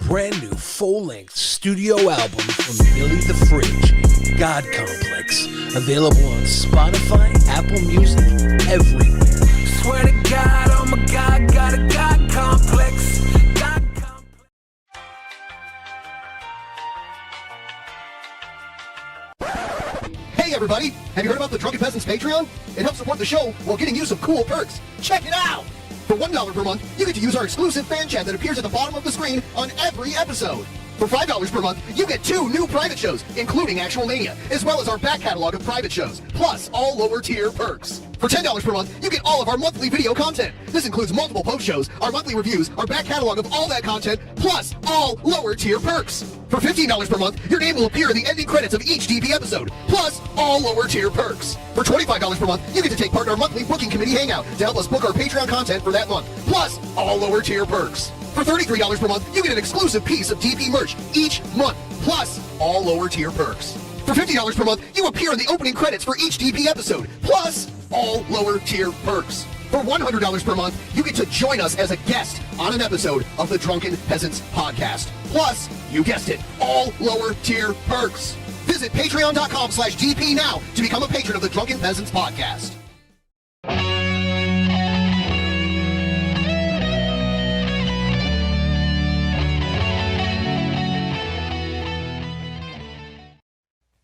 Brand new full-length studio album from Billy the Fridge, God Complex. Available on Spotify, Apple Music, everywhere. Swear to God, oh my God, got a God Complex. God Complex. Hey everybody, have you heard about the Drunken Peasants Patreon? It helps support the show while getting you some cool perks. Check it out! For $1 per month, you get to use our exclusive fan chat that appears at the bottom of the screen on every episode. For $5 per month, you get 2 new private shows, including Actual Mania, as well as our back catalog of private shows, plus all lower tier perks. For $10 per month, you get all of our monthly video content. This includes multiple post shows, our monthly reviews, our back catalog of all that content, plus all lower tier perks. For $15 per month, your name will appear in the ending credits of each DP episode, plus all lower tier perks. For $25 per month, you get to take part in our monthly booking committee hangout to help us book our Patreon content for that month, plus all lower tier perks. For $33 per month, you get an exclusive piece of DP merch each month, plus all lower tier perks. For $50 per month, you appear in the opening credits for each DP episode, plus all lower tier perks. For $100 per month, you get to join us as a guest on an episode of the Drunken Peasants podcast. Plus, you guessed it, all lower tier perks. Visit patreon.com/DP now to become a patron of the Drunken Peasants podcast.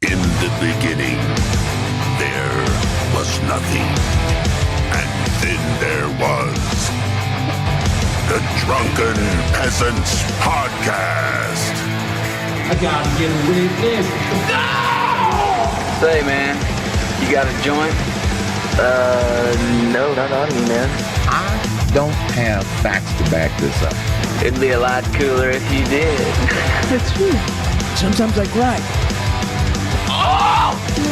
In the beginning, there was nothing. And then there was the Drunken Peasants Podcast. I gotta get a witness. No! Say, man, you got a joint? No, not on me, man. I don't have facts to back this up. It'd be a lot cooler if you did. That's true. Sometimes I cry.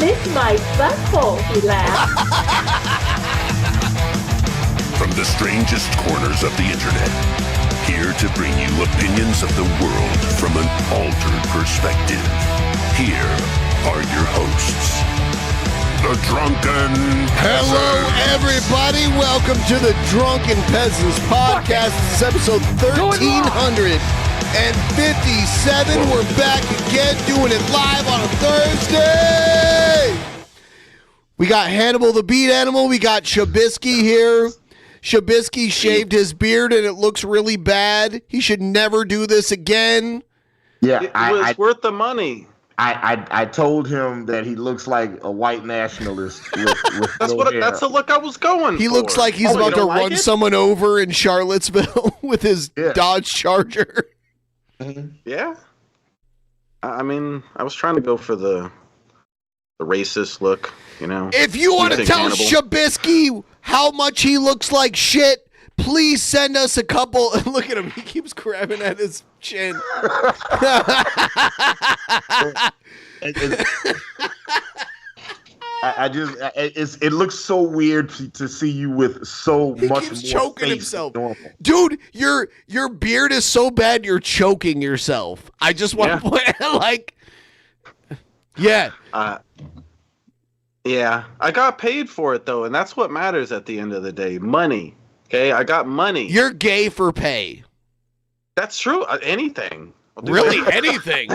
Lick my butthole, he laughed. From the strangest corners of the internet, here to bring you opinions of the world from an altered perspective. Here are your hosts, the Drunken Peasants. Hello, everybody. Welcome to the Drunken Peasants Podcast. This is episode 1357. We're back again doing it live on a Thursday. We got Hannibal the Beat Animal. We got Shabisky here. Shabisky shaved his beard and it looks really bad. He should never do this again. Yeah, it was worth the money. I told him that he looks like a white nationalist. That's the look I was going for. He looks like he's about to run someone over in Charlottesville with his Dodge Charger. Yeah. I mean, I was trying to go for the racist look, you know. If you want to tell Hannibal. Shabisky how much he looks like shit, please send us a couple. Look at him. He keeps grabbing at his chin. It looks so weird to see you with so much keeps more choking face himself. than normal. Dude, your beard is so bad you're choking yourself. I just want to point like yeah. Yeah, I got paid for it though, and that's what matters at the end of the day. Money. Okay, I got money. You're gay for pay. That's true. Anything. Really, anything.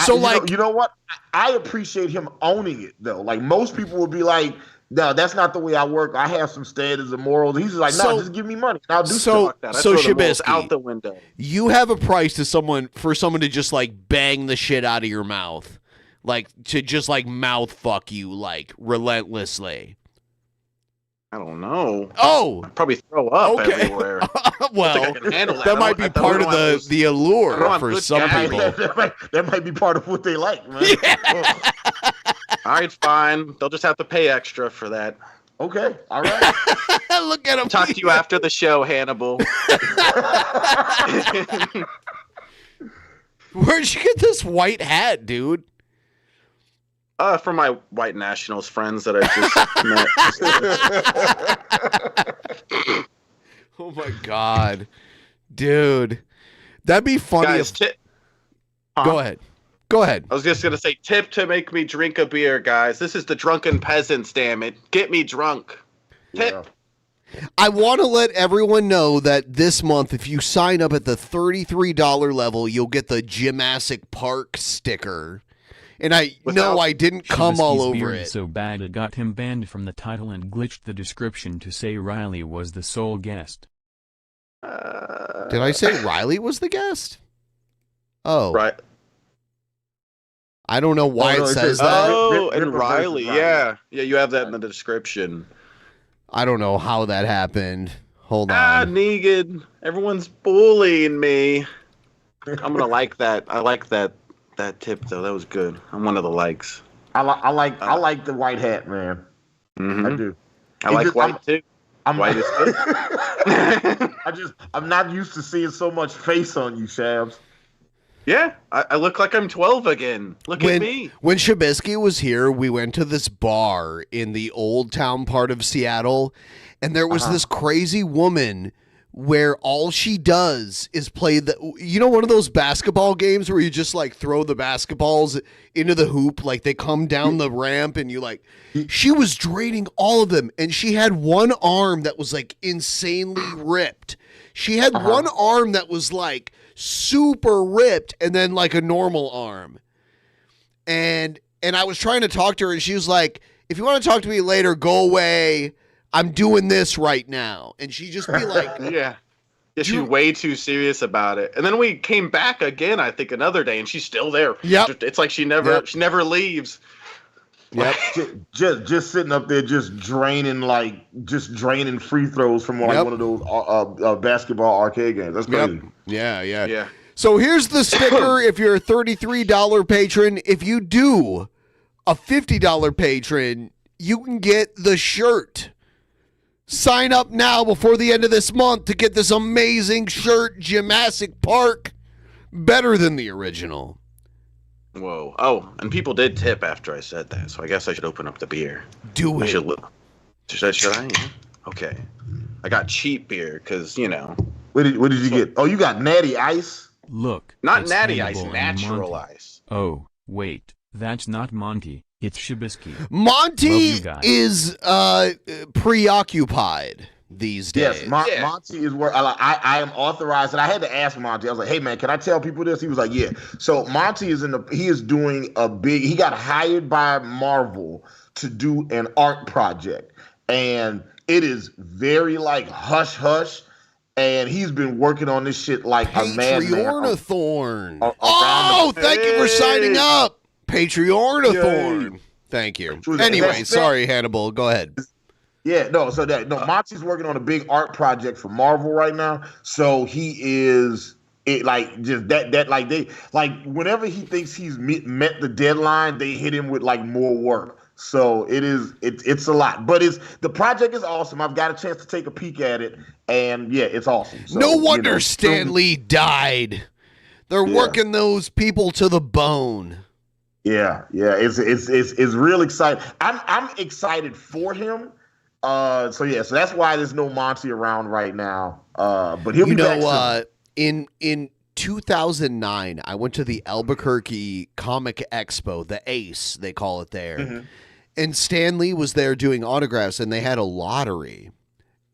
So you know what? I appreciate him owning it though. Like most people would be like, "No, that's not the way I work. I have some standards and morals." He's just like, "No, just give me money. I'll do stuff like that." So Shabisky, out the window. You have a price for someone to just like bang the shit out of your mouth. Like, to just, like, mouth fuck you, like, relentlessly. I don't know. Oh! I'd probably throw up everywhere. Well, that might be part of the allure for some people. That might be part of what they like, man. Yeah. All right, fine. They'll just have to pay extra for that. Okay, all right. Look at him. Talk to you after the show, Hannibal. Where'd you get this white hat, dude? From my white nationals friends that I just met. Oh my god, dude, that'd be funny. Guys, Go ahead. I was just gonna say, tip to make me drink a beer, guys. This is the Drunken Peasants. Damn it, get me drunk. Tip. I want to let everyone know that this month, if you sign up at the $33 level, you'll get the Jurassic Park sticker. And I didn't come all over it. So bad it got him banned from the title and glitched the description to say Riley was the sole guest. Did I say Riley was the guest? Oh. Right. I don't know why it says that. Oh, and Riley, yeah. Yeah, you have that in the description. I don't know how that happened. Hold on. Negan. Everyone's bullying me. I'm going to like that. I like that tip, though. That was good. I'm one of the likes. I like the white hat, man. Mm-hmm. I do. I like white, too. White is good. I'm not used to seeing so much face on you, Shabs. Yeah, I look like I'm 12 again. Look at me. When Shabisky was here, we went to this bar in the old town part of Seattle, and there was this crazy woman where all she does is play one of those basketball games where you just like throw the basketballs into the hoop, like they come down the ramp and you like, she was draining all of them, and she had one arm that was like insanely ripped. She had one arm that was like super ripped and then like a normal arm. And I was trying to talk to her and she was like, if you want to talk to me later, go away. I'm doing this right now. And she just be like, yeah, she's way too serious about it. And then we came back again, I think another day, and she's still there. Yep. It's like she never leaves. Yep. just sitting up there, just draining free throws from one of those basketball arcade games. That's crazy. Yeah. So here's the sticker. If you're a $33 patron, if you do a $50 patron, you can get the shirt. Sign up now before the end of this month to get this amazing shirt, Jurassic Park, better than the original. Whoa. Oh, and people did tip after I said that, so I guess I should open up the beer. Do it. Should I? Okay. I got cheap beer, because, What did you get? Oh, you got Natty Ice? Look. Not Natty Ice, natural ice. Oh, wait. That's not Monty. It's Shabisky. Monty is preoccupied these days. Yes, Monty is where I am authorized, and I had to ask Monty. I was like, "Hey man, can I tell people this?" He was like, "Yeah." So Monty is doing he got hired by Marvel to do an art project, and it is very like hush hush, and he's been working on this shit like a madman. Thank you for signing up. Patreon-a-thorn. Thank you. Anyway, sorry, Hannibal. Go ahead. Yeah, Monty's working on a big art project for Marvel right now. So he is whenever he thinks he's met the deadline, they hit him with like more work. So it's a lot, but the project is awesome. I've got a chance to take a peek at it, and yeah, it's awesome. So, no wonder Stan Lee died. They're working those people to the bone. Yeah, it's real exciting. I'm excited for him. So that's why there's no Monty around right now. But he'll be back soon. In 2009, I went to the Albuquerque Comic Expo, the ACE they call it there, and Stan Lee was there doing autographs, and they had a lottery,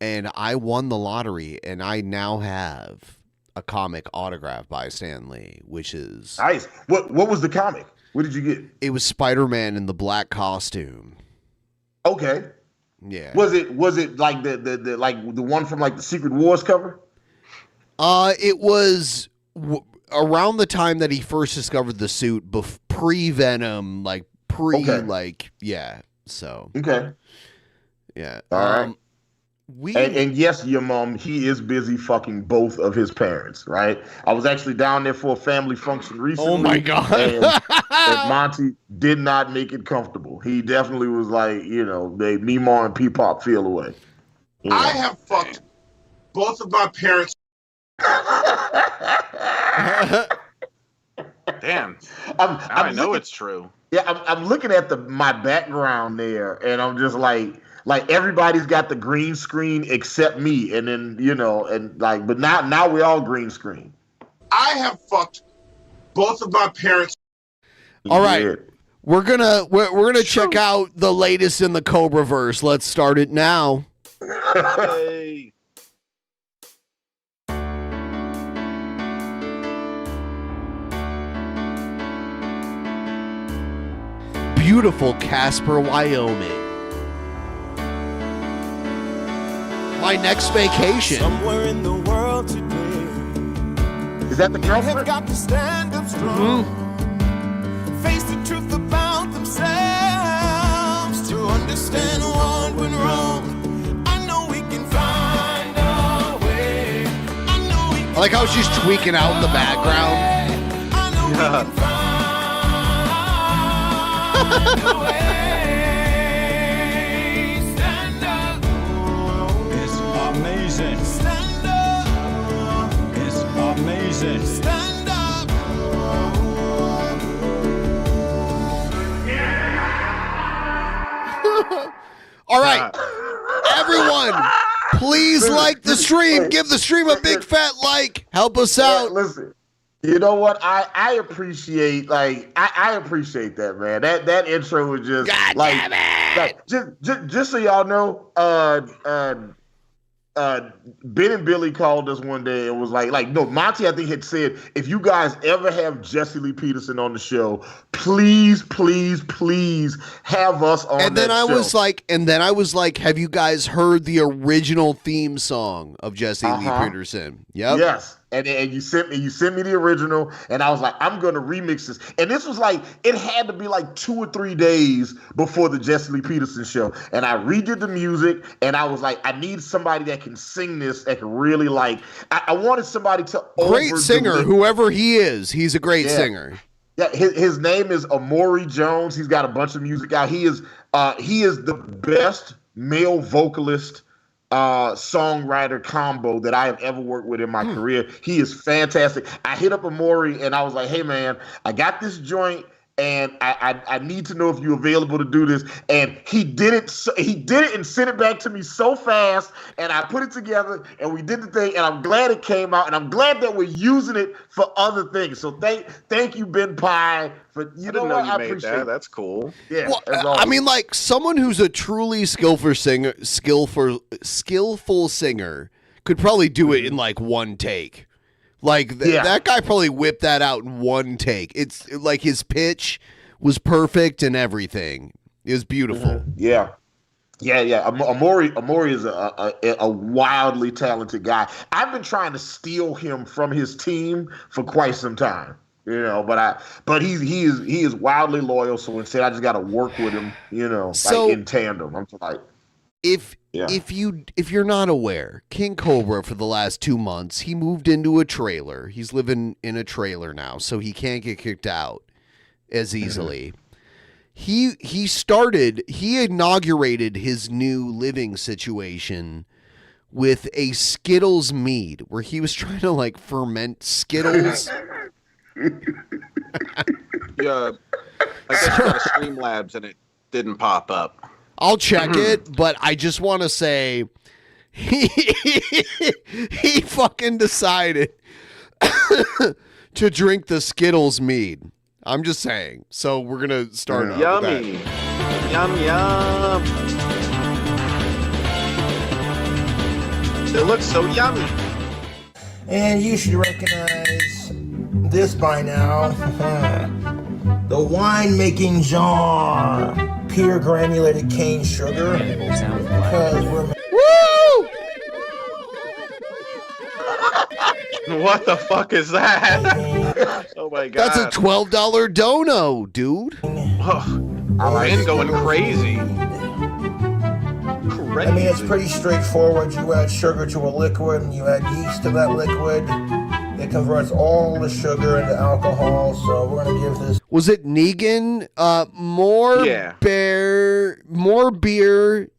and I won the lottery, and I now have a comic autographed by Stan Lee, which is nice. What was the comic? What did you get? It was Spider-Man in the black costume. Okay. Yeah. Was it like the like the one from like the Secret Wars cover? It was around the time that he first discovered the suit, pre-Venom, So. Okay. Yeah. All right. And yes, your mom, he is busy fucking both of his parents, right? I was actually down there for a family function recently. Oh my God. And Monty did not make it comfortable. He definitely was like, they Meemaw and Peepop feel away. I have fucked both of my parents. Damn. I know it's true. Yeah, I'm looking at my background there, and I'm just like everybody's got the green screen except me, and then but now we're all green screen. I have fucked both of my parents. All right, we're gonna check out the latest in the Cobra verse. Let's start it now. Yay. Beautiful Casper, Wyoming. My next vacation. Somewhere in the world today. Is that the girlfriend? Have got to stand up strong. Face the truth about themselves. To understand what went wrong. I know we can find a way. I know we can I like how she's tweaking out in the background. I know we can find a way. Stand up. It's amazing. Stand up. It's amazing. Stand up. All right. Everyone, please like the stream. Give the stream a big fat like. Help us out. Listen, you know what? I appreciate I appreciate that, man. That intro was just God damn it. just so y'all know, Ben and Billy called us one day and was no, Monty I think had said, if you guys ever have Jesse Lee Peterson on the show, please have us on. And then I show. was like, have you guys heard the original theme song of Jesse Lee Peterson? Yep. Yes. And you sent me the original, and I was like, I'm gonna remix this. And this was it had to be 2 or 3 days before the Jesse Lee Peterson show. And I redid the music, and I was like, I need somebody that can sing this, that can really I wanted somebody to great singer, whoever he is. He's a great singer. Yeah, his name is Amori Jones. He's got a bunch of music out. He is the best male vocalist songwriter combo that I have ever worked with in my career. He is fantastic. I hit up Amori and I was like, hey man, I got this joint and I need to know if you're available to do this. And he did it and sent it back to me so fast, and I put it together and we did the thing, and I'm glad it came out, and I'm glad that we're using it for other things. So thank you, Ben Pye, for I didn't know you made that. That's cool. Yeah. Well, I mean, someone who's a truly skillful singer could probably do it in one take. That guy probably whipped that out in one take. It's his pitch was perfect and everything. It was beautiful. Yeah. Amori is a wildly talented guy. I've been trying to steal him from his team for quite some time, but he is wildly loyal. So instead, I just got to work with him, in tandem. I'm like, if you're not aware, King Cobra for the last 2 months, he moved into a trailer. He's living in a trailer now, so he can't get kicked out as easily. He inaugurated his new living situation with a Skittles Meade, where he was trying to ferment Skittles. Yeah, I guess you got a Streamlabs and it didn't pop up. I'll check it, but I just want to say he fucking decided to drink the Skittles Meade. I'm just saying. So we're going to start off Yummy. with that. Yum. It looks so yummy. And you should recognize this by now. The wine-making jar. Pure granulated cane sugar. Because we're... Woo! What the fuck is that? Oh my god. That's a $12 dono, dude. I'm going crazy. I mean, it's pretty straightforward. You add sugar to a liquid, and you add yeast to that liquid. It converts all the sugar into alcohol, so we're going to give this... Was it Negan? More beer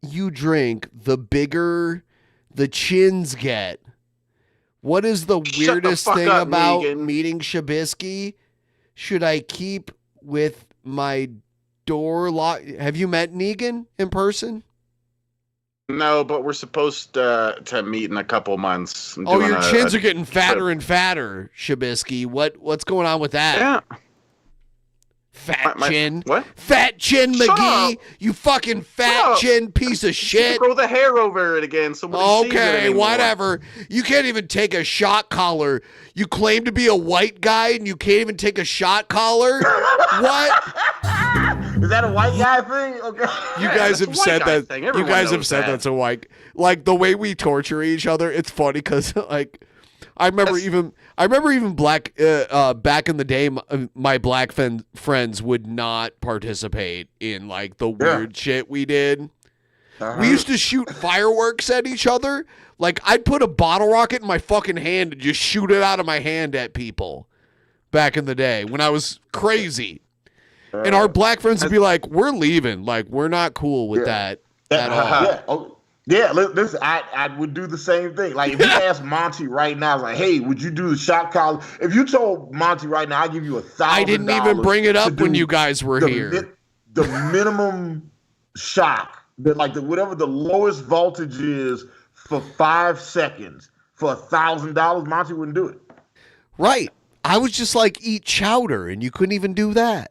you drink, the bigger the chins get. What is the weirdest thing up, about Negan. meeting Shabisky? Should I keep with my door locked? Have you met Negan in person? No, but we're supposed to meet in a couple months. Oh, your chins are getting fatter and fatter, Shabisky. What's going on with that? Yeah. Fat chin. What? Fat chin Shut McGee. up. You fucking fat chin piece of shit. Grow the hair over it again. Somebody sees it Okay, anymore. whatever. You can't even take a shot collar. You claim to be a white guy and you can't even take a shot collar? What? Is that a white guy thing? Okay. You guys have said that. Thing. You Everyone guys have knows said that. that's a white. Like the way we torture each other, it's funny because like I remember even black back in the day, my black friends would not participate in like the weird shit we did. We used to shoot fireworks at each other. Like I'd put a bottle rocket in my fucking hand and just shoot it out of my hand at people back in the day when I was crazy. And our black friends would be like, "We're leaving. Like we're not cool with that at all." Listen, I would do the same thing. Like if you ask Monty right now, like, hey, would you do the shot collar? If you told Monty right now, I'll give you $1,000. I didn't even bring it up when you guys were here. The minimum shock, whatever the lowest voltage is for 5 seconds for $1,000, Monty wouldn't do it. Right. I was just like, eat chowder, and you couldn't even do that.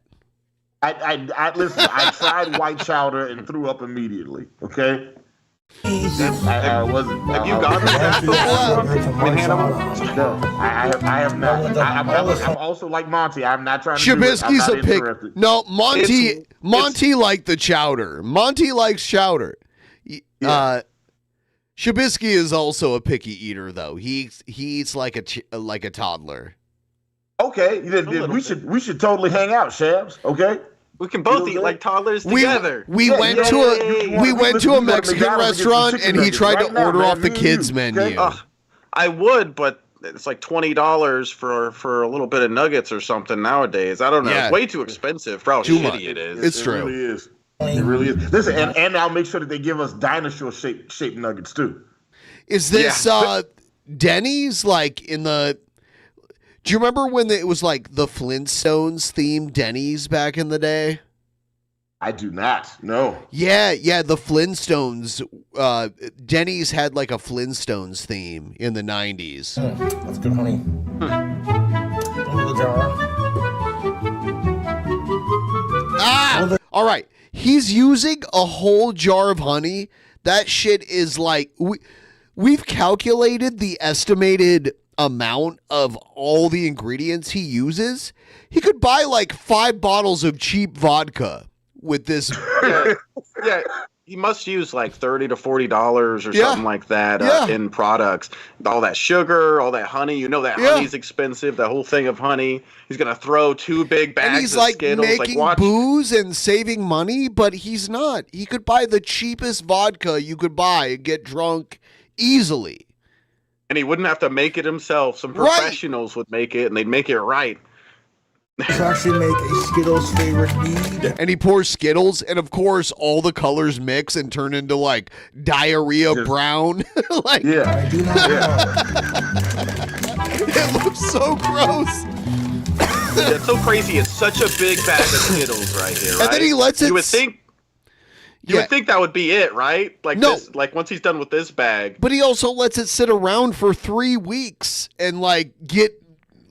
Listen, I tried white chowder and threw up immediately. Okay. Have you gotten that before? No, I have not. I'm also like Monty. I'm not trying to Shabisky's do it. a pick. No, Monty liked the chowder. Monty likes chowder. Shabisky is also a picky eater, though. He eats like a toddler. Okay, we should totally hang out, Shabs. Okay. We can both eat like toddlers together. We went to a Mexican restaurant and he tried to order off the kids menu. I would, but it's like $20 for a little bit of nuggets or something nowadays. I don't know. Yeah. It's way too expensive for how shitty it is. It's true. It really is. It really is. Listen, and I'll make sure that they give us dinosaur shaped nuggets too. Is this Denny's like in the? Do you remember when it was like the Flintstones themed Denny's back in the day? I do not. No. Yeah, the Flintstones. Denny's had like a Flintstones theme in the 90s. That's good, honey. Over the jar. All right. He's using a whole jar of honey. That shit is like we've calculated the estimated amount of all the ingredients he uses. He could buy like 5 bottles of cheap vodka with this. Yeah, he must use like $30 to $40 or something like that in products. All that sugar, all that honey. You know that honey's expensive. The whole thing of honey. He's gonna throw 2 big bags and he's of like Skittles. making booze and saving money, but he's not. He could buy the cheapest vodka you could buy and get drunk easily. And he wouldn't have to make it himself. Some professionals would make it, and they'd make it right. To actually make a Skittles favorite Meade. And he pours Skittles, and of course, all the colors mix and turn into like diarrhea brown. Like, I do not know. It looks so gross. That's so crazy. It's such a big bag of Skittles right here, right? And then he lets it. You would think. You would think that would be it, right? Like this, like once he's done with this bag. But he also lets it sit around for 3 weeks and like get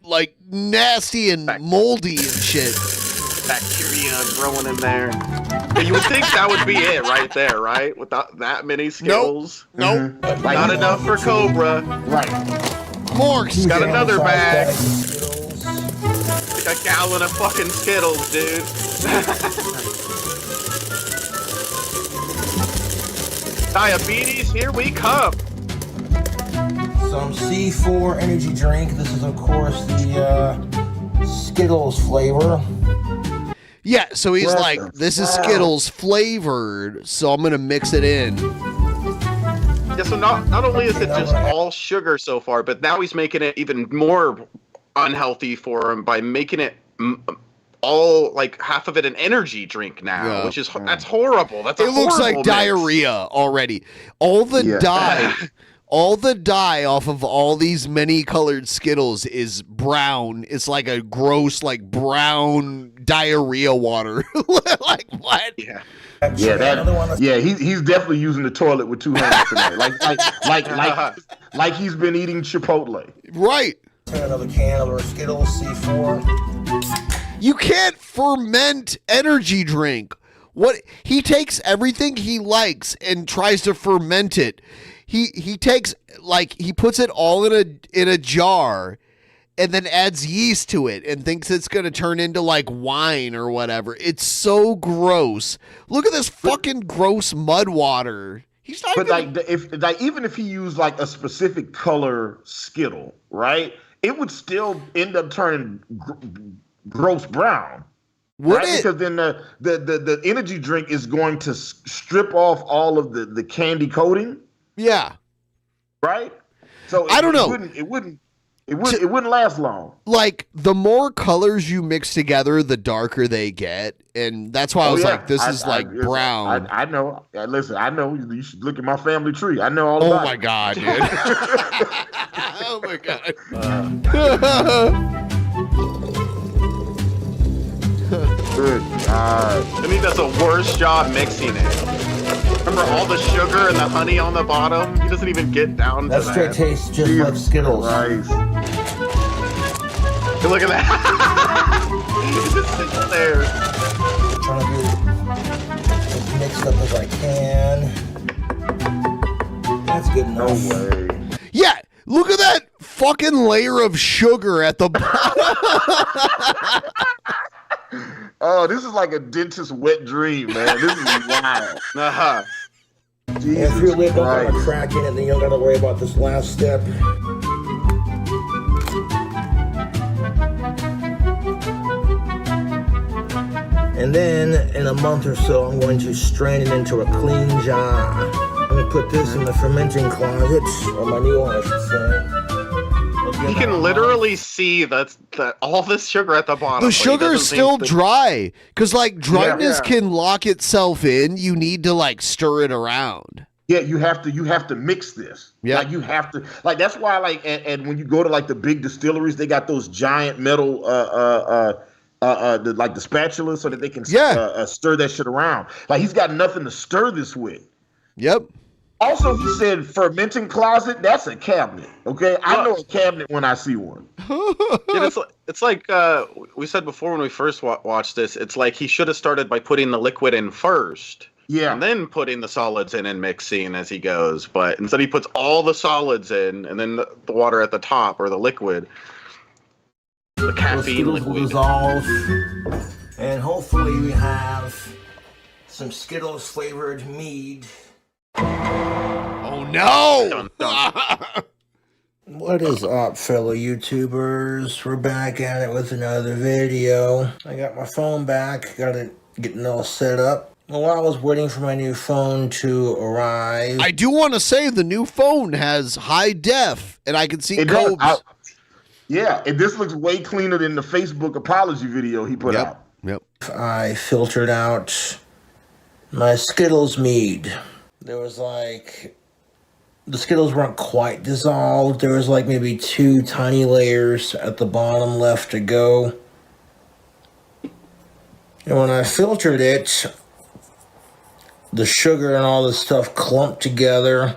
like nasty and moldy and shit. Bacteria growing in there. But you would think that would be it right there, right? Without that many Skittles. Nope. Not enough for Cobra. Right. More. He's got another bag. Like a gallon of fucking Skittles, dude. Diabetes, here we come. Some C4 energy drink. This is, of course, the Skittles flavor. Yeah, so he's like, this is Skittles flavored, so I'm going to mix it in. Yeah, so not only is it just all sugar so far, but now he's making it even more unhealthy for him by making it all, like, half of it an energy drink now, which is, that's horrible. That's a horrible looks like mix. diarrhea already. All the dye... All the dye off of all these many colored Skittles is brown. It's like a gross, like brown diarrhea water. Like what? Yeah. He's definitely using the toilet with 2 hands tonight. Like he's been eating Chipotle. Right. Another can of our Skittles C4. You can't ferment energy drink. What he takes everything he likes and tries to ferment it. He takes he puts it all in a jar and then adds yeast to it and thinks it's going to turn into wine or whatever. It's so gross. Look at this fucking gross mud water. He's not even if he used a specific color Skittle, right? It would still end up turning gross brown. Would right? it? Because then the energy drink is going to strip off all of the candy coating. Yeah. Right? So I don't know. It wouldn't last long. The more colors you mix together, the darker they get. And that's why I was this is brown. I know. Listen, I know. You should look at my family tree. I know all about it. Oh, my God, dude. Oh, my God. Good God. I mean, that's a worse job mixing it. Remember all the sugar and the honey on the bottom? He doesn't even get down to that. That straight tastes just like Skittles. Nice. Look at that. He's just sitting there. Trying to do as mixed up as I can. That's good enough. No way. Yeah, look at that fucking layer of sugar at the bottom. Oh, this is like a dentist's wet dream, man. This is wild. Uh-huh. If your lip don't got a crack in it, then you don't got to worry about this last step. And then, in a month or so, I'm going to strain it into a clean jar. I'm going to put this in the fermenting closet, or my new one, I should say. You can literally see that all this sugar at the bottom. The sugar is still dry because dryness can lock itself in. You need to stir it around. Yeah, you have to mix this. Yeah, you have to that's why and when you go to the big distilleries, they got those giant metal the spatula so that they can stir that shit around. He's got nothing to stir this with. Yep. Also, he said fermenting closet. That's a cabinet. Okay, I know a cabinet when I see one. It's like we said before when we first watched this. It's like he should have started by putting the liquid in first. Yeah. And then putting the solids in and mixing as he goes. But instead he puts all the solids in and then the water at the top or the liquid. The caffeine liquid. Will dissolve. And hopefully we have some Skittles flavored Meade. Oh no! What is up, fellow YouTubers? We're back at it with another video. I got my phone back, got it getting all set up. Well, while I was waiting for my new phone to arrive, I do want to say the new phone has high def, and I can see Cobes. Yeah, and this looks way cleaner than the Facebook apology video he put out. Yep. I filtered out my Skittles Meade. There was the Skittles weren't quite dissolved. There was maybe 2 tiny layers at the bottom left to go. And when I filtered it, the sugar and all this stuff clumped together.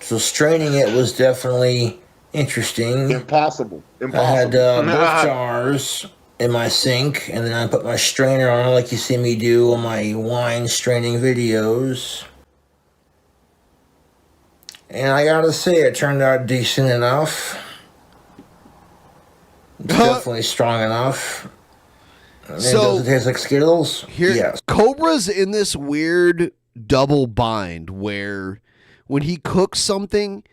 So straining it was definitely interesting. Impossible. I had both jars in my sink, and then I put my strainer on like you see me do on my wine straining videos. And I gotta say, it turned out decent enough. It's definitely strong enough. Does it taste like Skittles? Yes. Cobra's in this weird double bind where when he cooks something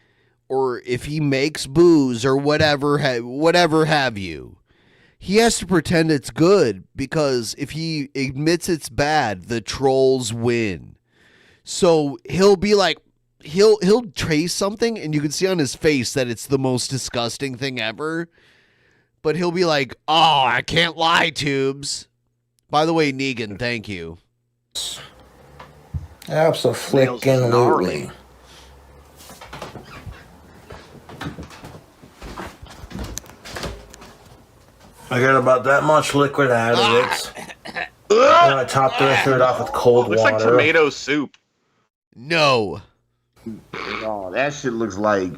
or if he makes booze or whatever have you, he has to pretend it's good because if he admits it's bad, the trolls win. So he'll be like, he'll taste something and you can see on his face that it's the most disgusting thing ever. But he'll be like, oh, I can't lie, Tubes. By the way, Negan, thank you. Absolutely. I got about that much liquid out of it. And I topped it and threw it off with cold water. Looks like tomato soup. No. Oh, that shit looks like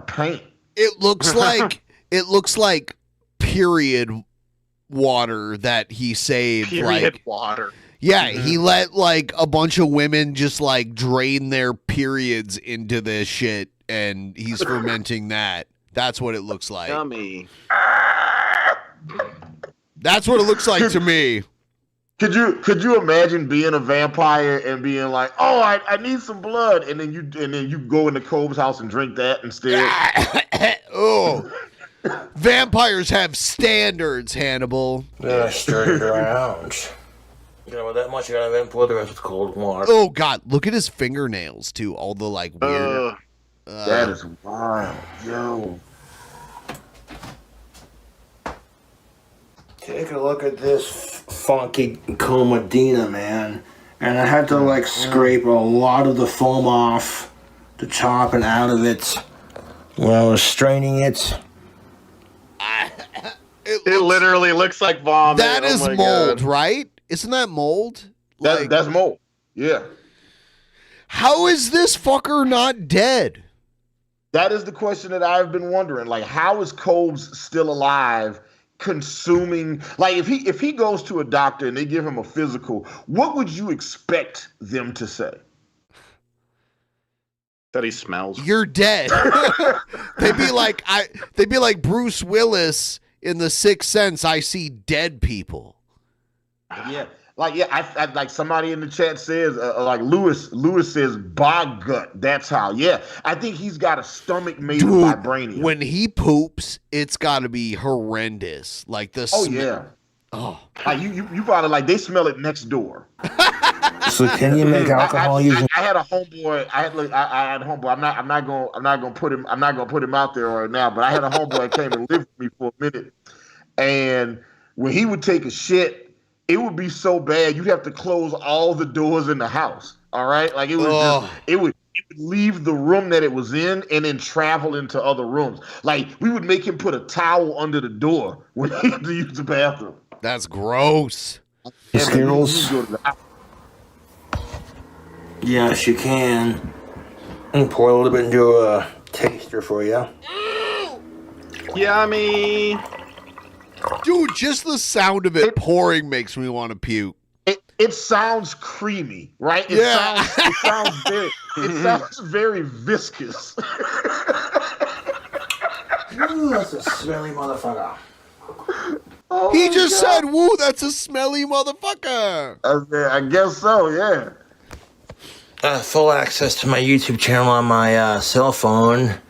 paint. It looks like period water that he saved. Period water. Yeah, he let like a bunch of women just like drain their periods into this shit, and he's fermenting that. That's what it looks like. Yummy. That's what it looks like to me. Could you imagine being a vampire and being like, oh, I need some blood, and then you go into Cole's house and drink that instead? Oh, vampires have standards, Hannibal. Then I stirred it around. You know, that much you gotta evaporate the rest with cold water. Oh God, look at his fingernails too. All the like weird. That is wild, yo. Take a look at this funky Comadina, man. And I had to like scrape a lot of the foam off the top and out of it when I was straining it. It literally looks like vomit. That is mold, right? Isn't that mold? That's mold. Yeah. How is this fucker not dead? That is the question that I've been wondering. Like, how is Cobbs still alive, consuming? Like, if he goes to a doctor and they give him a physical, what would you expect them to say? That he smells. You're dead. They'd be like Bruce Willis in The Sixth Sense. I see dead people. Yeah. I like somebody in the chat says, like Lewis says, bog gut. That's how. Yeah, I think he's got a stomach made of vibranium. When he poops, it's got to be horrendous. Like the yeah. Oh, like you probably like they smell it next door. So can you make alcohol using? I had a homeboy. I had a homeboy. I'm not gonna put him out there right now. But I had a homeboy that came and lived with me for a minute, and when he would take a shit, it would be so bad you'd have to close all the doors in the house. All right, like it was it would leave the room that it was in and then travel into other rooms. Like we would make him put a towel under the door when he had to use the bathroom. That's gross. Skittles. Yes, you can. And pour a little bit into a taster for you. Yummy. Dude, just the sound of it pouring makes me want to puke. It sounds creamy, right? It sounds very viscous. Ooh, that's a smelly motherfucker. Oh he just said, woo, that's a smelly motherfucker. I guess so, yeah. Full access to my YouTube channel on my cell phone.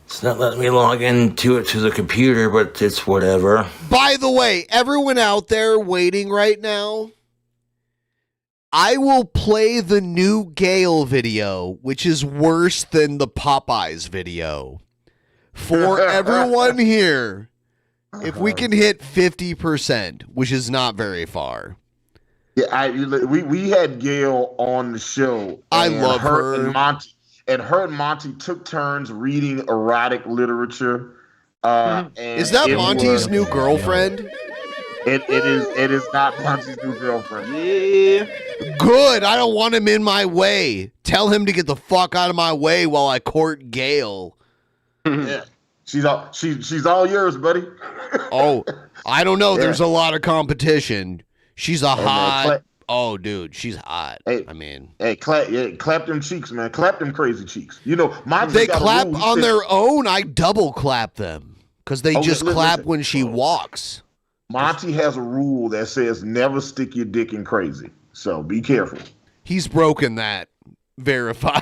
It's not letting me log into it to the computer, but it's whatever. By the way, everyone out there waiting right now, I will play the new Gale video, which is worse than the Popeyes video. For everyone here, if we can hit 50%, which is not very far. Yeah, we had Gail on the show. I love her. And her and Monty took turns reading erotic literature. And is that Monty's new girlfriend? It is not Monty's new girlfriend. Yeah. Good. I don't want him in my way. Tell him to get the fuck out of my way while I court Gail. Yeah. She's all yours, buddy. Oh, I don't know. Yeah. There's a lot of competition. She's a hot. Man, oh, dude, she's hot. Hey, I mean, clap them cheeks, man. Clap them crazy cheeks. You know, they clap on their own. I double clap them because they just clap when she walks. Monty has a rule that says never stick your dick in crazy. So be careful. He's broken that. Verified.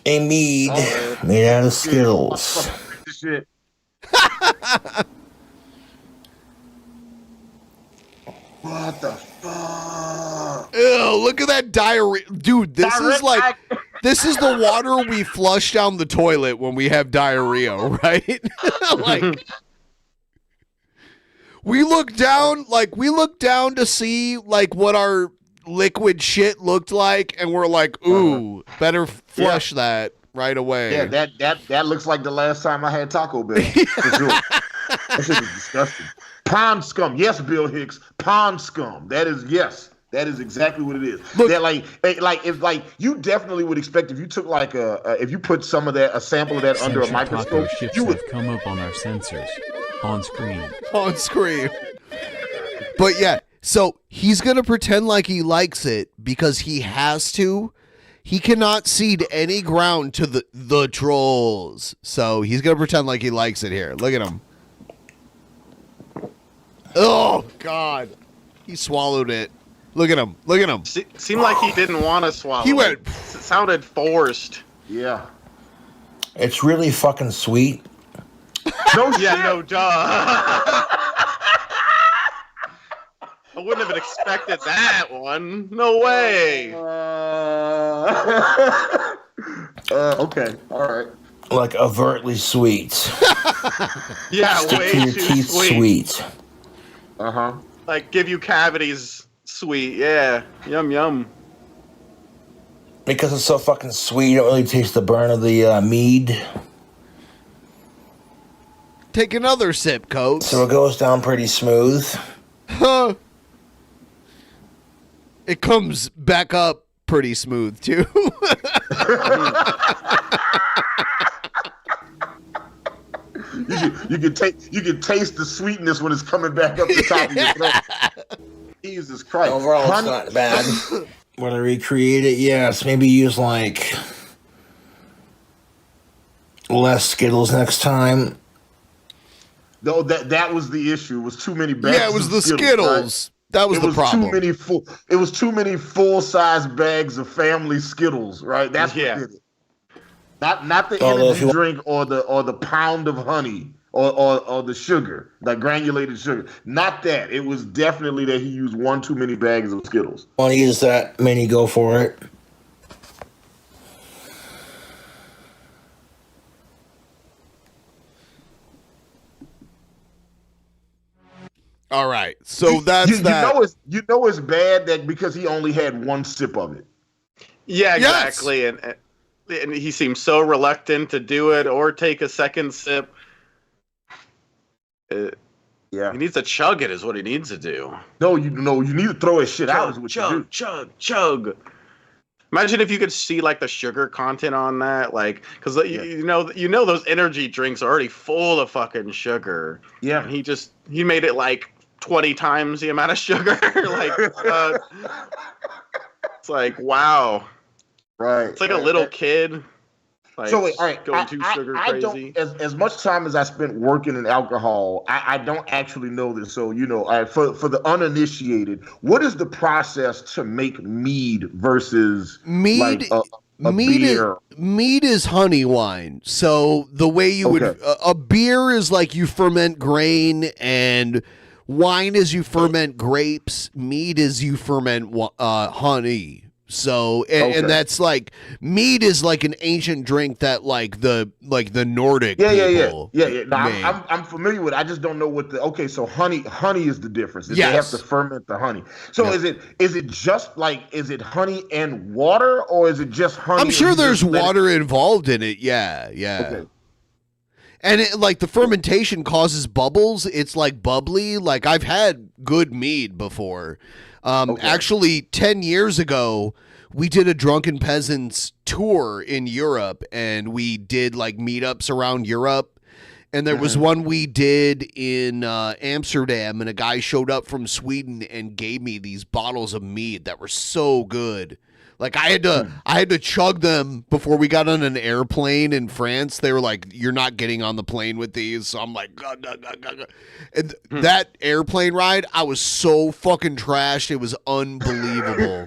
A Meade made out of Skittles. Shit. What the fuck? Ew, look at that diarrhea. Dude, this is the water we flush down the toilet when we have diarrhea, right? Like we look down to see like what our liquid shit looked like, and we're like, ooh, better flush that right away. Yeah, that looks like the last time I had Taco Bell. For sure. That shit is disgusting. Pond scum. Yes, Bill Hicks. Pond scum. That is exactly what it is. Look, that you definitely would expect if you took if you put some of that, a sample of that under a microscope, you would come up on our sensors. On screen. On screen. But yeah, so he's going to pretend like he likes it because he has to. He cannot cede any ground to the trolls. So he's going to pretend like he likes it here. Look at him. Oh, God. He swallowed it. Look at him. Look at him. Seemed like he didn't want to swallow. He went. It sounded forced. Yeah. It's really fucking sweet. No, yeah, no, duh. I wouldn't have expected that one. No way. Okay. All right. Like overtly sweet. Yeah, Stick way to your too teeth sweet. Uh-huh. Like give you cavities sweet. Yeah. Yum yum. Because it's so fucking sweet, you don't really taste the burn of the mead. Take another sip, Coach. So it goes down pretty smooth. Huh. It comes back up pretty smooth, too. You can taste the sweetness when it's coming back up the top of your throat. Jesus Christ. Overall, it's not bad. Want to recreate it? Yes. Maybe use like less Skittles next time. No, that was the issue. It was too many bags. Yeah, it was of the Skittles. Right? That was the problem. It was too many full-size bags of family Skittles, right? That's what did it. Not the energy drink or the pound of honey or the sugar, the granulated sugar. Not that. It was definitely that he used one too many bags of Skittles. Want to use that mini? Go for it. All right, so that's that. You know it's bad that because he only had one sip of it. Yeah, exactly. Yes. And he seems so reluctant to do it or take a second sip. Yeah, he needs to chug it. Is what he needs to do. No, you need to throw his shit out. Is what chug, you do. chug. Imagine if you could see like the sugar content on that, like because you know those energy drinks are already full of fucking sugar. Yeah, and he made it like 20 times the amount of sugar. Like it's like wow. Right. It's like a little kid. Like, so wait, all right. Going too sugar crazy. As much time as I spent working in alcohol, I don't actually know this. So for the uninitiated, what is the process to make mead versus mead? Like a beer? Mead is honey wine. So the way you would a beer is like you ferment grain, and wine is you ferment grapes. Mead is you ferment honey. So and that's like mead is like an ancient drink that like the Nordic people No, I'm familiar with it. I just don't know what so honey is the difference. They have to ferment the honey. So is it just like is it honey and water or is it just honey? I'm sure there's water involved in it. Yeah. Okay. And like the fermentation causes bubbles. It's like bubbly. Like I've had good mead before. Actually, 10 years ago, we did a Drunken Peasants tour in Europe, and we did like meetups around Europe. And there was one we did in Amsterdam, and a guy showed up from Sweden and gave me these bottles of mead that were so good. Like I had to chug them before we got on an airplane in France. They were like, "You're not getting on the plane with these." So I'm like, "Gah, gah, gah, gah, gah." And that airplane ride, I was so fucking trashed. It was unbelievable.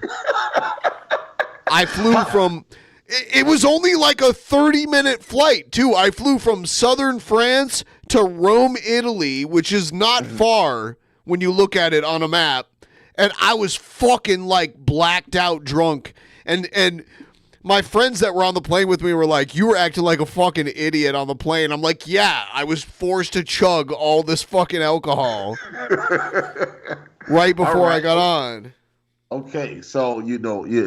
I flew from. It was only like a 30-minute flight too. I flew from southern France to Rome, Italy, which is not far when you look at it on a map. And I was fucking like blacked out drunk. And my friends that were on the plane with me were like, "You were acting like a fucking idiot on the plane." I'm like, "Yeah, I was forced to chug all this fucking alcohol right before I got on." Okay, so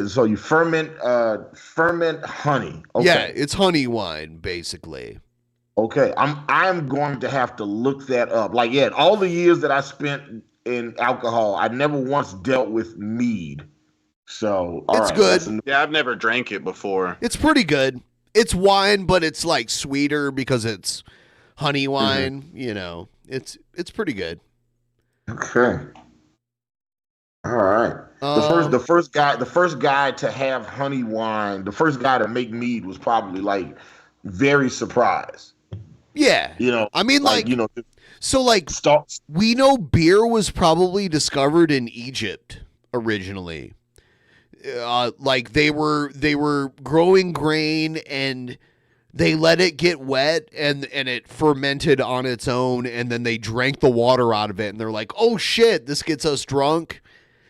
so you ferment honey. Okay. Yeah, it's honey wine basically. Okay, I'm going to have to look that up. Like, yeah, all the years that I spent in alcohol, I never once dealt with mead. So it's good. Yeah, I've never drank it before. It's pretty good. It's wine, but it's like sweeter because it's honey wine. You know, it's pretty good. Okay. All right. The first guy to have honey wine, the first guy to make mead was probably like very surprised. Yeah. You know, I mean, like you know, so like we know beer was probably discovered in Egypt originally. Like they were growing grain and they let it get wet and it fermented on its own, and then they drank the water out of it and they're like, oh shit, this gets us drunk.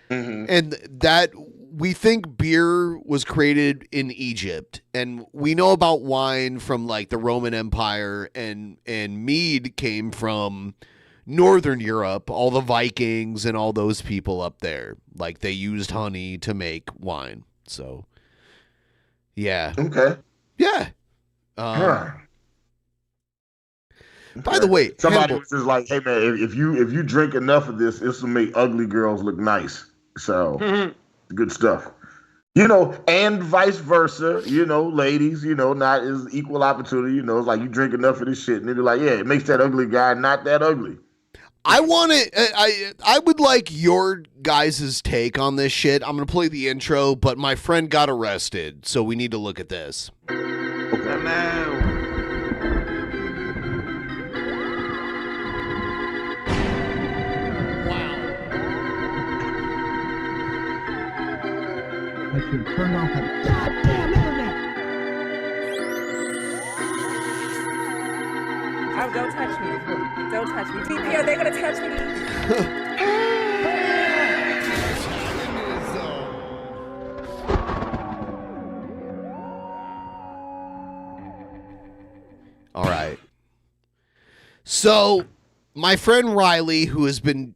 And that we think beer was created in Egypt, and we know about wine from like the Roman Empire, and mead came from Northern Europe, all the Vikings and all those people up there. Like they used honey to make wine. So yeah. Okay. Yeah. By the way, somebody was just like, "Hey man, if you drink enough of this, this will make ugly girls look nice." So good stuff. You know, and vice versa, you know, ladies, you know, not as equal opportunity, you know, it's like you drink enough of this shit and they're like, yeah, it makes that ugly guy not that ugly. I want it. I would like your guys' take on this shit. I'm going to play the intro, but my friend got arrested, so we need to look at this. I should turn off the goddamn internet. Oh, don't touch me. Don't touch me. TP, are they going to touch me? All right. So, my friend Riley, who has been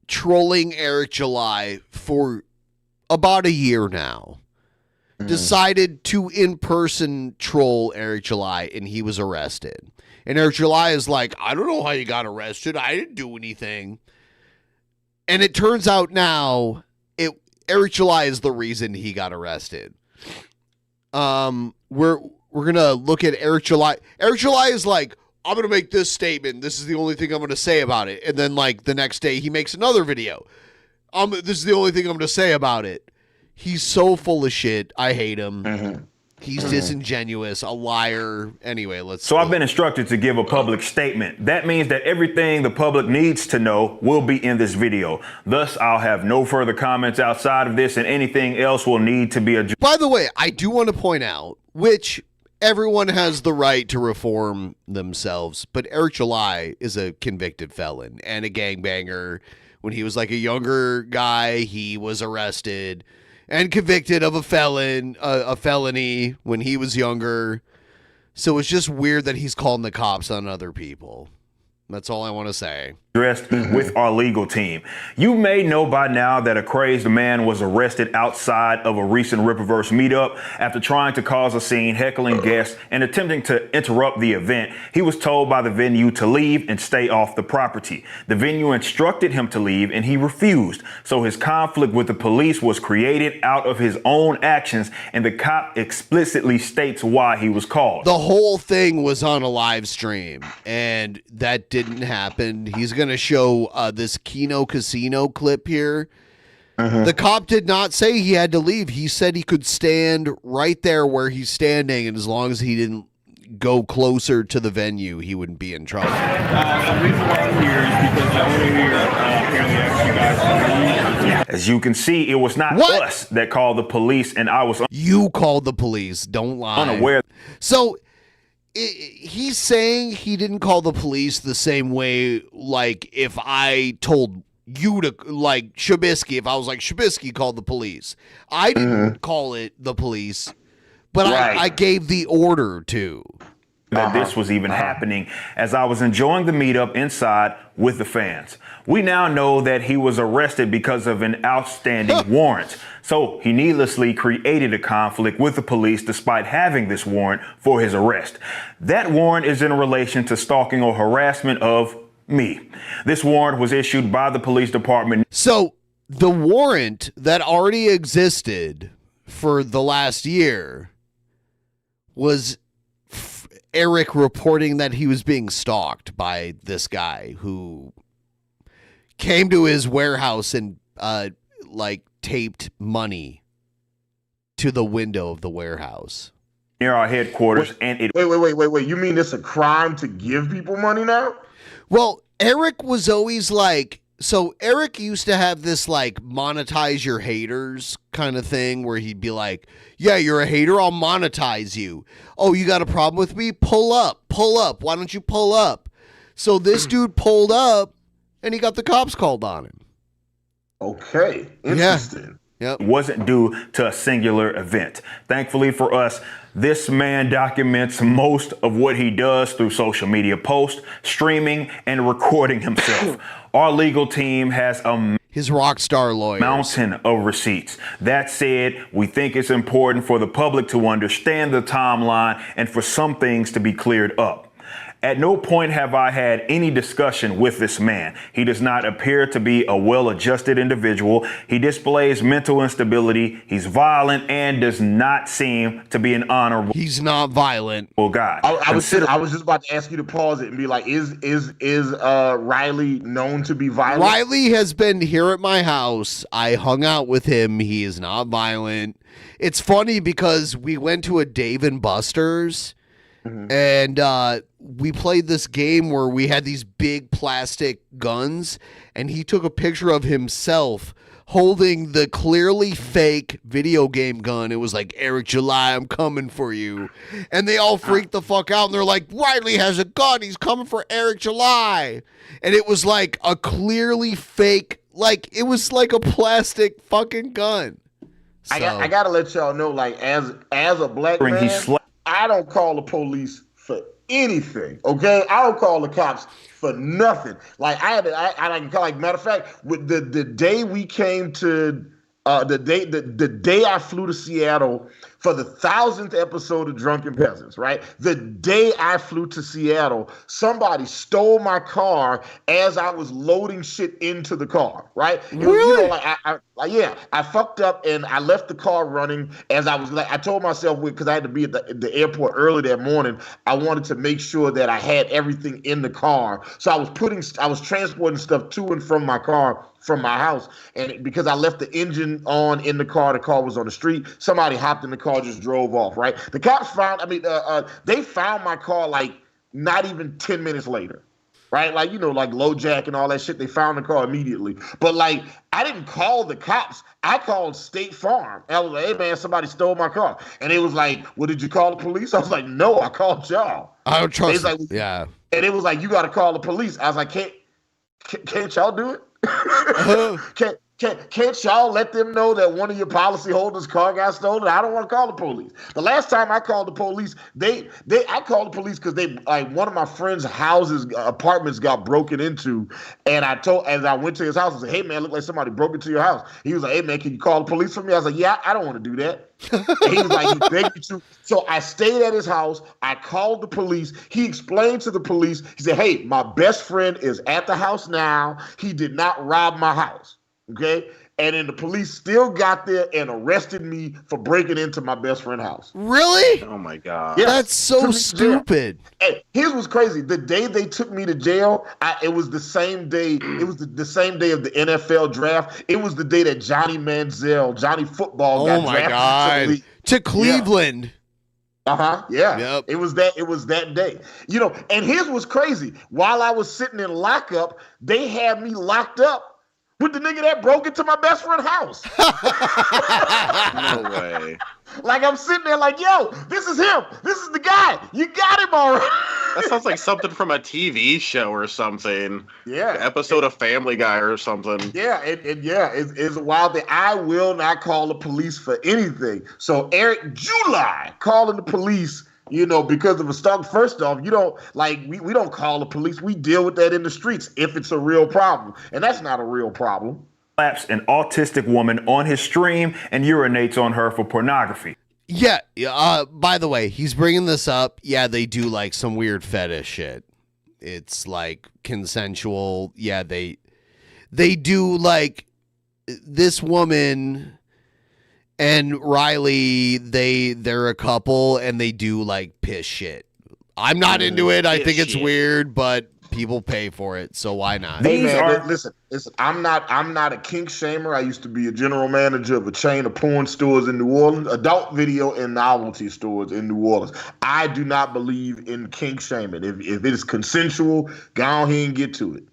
trolling Eric July for about a year now, decided to in-person troll Eric July, and he was arrested. And Eric July is like, I don't know how you got arrested. I didn't do anything. And it turns out now, Eric July is the reason he got arrested. We're gonna look at Eric July. Eric July is like, I'm gonna make this statement. This is the only thing I'm gonna say about it. And then like the next day, he makes another video. This is the only thing I'm going to say about it. He's so full of shit. I hate him. He's disingenuous, a liar. Anyway, So I've been instructed to give a public statement. That means that everything the public needs to know will be in this video. Thus, I'll have no further comments outside of this, and anything else will need to be adjusted. By the way, I do want to point out, which everyone has the right to reform themselves, but Eric July is a convicted felon and a gangbanger. When he was like a younger guy, he was arrested and convicted of a felony when he was younger. So it's just weird that he's calling the cops on other people. That's all I want to say. Dressed with our legal team. You may know by now that a crazed man was arrested outside of a recent Rippaverse meetup after trying to cause a scene, heckling guests, and attempting to interrupt the event. He was told by the venue to leave and stay off the property. The venue instructed him to leave and he refused. So his conflict with the police was created out of his own actions, and the cop explicitly states why he was called. The whole thing was on a live stream, and that didn't happen. He's going to show this Keno Casino clip here. The cop did not say he had to leave. He said he could stand right there where he's standing, and as long as he didn't go closer to the venue, he wouldn't be in trouble. The reason why I'm here is because the owner here apparently asked you guys to leave. As you can see, it was not us that called the police, and I was You called the police. Don't lie. Unaware. So he's saying he didn't call the police the same way, like if I told you to, like Shabisky, if I was like, Shabisky called the police. I didn't call it the police, but I gave the order to. That this was even happening as I was enjoying the meetup inside with the fans. We now know that he was arrested because of an outstanding warrant. So he needlessly created a conflict with the police despite having this warrant for his arrest. That warrant is in relation to stalking or harassment of me. This warrant was issued by the police department. So the warrant that already existed for the last year was Eric reporting that he was being stalked by this guy who came to his warehouse and like taped money to the window of the warehouse near our headquarters. Wait. You mean it's a crime to give people money now? Well, Eric was always like, so Eric used to have this like monetize your haters kind of thing where he'd be like, yeah, you're a hater, I'll monetize you. Oh, you got a problem with me? Pull up. Why don't you pull up? So this dude pulled up and he got the cops called on him. Okay. Interesting. Yep. Wasn't due to a singular event. Thankfully for us, this man documents most of what he does through social media posts, streaming, and recording himself. Our legal team has his rock star lawyer mountain of receipts. That said, we think it's important for the public to understand the timeline and for some things to be cleared up. At no point have I had any discussion with this man. He does not appear to be a well-adjusted individual. He displays mental instability. He's violent and does not seem to be an honorable. He's not violent. Guy. I was just about to ask you to pause it and be like, is Riley known to be violent? Riley has been here at my house. I hung out with him. He is not violent. It's funny because we went to a Dave & Buster's. Mm-hmm. And we played this game where we had these big plastic guns, and he took a picture of himself holding the clearly fake video game gun. It was like, Eric July, I'm coming for you. And they all freaked the fuck out, and they're like, Riley has a gun. He's coming for Eric July. And it was like a clearly fake, like it was like a plastic fucking gun. So, I gotta let y'all know, like, as a black man, I don't call the police for anything, okay? I don't call the cops for nothing. Like, matter of fact, with the day we came to, the day I flew to Seattle for the 1,000th episode of Drunken Peasants, right? The day I flew to Seattle, somebody stole my car as I was loading shit into the car, right? Really? I fucked up and I left the car running as I was I told myself, because I had to be at the airport early that morning, I wanted to make sure that I had everything in the car. So I was transporting stuff to and from my car from my house, and because I left the engine on in the car was on the street, somebody hopped in the car, just drove off, right? The cops they found my car like not even 10 minutes later, right? Like, like low jack and all that shit, they found the car immediately. But like, I didn't call the cops. I called State Farm. I was like, hey man, somebody stole my car. And it was like, well, did you call the police? I was like, no, I called y'all. I don't trust like, yeah. And it was like, you got to call the police. I was like, can't y'all do it? Can't y'all let them know that one of your policyholders' car got stolen? I don't want to call the police. The last time I called the police, I called the police because one of my friend's apartments got broken into, and as I went to his house, I said, hey man, look like somebody broke into your house. He was like, hey man, can you call the police for me? I was like, yeah, I don't want to do that. And he was like, he begged me to. So I stayed at his house. I called the police. He explained to the police. He said, hey, my best friend is at the house now. He did not rob my house. Okay. And then the police still got there and arrested me for breaking into my best friend's house. Really? Oh my God. Yeah. That's so stupid. Hey, here's what's crazy. The day they took me to jail, it was the same day. It was the same day of the NFL draft. It was the day that Johnny Football got drafted to Cleveland. Yeah. Yeah. Yep. It was that day. And here's what's crazy. While I was sitting in lockup, they had me locked up with the nigga that broke into my best friend's house. No way. Like, I'm sitting there like, yo, this is him. This is the guy. You got him already. That sounds like something from a TV show or something. Yeah. An episode of Family Guy or something. Yeah, it's wild that I will not call the police for anything. So Eric July calling the police, because of a stalk. First off, we don't call the police. We deal with that in the streets if it's a real problem. And that's not a real problem. Slaps an autistic woman on his stream and urinates on her for pornography. Yeah. By the way, he's bringing this up. Yeah, they do like some weird fetish shit. It's like consensual. Yeah, they do like this woman and Riley. They're a couple and they do like piss shit. I'm not into it. I think it's shit. weird, but people pay for it, so why not? Hey man, listen. I'm not a kink shamer. I used to be a general manager of a chain of porn stores in New Orleans, adult video and novelty stores in New Orleans. I do not believe in kink shaming. If it is consensual, go ahead and get to it.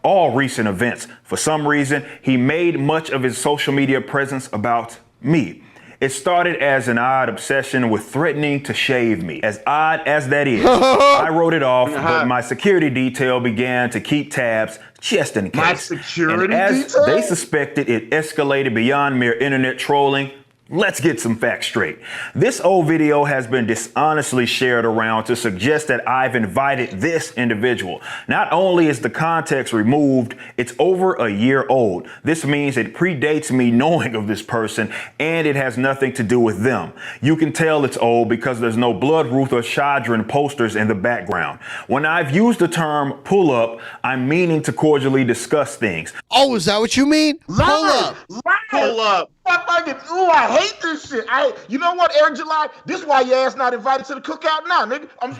All recent events. For some reason, he made much of his social media presence about me. It started as an odd obsession with threatening to shave me. As odd as that is, I wrote it off, but my security detail began to keep tabs just in case. My security and as detail? they suspected, it escalated beyond mere internet trolling. Let's get some facts straight. This old video has been dishonestly shared around to suggest that I've invited this individual. Not only is the context removed, it's over a year old. This means it predates me knowing of this person, and it has nothing to do with them. You can tell it's old because there's no Blood Ruth or Shadran posters in the background. When I've used the term pull up, I'm meaning to cordially discuss things. Oh, is that what you mean? Pull up. Pull up. I hate this shit. You know what, Eric July? This is why your ass not invited to the cookout now, nigga. I'm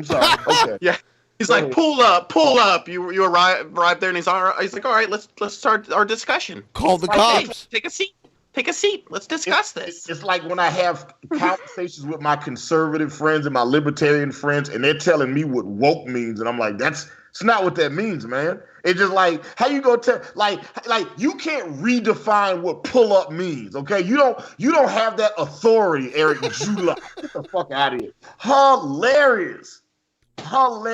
sorry. Okay. Yeah. He's like, pull up. You arrive there, and he's like, all right, let's start our discussion. Call the cops. Hey, take a seat. Let's discuss this. It's like when I have conversations with my conservative friends and my libertarian friends, and they're telling me what woke means, and I'm like, it's not what that means, man. It's just like, how you gonna tell, like you can't redefine what pull up means, okay? You don't have that authority, Eric July. Get the fuck out of here. Hilarious. Pull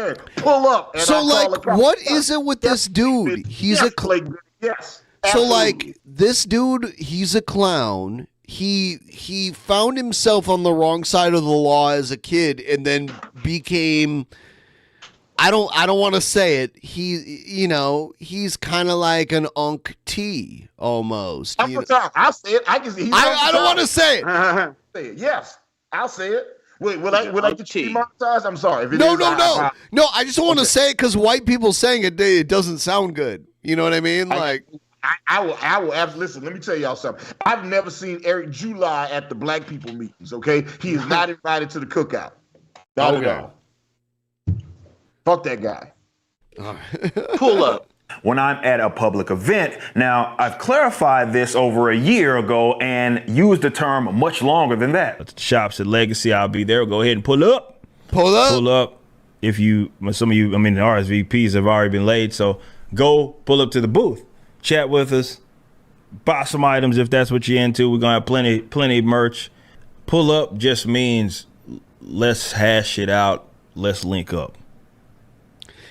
up. And So like, what is it with this dude? He's a yes. So like, this dude, he's a clown. He found himself on the wrong side of the law as a kid, and then became. I don't want to say it. He's kind of like an Unc T almost. I'll say it. I can see. I don't want to say it. Say it. Yes, I'll say it. Wait, will I get demonetized? I'm sorry. If it No. is, No, I just don't want to say it because white people saying it doesn't sound good. You know what I mean? Like, I will listen, let me tell y'all something. I've never seen Eric July at the black people meetings, okay? He is not invited to the cookout. Not at all. Fuck that guy. Pull up. When I'm at a public event. Now, I've clarified this over a year ago and used the term much longer than that. At the shops at Legacy, I'll be there. Go ahead and pull up. Pull up. Pull up. Some of you, the RSVPs have already been laid, so go pull up to the booth. Chat with us. Buy some items if that's what you're into. We're going to have plenty of merch. Pull up just means let's hash it out. Let's link up.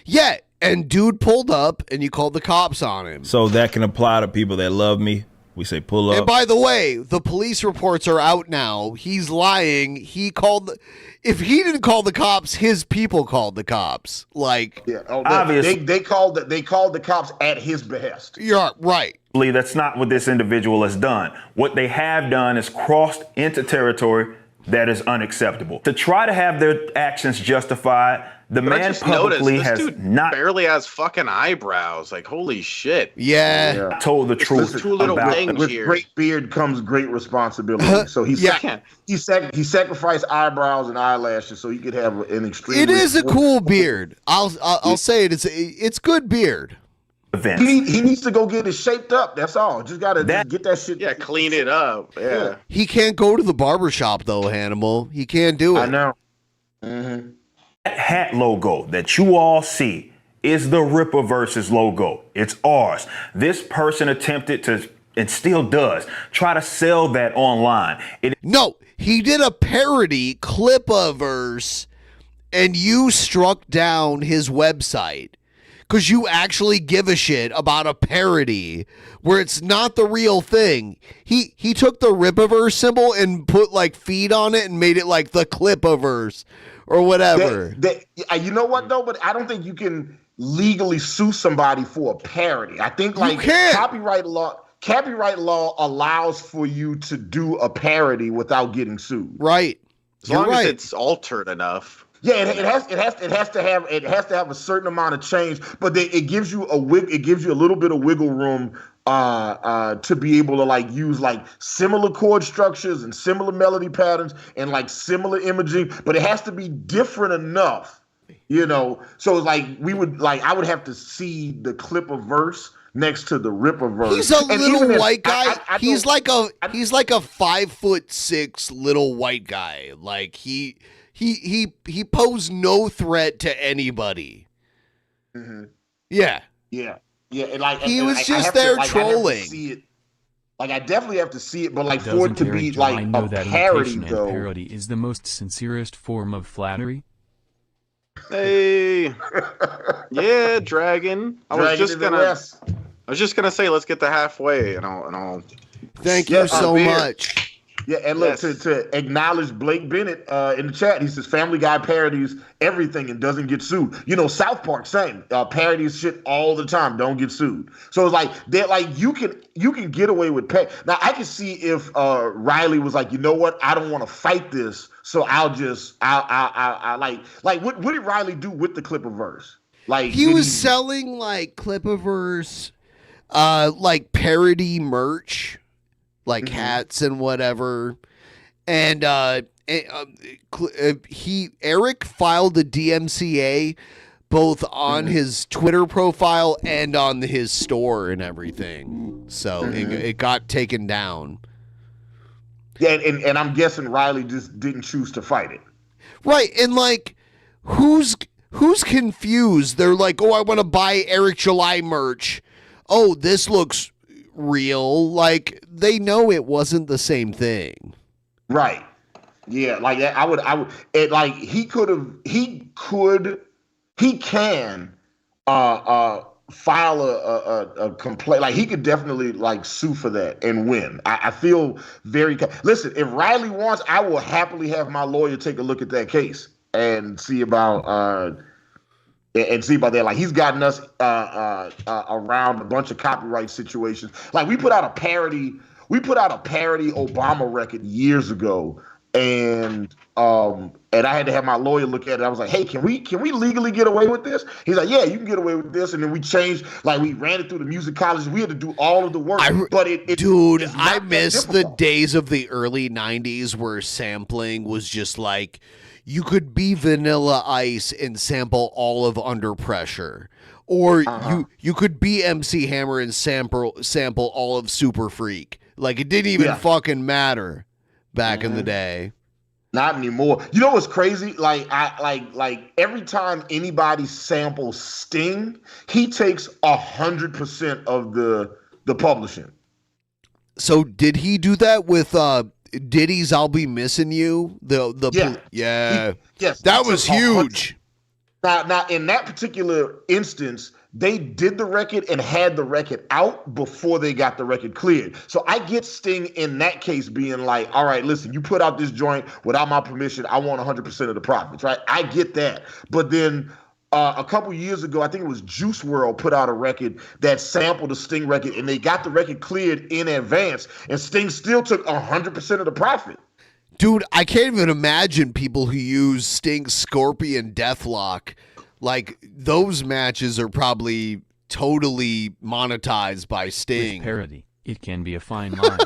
Yeah, and dude pulled up, and you called the cops on him. So that can apply to people that love me. We say pull up. And by the way, the police reports are out now. He's lying. If he didn't call the cops, his people called the cops. Like, yeah, obviously they called the cops at his behest. You're right. That's not what this individual has done. What they have done is crossed into territory that is unacceptable. To try to have their actions justified, the man publicly has not barely has fucking eyebrows. Like, holy shit. Yeah. Told the truth. Two little about things with here. great beard comes great responsibility. So he sacrificed eyebrows and eyelashes so he could have an extreme. It is a cool beard. I'll say it. It's good beard. He needs to go get it shaped up. That's all. Just gotta get that shit. Yeah, clean it up. Yeah. He can't go to the barbershop though, Hannibal. He can't do it. I know. Mm-hmm. That hat logo that you all see is the Rippa versus logo. It's ours. This person attempted to, and still does, try to sell that online. No, he did a parody Clip-a-verse, and you struck down his website. Because you actually give a shit about a parody where it's not the real thing. He took the Rippaverse symbol and put like feet on it and made it like the Clippaverse or whatever. You know what though? But I don't think you can legally sue somebody for a parody. I think like copyright law allows for you to do a parody without getting sued. Right. As long as it's altered enough. Yeah, it has to have a certain amount of change, but it gives you a little bit of wiggle room to be able to like use like similar chord structures and similar melody patterns and like similar imaging, but it has to be different enough, So it's like I would have to see the Clipper verse next to the Rippa verse. He's a little white guy. He's like a 5'6" little white guy. Like he posed no threat to anybody. Mm-hmm. Yeah. Yeah. And like he was just there trolling. I definitely have to see it, but like for it to be like a parody, though. Parody is the most sincerest form of flattery. Hey, yeah, Dragon. I was just gonna say, let's get to halfway, and I'll. Thank you so much. Yeah, and look, to acknowledge Blake Bennett in the chat, he says Family Guy parodies everything and doesn't get sued. South Park, same. Parodies shit all the time, don't get sued. So it's like that, like you can get away with now I can see if Riley was like, you know what, I don't want to fight this, so I'll like what did Riley do with the Clipperverse? Like he was selling like Clipperverse like parody merch. Like hats and whatever, and Eric filed a DMCA both on his Twitter profile and on his store and everything. So it got taken down. Yeah, and I'm guessing Riley just didn't choose to fight it. Right, and like who's confused? They're like, oh, I want to buy Eric July merch. Oh, this looks real. Like they know it wasn't the same thing, right? Yeah, like I would it, like he can file a complaint. Like he could definitely like sue for that and win. I feel listen, if Riley wants, I will happily have my lawyer take a look at that case and see about that. Like he's gotten us around a bunch of copyright situations. Like we put out a parody Obama record years ago, and I had to have my lawyer look at it. I was like, hey, can we legally get away with this? He's like, yeah, you can get away with this. And then we changed, like we ran it through the music colleges. We had to do all of the work. I miss the days of the early 90s where sampling was just like, you could be Vanilla Ice and sample all of Under Pressure. Or you could be MC Hammer and sample all of Super Freak. Like it didn't even fucking matter back in the day. Not anymore. You know what's crazy? Like like every time anybody samples Sting, he takes 100% of the publishing. So did he do that with Diddy's "I'll Be Missing You"? Yes, that was huge. Now, in that particular instance, they did the record and had the record out before they got the record cleared. So I get Sting in that case being like, all right, listen, you put out this joint without my permission. I want 100% of the profits, right? I get that. But then a couple years ago, I think it was Juice WRLD put out a record that sampled the Sting record, and they got the record cleared in advance, and Sting still took 100% of the profit. Dude, I can't even imagine people who use Sting's Scorpion Deathlock. Like, those matches are probably totally monetized by Sting. With parody, it can be a fine line.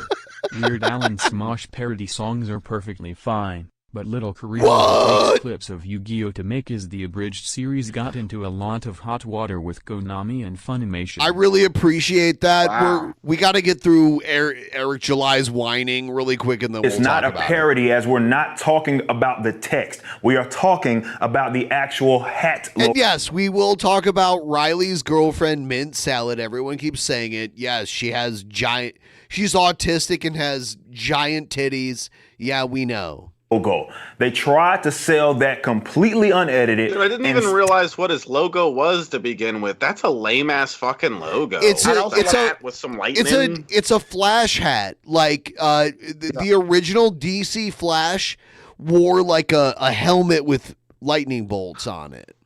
Weird Al and Smosh parody songs are perfectly fine, but Little Korean takes clips of Yu-Gi-Oh! To make Is the Abridged series got into a lot of hot water with Konami and Funimation. I really appreciate that. Wow. We got to get through Eric July's whining really quick, and then it's not a parody, as we're not talking about the text. We are talking about the actual hat. And yes, we will talk about Riley's girlfriend, Mint Salad. Everyone keeps saying it. Yes, she's autistic and has giant titties. Yeah, we know. Logo. They tried to sell that completely unedited. Dude, I didn't even realize what his logo was to begin with. That's a lame ass fucking logo. It's a hat with some lightning. It's a Flash hat. Like the original DC Flash wore like a helmet with lightning bolts on it.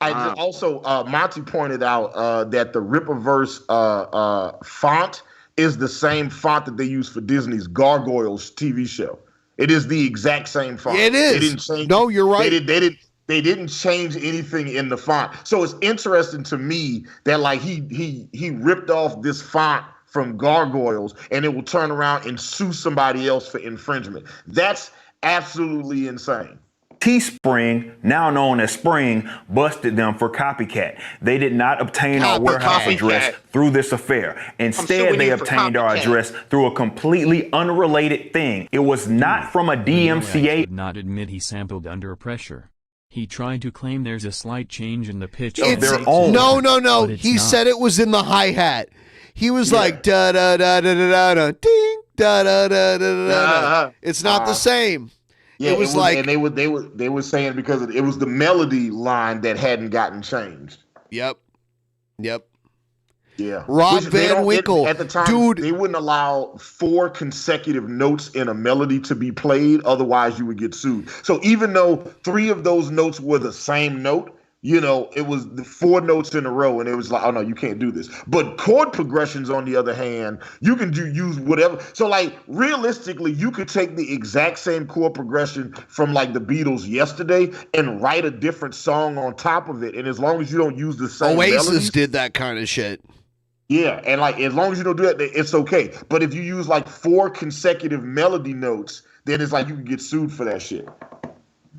I also Monty pointed out that the Rippaverse font is the same font that they use for Disney's Gargoyles TV show. It is the exact same font. It is. They didn't change. No, you're right. They They didn't change anything in the font. So it's interesting to me that like he ripped off this font from Gargoyles and it will turn around and sue somebody else for infringement. That's absolutely insane. Teespring, now known as Spring, busted them for copycat. They did not obtain our warehouse address through this affair. Instead, they obtained our address through a completely unrelated thing. It was not from a DMCA. Did not admit he sampled under pressure. He tried to claim there's a slight change in the pitch of their own. No. He said it was in the hi-hat. He was like da da da da da da ding da da da da da. It's not the same. Yeah, it was like, and they were saying because it was the melody line that hadn't gotten changed. Yep. Yeah. Rob Van Winkle, at the time, dude, they wouldn't allow 4 consecutive notes in a melody to be played, otherwise you would get sued. So even though 3 of those notes were the same note, you know, it was the 4 notes in a row, and it was like, oh no, you can't do this. But chord progressions, on the other hand, you can use whatever. So like realistically, you could take the exact same chord progression from like the Beatles Yesterday and write a different song on top of it. And as long as you don't use the same Oasis melody, did that kind of shit. Yeah, and like as long as you don't do that, it's okay. But if you use like 4 consecutive melody notes, then it's like you can get sued for that shit.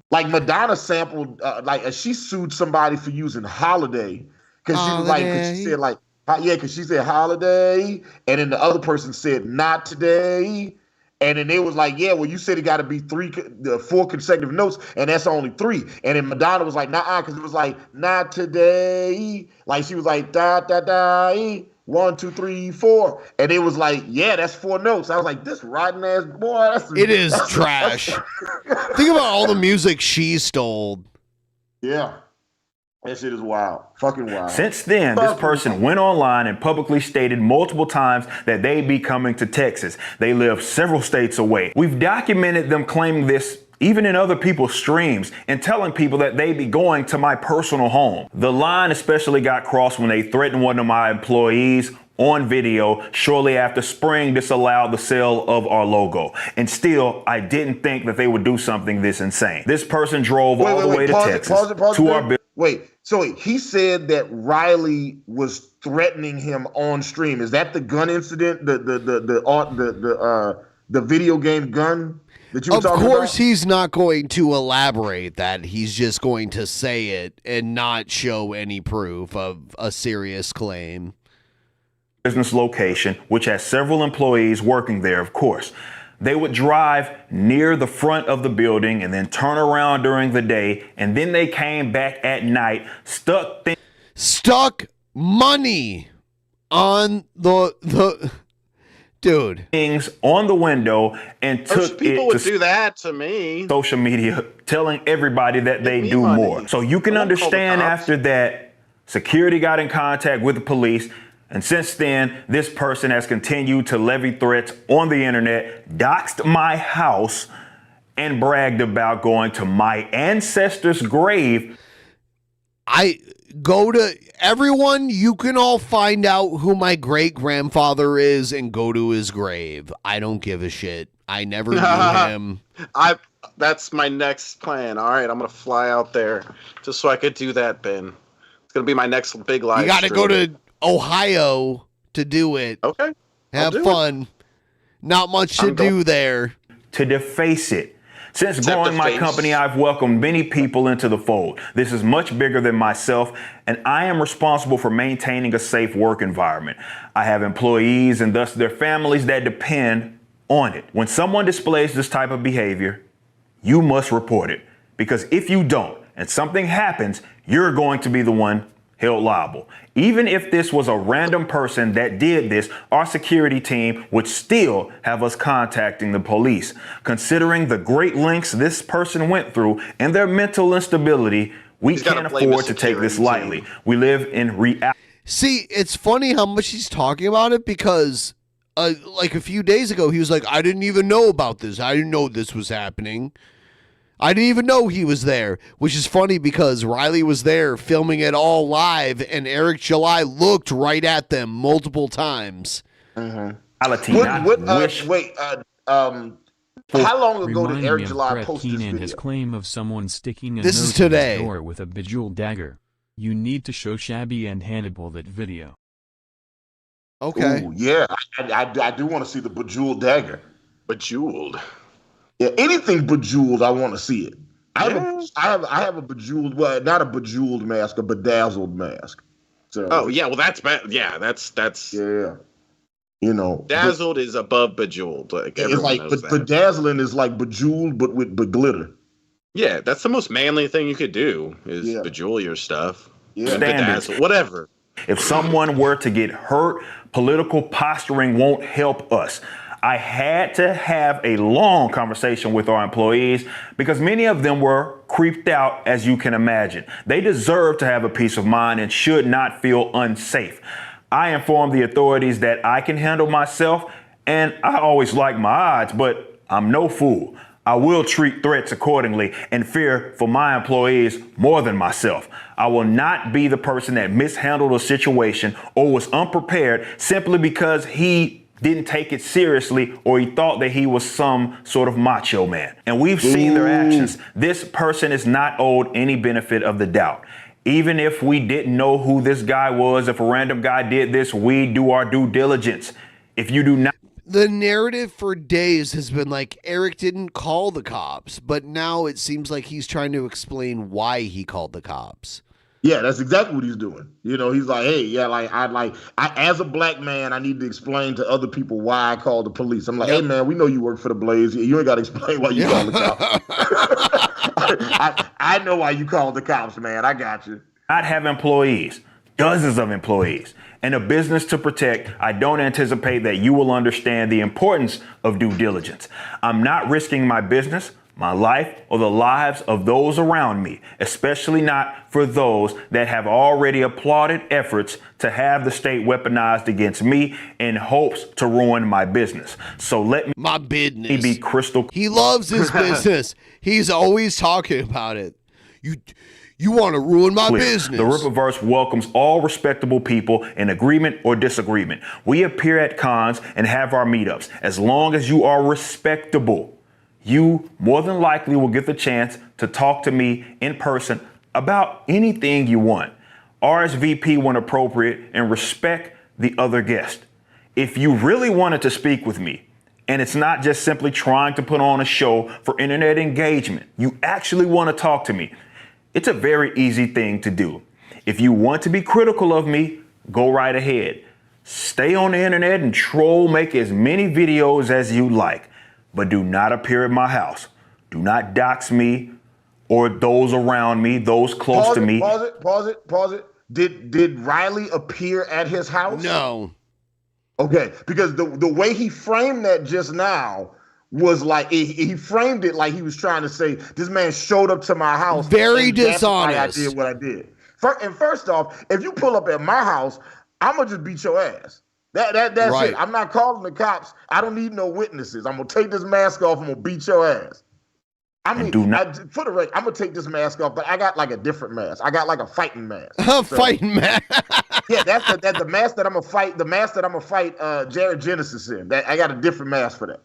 Like Madonna sampled, she sued somebody for using "Holiday" because she was like, because she said like, because she said "Holiday," and then the other person said "Not today," and then they was like, yeah, well, you said it got to be 4 consecutive notes, and that's only 3. And then Madonna was like, nah, because it was like "Not today," like she was like da da da. 1, 2, 3, 4, and it was like, yeah, that's 4 notes. I was like, this rotten ass boy. It is trash. Think about all the music she stole. Yeah, that shit is wild, fucking wild. Since then, this person went online and publicly stated multiple times that they'd be coming to Texas. They live several states away. We've documented them claiming this even in other people's streams, and telling people that they'd be going to my personal home. The line especially got crossed when they threatened one of my employees on video shortly after Spring disallowed the sale of our logo. And still, I didn't think that they would do something this insane. This person drove all the way to Texas to our building. Wait, so he said that Riley was threatening him on stream. Is that the gun incident? The video game gun? Of course, he's not going to elaborate that. He's just going to say it and not show any proof of a serious claim. Business location, which has several employees working there, of course. They would drive near the front of the building and then turn around during the day, and then they came back at night, stuck money on the dude things on the window and took people it would do that to me. Social media, telling everybody that they do more. So you can understand after that, security got in contact with the police. And since then, this person has continued to levy threats on the internet, doxed my house, and bragged about going to my ancestors' grave. I go to everyone. You can all find out who my great grandfather is and go to his grave. I don't give a shit. I never knew him. That's my next plan. All right, I'm gonna fly out there just so I could do that, Ben. It's gonna be my next big live. You got to go to Ohio to do it. Okay. Have fun. Not much to do there. To deface it. Since growing my company, I've welcomed many people into the fold. This is much bigger than myself, and I am responsible for maintaining a safe work environment. I have employees and thus their families that depend on it. When someone displays this type of behavior, you must report it. Because if you don't, and something happens, you're going to be the one held liable. Even if this was a random person that did this, our security team would still have us contacting the police. Considering the great lengths this person went through and their mental instability, we can't afford to take this lightly. We live in reality. See, it's funny how much he's talking about it because like a few days ago, he was like, I didn't even know about this. I didn't know this was happening. I didn't even know he was there, which is funny because Riley was there filming it all live, and Eric July looked right at them multiple times. Mm-hmm. How long ago did Reminding Eric me of July Brett post Keane this and video? his claim of someone sticking a This note is in his today. door with a bejeweled dagger. You need to show Shabby and Hannibal that video. Okay. Ooh, yeah, I do want to see the bejeweled dagger. Bejeweled. Yeah, anything bejeweled, I want to see it. I Yeah. have a bejeweled, well, not a bejeweled mask, a bedazzled mask. So, Oh yeah, well that's bad. Yeah, that's yeah. You know, dazzled is above bejeweled. Like it's everyone like, knows but that. bedazzling is like bejeweled, but with glitter. Yeah, that's the most manly thing you could do is Yeah. bejewel your stuff. Yeah. Standards. Bedazzle, whatever. If someone were to get hurt, political posturing won't help us. I had to have a long conversation with our employees because many of them were creeped out, as you can imagine. They deserve to have a peace of mind and should not feel unsafe. I informed the authorities that I can handle myself, and I always like my odds, but I'm no fool. I will treat threats accordingly and fear for my employees more than myself. I will not be the person that mishandled a situation or was unprepared simply because he didn't take it seriously or he thought that he was some sort of macho man. And we've seen their actions. This person is not owed any benefit of the doubt. Even if we didn't know who this guy was, if a random guy did this, we do our due diligence. If you do not. The narrative for days has been like Eric didn't call the cops, but now it seems like he's trying to explain why he called the cops. Yeah, that's exactly what he's doing. You know, he's like, hey, yeah, I as a black man, I need to explain to other people why I called the police. I'm like, hey man, we know you work for the Blaze. You ain't got to explain why you called the cops. I know why you called the cops, man. I got you. Not have employees, dozens of employees, and a business to protect, I don't anticipate that you will understand the importance of due diligence. I'm not risking my business, my life, or the lives of those around me, especially not for those that have already applauded efforts to have the state weaponized against me in hopes to ruin my business. So let me be crystal. He loves his business. He's always talking about it. You want to ruin my business. The Rippaverse welcomes all respectable people in agreement or disagreement. We appear at cons and have our meetups. As long as you are respectable, you more than likely will get the chance to talk to me in person about anything you want. RSVP when appropriate and respect the other guest. If you really wanted to speak with me, and it's not just simply trying to put on a show for internet engagement, you actually want to talk to me, it's a very easy thing to do. If you want to be critical of me, go right ahead. Stay on the internet and troll, make as many videos as you like, but do not appear at my house. Do not dox me or those around me, those close to me. Pause it. Did Riley appear at his house? No. Okay, because the way he framed that just now was like he framed it like he was trying to say this man showed up to my house. Very and that's why dishonest. I did what I did. First off, if you pull up at my house, I'm gonna just beat your ass. That's Right. it. I'm not calling the cops. I don't need no witnesses. I'm gonna take this mask off. I'm gonna beat your ass. I mean, for the record, I'm gonna take this mask off, but I got like a different mask. I got like a fighting mask. Fighting mask. Yeah, that's the mask that I'm gonna fight. The mask that I'm gonna fight Jared Genesis in. I got a different mask for that.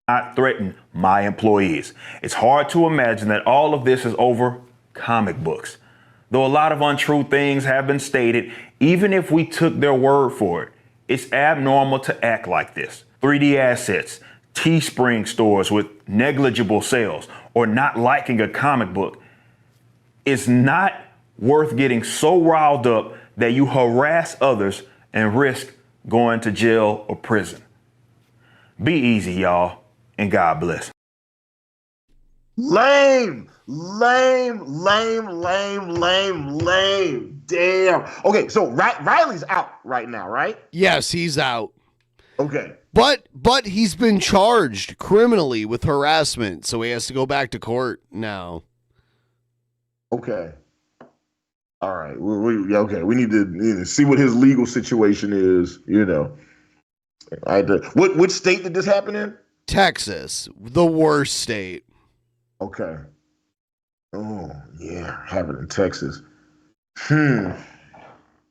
Not threaten my employees. It's hard to imagine that all of this is over comic books. Though a lot of untrue things have been stated, even if we took their word for it, it's abnormal to act like this. 3D assets, Teespring stores with negligible sales, or not liking a comic book is not worth getting so riled up that you harass others and risk going to jail or prison. Be easy, y'all, and God bless. Lame. Damn. Okay, so Riley's out right now, right? Yes, he's out. Okay. But he's been charged criminally with harassment, so he has to go back to court now. Okay. All right. Okay. We need to see what his legal situation is. You know. Which state did this happen in? Texas, the worst state. Okay. Oh yeah, happened in Texas.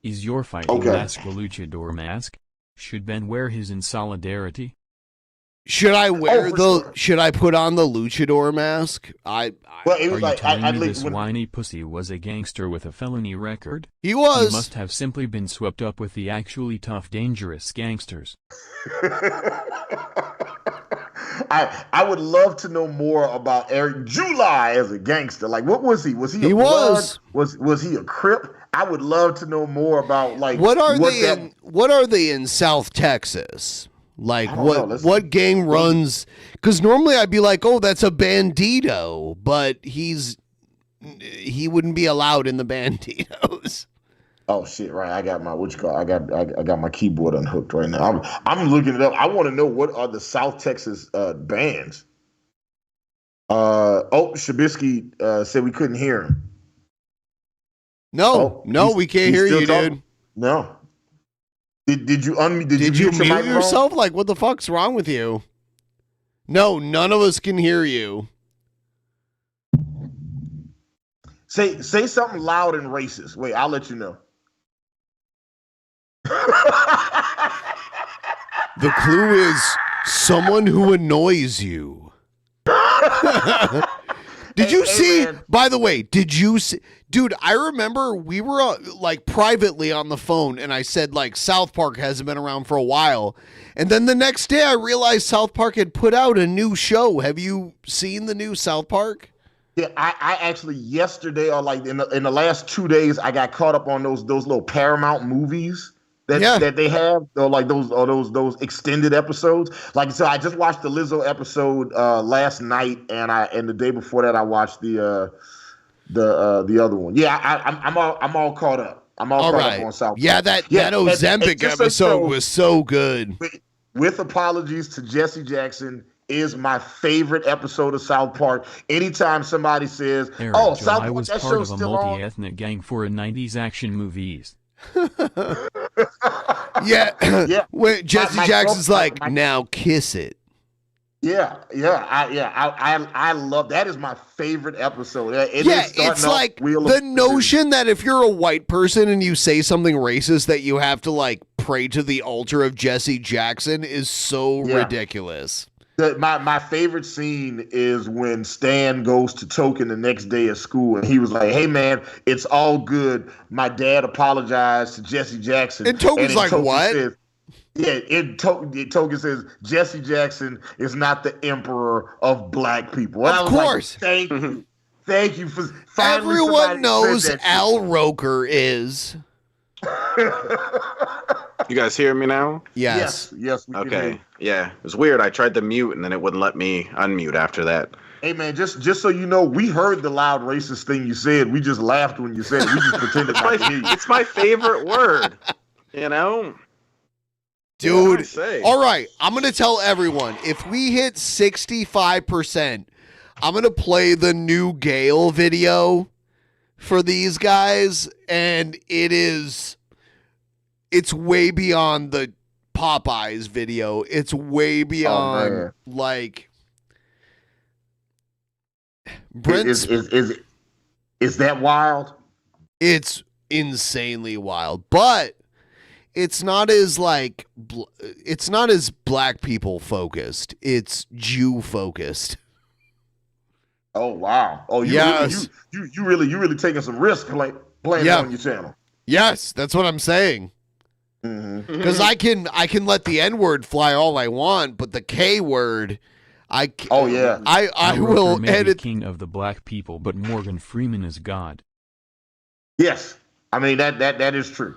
Is your fighting mask a luchador mask? Should Ben wear his in solidarity? Should I wear Should I put on the luchador mask? Well, it was Are like you telling me I this whiny pussy was a gangster with a felony record? He was. He must have simply been swept up with the actually tough, dangerous gangsters. I would love to know more about Eric July as a gangster. Like, what was he? Was he? He was. Was he a Crip? I would love to know more about like what are they in South Texas? Like what gang runs? Because normally I'd be like, oh, that's a bandito, but he wouldn't be allowed in the banditos. Oh shit! Right, I got my I got my keyboard unhooked right now. I'm looking it up. I want to know what are the South Texas bands. Shabisky said we couldn't hear him. No, we can't hear you, talking? dude. No. Did you unmute? Did you mute yourself? Like, what the fuck's wrong with you? No, none of us can hear you. Say something loud and racist. Wait, I'll let you know. The clue is someone who annoys you. Did you see, by the way, did you see, dude, I remember we were like privately on the phone and I said like South Park hasn't been around for a while. And then the next day I realized South Park had put out a new show. Have you seen the new South Park? Yeah, I actually yesterday or like in the last 2 days I got caught up on those little Paramount movies that they have, or like those extended episodes. Like, so I just watched the Lizzo episode last night, and the day before that I watched the other one. Yeah, I'm all caught up. I'm all caught up on South Park. Yeah, that Ozempic episode was so good. With apologies to Jesse Jackson, is my favorite episode of South Park. Anytime somebody says, Eric South July Park, was that part show's of a still on. multi-ethnic gang for a 90s action movies. Yeah. When Jesse Jackson's like, now kiss it. I love that. Is my favorite episode. It's like the notion that if you're a white person and you say something racist that you have to like pray to the altar of Jesse Jackson is so ridiculous. My favorite scene is when Stan goes to Token the next day at school and he was like, hey man, it's all good. My dad apologized to Jesse Jackson. And Token's like, Token what? Says, Token says Jesse Jackson is not the emperor of black people. And of course. Like, thank you for finally. Everyone knows Al Roker is. You guys hear me now? Yes. We can hear you. Yeah. It was weird. I tried to mute and then it wouldn't let me unmute after that. Hey man, just so you know, we heard the loud racist thing you said. We just laughed when you said it. We just pretended not to hear you. It's my favorite word. You know? Dude, all right, I'm going to tell everyone, if we hit 65%, I'm going to play the new Gale video for these guys, and it's way beyond the Popeyes video. It's way beyond, like... Is that wild? It's insanely wild, but... It's not as like it's not as black people focused. It's Jew focused. Oh wow! Oh you really taking some risk playing on your channel. Yes, that's what I'm saying. Because I can let the N word fly all I want, but the K word, I will edit. King of the black people, but Morgan Freeman is God. Yes, I mean that is true.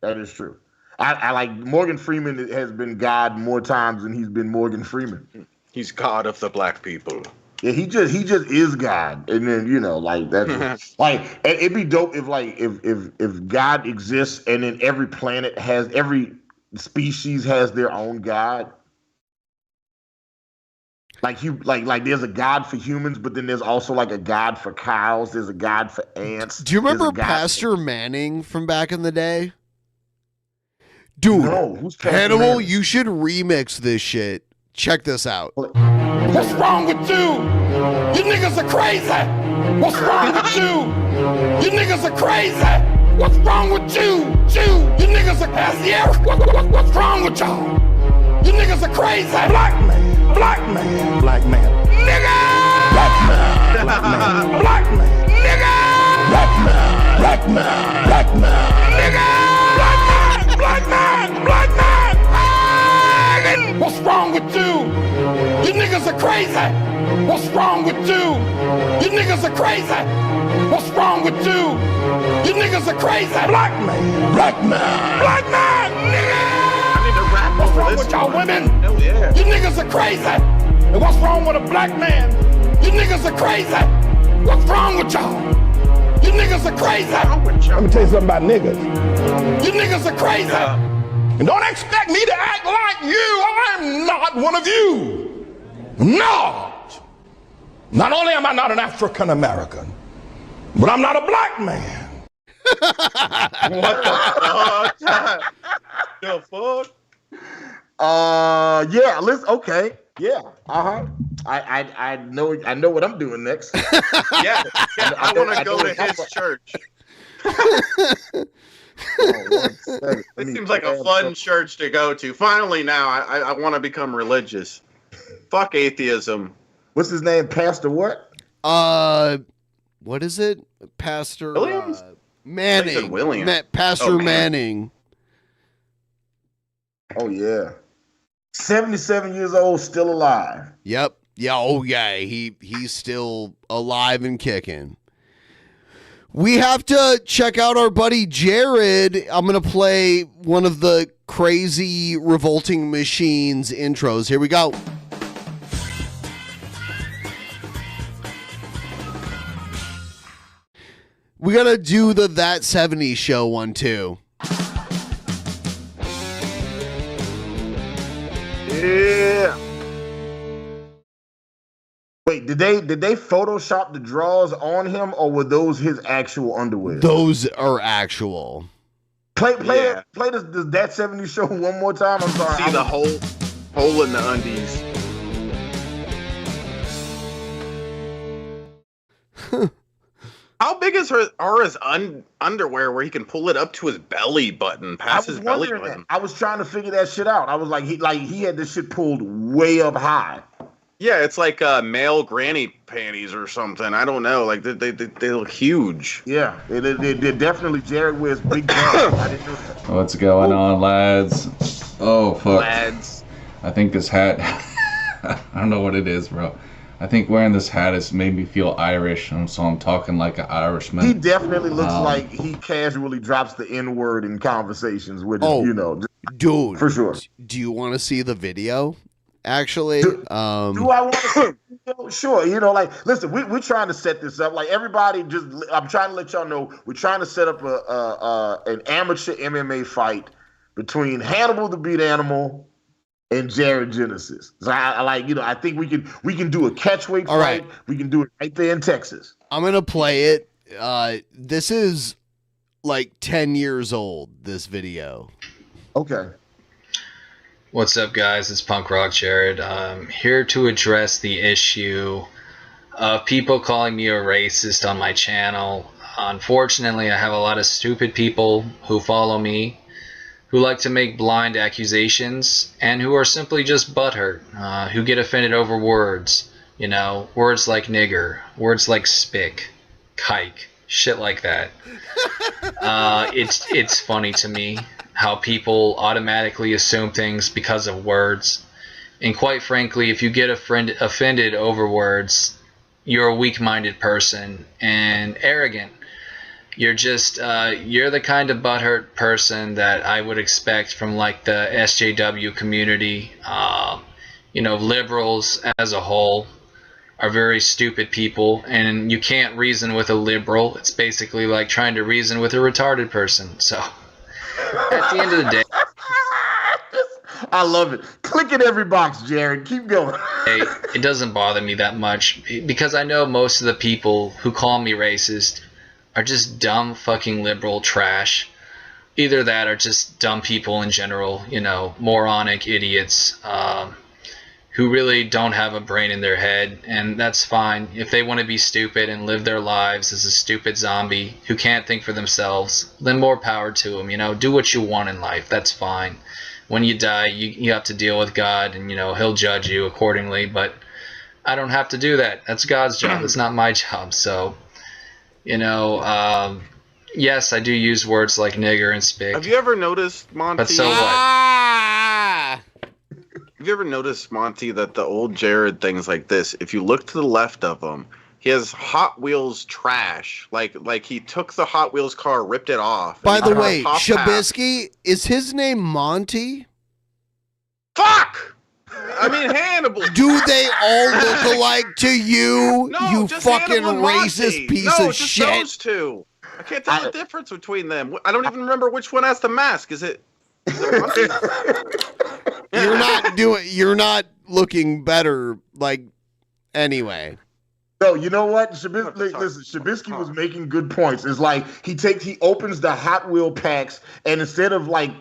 That is true. I like Morgan Freeman has been God more times than he's been Morgan Freeman. He's God of the black people. Yeah, he just is God, and then like that's like it'd be dope if God exists and then every species has their own God. Like there's a God for humans, but then there's also like a God for cows. There's a God for ants. Do you remember Pastor Manning from back in the day? Dude, Hannibal, you should remix this shit. Check this out. What's wrong with you? You niggas are crazy. What's wrong with you? You niggas are crazy. What's wrong with you? You niggas are crazy. What's wrong with y'all? You niggas are crazy. Black man. black man. Black man. Nigga! Black man. Black man. Black man. Nigga! Black man. Black man. Black man. Nigga! Black man. Black man. Black man. What's wrong with you? You niggas are crazy. What's wrong with you? You niggas are crazy. What's wrong with you? You niggas are crazy. Black man. Black man. Black man. Nigga! What's wrong with y'all women? Hell yeah. You niggas are crazy. And what's wrong with a black man? You niggas are crazy. What's wrong with y'all? You niggas are crazy. Let me tell you something about niggas. You niggas are crazy. And don't expect me to act like you. I'm not one of you. No. Not only am I not an African American, but I'm not a black man. What the fuck? The fuck? Yeah, listen, okay. Yeah. Uh-huh. I know what I'm doing next. Yeah, I want to go to his church. This seems like a fun church to go to. Finally now, I want to become religious. Fuck atheism. What's his name? Pastor what? What is it? Pastor Williams? Manning. Williams. Pastor Manning. Oh yeah. 77 years old, still alive. Yep. Yeah. Oh yeah. He's still alive and kicking. We have to check out our buddy Jared. I'm gonna play one of the Crazy Revolting Machines intros. Here we go. We gotta do the That 70s Show one too. Yeah. Wait, did they Photoshop the drawers on him, or were those his actual underwear? Those are actual. Play this That 70s Show one more time. I'm sorry. See the hole in the undies. How big are his underwear where he can pull it up to his belly button, past his belly button? I was trying to figure that shit out. I was like, he had this shit pulled way up high. Yeah, it's like male granny panties or something. I don't know. Like they look huge. Yeah, they're definitely Jared wears big pants. I didn't know that. What's going on, lads? Oh fuck. Lads. I think this hat. I don't know what it is, bro. I think wearing this hat has made me feel Irish, and so I'm talking like an Irishman. He definitely looks like he casually drops the N-word in conversations with his, dude, for sure. Do you want to see the video? Actually, do I want to see the video? Sure. Listen, we're trying to set this up. Like everybody, I'm trying to let y'all know we're trying to set up an amateur MMA fight between Hannibal the Beat Animal and Jared Genesis. So I think we can do a catchweight fight. Right. We can do it right there in Texas. I'm gonna play it. This is like 10 years old. This video. Okay. What's up, guys? It's Punk Rock Jared. I'm here to address the issue of people calling me a racist on my channel. Unfortunately, I have a lot of stupid people who follow me, who like to make blind accusations, and who are simply just butthurt, who get offended over words. Words like nigger, words like spick, kike, shit like that. It's funny to me how people automatically assume things because of words. And quite frankly, if you get offended over words, you're a weak-minded person and arrogant. You're just, you're the kind of butthurt person that I would expect from like the SJW community. Liberals as a whole are very stupid people, and you can't reason with a liberal. It's basically like trying to reason with a retarded person. So at the end of the day, I love it. Click in every box, Jared. Keep going. It doesn't bother me that much because I know most of the people who call me racist are just dumb fucking liberal trash. Either that or just dumb people in general, moronic idiots who really don't have a brain in their head, and that's fine. If they want to be stupid and live their lives as a stupid zombie who can't think for themselves, then more power to them, do what you want in life, that's fine. when you die, you have to deal with God, and He'll judge you accordingly. But I don't have to do that. That's God's job. It's not my job. So, yes, I do use words like nigger and spick. Have you ever noticed, Monty? But so what? Have you ever noticed, Monty, that the old Jared things like this, if you look to the left of him, he has Hot Wheels trash. Like he took the Hot Wheels car, ripped it off. By the way, Shabisky, is his name Monty? Fuck! I mean, Hannibal. Do they all look alike to you? No, you just fucking Hannibal and racist Monty. piece No, of just shit. those two. I can't tell the difference between them. I don't even remember which one has the mask. Is it Monty? You're not looking better. Like, anyway. No, you know what? Shabisky was making good points. It's like he opens the Hot Wheel packs, and instead of like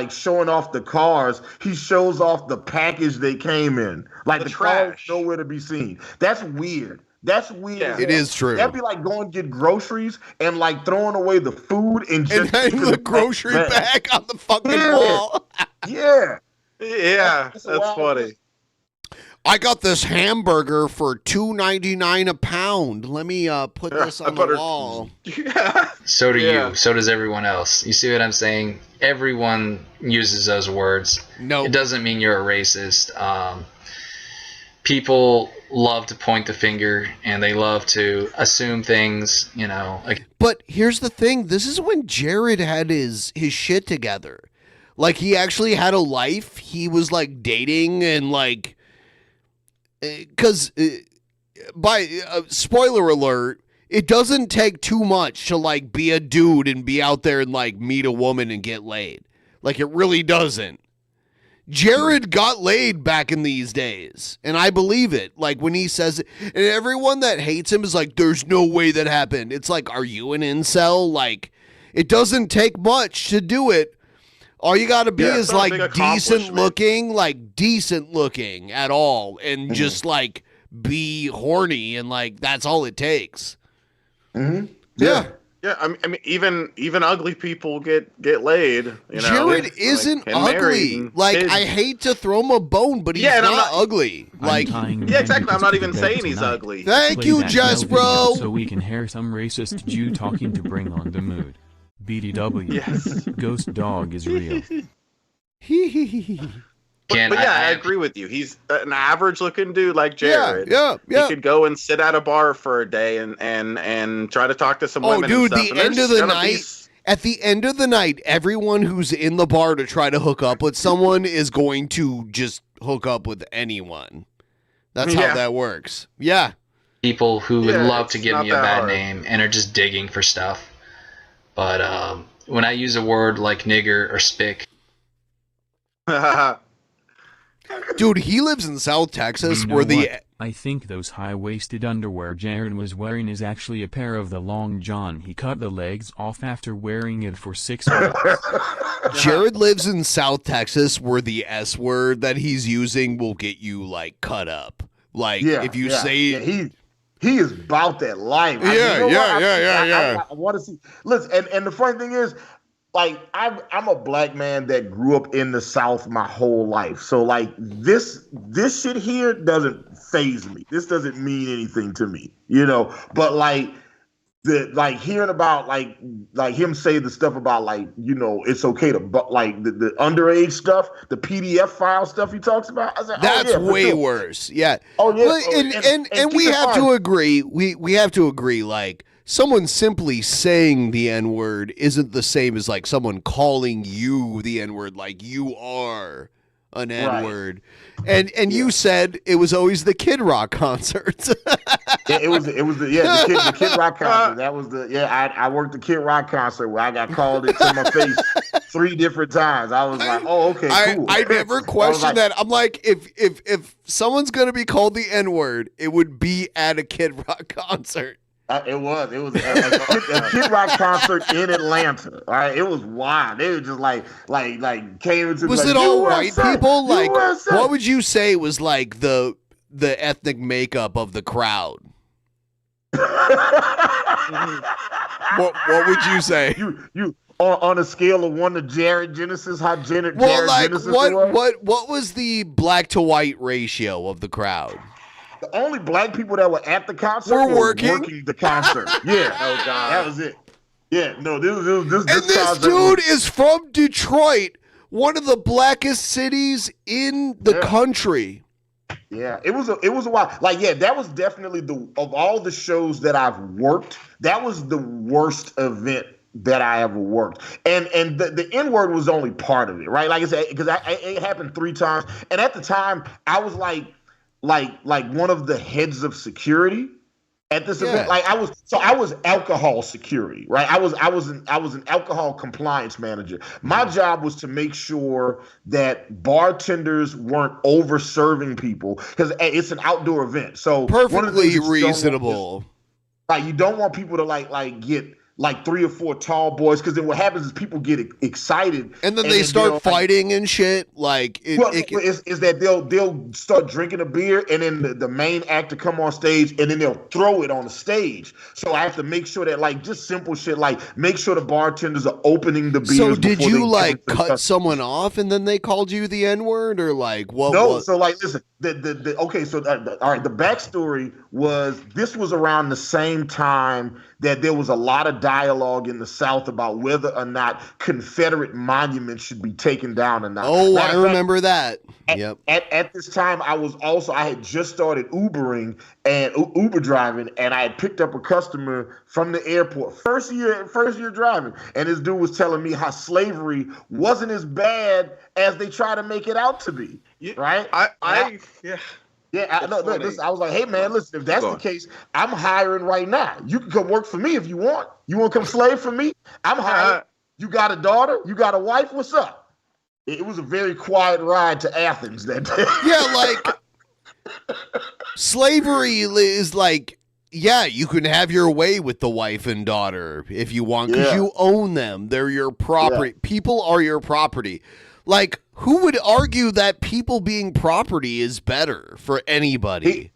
showing off the cars, he shows off the package they came in. Like the cars nowhere to be seen. That's weird. That's weird. Yeah. It is true. That'd be like going to get groceries and like throwing away the food and just hang the grocery bag on the fucking wall. Yeah. Yeah, that's funny. I got this hamburger for $2.99 a pound. Let me put this on the wall. So do you. So does everyone else. You see what I'm saying? Everyone uses those words. No, it doesn't mean you're a racist. People love to point the finger and they love to assume things. But here's the thing: this is when Jared had his shit together. Like, he actually had a life. He was like dating and like. Because, spoiler alert, it doesn't take too much to, like, be a dude and be out there and, like, meet a woman and get laid. Like, it really doesn't. Jared got laid back in these days, and I believe it. Like, when he says it, and everyone that hates him is like, there's no way that happened. It's like, are you an incel? Like, it doesn't take much to do it. All you got to be is like decent looking at all, and just like be horny, and like that's all it takes. Mm-hmm. Yeah. Yeah, I mean, even ugly people get laid. Jared isn't ugly. Like, I hate to throw him a bone, but he's not ugly. Like, yeah, exactly. I'm not even saying he's ugly. Thank you, Jess, bro. So we can hear some racist Jew talking to bring on the mood. BDW. Yes. Ghost dog is real. But yeah, I agree with you. He's an average-looking dude like Jared. Yeah. He could go and sit at a bar for a day and try to talk to some women. Oh, dude, and stuff. the end of the night. At the end of the night, everyone who's in the bar to try to hook up with someone is going to just hook up with anyone. That's how that works. Yeah. People who would love to give me a bad name and are just digging for stuff. But when I use a word like nigger or spick. Dude, he lives in South Texas where I think those high-waisted underwear Jared was wearing is actually a pair of the long john he cut the legs off after wearing it for 6 weeks. Jared lives in South Texas where the S word that he's using will get you like cut up. Like if you say he is about that life. Yeah. I want to see. Listen, and the funny thing is, like, I'm a black man that grew up in the South my whole life. So like this shit here doesn't faze me. This doesn't mean anything to me, But like hearing about like him say the stuff about like it's okay to like the underage stuff, the PDF file stuff he talks about. I was like, that's way worse. Yeah. Oh yeah. And we have to agree. We have to agree. Like, someone simply saying the N-word isn't the same as like someone calling you the N-word. Like, you are an N-word. Right. And you said it was always the Kid Rock concerts. It was the Kid Rock concert. That was I worked the Kid Rock concert where I got called it to my face 3 different times. I was like, oh, okay, cool. I never questioned that. I'm like, if someone's gonna be called the N-word, it would be at a Kid Rock concert. It was a Kid Rock concert in Atlanta. All right, it was wild. They were just like came into. Was it all white people? Like, what would you say was like the ethnic makeup of the crowd? What would you say? on a scale of 1 to Jared Genesis, how Jared Genesis was? What was the black to white ratio of the crowd? The only black people that were at the concert were were working the concert. Yeah. Oh God. That was it. Yeah. No, this And this dude is from Detroit, one of the blackest cities in the country. Yeah, it was a while. Like, yeah, that was definitely of all the shows that I've worked, that was the worst event that I ever worked. And the N-word was only part of it, right? Like I said, because it happened 3 times. And at the time, I was like one of the heads of security at this event. Like I was alcohol security, right? I was an alcohol compliance manager. My job was to make sure that bartenders weren't over serving people, because it's an outdoor event. So perfectly reasonable. You don't want people to get like 3 or 4 tall boys, because then what happens is people get excited and then they start fighting and shit. Is that they'll start drinking a beer, and then the main actor come on stage, and then they'll throw it on the stage. So I have to make sure that just simple shit, make sure the bartenders are opening the beers. So did you cut someone off and then they called you the N-word, or what? No. So listen, okay. So all right. The backstory was, this was around the same time that there was a lot of dialogue in the South about whether or not Confederate monuments should be taken down or not. Oh, I remember that. Yep. At this time, I had just started Ubering and Uber driving, and I had picked up a customer from the airport, first year driving, and this dude was telling me how slavery wasn't as bad as they try to make it out to be. Right? Yeah, listen, I was like, hey, man, listen, if that's the case, I'm hiring right now. You can come work for me if you want. You want to come slave for me? I'm hiring. You got a daughter? You got a wife? What's up? It was a very quiet ride to Athens that day. Yeah, slavery is you can have your way with the wife and daughter if you want, because you own them. They're your property. Yeah. People are your property. Who would argue that people being property is better for anybody?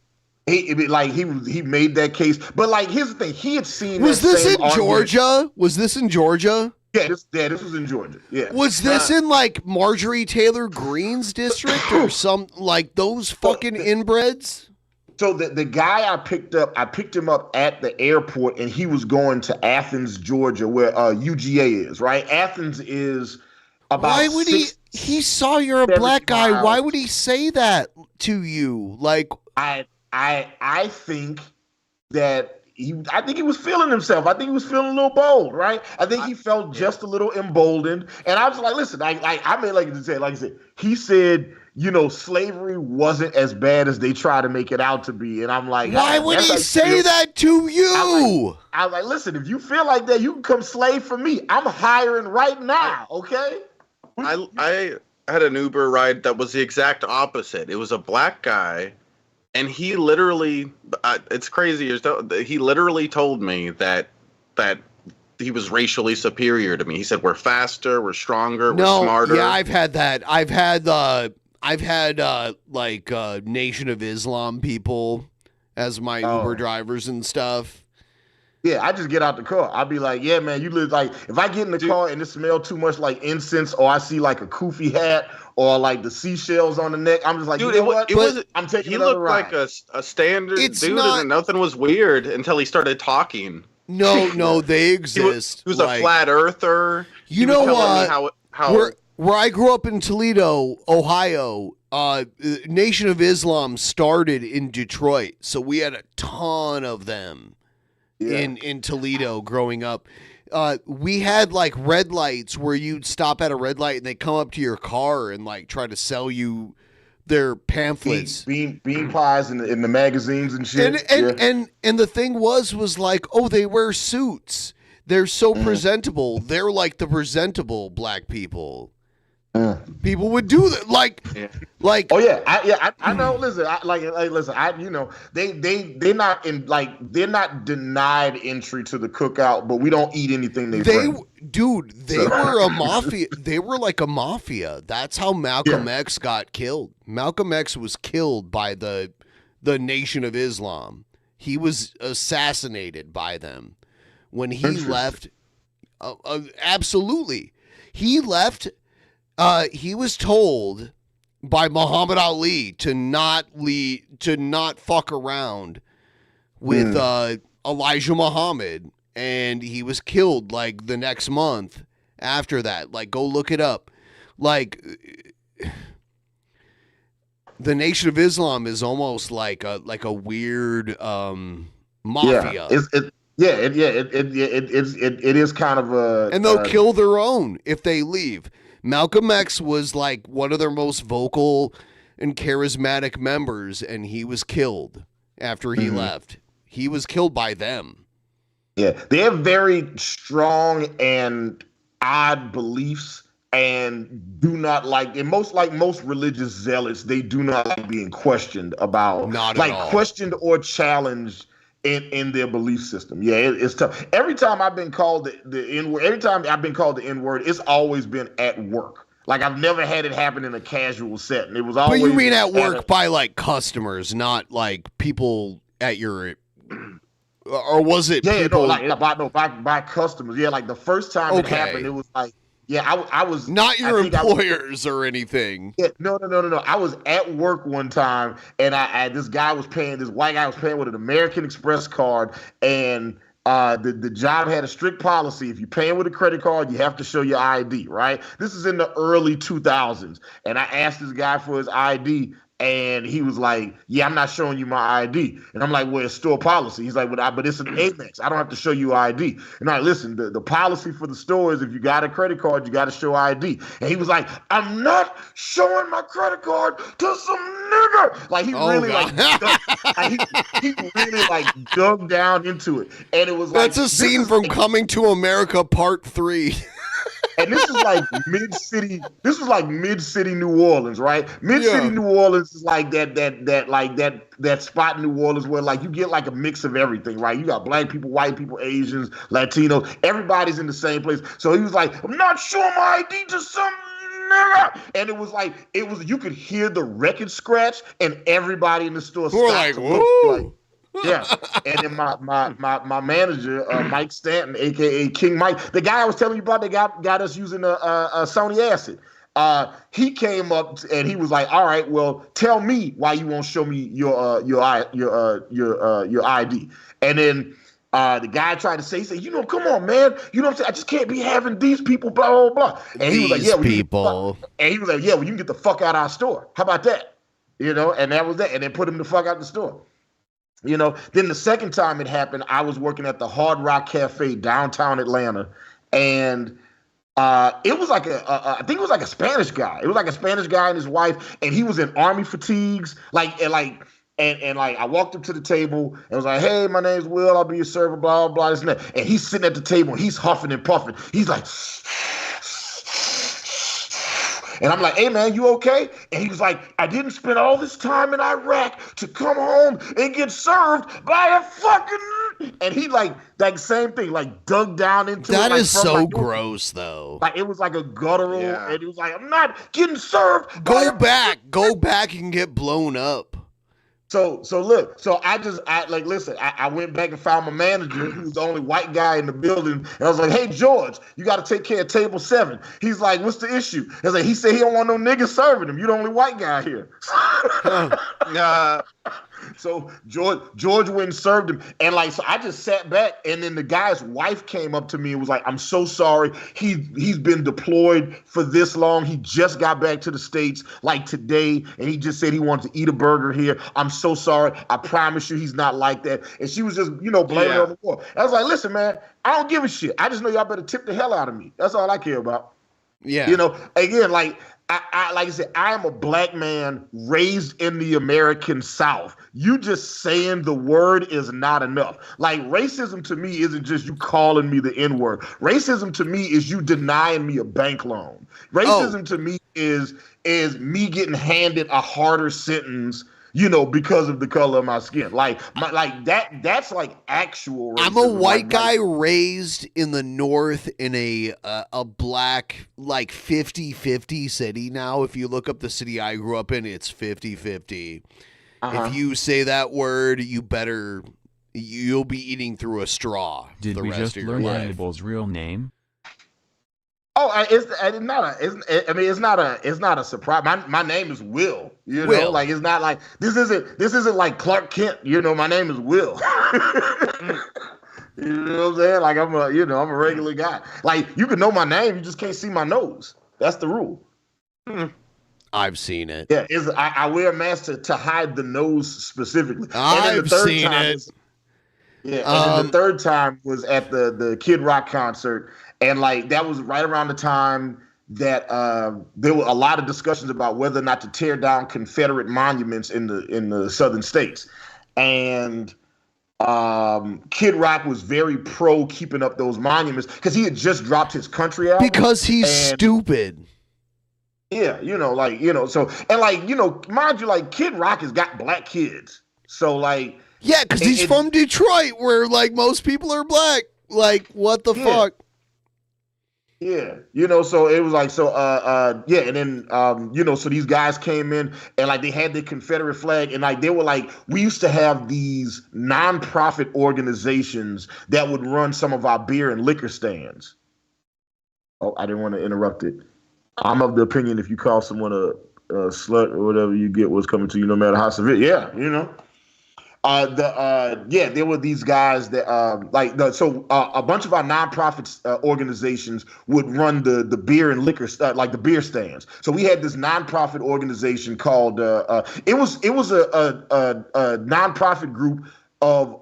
He made that case, but here's the thing: he had seen. Was this in Georgia? Was this in Georgia? Yeah, this was in Georgia. Yeah. Was this in Marjorie Taylor Greene's district or some those fucking inbreds? So the guy I picked him up at the airport, and he was going to Athens, Georgia, where UGA is. Right, Athens is about. Why would he saw you're a black guy? Miles. Why would he say that to you? I think that I think he was feeling himself. I think he was feeling a little bold, right? I think he felt just a little emboldened. And I was like, listen, I said, he said, slavery wasn't as bad as they try to make it out to be. And I'm like, why would he say that to you? I'm like, listen, if you feel like that, you can come slave for me. I'm hiring right now, okay? I had an Uber ride that was the exact opposite. It was a black guy, and he literally, it's crazy. He literally told me that he was racially superior to me. He said, we're faster, we're stronger, we're smarter. Yeah, I've had that. I've had Nation of Islam people as my Uber drivers and stuff. Yeah, I just get out the car. I'll be like, yeah, man, you live if I get in the car and it smells too much like incense, or I see a Kufi hat or the seashells on the neck, I'm just like, dude, I'm taking he another looked ride. Like a standard dude, and nothing was weird until he started talking. No, they exist. He was a flat earther. You know what? Where I grew up in Toledo, Ohio, Nation of Islam started in Detroit, so we had a ton of them. In Toledo growing up. We had red lights where you'd stop at a red light and they come up to your car and try to sell you their pamphlets. Bean pies in the magazines and shit. And the thing was oh, they wear suits. They're so presentable. They're the presentable black people. People would do that, oh yeah, I know. Listen, they're not they're not denied entry to the cookout, but we don't eat anything they bring. Dude, they were a mafia. They were like a mafia. That's how Malcolm X got killed. Malcolm X was killed by the Nation of Islam. He was assassinated by them when he left. Absolutely. He left. He was told by Muhammad Ali to not fuck around with Elijah Muhammad, and he was killed like the next month after that. Like, go look it up. Like, the Nation of Islam is almost like a weird mafia. It is kind of a, and they'll kill their own if they leave. Malcolm X was like one of their most vocal and charismatic members, and he was killed after he left. He was killed by them. Yeah, they have very strong and odd beliefs, and do not like, and most religious zealots, they do not like being questioned about, not at all. Questioned or challenged in their belief system. Yeah, it's tough. Every time I've been called the N-word, it's always been at work. Like, I've never had it happen in a casual setting. It was always. But you mean at work by like customers, not like people at your. Or was it? Yeah, people? By customers. Yeah, like the first time it happened, it was like, yeah, I was not your employers or anything. Yeah, no. I was at work one time, and this white guy was paying with an American Express card, and the job had a strict policy: if you're paying with a credit card, you have to show your ID. Right? This is in the early 2000s, and I asked this guy for his ID. And he was like, yeah, I'm not showing you my ID. And I'm like, well, it's store policy. He's like, but it's an Amex. I don't have to show you ID. And I listen, the policy for the store is if you got a credit card, you got to show ID. And he was like, I'm not showing my credit card to some nigger. Like, he he really like dug down into it. And it was like, that's a scene from Coming to America Part 3. And this is like mid-city. This was like mid-city New Orleans, right? Mid-city New Orleans is like that spot in New Orleans where like you get like a mix of everything, right? You got black people, white people, Asians, Latinos. Everybody's in the same place. So he was like, I'm not showing my ID to some nigga. And it was like you could hear the record scratch, and everybody in the store stopped to look like. Yeah, and then my manager, Mike Stanton, aka King Mike, the guy I was telling you about, that got us using a Sony Acid. He came up and he was like, "All right, well, tell me why you won't show me your ID." And then the guy tried to say, he said, come on, man, you know what I'm saying? I just can't be having these people, blah blah blah. And he was like, "Yeah, people." And he was like, "Yeah, well, you can get the fuck out of our store. How about that?" And that was that. And then put him the fuck out the store. Then the second time it happened, I was working at the Hard Rock Cafe downtown Atlanta, and it was like I think it was like a Spanish guy. It was like a Spanish guy and his wife, and he was in army fatigues, and I walked up to the table and was like, "Hey, my name's Will. I'll be your server." Blah blah blah. This and that. And he's sitting at the table and he's huffing and puffing. He's like. And I'm like, "Hey, man, you okay?" And he was like, "I didn't spend all this time in Iraq to come home and get served by a fucking..." And he like same thing, like dug down into that. That is so gross, though. Like, it was like a guttural, and he was like, "I'm not getting served." Go back and get blown up. So look, I went back and found my manager, who was the only white guy in the building, and I was like, "Hey, George, you got to take care of table 7. He's like, "What's the issue?" I was like, he said he don't want no niggas serving him. You the only white guy here. So George went and served him, and so I just sat back, and then the guy's wife came up to me and was like, "I'm so sorry. He's been deployed for this long. He just got back to the States like today, and he just said he wanted to eat a burger here. I'm so sorry. I promise you he's not like that." And she was just blaming it on the war. I was like, "Listen, man, I don't give a shit. I just know y'all better tip the hell out of me. That's all I care about." Yeah. Again, like I said, I am a black man raised in the American South. You just saying the word is not enough. Like, racism to me isn't just you calling me the N-word. Racism to me is you denying me a bank loan. Racism to me is me getting handed a harder sentence, because of the color of my skin. That's like actual racism. I'm a white guy raised in the North in a black, 50-50 city now. If you look up the city I grew up in, it's 50-50. If you say that word, you'll be eating through a straw. Did the we rest just of your learn life. Hannibal's real name? Oh, it's not a. It's not a surprise. My name is Will. You know, Will. like it's not like this isn't like Clark Kent. You know, my name is Will. You know what I'm saying? Like I'm a regular guy. Like you can know my name, you just can't see my nose. That's the rule. I've seen it. Yeah, I wear a mask to hide the nose specifically. I've seen it. And then the third time was at the Kid Rock concert, and like that was right around the time that there were a lot of discussions about whether or not to tear down Confederate monuments in the southern states, and Kid Rock was very pro keeping up those monuments because he had just dropped his country album. Because he's stupid. Yeah, so and mind you, like Kid Rock has got black kids, so like. Yeah, because he's from Detroit, where like most people are black. Like, what the fuck? Yeah, so it was like and then so these guys came in and like they had the Confederate flag and like they were like, we used to have these nonprofit organizations that would run some of our beer and liquor stands. Oh, I didn't want to interrupt it. I'm of the opinion if you call someone a slut or whatever, you get what's coming to you, no matter how severe. Yeah, there were these guys that a bunch of our nonprofit organizations would run the beer and liquor like the beer stands. So we had this nonprofit organization called it was a nonprofit group of.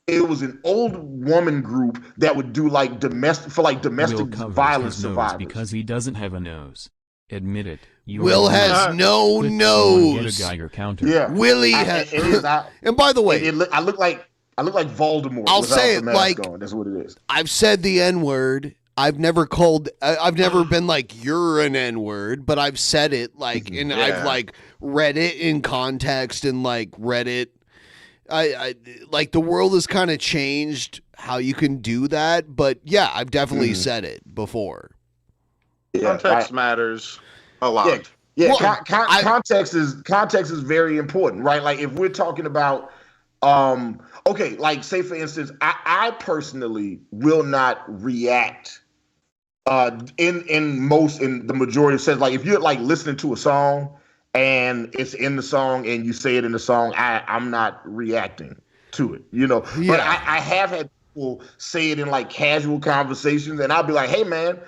It was an old woman group that would do like domestic violence survivors because he doesn't have a nose. Admit it. Will has no nose. Get a Geiger counter. Yeah, Willie has. And by the way, I look like Voldemort. I'll say it like that's what it is. I've said the N-word. I've never been like you're an N-word, but I've said it like, and I've like read it in context and like read it. I like the world has kind of changed how you can do that, but yeah, I've definitely said it before. Yeah, context matters a lot. Yeah, context is very important, right? Like if we're talking about, okay, like say for instance, I personally will not react in the majority of sense. Like if you're like listening to a song and it's in the song and you say it in the song, I'm not reacting to it, Yeah. But I have had people say it in like casual conversations, and I'll be like, "Hey, man,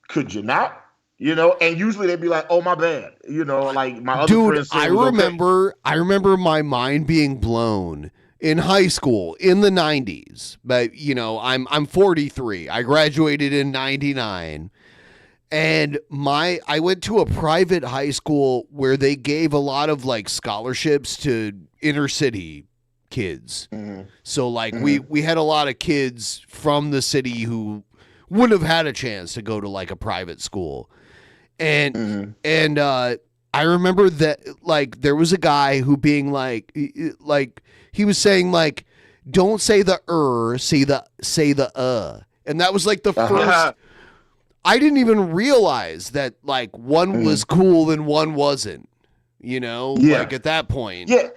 could you not?" And usually they'd be like, "Oh, my bad," like my other friends. I remember my mind being blown in high school in the 90s. But I'm 43. I graduated in 99. And I went to a private high school where they gave a lot of like scholarships to inner city kids. Mm-hmm. So like we had a lot of kids from the city who wouldn't have had a chance to go to like a private school. And I remember that like there was a guy who being like he was saying like, don't say the say the and that was like the first. I didn't even realize that like one was cool and one wasn't, like at that point. Yeah.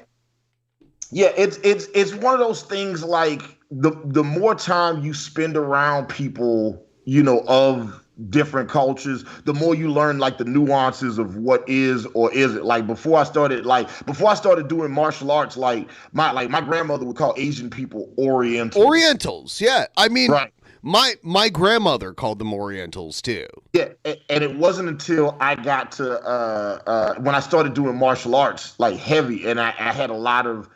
Yeah. It's one of those things like the more time you spend around people, of different cultures, the more you learn like the nuances of what is or isn't. Like before I started doing martial arts, like my grandmother would call Asian people Orientals. Yeah. I mean, right. My grandmother called them Orientals too. Yeah, and it wasn't until I got to when I started doing martial arts like heavy, and I had a lot of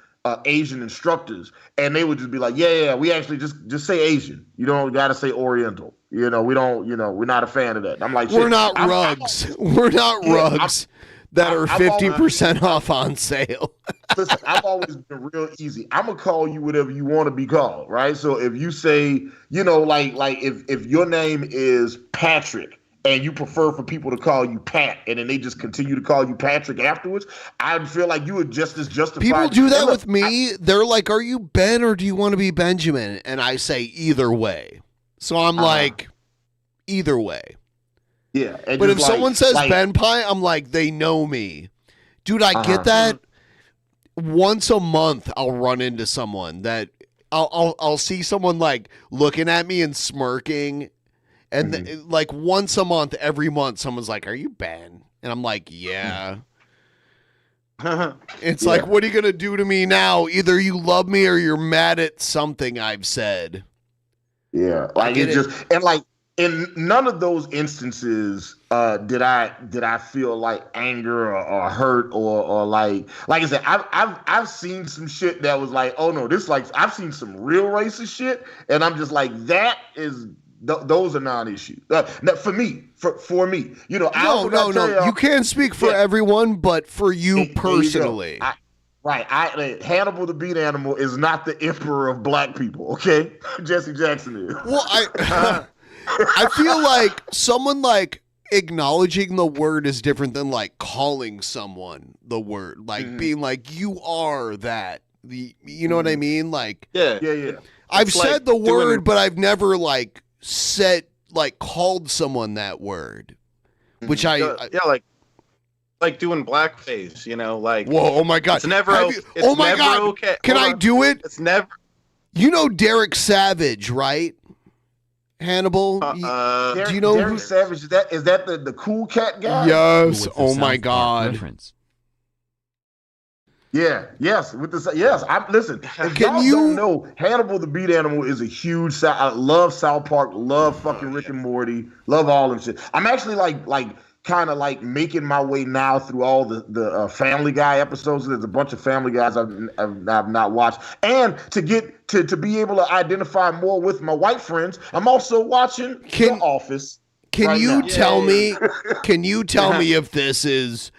Asian instructors, and they would just be like, "Yeah, we actually just say Asian. You don't got to say Oriental. We don't. We're not a fan of that." And I'm like, "We're not rugs. We're not rugs." That are 50% off on sale. Listen, I've always been real easy. I'm gonna call you whatever you want to be called, right? So if you say, like if your name is Patrick and you prefer for people to call you Pat, and then they just continue to call you Patrick afterwards, I'd feel like you would just as justified. People do that with me. They're like, "Are you Ben or do you want to be Benjamin?" And I say either way. So I'm like, either way. Yeah, but if someone says Ben Pie, I'm like, they know me. Dude, I get that. Once a month, I'll run into someone that I'll see someone like looking at me and smirking, And like once a month, every month, someone's like, "Are you banned?" And I'm like, "Yeah." It's like, what are you gonna do to me now? Either you love me or you're mad at something I've said. Yeah, like it just and like in none of those instances did I feel like anger or hurt or like I said I've seen some shit that was like, oh no, this like I've seen some real racist shit, and I'm just like, that is those are non-issues for me. For me, you know. No. You can't speak for everyone, but for you personally. Hannibal the Beat Animal is not the emperor of black people. Okay, Jesse Jackson is. Well, I feel like someone like acknowledging the word is different than like calling someone the word, like being like, you are that. You know what I mean? Like, yeah. I've said the word, but I've never like said like called someone that word, which like doing blackface, you know, like whoa, oh my god, it's never okay. Can I do it? It's never. You know Derek Savage, right? Hannibal. Do you know Derek Savage? Is that the cool cat guy? Yes. Oh my god. Yeah. Yes. Listen. If y'all don't know, Hannibal the Beat Animal is a huge. I love South Park. Love fucking Rick and Morty. Love all them shit. I'm actually like kind of like making my way now through all the Family Guy episodes. There's a bunch of Family Guys I've not watched, and to get to be able to identify more with my white friends, I'm also watching The Office. Can you tell me? Can you tell me if this is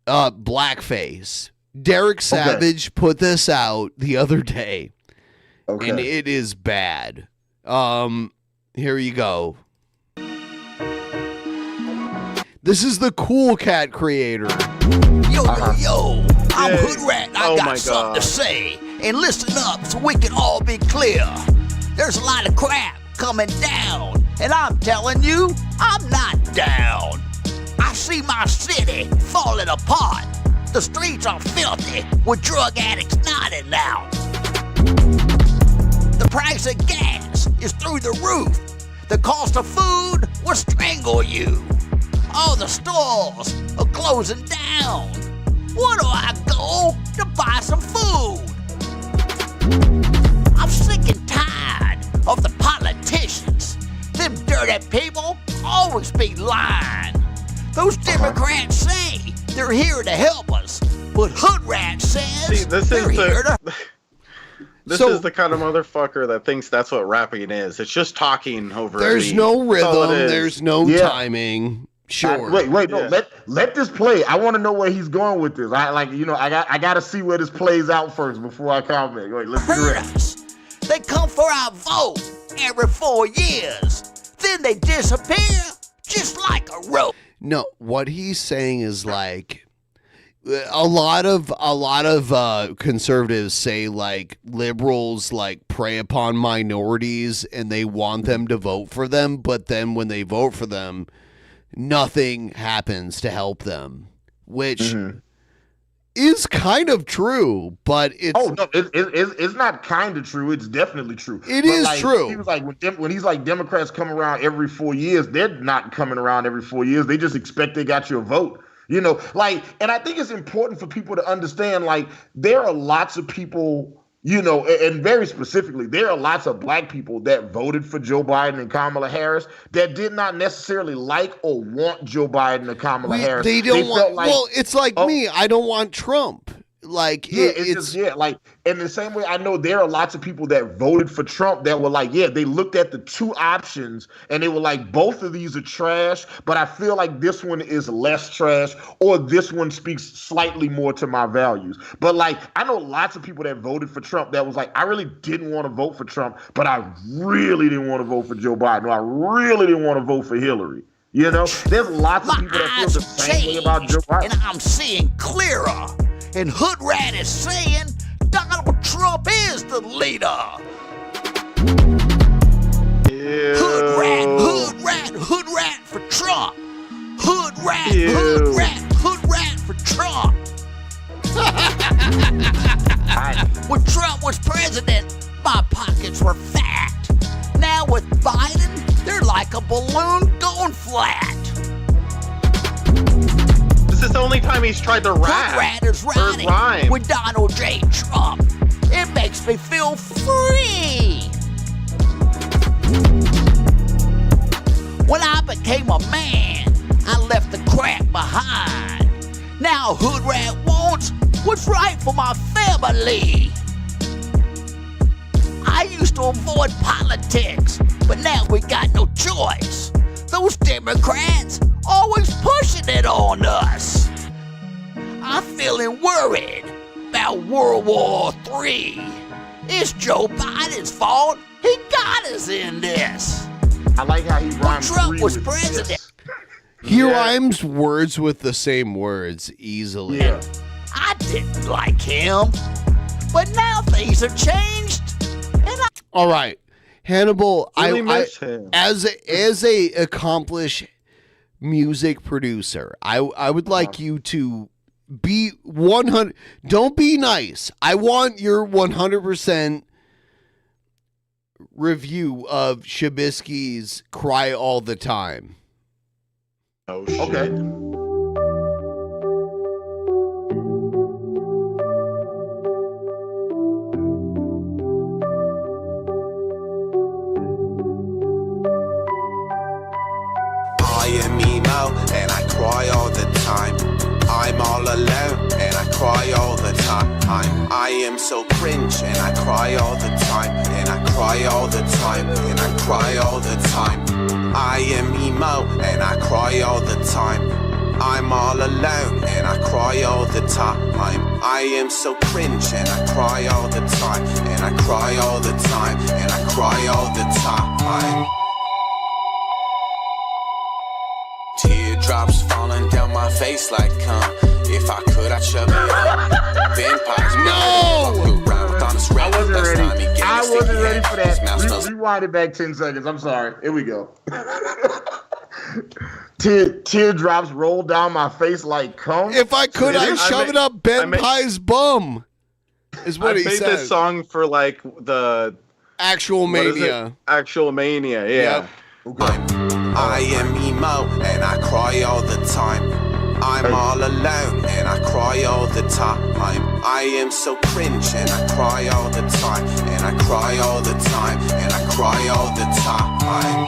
blackface? Derek Savage put this out the other day, and it is bad. Here you go. This is the Cool Cat creator. Yo, I'm Hood Rat. I got something to say. And listen up so we can all be clear. There's a lot of crap coming down, and I'm telling you, I'm not down. I see my city falling apart. The streets are filthy with drug addicts nodding out. The price of gas is through the roof. The cost of food will strangle you. All the stores are closing down. Where do I go to buy some food? I'm sick and tired of the politicians. Them dirty people always be lying. Those Democrats say they're here to help us, but Hood Rat says they're here to... This is the kind of motherfucker that thinks that's what rapping is. It's just talking over. There's no rhythm. There's no timing. Sure. Wait, no. Let this play. I want to know where he's going with this. I got to see where this plays out first before I comment. Wait, let's do it. They come for our vote every 4 years. Then they disappear just like a rope. No, what he's saying is like a lot of conservatives say like liberals like prey upon minorities and they want them to vote for them, but then when they vote for them, nothing happens to help them, which is kind of true, but it's... Oh, no, it's not kind of true. It's definitely true. It is true. He was like, when he's like, Democrats come around every 4 years, they're not coming around every 4 years. They just expect they got your vote. You know, like, and I think it's important for people to understand, like, there are lots of people... You know, and very specifically, there are lots of black people that voted for Joe Biden and Kamala Harris that did not necessarily like or want Joe Biden and Kamala Harris. They don't want. Well, it's like me. I don't want Trump. Like it's like in the same way. I know there are lots of people that voted for Trump that were like, they looked at the two options and they were like, both of these are trash, but I feel like this one is less trash, or this one speaks slightly more to my values. But like, I know lots of people that voted for Trump that was like, I really didn't want to vote for Trump, but I really didn't want to vote for Joe Biden, or I really didn't want to vote for Hillary. You know, there's lots of people that feel the same way about Joe Biden. And I'm seeing clearer. And Hood Rat is saying Donald Trump is the leader. Hood rat for Trump. Hood rat for Trump. When Trump was president, my pockets were fat. Now with Biden, they're like balloon going flat. This is the only time he's tried to rap. Hood rat is or riding rhyme. with Donald J. Trump. It makes me feel free. When I became a man, I left the crack behind. Now Hood Rat wants what's right for my family. I used to avoid politics, but now we got no choice. Those Democrats always pushing it on us. I'm feeling worried about World War III. It's Joe Biden's fault. He got us in this. I like how he When rhymes. Trump was president, He rhymes words with the same words easily. Yeah. I didn't like him. But now things have changed. All right, Hannibal. Really I miss him. as a accomplished music producer, I would like you to be 100. Don't be nice. I want your 100% review of Shabisky's "Cry All the Time." Oh shit. Okay. I am emo and I cry all the time. I'm all alone and I cry all the time. I am so cringe and I cry all the time. And I cry all the time. And I cry all the time. I am emo and I cry all the time. I'm all alone and I cry all the time. I am so cringe and I cry all the time. And I cry all the time. And I cry all the time. Teardrops falling down my face like cum. If I could, I'd shove it up. Vampires. No! I wasn't ready. I wasn't ready for that. Rewind it back 10 seconds. I'm sorry. Here we go. Teardrops roll down my face like cum. If I could, I'd shove it up Ben Pye's bum. Is what I he made said. this song for like the Actual Mania. Actual Mania, yeah. I am emo and I cry all the time. I'm all alone and I cry all the time. I am so cringe and I cry all the time. And I cry all the time. And I cry all the time.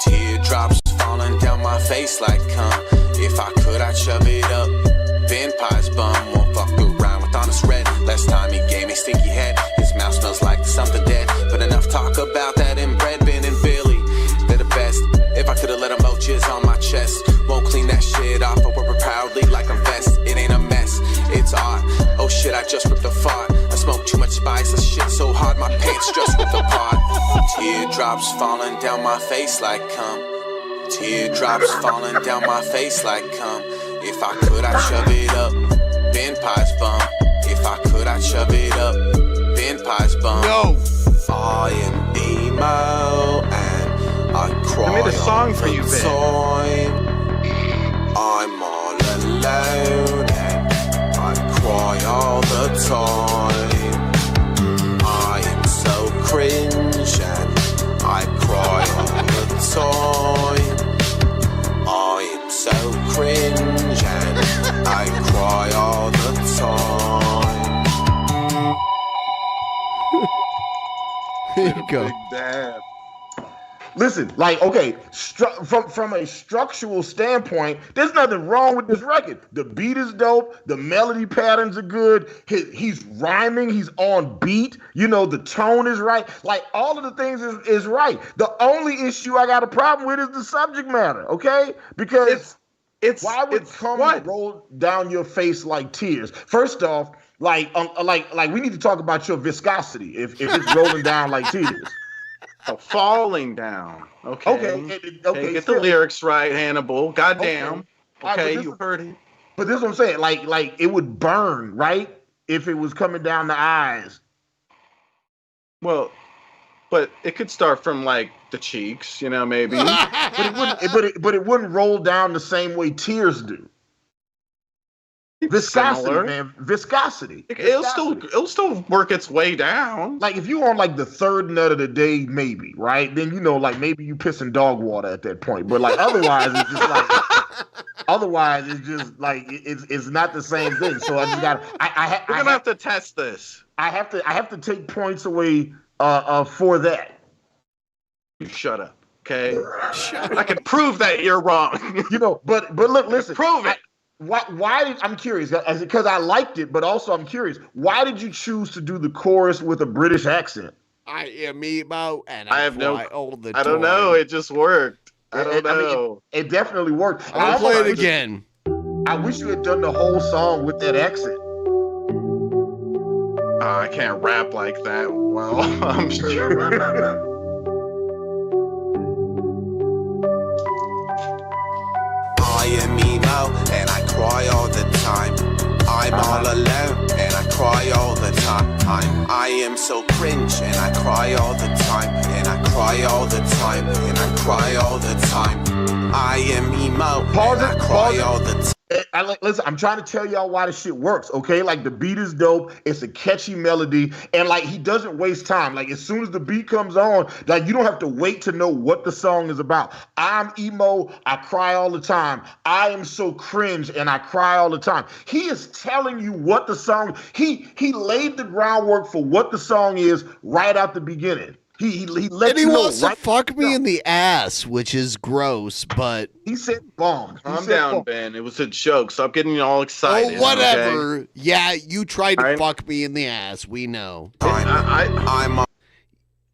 Teardrops falling down my face like cum. If I could, I'd shove it up. Vampire's bum won't fuck around with honest red. Last time he gave me stinky head. His mouth smells like something dead. But enough talk about that inbred Ben and Billy. They're the best. If I could've let them out jizz on my chest. Won't clean that shit off, but wear it proudly like I'm vest. It ain't a mess, it's odd. Oh shit, I just ripped a fart. I smoke too much spice, this shit so hard, my pants just ripped apart. Teardrops falling down my face like cum. Teardrops falling down my face like cum. If I could, I'd shove it up. Vampire's bum. If I could, I'd shove it up. Vampire's bum. No. I am emo and I cry. I made a song for you, Ben. Time. I'm all alone and I cry all the time. I am so cringe and I cry all the time. I am so cringe and I cry all the time. There you go. Damn. Listen, like, okay, from a structural standpoint, there's nothing wrong with this record. The beat is dope. The melody patterns are good. He's rhyming. He's on beat. You know, the tone is right. Like, all of the things is right. The only issue I got a problem with is the subject matter, okay? Because why would cum roll down your face like tears? First off, like we need to talk about your viscosity if it's rolling down like tears. Oh, falling down. Okay. Okay. Get the lyrics right, Hannibal. Goddamn. Okay, you heard it. But this is what I'm saying. Like it would burn, right? If it was coming down the eyes. Well, but it could start from like the cheeks, you know, maybe. But it wouldn't roll down the same way tears do. Viscosity, Similar. man. Viscosity. It'll still work its way down. Like if you on like the third nut of the day, maybe, right? Then you know, like maybe you pissing dog water at that point. But like otherwise, it's just like it's not the same thing. So I just got We're gonna have to test this. I have to take points away for that. You shut up, okay? I can prove that you're wrong. You know, but look, listen. Prove it. Why did I'm curious because I liked it, but also I'm curious. Why did you choose to do the chorus with a British accent? I am Emo, and I have no. all the I don't know. It just worked. I don't know. It definitely worked. I'll play it again. I wish you had done the whole song with that accent. I can't rap like that. Well, I'm sure. I am emo and I cry all the time. I'm all alone and I cry all the time. I am so cringe and I cry all the time. And I cry all the time. And I cry all the time. I am emo and I cry all the time. Listen, I'm trying to tell y'all why this shit works, okay? Like the beat is dope, it's a catchy melody, and like he doesn't waste time. Like as soon as the beat comes on, like you don't have to wait to know what the song is about. I'm emo, I cry all the time. I am so cringe and I cry all the time. He is telling you what the song. He laid the groundwork for what the song is right out the beginning. He let And he you know wants to fuck me in the ass, which is gross, but he said bomb. Calm down, Ben. It was a joke. Stop getting all excited. oh, whatever. Okay? Yeah, you tried to fuck me in the ass. We know. I'm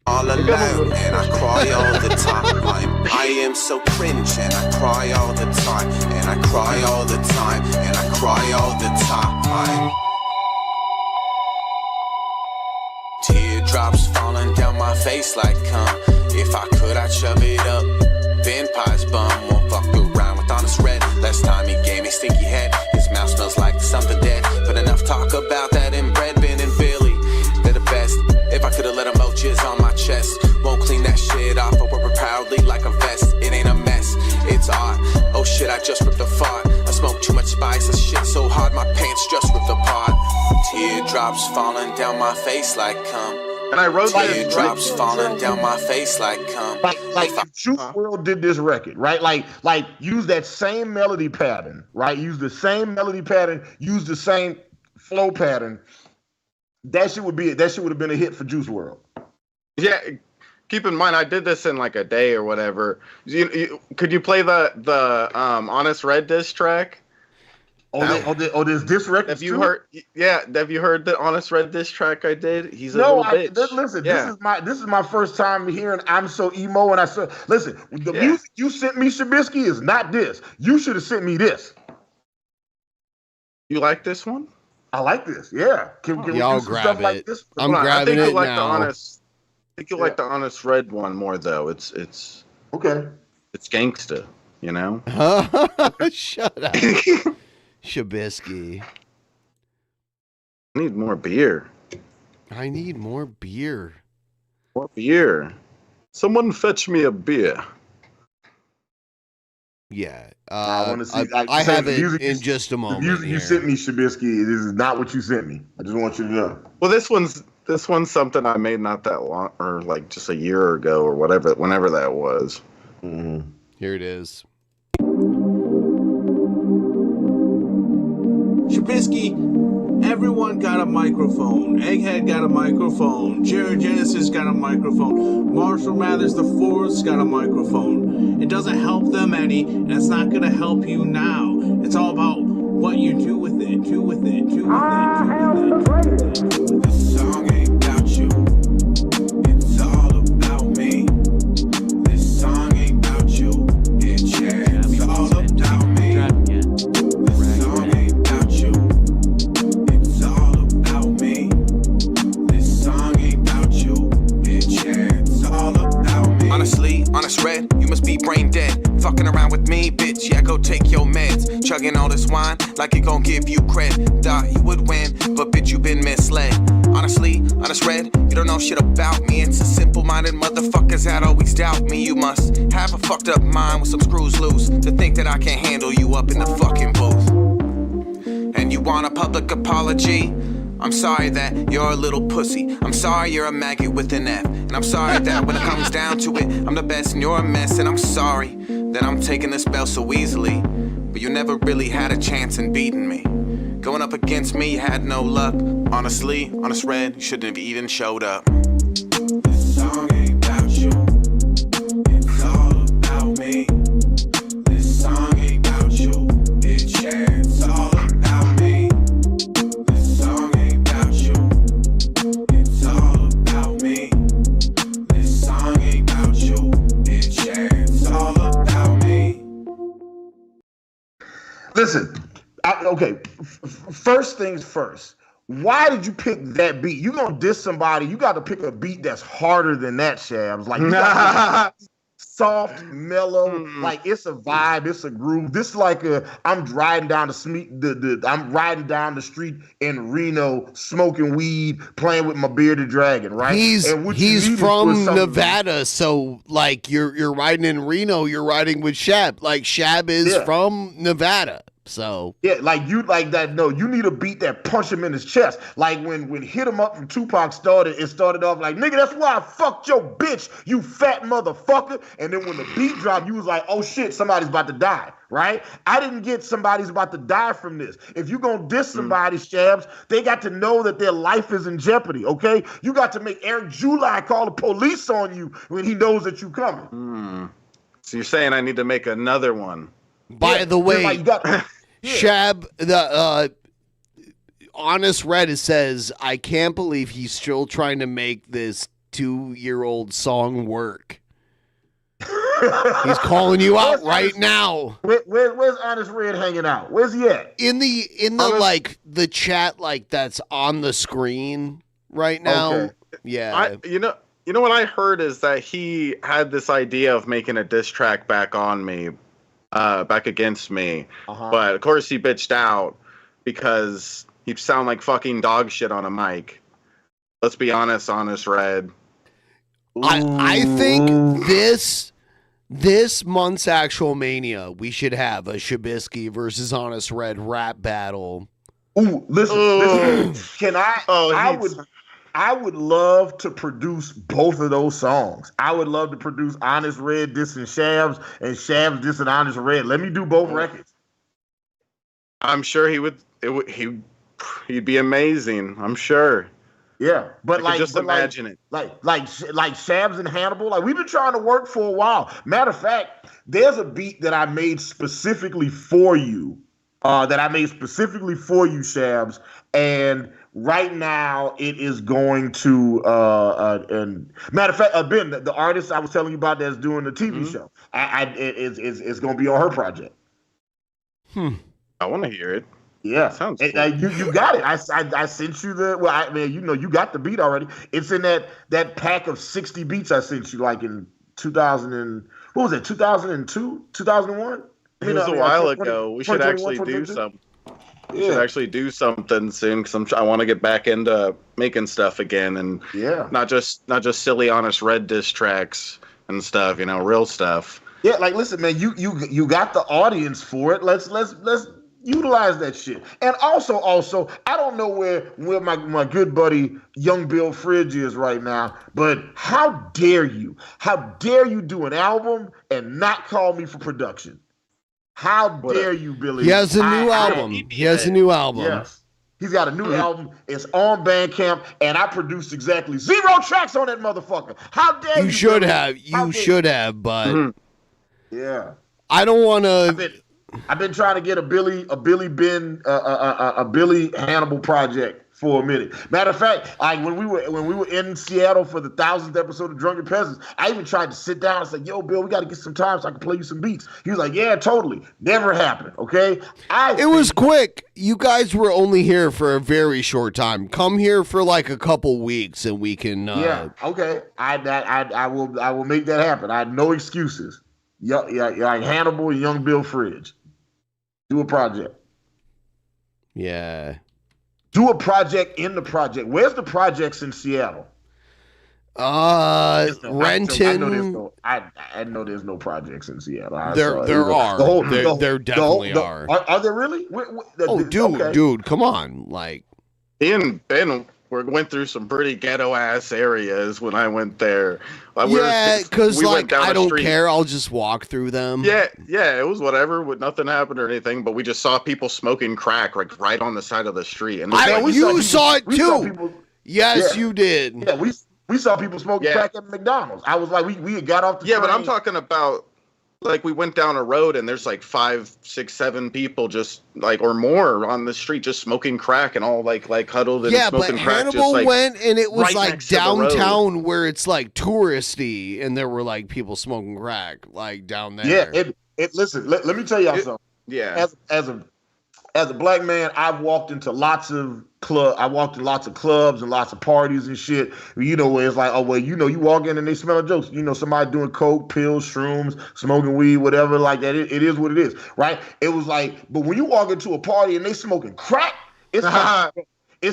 all alone and I cry all the time. I am so cringe and I cry all the time. And I cry all the time. And I cry all the time. Teardrops falling down my face like cum. If I could, I'd shove it up. Vampire's bum won't fuck around with honest red. Last time he gave me stinky head. His mouth smells like something dead. But enough talk about that inbred Ben and Billy. They're the best. If I could've let them out jizz on my chest. Won't clean that shit off, but wear it proudly like a vest. It ain't a mess, it's art. Oh shit, I just ripped a fart. I smoke too much spice, this shit so hard, my pants just ripped apart. Teardrops falling down my face like cum. And I wrote teardrops falling down my face like cum. Like if Juice WRLD did this record, right? Like use that same melody pattern, right? Use the same melody pattern, use the same flow pattern. That shit would have been a hit for Juice WRLD. Yeah, keep in mind I did this in like a day or whatever. Could you play the Honest Red diss track? There's diss records. Have you heard? Yeah, have you heard the Honest Red diss track I did? He's a little bitch. Listen, yeah. this is my first time hearing I'm So Emo, and I said, listen, the music you sent me, Shabisky, is not this. You should have sent me this. You like this one? I like this. Yeah. Can we Y'all do some grab stuff it. like this? I'm grabbing it now. I think you like the Honest Red one more though. It's okay. It's gangsta, you know. Shut up, Shabisky. I need more beer. I need more beer. More beer. Someone fetch me a beer. Yeah. I want to see. I have it in just a moment. The music you sent me, Shabisky, this is not what you sent me. I just want you to know. Well, this one's something I made not that long, or like just a year ago, or whatever, whenever that was. Mm-hmm. Here it is. Shabisky, everyone got a microphone. Egghead got a microphone. Jared Genesis got a microphone. Marshall Mathers the Fourth's got a microphone. It doesn't help them any, and it's not gonna help you now. It's all about what you do with it. Do with it. Do with it. This song ain't about you. It's all about me. This song ain't about you. It's all about me. This song ain't about you. It's all about me. This song ain't about you. It's all about me. Honestly, Honest Red, you must be brain dead. Fucking around with me, bitch, yeah, go take your meds. Chugging all this wine like it gon' give you cred. Thought you would win, but bitch, you been misled. Honestly, Honest Red, you don't know shit about me. It's a simple-minded motherfuckers that always doubt me. You must have a fucked up mind with some screws loose to think that I can handle you up in the fucking booth. and you want a public apology? I'm sorry that you're a little pussy. I'm sorry you're a maggot with an F. And I'm sorry that when it comes down to it, I'm the best and you're a mess. And I'm sorry that I'm taking this bell so easily. But you never really had a chance in beating me. Going up against me, you had no luck. Honestly, Honest Red, you shouldn't have even showed up. This song ain't about you. It's all about me. This song ain't about you. It's all about me. This song ain't about you. It's all about me. This song ain't about you. It's all about me. Listen, okay. First things first. Why did you pick that beat? You gonna diss somebody? You got to pick a beat that's harder than that, Shabs. Like you gotta soft, mellow, like it's a vibe, it's a groove. This is like I'm riding down I'm riding down the street in Reno, smoking weed, playing with my bearded dragon, right? He's from Nevada, so like you're riding in Reno, you're riding with Shab. Like Shab is from Nevada. So yeah, like you like that. No, you need a beat that punch him in his chest. Like when Hit 'Em Up from Tupac started, it started off like, nigga, that's why I fucked your bitch, you fat motherfucker. And then when the beat dropped, you was like, oh shit, somebody's about to die, right? I didn't get somebody's about to die from this. If you gonna diss somebody, Shabs, they got to know that their life is in jeopardy, okay? You got to make Eric July call the police on you when he knows that you coming. So you're saying I need to make another one? By the way, Shab, the Honest Red says, I can't believe he's still trying to make this 2-year-old song work. He's calling you out right now. Where's Honest Red hanging out? Where's he at? In the like the chat like that's on the screen right now. Okay. Yeah. You know what I heard is that he had this idea of making a diss track back on me. Back against me, but of course he bitched out because he sound like fucking dog shit on a mic. Let's be honest, Honest Red. I think this month's Actual Mania, we should have a Shabisky versus Honest Red rap battle. Ooh, listen. Can I? I would love to produce both of those songs. I would love to produce Honest Red dissing Shabs and Shabs dissing Honest Red. Let me do both records. I'm sure he would. He'd be amazing. I'm sure. Yeah, but imagine it. Like Shabs and Hannibal. Like we've been trying to work for a while. Matter of fact, there's a beat that I made specifically for you. Shabs, and right now it is going to and matter of fact, Ben, the artist I was telling you about that's doing the TV show, it's going to be on her project. I want to hear it. Yeah, sounds cool. You got it. I sent you you got the beat already. It's in that pack of 60 beats I sent you like in 2000 and what was it, 2002, 2001? It was a while ago. We should actually do something. We should actually do something soon because I want to get back into making stuff again and not just silly Honest Red diss tracks and stuff. Real stuff. Yeah, like listen, man, you got the audience for it. Let's utilize that shit. And also, I don't know where my good buddy Young Bill Fridge is right now, but how dare you do an album and not call me for production? How dare you, Billy? He has a new album. Yes. He's got a new album. It's on Bandcamp, and I produced exactly 0 tracks on that motherfucker. How dare you? You should have. You should have, but yeah. I don't want to. I've been trying to get a Billy Hannibal project for a minute. Matter of fact, like when we were in Seattle for the 1000th episode of Drunken Peasants, I even tried to sit down and say, "Yo, Bill, we got to get some time so I can play you some beats." He was like, "Yeah, totally." Never happened. Okay, it was quick. You guys were only here for a very short time. Come here for like a couple weeks, and we can. Yeah. Okay. I will make that happen. I had no excuses. Yeah, like Hannibal and Young Bill Fridge. Do a project. Yeah. Do a project in the project. Where's the projects in Seattle? Renton. I I know there's no projects in Seattle. There are. There definitely are. Are there really? Dude, come on, like. Ben went through some pretty ghetto ass areas when I went there. Yeah, because we like went down I a don't street. care. I'll just walk through them. Yeah, it was whatever. Nothing happened or anything, but we just saw people smoking crack like right on the side of the street. And you saw it too. Yes, you did. Yeah, we saw people smoking crack at McDonald's. I was like, we got off the train. But I'm talking about like we went down a road and there's like 5, 6, 7 people just like or more on the street just smoking crack and all like huddled and smoking crack. Hannibal just, like, went and it was right like next to the road. downtown where it's like touristy and there were like people smoking crack like down there. Yeah, listen, let me tell y'all something. Yeah. As a black man, I've walked into lots of clubs and lots of parties and shit. You know, where it's like, oh well, you know, you walk in and they smell jokes. You know, somebody doing coke, pills, shrooms, smoking weed, whatever like that. It is what it is, right? It was like, but when you walk into a party and they smoking crack, it's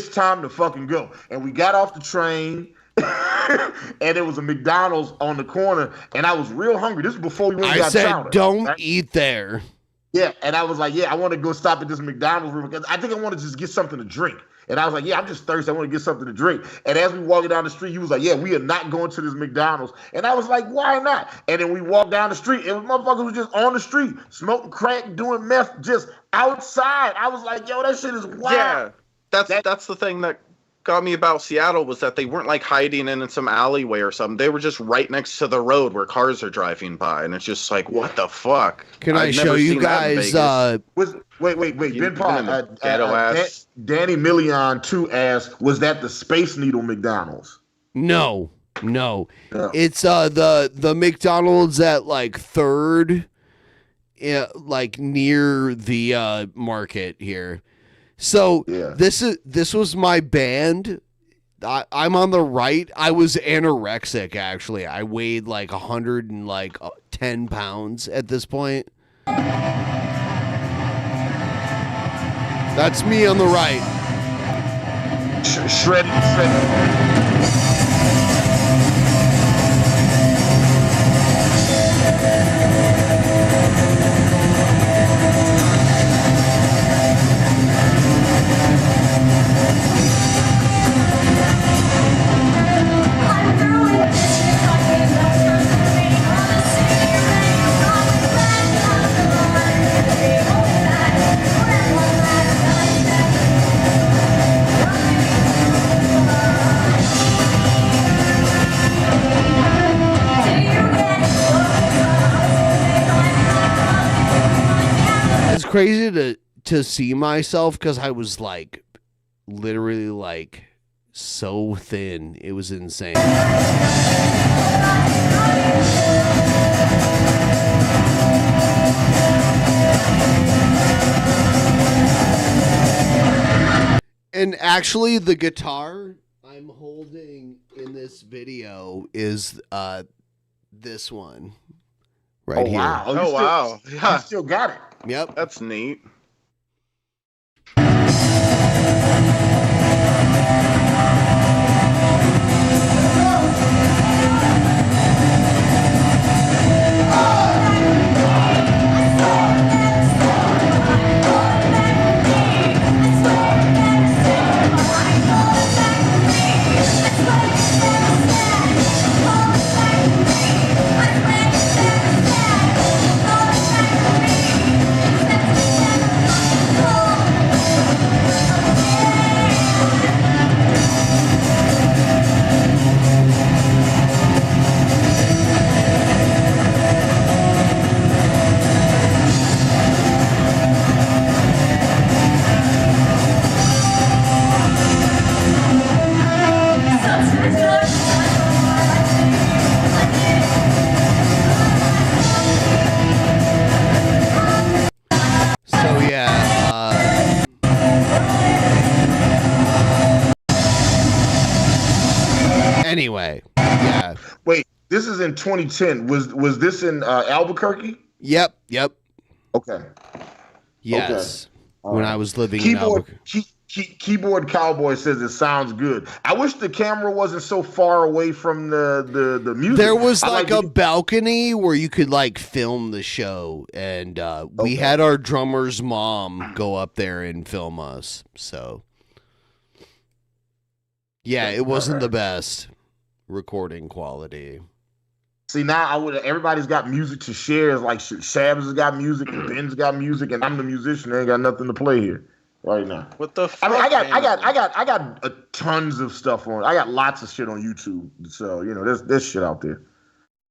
time to fucking go. And we got off the train. And there was a McDonald's on the corner, and I was real hungry. This is before we went and got said, chowder, don't right? eat there. Yeah, and I was like, I want to go stop at this McDonald's room because I think I want to just get something to drink. And I was like, I'm just thirsty. I want to get something to drink. And as we walking down the street, he was like, we are not going to this McDonald's. And I was like, why not? And then we walked down the street, and motherfuckers was just on the street, smoking crack, doing meth, just outside. I was like, that shit is wild. Yeah, that's the thing that got me about Seattle was that they weren't like hiding in some alleyway or something. They were just right next to the road where cars are driving by, and it's just like, what the fuck? Can I show you guys? Wait, Ben Paul, Danny Million too asked, was that the Space Needle McDonald's? No. It's the McDonald's at like 3rd, like near the market here. So this was my band. I'm on the right. I was anorexic actually. I weighed like 110 pounds at this point. That's me on the right. Shredded. It's crazy to see myself because I was like literally like so thin. It was insane. And actually the guitar I'm holding in this video is this one right here. Wow. Wow. You still got it. Yep. That's neat. Anyway, yeah. Wait, this is in 2010. Was this in Albuquerque? Yep. Okay. Yes. Okay. When I was living in Albuquerque. Keyboard Cowboy says it sounds good. I wish the camera wasn't so far away from the music. There was like a balcony where you could like film the show, and we had our drummer's mom go up there and film us. So yeah, it wasn't the best recording quality. See, now everybody's got music to share. It's like Shabs has got music, and Ben's got music, and I'm the musician. I ain't got nothing to play here right now. What the fuck? I mean, I got tons of stuff on. I got lots of shit on YouTube. So there's shit out there.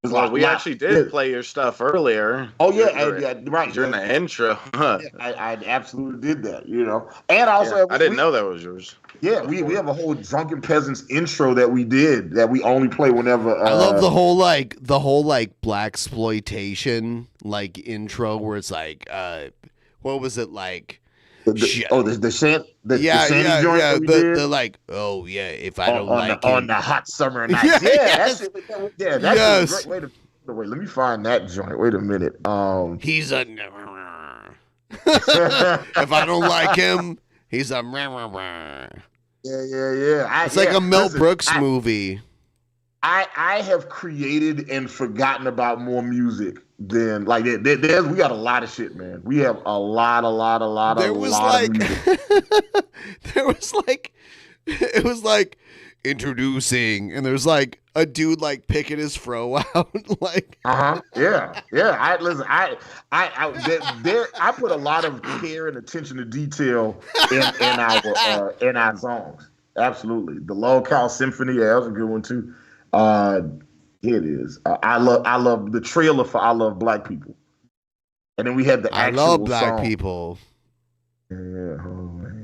Well, we actually did play your stuff earlier. Oh yeah, right during the intro. Yeah, I absolutely did that. And also I didn't know that was yours. Yeah, we have a whole Drunken Peasants intro that we did that we only play whenever. I love the whole black exploitation intro where it's like, what was it like? The shanty joint. The like, oh yeah, if I don't on the hot summer nights. That's a great way to. Wait, let me find that joint. Wait a minute. He's a. If I don't like him, he's a. Yeah. It's like a Mel Brooks movie. I have created and forgotten about more music than we got a lot of shit, man. We have a lot of music. There was like it was like introducing, and there's like a dude like picking his fro out, like. Yeah. I put a lot of care and attention to detail in our songs. Absolutely, the Low Cow Symphony. Yeah, that was a good one too. Here it is. I love the trailer for I Love Black People, and then we had the actual I Love Black song. People. Yeah,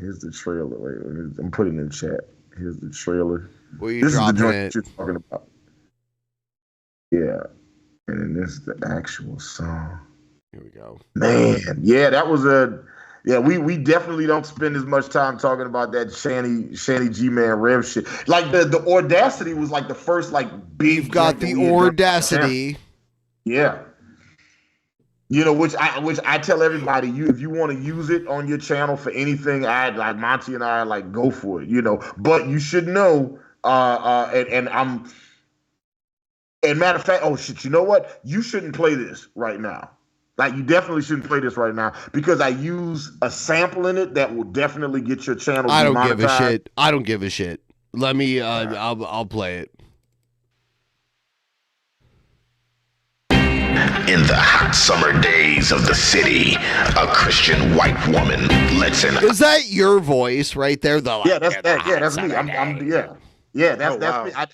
here's the trailer. Wait, I'm putting it in the chat. Here's the trailer. Where you this is the dropping joint it? you're talking about. Yeah, and then this is the actual song. Here we go. Man, yeah, that was we definitely don't spend as much time talking about that Shanny G-Man Rev shit. Like the Audacity was like the first big. You've got the Audacity. Yeah. Which I tell everybody, if you want to use it on your channel for anything, Monty and I go for it, But you should know, and matter of fact, oh shit, you know what? You shouldn't play this right now. You definitely shouldn't play this right now because I use a sample in it that will definitely get your channel. I don't give a shit. I don't give a shit. Let me. I'll play it. In the hot summer days of the city, a Christian white woman lets in. Is that your voice right there? That's me. That's me.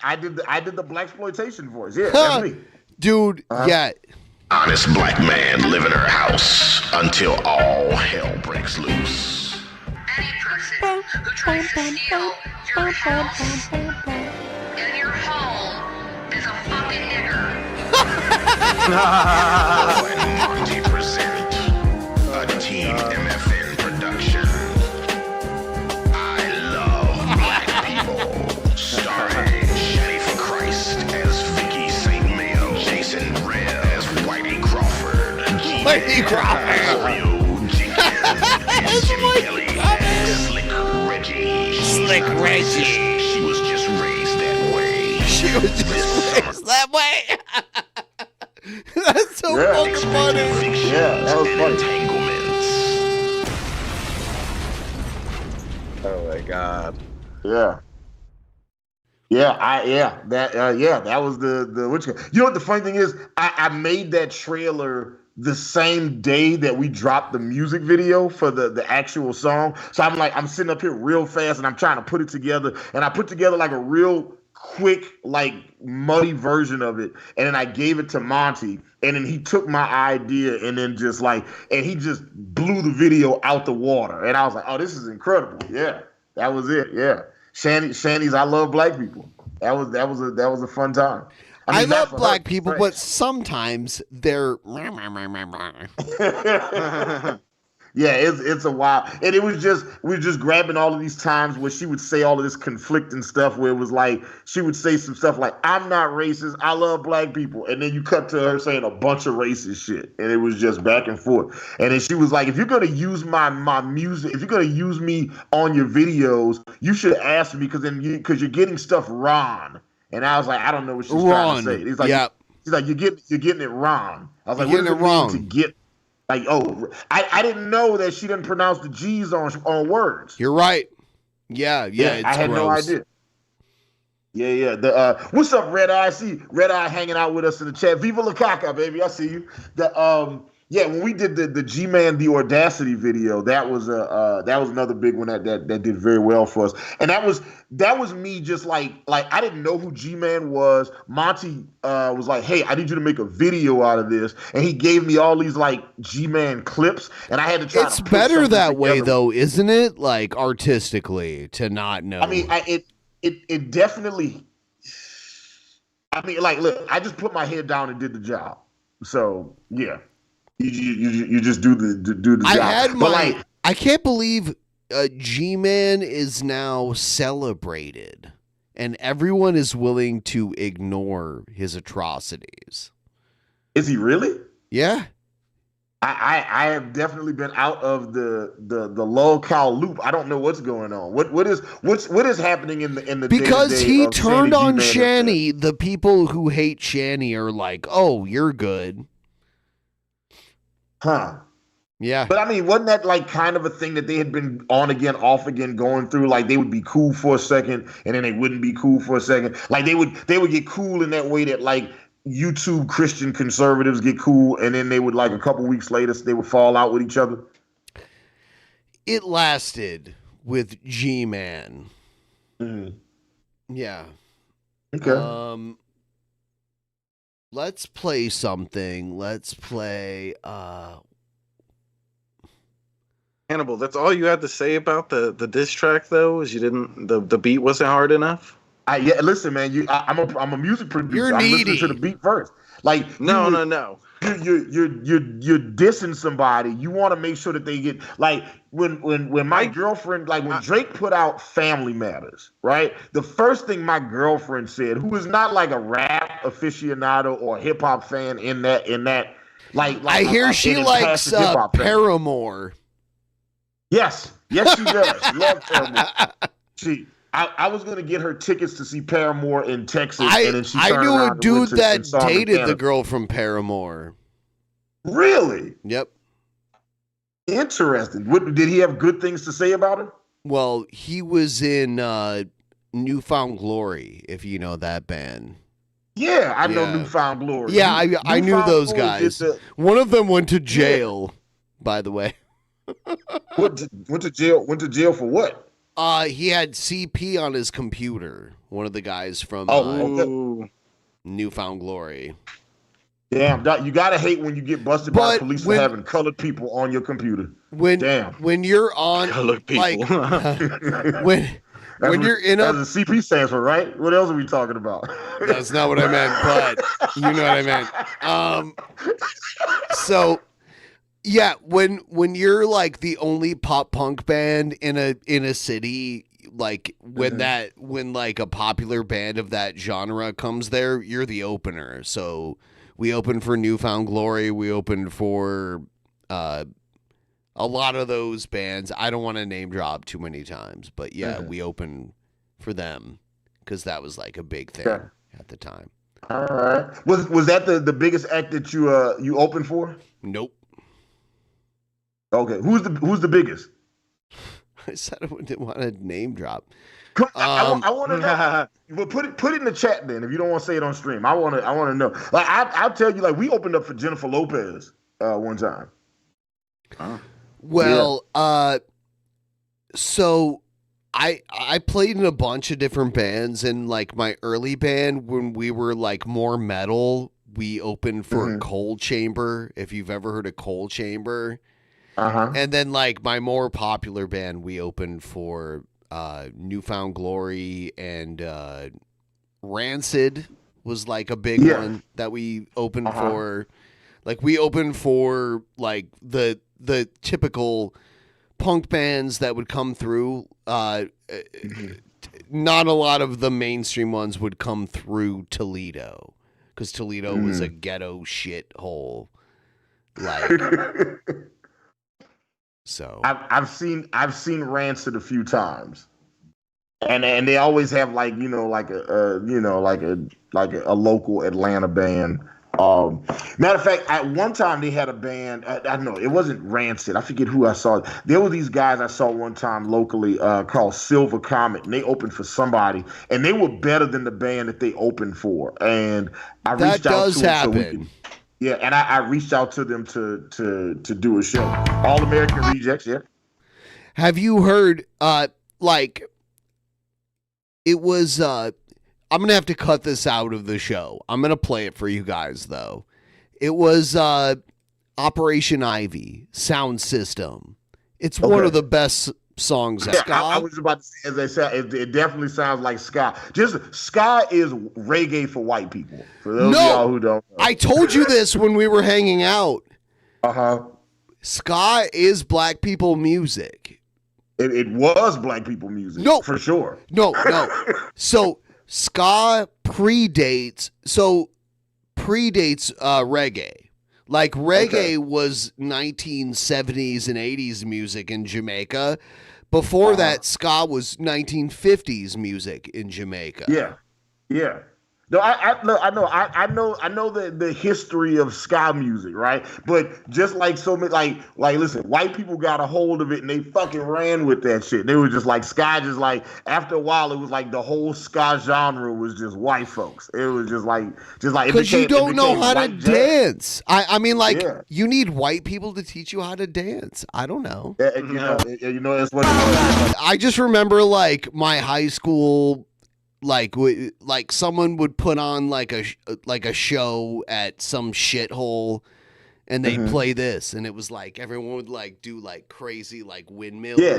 I did the blaxploitation voice. Yeah, that's me. Dude, yeah. Honest black man live in her house until all hell breaks loose. Any person who tries to steal your house and your home is a fucking nigger. And Monty present a Team MFN production. I Love Black People, starring Shani for Christ as Vicky St. Mayo, Jason Redd as Whitey Crawford, Mario Jenkins, Jimmy Kelly as Slick Reggie. She was just raised that way. That way. That's so fucking funny. Yeah, that was funny. Entanglements. Oh my god. Yeah. That was the which. You know what the funny thing is? I made that trailer the same day that we dropped the music video for the actual song. So I'm sitting up here real fast and I'm trying to put it together, and I put together a real quick muddy version of it, and then I gave it to Monty, and then he took my idea and then and he just blew the video out the water, and I was like, oh, this is incredible. Yeah, that was it. Yeah, Shanny's I Love Black People. That was a fun time. I love black people, but sometimes they're. Yeah, it's a while, and we were just grabbing all of these times where she would say all of this conflicting stuff. Where it was like she would say some stuff like "I'm not racist, I love black people," and then you cut to her saying a bunch of racist shit, and it was just back and forth. And then she was like, "If you're gonna use my music, if you're gonna use me on your videos, you should ask me because you're getting stuff wrong." And I was like, "I don't know what she's trying to say." He's like, "She's like you're getting it wrong." I was like, "What does it mean to get?" Like, oh, I didn't know that she didn't pronounce the G's on words. You're right. Yeah, it's I had no gross. idea. Yeah. What's up, Red Eye? I see Red Eye hanging out with us in the chat. Viva la caca, baby. I see you. When we did the G-Man the Audacity video, that was another big one that did very well for us. And that was me just like I didn't know who G-Man was. Monty was like, "Hey, I need you to make a video out of this," and he gave me all these like G-Man clips, and I had to try. It's better that way, though, isn't it? Like artistically, to not know. I mean, it definitely. I mean, like, look, I just put my head down and did the job. So yeah. You just do the job. I can't believe G-Man is now celebrated, and everyone is willing to ignore his atrocities. Is he really? Yeah. I have definitely been out of the lol-cow loop. I don't know what's going on. What is happening in the because he turned on Shanny. Shanny. The people who hate Shanny are like, "Oh, you're good." Huh. Yeah. But I mean, wasn't that like kind of a thing that they had been on again, off again, going through? Like they would be cool for a second and then they wouldn't be cool for a second. Like they would get cool in that way that like YouTube Christian conservatives get cool, and then they would like a couple weeks later they would fall out with each other. It lasted with G-Man. Mm-hmm. Yeah. Okay. Let's play something. Let's play Hannibal, that's all you had to say about the diss track, though, is you didn't the beat wasn't hard enough. Yeah, listen, man. I'm a music producer. You're I'm needy. listening to the beat first. Like no. You're dissing somebody. You want to make sure that they get like when my girlfriend, like when Drake put out Family Matters, right? The first thing my girlfriend said, who is not like a rap aficionado or hip hop fan in that like I hear she likes Paramore. Yes, she does. She loves Paramore. I was gonna get her tickets to see Paramore in Texas, and then she turned I knew around a dude that and saw them in dated the Canada. girl from Paramore. Really? Yep. Interesting. Did he have good things to say about her? Well, he was in Newfound Glory, if you know that band. Yeah, I know Newfound Glory. Yeah, I knew Newfound those Glory guys. did One of them went to jail, by the way. Went to jail. Went to jail for what? He had CP on his computer. One of the guys from Newfound Glory. Damn, you gotta hate when you get busted by the police for having colored people on your computer. When you're on colored people, like, when you're in a that's the CP stands for, right? What else are we talking about? That's not what I meant, but you know what I meant. So. Yeah, when you're like the only pop punk band in a city, like when like a popular band of that genre comes there, you're the opener. So we opened for Newfound Glory, we opened for a lot of those bands. I don't want to name drop too many times, but yeah, we opened for them because that was like a big thing at the time. All right. Was that the biggest act that you opened for? Nope. Okay, who's the biggest? I said I didn't want to name drop. I want to know. Well, put it in the chat then. If you don't want to say it on stream, I want to know. Like I'll tell you. Like we opened up for Jennifer Lopez one time. Well, so I played in a bunch of different bands, and like my early band when we were like more metal, we opened for Cold Chamber. If you've ever heard of Cold Chamber. And then like my more popular band, we opened for Newfound Glory, and Rancid was like a big one that we opened for. Like we opened for like the the typical punk bands that would come through. Not a lot of the mainstream ones would come through Toledo, because Toledo was a ghetto shithole. Like, so I've seen Rancid a few times, and they always have like like a local Atlanta band. Matter of fact, at one time they had a band. I don't know, it wasn't Rancid. I forget who I saw. There were these guys I saw one time locally called Silver Comet, and they opened for somebody, and they were better than the band that they opened for. And I reached out to them so we could. Yeah, and I reached out to them to do a show. All American Rejects, yeah. have you heard like it was I'm gonna have to cut this out of the show. I'm gonna play it for you guys though. It was Operation Ivy Sound System. It's one of the best songs. Yeah, I was about to say, as I said, it definitely sounds like ska. Just ska is reggae for white people. For those of y'all who don't know. I told you this when we were hanging out. Uh-huh. Ska is black people music. It was black people music. No, for sure. No. So ska predates reggae. Like reggae was 1970s and 80s music in Jamaica. Before that, ska was 1950s music in Jamaica. Yeah. No, I know the history of ska music, right? But just like so many, like listen, white people got a hold of it and they fucking ran with that shit. They were just like ska, just like after a while, it was like the whole ska genre was just white folks. It was just like because you don't know how to dance. I mean, like you need white people to teach you how to dance. I don't know. Yeah, you know that's what it was. I just remember like my high school. Like someone would put on like a show at some shithole, and they'd play this, and it was like everyone would like do like crazy like windmill. Yeah.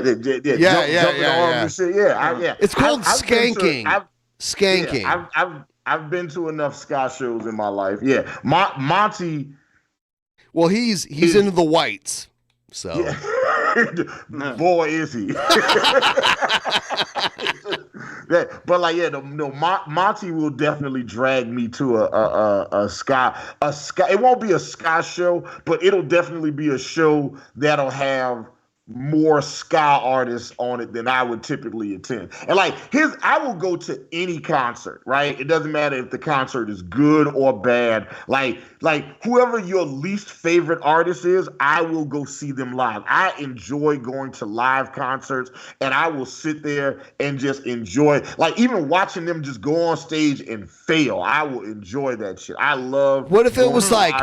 It's called skanking. Skanking. I've been to enough ska shows in my life. Yeah, Monty. Well, he's into the whites, so. Yeah. Boy, is he. But like, Monty will definitely drag me to a ska. It won't be a ska show, but it'll definitely be a show that'll have more ska artists on it than I would typically attend. And like I will go to any concert, right? It doesn't matter if the concert is good or bad. Like whoever your least favorite artist is, I will go see them live. I enjoy going to live concerts, and I will sit there and just enjoy, like even watching them just go on stage and fail. I will enjoy that shit. I love. What if it was like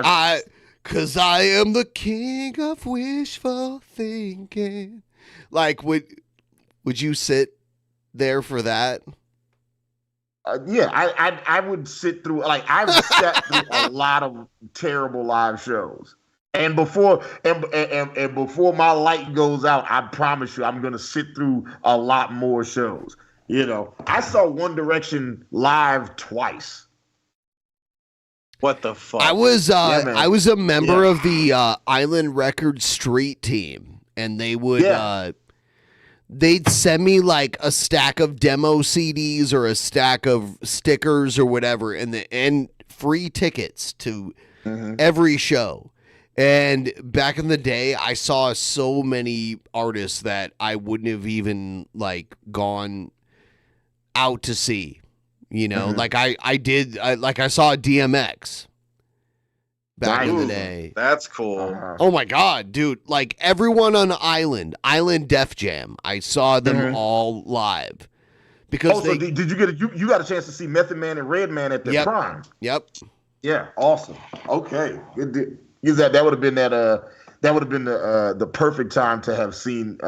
Cause I am the king of wishful thinking. Like, would you sit there for that? Yeah, I would sit through. Like, I've sat through a lot of terrible live shows, and before my light goes out, I promise you, I'm gonna sit through a lot more shows. You know, I saw One Direction live twice. What the fuck? I was a member of the Island Records street team, and they would they'd send me like a stack of demo CDs or a stack of stickers or whatever, and free tickets to every show. And back in the day, I saw so many artists that I wouldn't have even like gone out to see. You know, like I saw DMX back in the day. That's cool. Oh my God, dude. Like everyone on Island Def Jam, I saw them all live. Because so did you get you got a chance to see Method Man and Redman at their prime? Yep. Yeah, awesome. Okay. That would have been the perfect time to have seen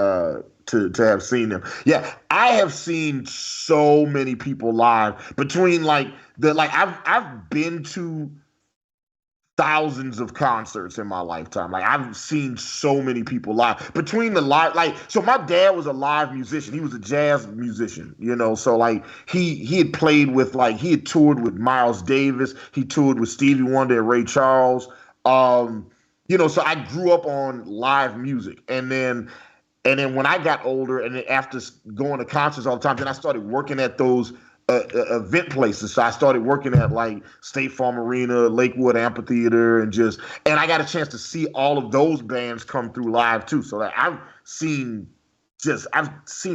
to have seen them. Yeah, I have seen so many people live between I've been to thousands of concerts in my lifetime. Like I've seen so many people live between the live. So my dad was a live musician. He was a jazz musician, you know. So like he had played with he had toured with Miles Davis. He toured with Stevie Wonder and Ray Charles. So I grew up on live music, and then when I got older, and then after going to concerts all the time, then I started working at those event places. So I started working at like State Farm Arena, Lakewood Amphitheater, and I got a chance to see all of those bands come through live too. So I've seen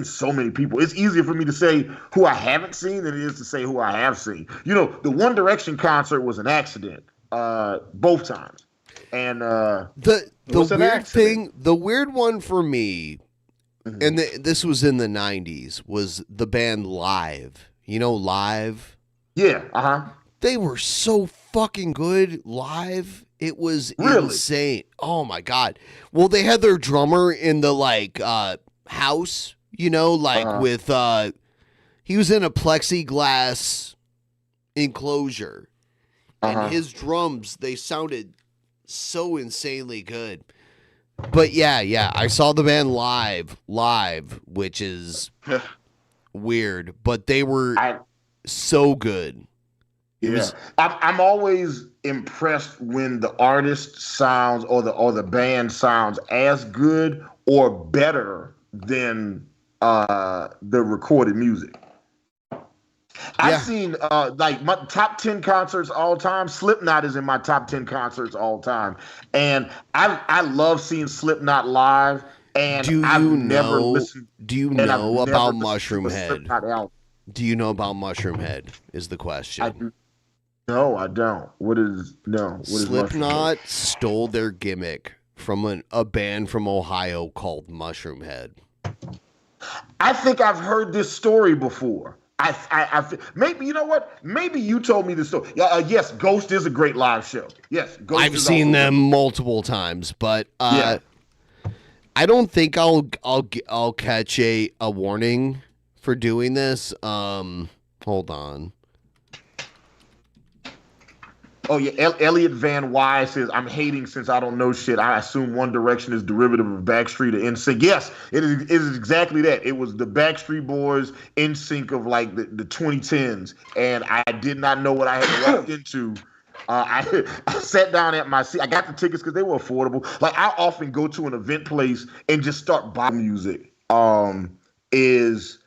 so many people. It's easier for me to say who I haven't seen than it is to say who I have seen. The One Direction concert was an accident both times. And the weird thing, the weird one for me, and this was in the 90s, was the band Live. Live? Yeah, They were so fucking good live. It was insane. Oh my God. Well, they had their drummer in the house, with he was in a plexiglass enclosure. And his drums, they sounded so insanely good. But yeah, I saw the band live, which is weird, but they were so good. I'm always impressed when the artist sounds or the band sounds as good or better than the recorded music. I've seen my top 10 concerts all time. Slipknot is in my top 10 concerts all time, and I love seeing Slipknot live. And I've never listened. Do you know about Mushroom Head? Do you know about Mushroom Head? Is the question. No, I don't. What is Slipknot stole their gimmick from a band from Ohio called Mushroom Head. I think I've heard this story before. Maybe you know what? Maybe you told me this story. Yes, Ghost is a great live show. Yes, Ghost I've seen them multiple times, but I don't think I'll catch a warning for doing this. Hold on. Oh yeah, Elliot Van Y says, I'm hating since I don't know shit. I assume One Direction is derivative of Backstreet or NSYNC. Yes, it is exactly that. It was the Backstreet Boys NSYNC of like the 2010s, and I did not know what I had walked into. I sat down at my seat. I got the tickets because they were affordable. Like I often go to an event place and just start buying music. Is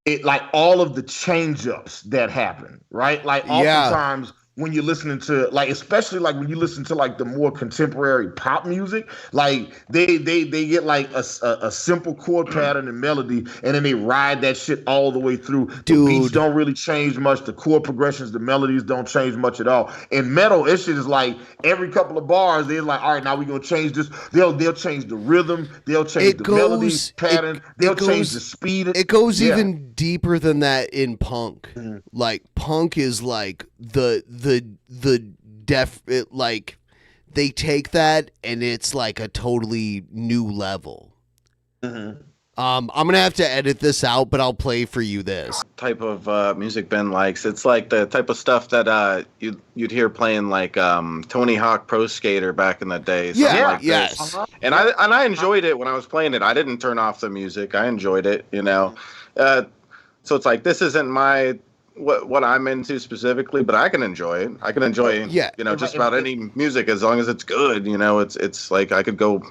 it like all of the change-ups that happen, right? Like oftentimes when you're listening to especially when you listen to the more contemporary pop music, they get a simple chord pattern and melody, and then they ride that shit all the way through. The beats don't really change much. The chord progressions, the melodies don't change much at all. In metal, it shit is every couple of bars, they're like, all right, now we're gonna change this. They'll change the rhythm, they'll change the melody pattern, they'll change the speed. It goes even deeper than that in punk. Punk is they take that and it's a totally new level. I'm gonna have to edit this out, but I'll play for you this type of music Ben likes. It's like the type of stuff that you'd hear playing Tony Hawk Pro Skater back in the day. This. And I enjoyed it when I was playing it. I didn't turn off the music. I enjoyed it, so it's this isn't my what I'm into specifically, but I can enjoy it. I can enjoy just about any music as long as it's good. It's I could go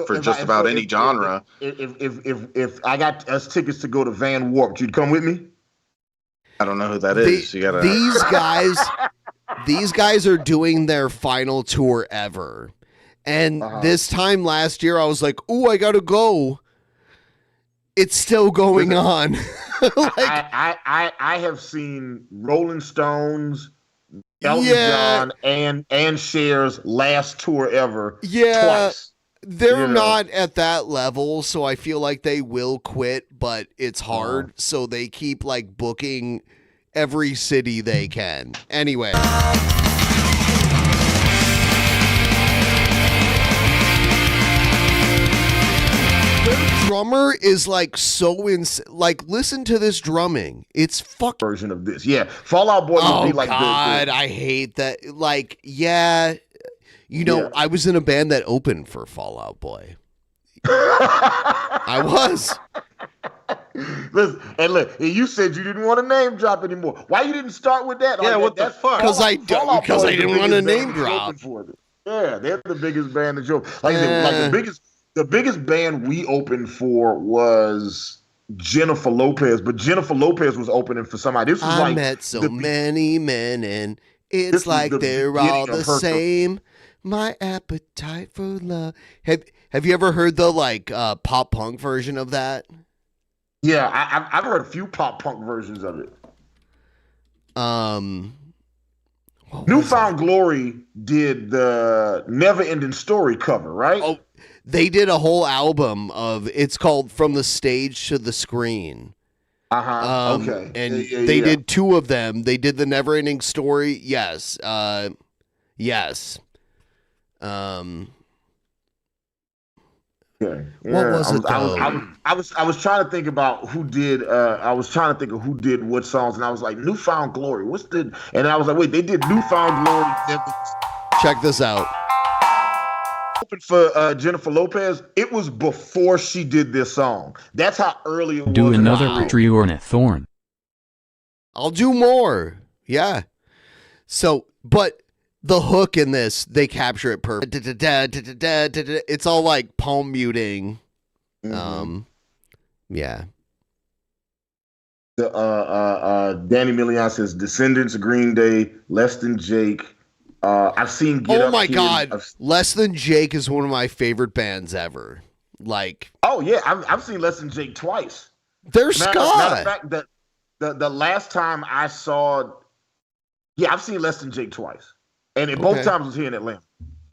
for just about any genre. If I got us tickets to go to Van Warped, you'd come with me? I don't know who that is. You gotta... These guys are doing their final tour ever. And this time last year I was like, ooh, I gotta go. It's still going on. I have seen Rolling Stones, Elton John, and Cher's last tour ever twice. They're not at that level, so I feel like they will quit, but it's hard, so they keep booking every city they can. Anyway. Drummer is so listen to this drumming. It's version of this. Yeah. Fall Out Boy would be God, I hate that. I was in a band that opened for Fall Out Boy. I was. Listen, and look, you said you didn't want to name drop anymore. Why you didn't start with that? Yeah, what the fuck? Because I didn't want to name drop. Yeah, they're the biggest band that you like. The biggest band we opened for was Jennifer Lopez, but Jennifer Lopez was opening for somebody. This was I like met so many men, and it's This was like the they're beginning all of the her career. same. My appetite for love. Have you ever heard the pop punk version of that? Yeah, I've heard a few pop punk versions of it. Newfound Glory did the Never Ending Story cover, right? Oh, they did a whole album of. It's called From the Stage to the Screen. Okay. And Yeah, they yeah. did two of them. They did the Never Ending Story. Yes. Yes. Okay. What was it, I was trying to think about who did. I was trying to think of who did what songs, and I was like, Newfound Glory. What's the? And I was like, wait, they did Newfound Glory. Check this out. Open for Jennifer Lopez. It was before she did this song. That's how early it was. Do in another her tree or a thorn. I'll do more. Yeah. So, but the hook in this, they capture it perfect. It's all like palm muting. Yeah. Danny Million says Descendants, Green Day, Less Than Jake. I've seen Get Oh Up my Kid. God. Less Than Jake is one of my favorite bands ever. Like, Oh yeah, I've seen Less Than Jake twice. they're Matter ska. of fact, the last time I saw, I've seen Less Than Jake twice, and both Okay. times was here in Atlanta.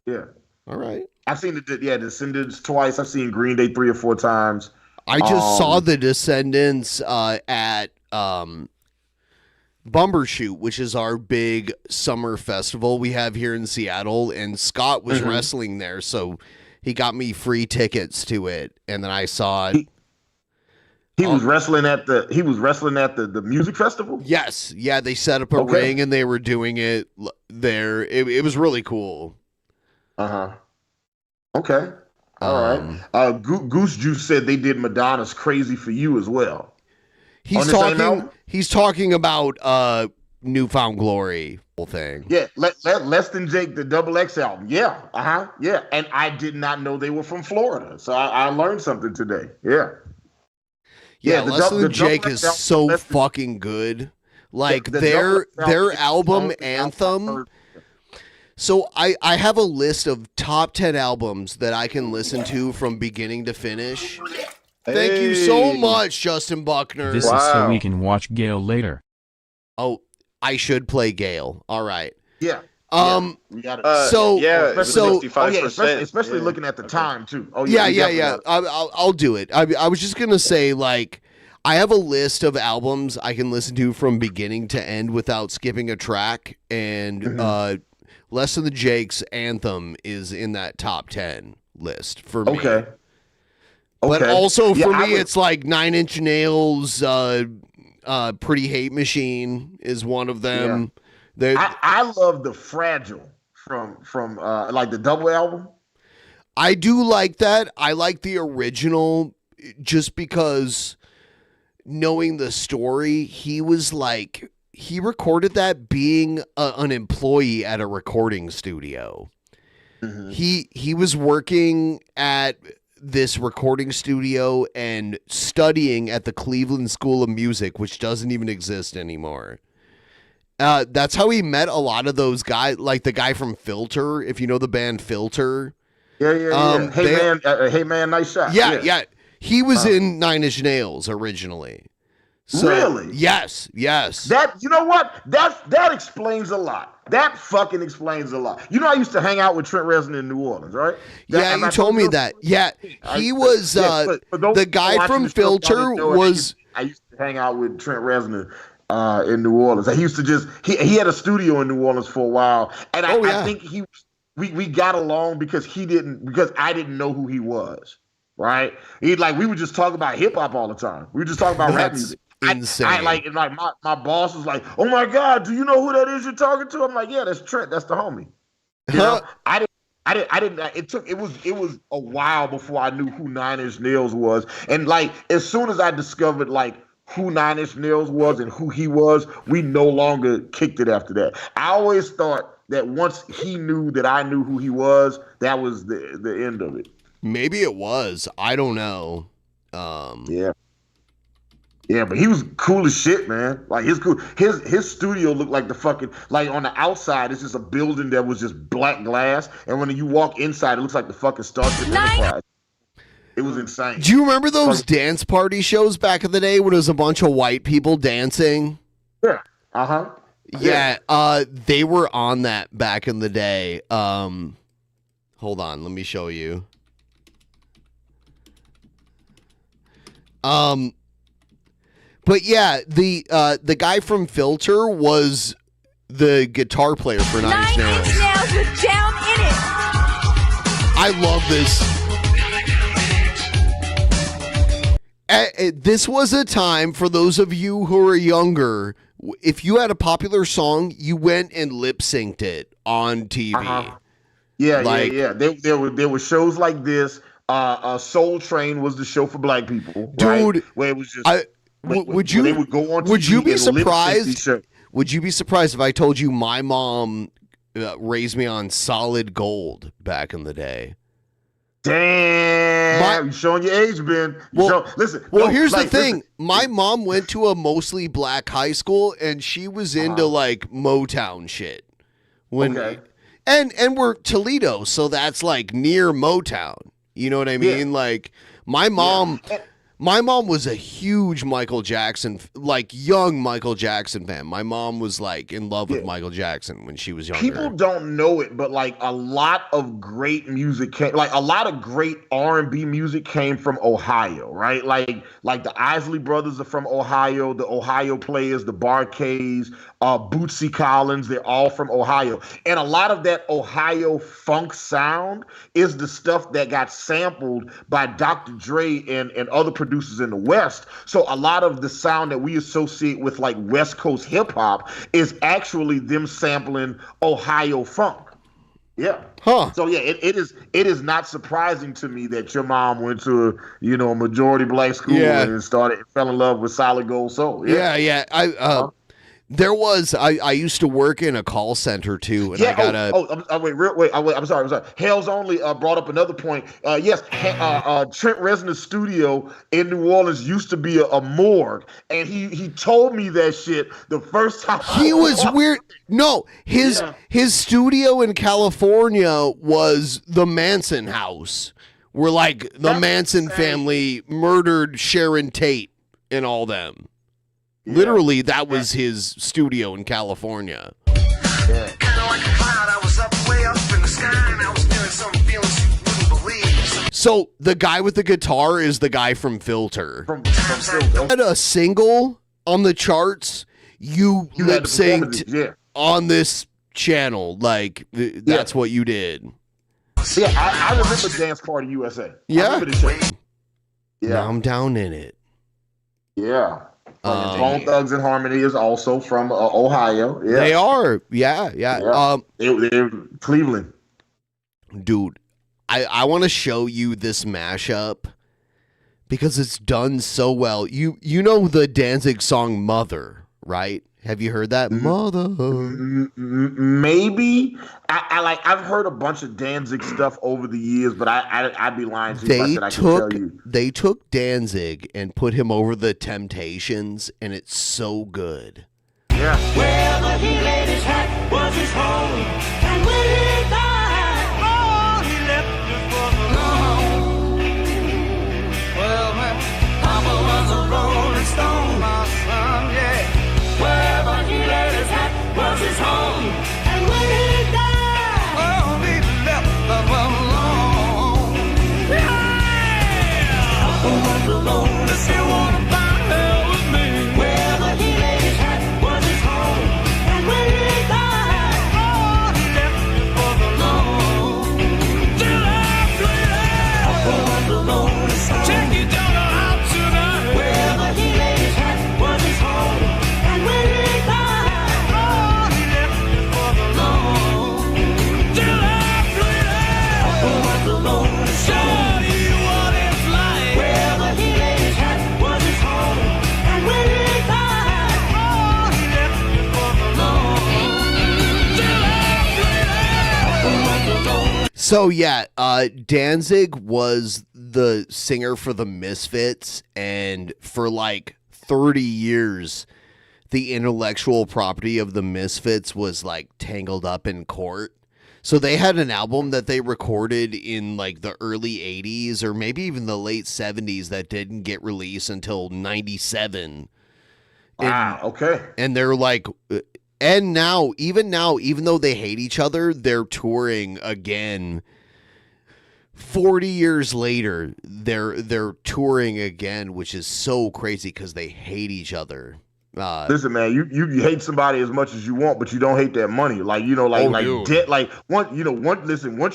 Yeah, All right. I've seen Descendants twice. I've seen Green Day 3 or 4 times. I just saw the Descendants at Bumbershoot, which is our big summer festival we have here in Seattle, and Scott was Mhm. wrestling there, so he got me free tickets to it, and then I saw it. He was wrestling at the music festival. Yes, yeah, they set up a Okay. ring and they were doing it there. It was really cool. Okay. All right. Goose Juice said they did Madonna's "Crazy for You" as well. On He's the same talking. album? He's talking about Newfound Glory whole thing. Yeah, Less Than Jake, the Double X album. Yeah, yeah. And I did not know they were from Florida, so I learned something today. Yeah. Yeah, the Less Dou- Than the Double Jake X is album, so Less Than- fucking good. Like the their Double X album is the only Anthem. So I have a list of top 10 albums that I can listen to from beginning to finish. Thank you so much, Justin Buckner. This is so we can watch Gale later. Oh, I should play Gale. All right. Yeah. We got especially looking at the time too. Oh yeah. we definitely got it. I'll do it. I was just gonna say, like, I have a list of albums I can listen to from beginning to end without skipping a track, and Less Than the Jake's Anthem is in that top 10 list for me. Okay. But Okay. also Yeah, for I me, would- it's like Nine Inch Nails, Pretty Hate Machine is one of them. They- I love the Fragile from like the double album. I do like that. I like the original just because knowing the story, he recorded that being an employee at a recording studio. He was working at this recording studio and studying at the Cleveland School of Music, which doesn't even exist anymore. That's how he met a lot of those guys, like the guy from Filter, if you know the band Filter. Yeah. Hey man, nice shot. Yeah. He was in Nine Inch Nails originally. So, Really? Yes. That, you know what? That explains a lot. That fucking explains a lot. You know, I used to hang out with Trent Reznor in New Orleans, right? Yeah, you told me that. Yeah, he was the guy from Filter was. I used to hang out with Trent Reznor in New Orleans. He used to he had a studio in New Orleans for a while, and I think we got along because I didn't know who he was. Right? We would just talk about hip hop all the time. We would just talk about rap music. Insane. My boss was like, "Oh my God, do you know who that is you're talking to?" I'm like, "Yeah, that's Trent. That's the homie." You know, I didn't. It was a while before I knew who Nine Inch Nails was, and like as soon as I discovered like who Nine Inch Nails was and who he was, we no longer kicked it after that. I always thought that once he knew that I knew who he was, that was the end of it. Maybe it was. I don't know. Yeah. Yeah, but he was cool as shit, man. Like his studio looked like the fucking, like on the outside, it's just a building that was just black glass, and when you walk inside, it looks like the fucking Starship Enterprise. It was insane. Do you remember those dance party shows back in the day when it was a bunch of white people dancing? Yeah. Uh-huh. Yeah, they were on that back in the day. Hold on, let me show you. But yeah, the guy from Filter was the guitar player for Nine Inch Nails. Nails with down in it. I love this. This was a time for those of you who are younger. If you had a popular song, you went and lip synced it on TV. Yeah, yeah. There were shows like this. Soul Train was the show for black people, dude. Right? Where it was just. Would you? They would go on would TV you be and lip sync surprised? these shows. Would you be surprised if I told you my mom raised me on Solid Gold back in the day? Damn, you showing your age, Ben. Here's the thing. My mom went to a mostly black high school, and she was into like Motown shit. And we're Toledo, so that's like near Motown. You know what I mean? Like my mom. My mom was a huge Michael Jackson, like young Michael Jackson fan. My mom was like in love with Michael Jackson when she was younger. People don't know it, but like a lot of great music came, like a lot of great R&B music came from Ohio, right? Like the Isley Brothers are from Ohio, the Ohio Players, the Bar-Kays, Bootsy Collins, they're all from Ohio. And a lot of that Ohio funk sound is the stuff that got sampled by Dr. Dre and other producers in the West. So a lot of the sound that we associate with like West Coast hip hop is actually them sampling Ohio funk. Yeah. Huh. So yeah, it is not surprising to me that your mom went to a majority black school and fell in love with Solid Gold Soul. Yeah. I used to work in a call center too, and I got I'm sorry. Hell's Only brought up another point. Yes, Trent Reznor's studio in New Orleans used to be a morgue, and he told me that shit the first time. He was weird. No, his studio in California was the Manson house, where like the Manson family murdered Sharon Tate and all them. Literally, that was his studio in California. So the guy with the guitar is the guy from Filter. Had a single on the charts. You lip synced on this channel. Like that's what you did. Yeah, I remember Dance Party USA. Yeah. Now I'm down in it. Yeah. Bone Thugs and Harmony is also from Ohio. Yeah. They are. Yeah. They're Cleveland. Dude, I want to show you this mashup because it's done so well. You know the Danzig song Mother, right? Have you heard that? Mother. Maybe. I've heard a bunch of Danzig stuff over the years, but I'd be lying to you if I said I could tell you. They took Danzig and put him over the Temptations, and it's so good. Yeah. Wherever he laid his hat was his home, and when he died, all he left was alone. Well, Papa was a rolling stone, my son, yeah. Wherever he laid his hat was his home, and when he died, all he left was alone. Yeah! Papa was alone, if you wanna buy hell with me. Wherever he laid his hat was his home, and when he died, all he So yeah, Danzig was the singer for the Misfits, and for like 30 years, the intellectual property of the Misfits was like tangled up in court. So they had an album that they recorded in like the early 80s or maybe even the late 70s that didn't get released until 97. Wow, okay. And they're like, and now, even though they hate each other, they're touring again. 40 years later, they're touring again, which is so crazy because they hate each other. Listen, man, you hate somebody as much as you want, but you don't hate that money. Like, you know, debt. Like, once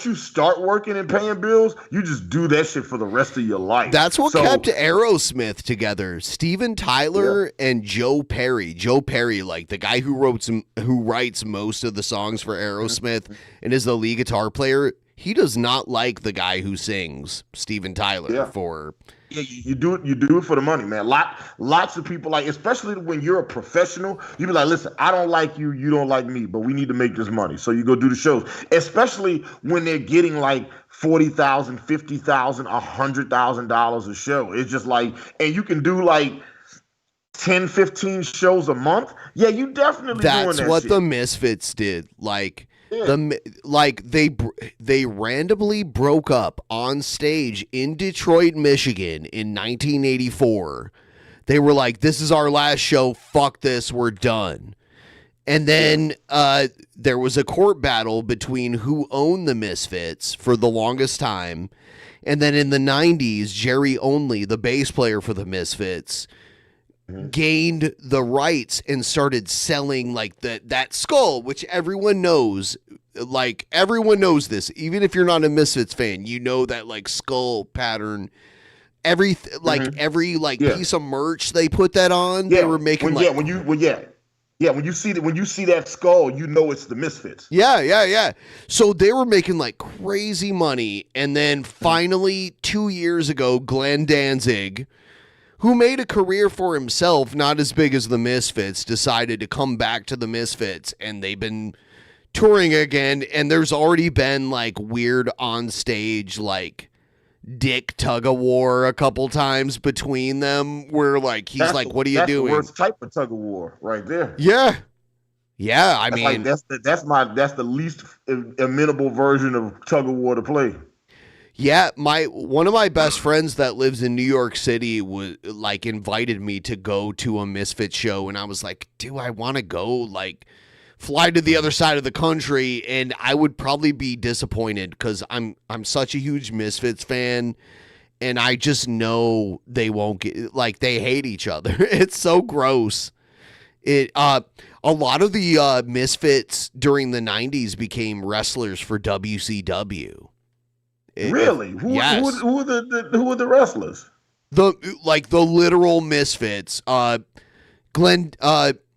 you start working and paying bills, you just do that shit for the rest of your life. That's what kept Aerosmith together. Steven Tyler and Joe Perry. Joe Perry, like the guy who writes most of the songs for Aerosmith and is the lead guitar player. He does not like the guy who sings, Steven Tyler, for. Yeah, you do it for the money, man. Lots of people, like, especially when you're a professional, you be like, listen, I don't like you, you don't like me, but we need to make this money. So you go do the shows, especially when they're getting like $40,000, $50,000, $100,000 a show. It's just like, and you can do like 10, 15 shows a month. Yeah, you definitely doing that what shit. The Misfits did. Like, they randomly broke up on stage in Detroit, Michigan in 1984. They were like, this is our last show. Fuck this. We're done. And then there was a court battle between who owned the Misfits for the longest time. And then in the 90s, Jerry Only, the bass player for the Misfits, gained the rights and started selling like that skull, which everyone knows. Like, everyone knows this. Even if you're not a Misfits fan, you know that like skull pattern. Every piece of merch they put that on. They were making when you see that skull, you know it's the Misfits. Yeah. So they were making like crazy money, and then finally 2 years ago, Glenn Danzig, who made a career for himself, not as big as the Misfits, decided to come back to the Misfits, and they've been touring again, and there's already been like weird on stage like dick tug of war a couple times between them where like he's like, what are you doing? That's the worst type of tug of war right there. Yeah. I mean, that's the least amenable version of tug of war to play. Yeah, one of my best friends that lives in New York City was like invited me to go to a Misfit show, and I was like, do I want to go? Like, fly to the other side of the country, and I would probably be disappointed because I'm such a huge Misfits fan, and I just know they won't get, like, they hate each other. It's so gross. A lot of the Misfits during the 90s became wrestlers for WCW. Really? Who are the wrestlers? The literal Misfits.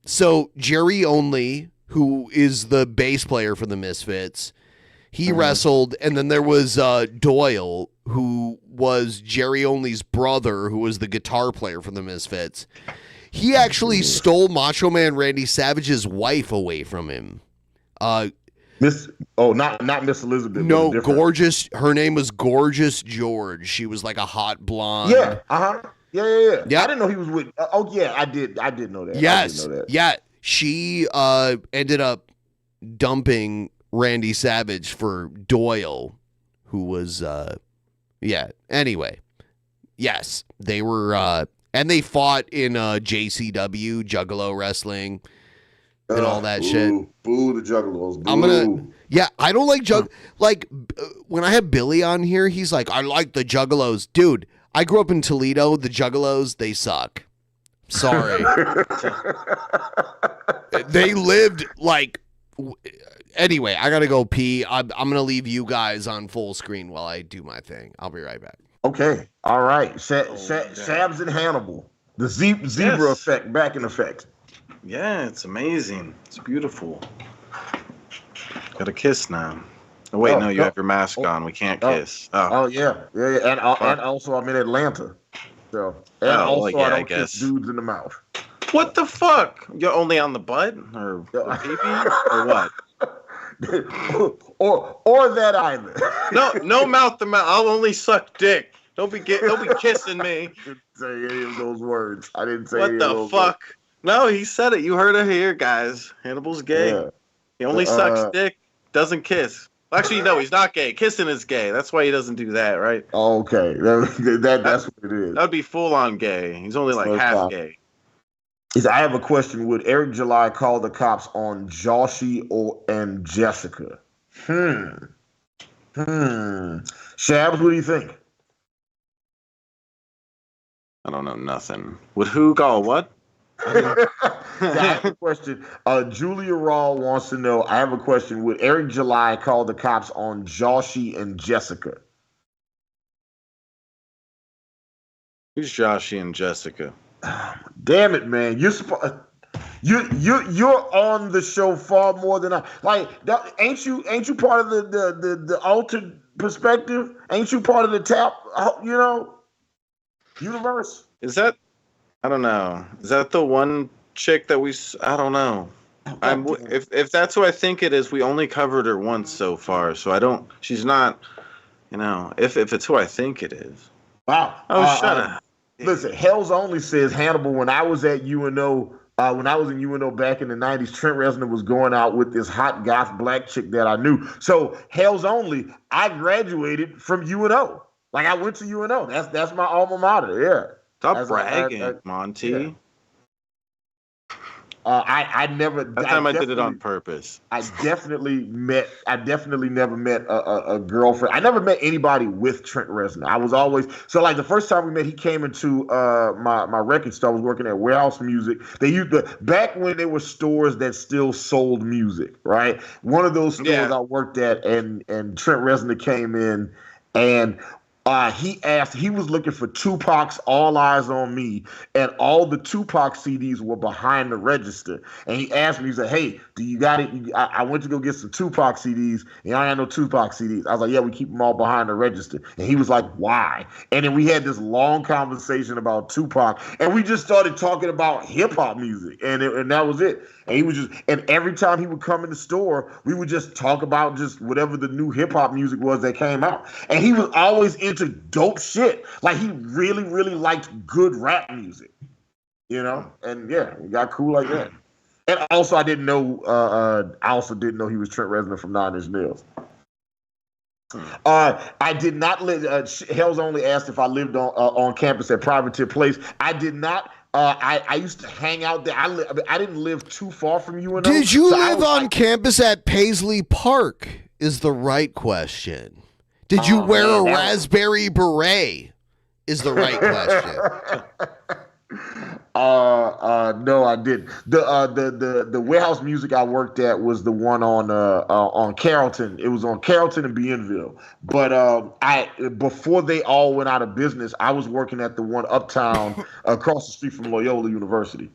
So Jerry Only, who is the bass player for the Misfits, he wrestled, and then there was Doyle, who was Jerry Only's brother, who was the guitar player for the Misfits. He actually stole Macho Man Randy Savage's wife away from him. Not Miss Elizabeth. No, Gorgeous. Her name was Gorgeous George. She was like a hot blonde. Yeah. Yeah. I didn't know he was with. I did know that. Yes. I did know that. Yeah. She ended up dumping Randy Savage for Doyle, who was Anyway, yes, they were and they fought in JCW, Juggalo Wrestling. And all that shit. Boo the Juggalos. Boo. I don't like when I have Billy on here, he's like, I like the Juggalos. Dude, I grew up in Toledo. The Juggalos, they suck. Sorry. They lived like. Anyway, I gotta go pee. I'm gonna leave you guys on full screen while I do my thing. I'll be right back. Okay. All right. Shabs and Hannibal. The zebra effect back in effect. Yeah, it's amazing. It's beautiful. Got a kiss now. Oh, wait, no, you have your mask on. We can't kiss. Yeah. And also, I'm in Atlanta. So, I don't kiss dudes in the mouth. What the fuck? You're only on the butt or baby or what? or that either. No mouth to mouth. I'll only suck dick. Don't be kissing me. I didn't say any of those words. I didn't say What any the of those fuck? No, he said it. You heard it here, guys. Hannibal's gay. Yeah. He only sucks dick, doesn't kiss. Well, actually, no, he's not gay. Kissing is gay. That's why he doesn't do that, right? Okay, that's what it is. That would be full on gay. He's only like half gay. I have a question. Would Eric July call the cops on Joshi and Jessica? Shabs, what do you think? I don't know nothing. Would who call what? I have a question. Julia Raw wants to know. I have a question. Would Eric July call the cops on Joshi and Jessica? Who's Joshi and Jessica? Damn it, man! You're on the show far more than I. Like, ain't you part of the altered perspective? Ain't you part of the tap? Universe? Is that? I don't know. Is that the one chick that we? I don't know. If that's who I think it is, we only covered her once so far, so I don't. She's not. If it's who I think it is. Wow. Oh, shut up. Listen, Hell's Only says Hannibal. When I was at UNO, when I was in UNO back in the 90s, Trent Reznor was going out with this hot goth black chick that I knew. So Hell's Only, I graduated from UNO. Like, I went to UNO. That's my alma mater. Yeah. Stop bragging, Monty. Yeah. I never. That time I did it on purpose. I definitely never met a girlfriend. I never met anybody with Trent Reznor. I was always like the first time we met, he came into my record store. I was working at Warehouse Music. They used back when there were stores that still sold music, right? One of those stores I worked at, and Trent Reznor came in, and he was looking for Tupac's All Eyes on Me, and all the Tupac CDs were behind the register. And he asked me, he said, "Hey, do you got it? I went to go get some Tupac CDs, and I ain't got no Tupac CDs." I was like, "Yeah, we keep them all behind the register." And he was like, "Why?" And then we had this long conversation about Tupac, and we just started talking about hip hop music, and that was it. And he was and every time he would come in the store, we would just talk about just whatever the new hip hop music was that came out. And he was always into dope shit. Like, he really, really liked good rap music, And yeah, we got cool like that. And also, I didn't know. I also didn't know he was Trent Reznor from Nine Inch Nails. I did not live. Hell's Only asked if I lived on campus at Privateer Place. I did not. I used to hang out there. I didn't live too far from UNO. Did you live on campus at Paisley Park? Is the right question. Did you wear a raspberry beret? Is the right question. No, I didn't. The warehouse music I worked at was the one on Carrollton. It was on Carrollton and Bienville. But before they all went out of business, I was working at the one uptown across the street from Loyola University.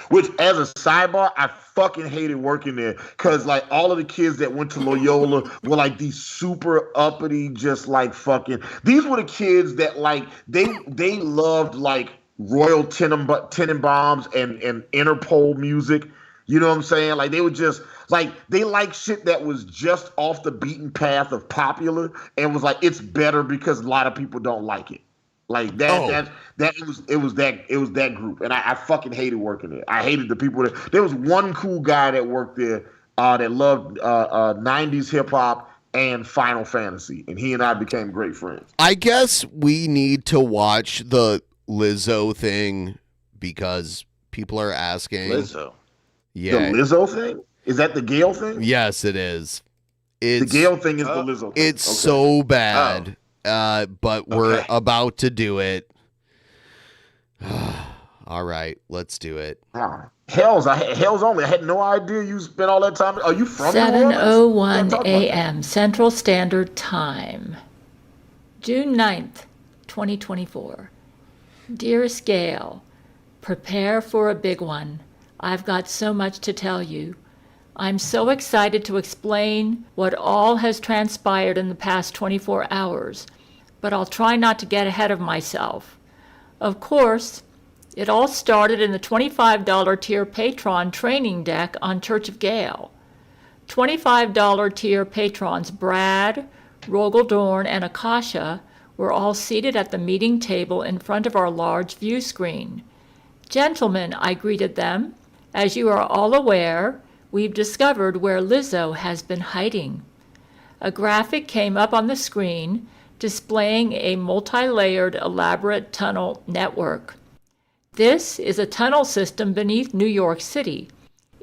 Which, as a sidebar, I fucking hated working there because, like, all of the kids that went to Loyola were like these super uppity, just like fucking. These were the kids that like they loved like Royal Tenenbaums and Interpol music. You know what I'm saying? Like, they would just like they like shit that was just off the beaten path of popular and was like, it's better because a lot of people don't like it. Like that it was that group, and I fucking hated working there. I hated the people that. There was one cool guy that worked there that loved 90s hip hop and Final Fantasy, and he and I became great friends. I guess we need to watch the Lizzo thing because people are asking. Lizzo, yeah, the Lizzo thing, is that the Gale thing? Yes, it is. The Gale thing is the Lizzo thing. It's so bad. But we're about to do it. All right, let's do it. Hell's Only. I had no idea you spent all that time. Are you from 7:01 a.m. Central Standard Time, June 9th, 2024. Dearest Gail, prepare for a big one. I've got so much to tell you. I'm so excited to explain what all has transpired in the past 24 hours, but I'll try not to get ahead of myself. Of course, it all started in the $25 tier Patreon training deck on Church of Gael. $25 tier patrons Brad, Rogaldorn, and Akasha were all seated at the meeting table in front of our large view screen. Gentlemen, I greeted them. As you are all aware, we've discovered where Lizzo has been hiding. A graphic came up on the screen displaying a multi-layered elaborate tunnel network. This is a tunnel system beneath New York City.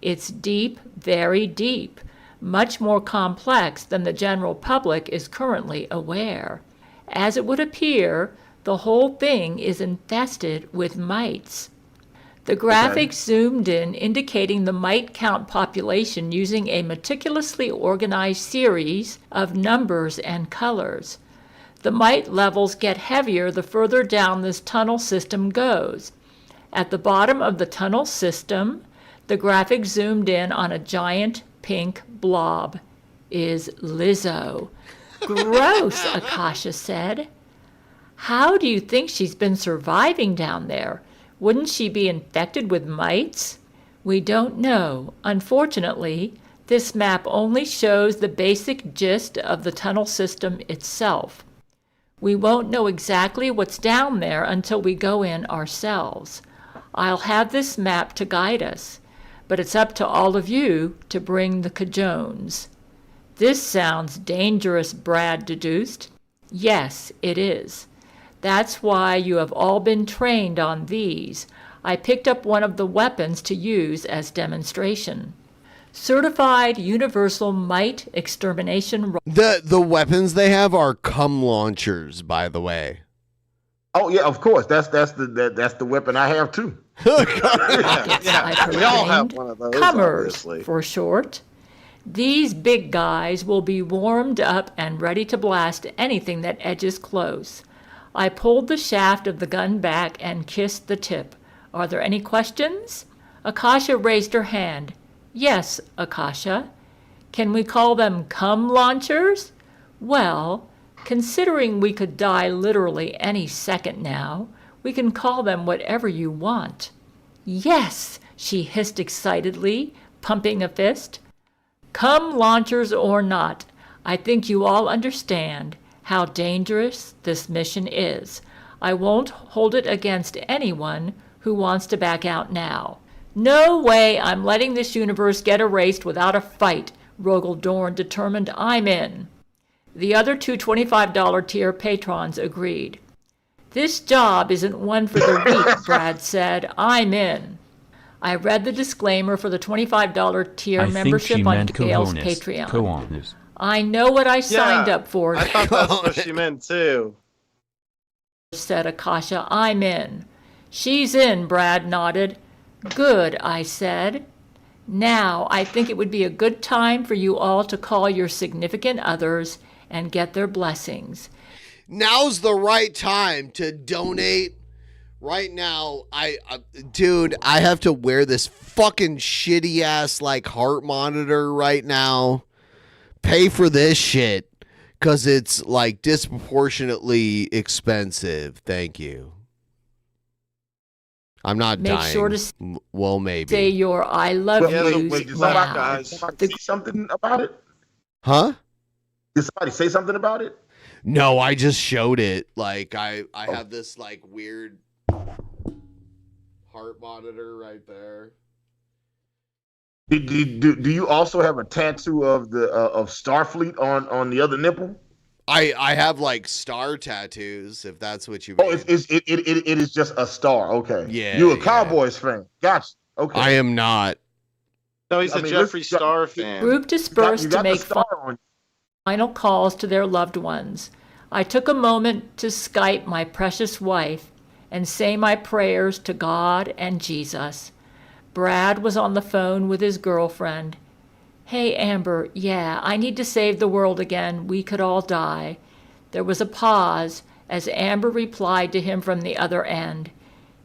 It's deep, very deep, much more complex than the general public is currently aware. As it would appear, the whole thing is infested with mites. The graphic zoomed in, indicating the mite count population using a meticulously organized series of numbers and colors. The mite levels get heavier the further down this tunnel system goes. At the bottom of the tunnel system, the graphic zoomed in on a giant pink blob. Is Lizzo. Gross, Akasha said. How do you think she's been surviving down there? Wouldn't she be infected with mites? We don't know. Unfortunately, this map only shows the basic gist of the tunnel system itself. We won't know exactly what's down there until we go in ourselves. I'll have this map to guide us, but it's up to all of you to bring the cajones. This sounds dangerous, Brad deduced. Yes, it is. That's why you have all been trained on these. I picked up one of the weapons to use as demonstration. Certified Universal Mite Extermination. The weapons they have are cum launchers, by the way. Oh yeah, of course. That's the weapon I have too. I we all have one of those. Cummers, obviously. for short. These big guys will be warmed up and ready to blast anything that edges close. I pulled the shaft of the gun back and kissed the tip. Are there any questions? Akasha raised her hand. Yes, Akasha. Can we call them cum launchers? Well, considering we could die literally any second now, we can call them whatever you want. Yes, she hissed excitedly, pumping a fist. Cum launchers or not, I think you all understand how dangerous this mission is. I won't hold it against anyone who wants to back out now. No way I'm letting this universe get erased without a fight, Rogaldorn determined. I'm in. The other two $25 tier patrons agreed. This job isn't one for the weak, Brad said. I'm in. I read the disclaimer for the $25 tier membership on Gail's Patreon. I know what I signed up for. I thought that's what she meant too. Said Akasha. I'm in. She's in, Brad nodded. Good, I said. Now, I think it would be a good time for you all to call your significant others and get their blessings. Now's the right time to donate. Right now, dude, I have to wear this fucking shitty ass like heart monitor right now. Pay for this shit because it's like disproportionately expensive. Thank you. I'm not dying. Make sure to well, maybe. say your I love yous Did loud. somebody say something about it? Huh? Did somebody say something about it? No, I just showed it. Like I have this like weird heart monitor right there. Do you also have a tattoo of the of Starfleet on the other nipple? I have like star tattoos, if that's what you mean. Oh, it is just a star. Okay. Yeah. You a Cowboys fan? Gotcha. Okay. I am not. No, he's a Jeffree Star fan. Group dispersed You got to the make star on. final calls to their loved ones. I took a moment to Skype my precious wife and say my prayers to God and Jesus. Brad was on the phone with his girlfriend. Hey, Amber, yeah, I need to save the world again. We could all die. There was a pause as Amber replied to him from the other end.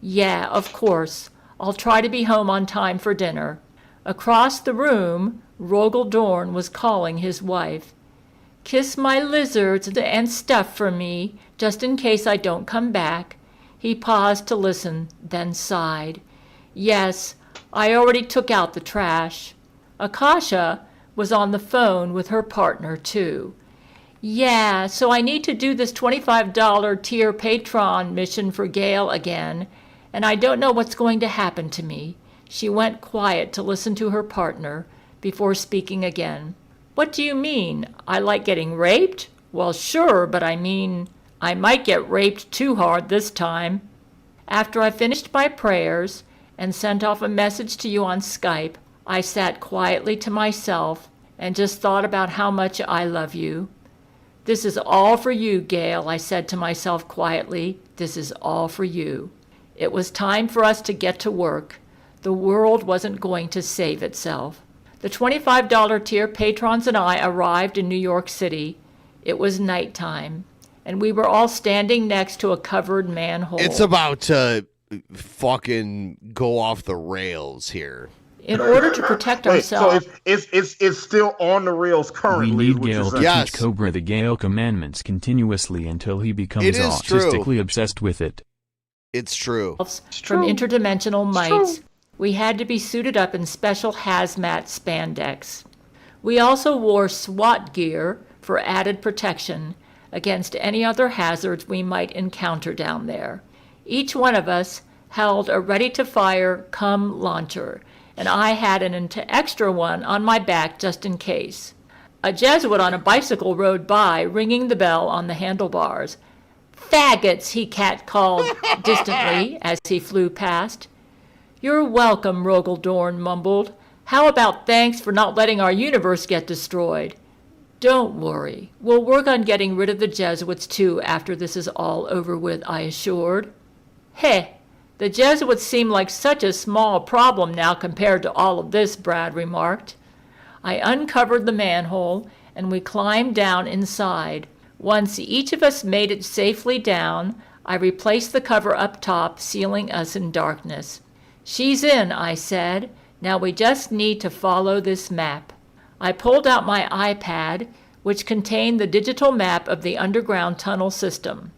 Yeah, of course. I'll try to be home on time for dinner. Across the room, Rogaldorn was calling his wife. Kiss my lizards and stuff for me, just in case I don't come back. He paused to listen, then sighed. Yes, I already took out the trash. Akasha, was on the phone with her partner, too. Yeah, so I need to do this $25 tier Patreon mission for Gail again, and I don't know what's going to happen to me. She went quiet to listen to her partner before speaking again. What do you mean? I like getting raped? Well, sure, but I mean, I might get raped too hard this time. After I finished my prayers and sent off a message to you on Skype, I sat quietly to myself and just thought about how much I love you. This is all for you, Gail, I said to myself quietly. This is all for you. It was time for us to get to work. The world wasn't going to save itself. The $25 tier patrons and I arrived in New York City. It was nighttime, and we were all standing next to a covered manhole. It's about to fucking go off the rails here. In order to protect ourselves. So it's still on the rails currently. We need Gail to teach Cobra the Gail commandments continuously until he becomes autistically obsessed with it. It's true. From interdimensional mites, we had to be suited up in special hazmat spandex. We also wore SWAT gear for added protection against any other hazards we might encounter down there. Each one of us held a ready-to-fire cum launcher, and I had an extra one on my back just in case. A Jesuit on a bicycle rode by, ringing the bell on the handlebars. "Faggots," he cat-called distantly as he flew past. "You're welcome," Rogaldorn mumbled. "How about thanks for not letting our universe get destroyed?" "Don't worry. We'll work on getting rid of the Jesuits, too, after this is all over with," I assured. "Heh, the Jesuits seem like such a small problem now compared to all of this," Brad remarked. I uncovered the manhole, and we climbed down inside. Once each of us made it safely down, I replaced the cover up top, sealing us in darkness. "She's in," I said. "Now we just need to follow this map." I pulled out my iPad, which contained the digital map of the underground tunnel system.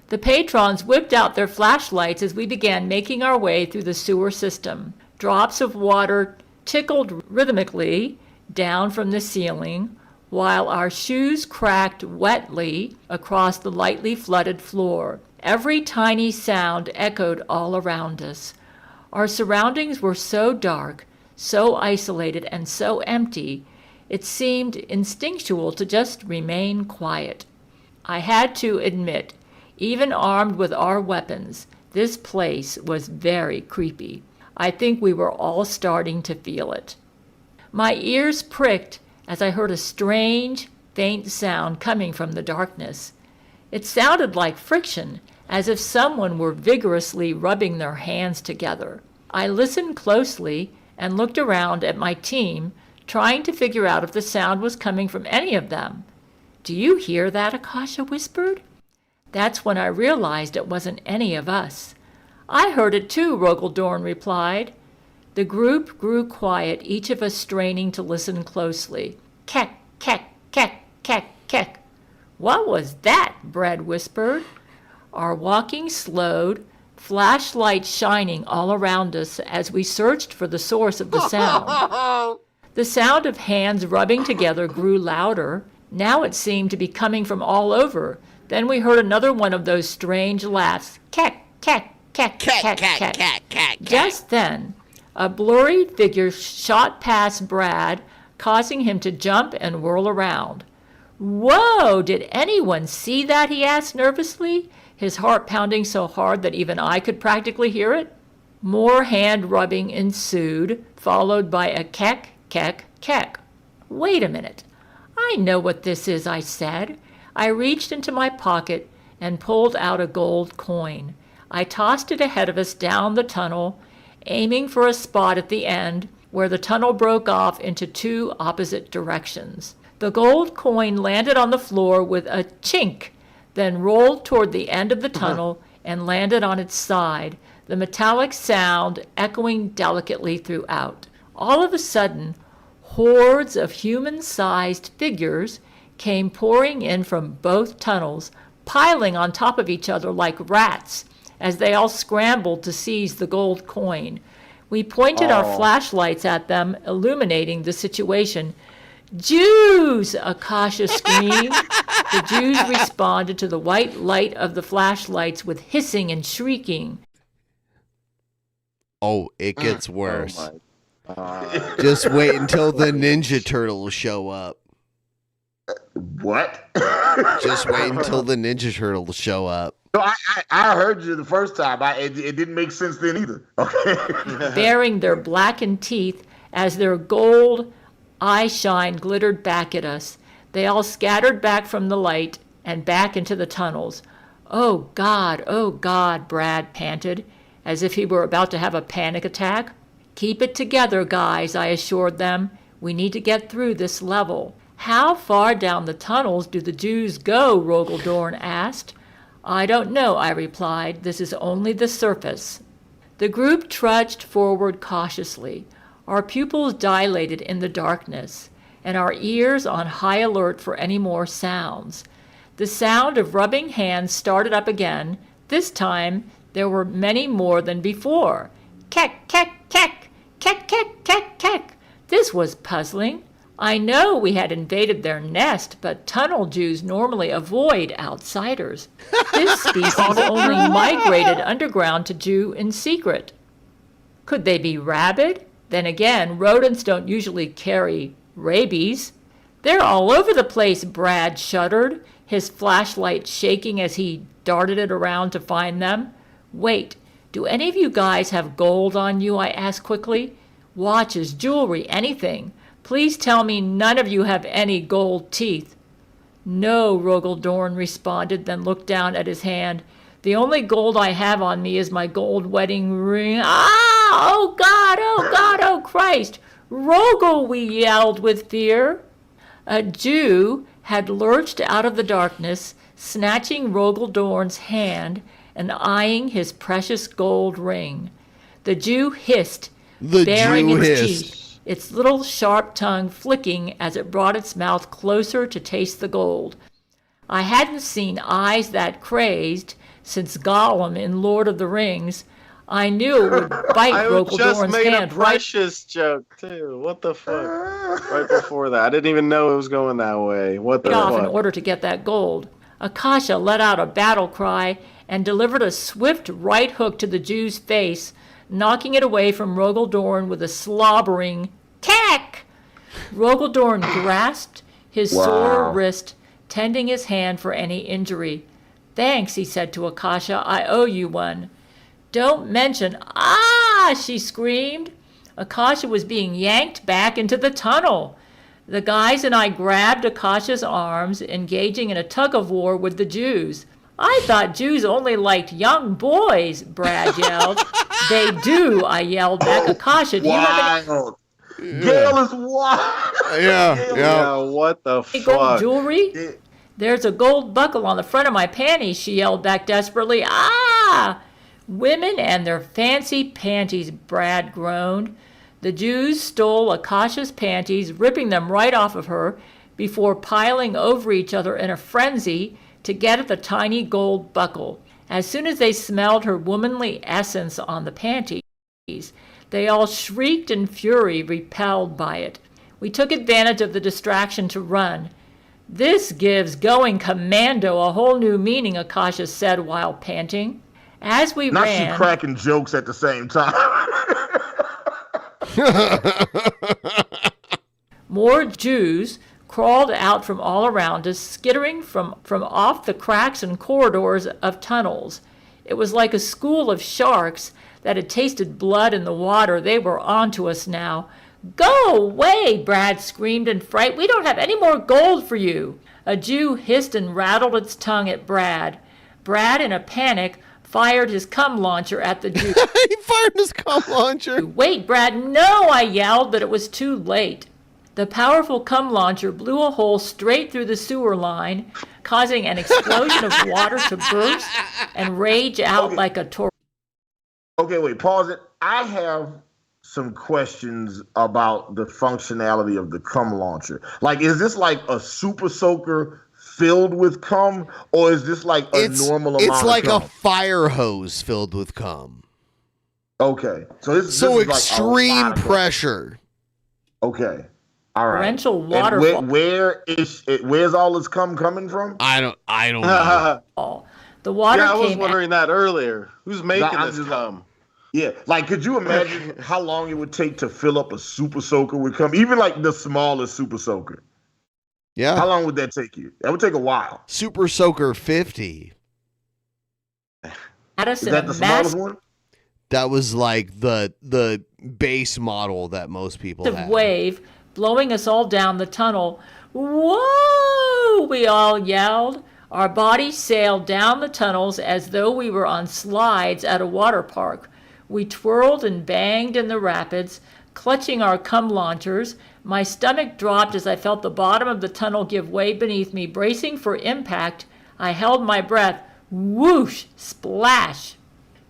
The patrons whipped out their flashlights as we began making our way through the sewer system. Drops of water tickled rhythmically down from the ceiling, while our shoes cracked wetly across the lightly flooded floor. Every tiny sound echoed all around us. Our surroundings were so dark, so isolated, and so empty, it seemed instinctual to just remain quiet. I had to admit, even armed with our weapons, this place was very creepy. I think we were all starting to feel it. My ears pricked as I heard a strange, faint sound coming from the darkness. It sounded like friction, as if someone were vigorously rubbing their hands together. I listened closely and looked around at my team, trying to figure out if the sound was coming from any of them. "Do you hear that?" Akasha whispered. That's when I realized it wasn't any of us. "I heard it too," Rogaldorn replied. The group grew quiet, each of us straining to listen closely. "Keck, keck, keck, keck, keck." "What was that?" Brad whispered. Our walking slowed, flashlights shining all around us as we searched for the source of the sound. The sound of hands rubbing together grew louder. Now it seemed to be coming from all over. Then we heard another one of those strange laughs. Keck, keck, keck, keck, keck, keck. Just then, a blurry figure shot past Brad, causing him to jump and whirl around. "Whoa, did anyone see that?" he asked nervously, his heart pounding so hard that even I could practically hear it. More hand rubbing ensued, followed by a keck, keck, keck. "Wait a minute. I know what this is," I said. I reached into my pocket and pulled out a gold coin. I tossed it ahead of us down the tunnel, aiming for a spot at the end where the tunnel broke off into two opposite directions. The gold coin landed on the floor with a chink, then rolled toward the end of the tunnel and landed on its side, the metallic sound echoing delicately throughout. All of a sudden, hordes of human-sized figures came pouring in from both tunnels, piling on top of each other like rats as they all scrambled to seize the gold coin. We pointed our flashlights at them, illuminating the situation. Jews! Akasha screamed. The Jews responded to the white light of the flashlights with hissing and shrieking. Oh, it gets worse. Just wait until the Ninja Turtles show up. What? Just wait until the Ninja Turtles show up. No, I heard you the first time. It didn't make sense then either. Okay. Baring their blackened teeth as their gold eye shine glittered back at us. They all scattered back from the light and back into the tunnels. Oh, God, Brad panted, as if he were about to have a panic attack. Keep it together, guys, I assured them. We need to get through this level. How far down the tunnels do the Jews go? Rogel asked. I don't know, I replied. This is only the surface. The group trudged forward cautiously, our pupils dilated in the darkness, and our ears on high alert for any more sounds. The sound of rubbing hands started up again. This time there were many more than before. Keck, keck, keck, keck, keck, keck, keck. This was puzzling. I know we had invaded their nest, but tunnel Jews normally avoid outsiders. This species only migrated underground to Jew in secret. Could they be rabid? Then again, rodents don't usually carry rabies. They're all over the place, Brad shuddered, his flashlight shaking as he darted it around to find them. Wait, do any of you guys have gold on you? I asked quickly. Watches, jewelry, anything. Please tell me none of you have any gold teeth. No, Rogel responded, then looked down at his hand. The only gold I have on me is my gold wedding ring. Ah! Oh, God, oh, Christ! Rogel, we yelled with fear. A Jew had lurched out of the darkness, snatching Rogel hand and eyeing his precious gold ring. The Jew hissed, baring its teeth, its little sharp tongue flicking as it brought its mouth closer to taste the gold. I hadn't seen eyes that crazed since Gollum in Lord of the Rings. I knew it would bite Rogel hand made a Precious joke too. What the fuck? Right before that, I didn't even know it was going that way. What the fuck? In order to get that gold. Akasha let out a battle cry and delivered a swift right hook to the Jew's face, knocking it away from Rogel with a slobbering "Keck!" Rogel grasped his sore wrist, tending his hand for any injury. Thanks, he said to Akasha. I owe you one. Don't mention. Ah! She screamed. Akasha was being yanked back into the tunnel. The guys and I grabbed Akasha's arms, engaging in a tug-of-war with the Jews. I thought Jews only liked young boys, Brad yelled. They do, I yelled back. Akasha, do you have any... Gail is wild. Yeah, what the fuck? Gold jewelry? There's a gold buckle on the front of my panties, she yelled back desperately. Ah! Women and their fancy panties, Brad groaned. The Jews stole Akasha's panties, ripping them right off of her, before piling over each other in a frenzy to get at the tiny gold buckle. As soon as they smelled her womanly essence on the panties, they all shrieked in fury, repelled by it. We took advantage of the distraction to run. This gives going commando a whole new meaning, Akasha said while panting. As we ran... Not she cracking jokes at the same time. More Jews crawled out from all around us, skittering from off the cracks and corridors of tunnels. It was like a school of sharks that had tasted blood in the water. They were onto us now. Go away, Brad screamed in fright. We don't have any more gold for you. A Jew hissed and rattled its tongue at Brad. Brad, in a panic, fired his cum launcher at the Jew. He fired his cum launcher. Wait, Brad, no, I yelled, but it was too late. The powerful cum launcher blew a hole straight through the sewer line, causing an explosion of water to burst and rage out like a tornado. Okay, wait, pause it. I have some questions about the functionality of the cum launcher. Like, is this like a super soaker filled with cum, or is this like a normal amount of cum? It's like a fire hose filled with cum. Okay, so this So is like extreme pressure. Okay, all right. Torrential And waterfall. where's all this coming from? I don't know. The water Yeah, I was came wondering that earlier. Who's making I'm this just cum? Yeah, like could you imagine how long it would take to fill up a super soaker with cum? Even like the smallest super soaker. Yeah. How long would that take you? That would take a while. Super Soaker 50. Is that the smallest one? That was like the base model that most people had. Wave blowing us all down the tunnel. Whoa! We all yelled. Our bodies sailed down the tunnels as though we were on slides at a water park. We twirled and banged in the rapids, clutching our cum launchers. My stomach dropped as I felt the bottom of the tunnel give way beneath me. Bracing for impact, I held my breath. Whoosh! Splash!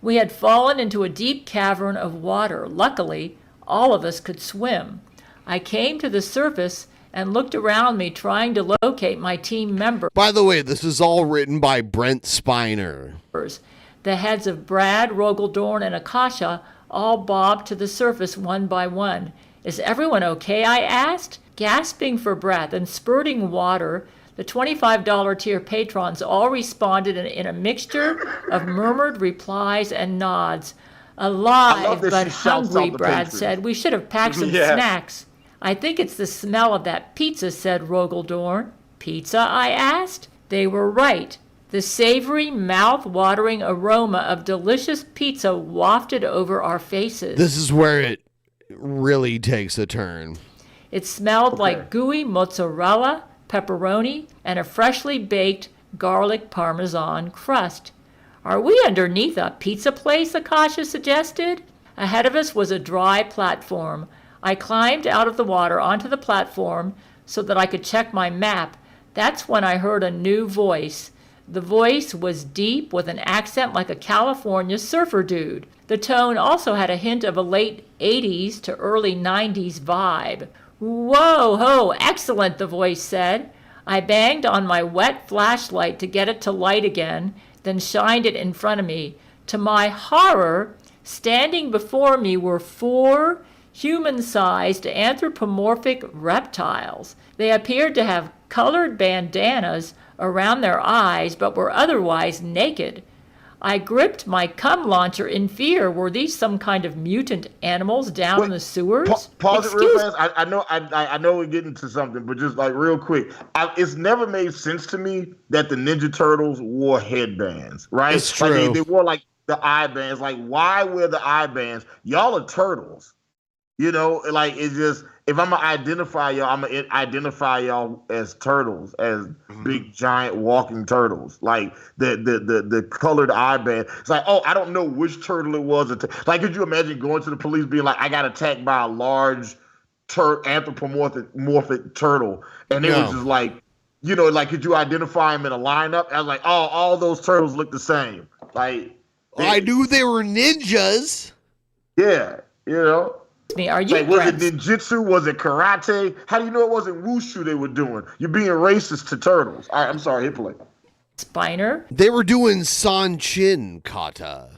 We had fallen into a deep cavern of water. Luckily, all of us could swim. I came to the surface and looked around me, trying to locate my team members. By the way, this is all written by Brent Spiner. The heads of Brad, Rogaldorn, and Akasha all bobbed to the surface one by one. Is everyone okay? I asked, gasping for breath and spurting water. The $25 tier patrons all responded in a mixture of murmured replies and nods. Alive but hungry, Brad said. We should have packed some snacks. I think it's the smell of that pizza, said Rogaldorn. Pizza? I asked. They were right. The savory, mouth-watering aroma of delicious pizza wafted over our faces. This is where it really takes a turn. It smelled like gooey mozzarella, pepperoni, and a freshly baked garlic parmesan crust. Are we underneath a pizza place? Akasha suggested. Ahead of us was a dry platform. I climbed out of the water onto the platform so that I could check my map. That's when I heard a new voice. The voice was deep with an accent like a California surfer dude. The tone also had a hint of a late 80s to early 90s vibe. Whoa, ho, excellent, the voice said. I banged on my wet flashlight to get it to light again, then shined it in front of me. To my horror, standing before me were 4 human-sized anthropomorphic reptiles. They appeared to have colored bandanas around their eyes, but were otherwise naked. I gripped my cum launcher in fear. Were these some kind of mutant animals down in the sewers? Pause it real fast. I know we're getting to something, but just like real quick, it's never made sense to me that the Ninja Turtles wore headbands, right? It's true. Like they wore like the eye bands. Like, why wear the eye bands? Y'all are turtles. You know, like it's just, if I'm gonna identify y'all, I'm gonna identify y'all as turtles, as big giant walking turtles. Like the colored eye band. It's like, oh, I don't know which turtle it was. Like, could you imagine going to the police being like, I got attacked by a large anthropomorphic turtle, and it was just like, you know, like, could you identify them in a lineup? I was like, oh, all those turtles look the same. Like, I knew they were ninjas. Yeah, you know. Are you like, was it ninjutsu? Was it karate? How do you know it wasn't wushu they were doing? You're being racist to turtles. All right, I'm sorry, hit play. Spiner? They were doing Sanchin kata.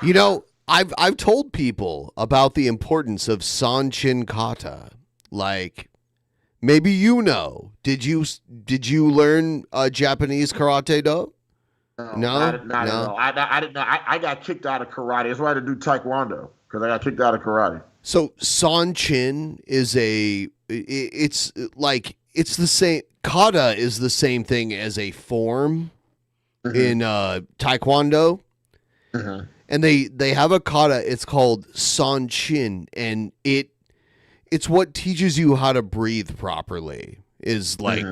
You know, I've told people about the importance of Sanchin kata. Like, maybe you know. Did you learn Japanese karate though? No, not at all. I didn't know. I got kicked out of karate. That's why I had to do taekwondo. Because I got kicked out of karate. So Sanchin is it's the same. Kata is the same thing as a form in Taekwondo. And they have a kata. It's called Sanchin, and it's what teaches you how to breathe properly. Is like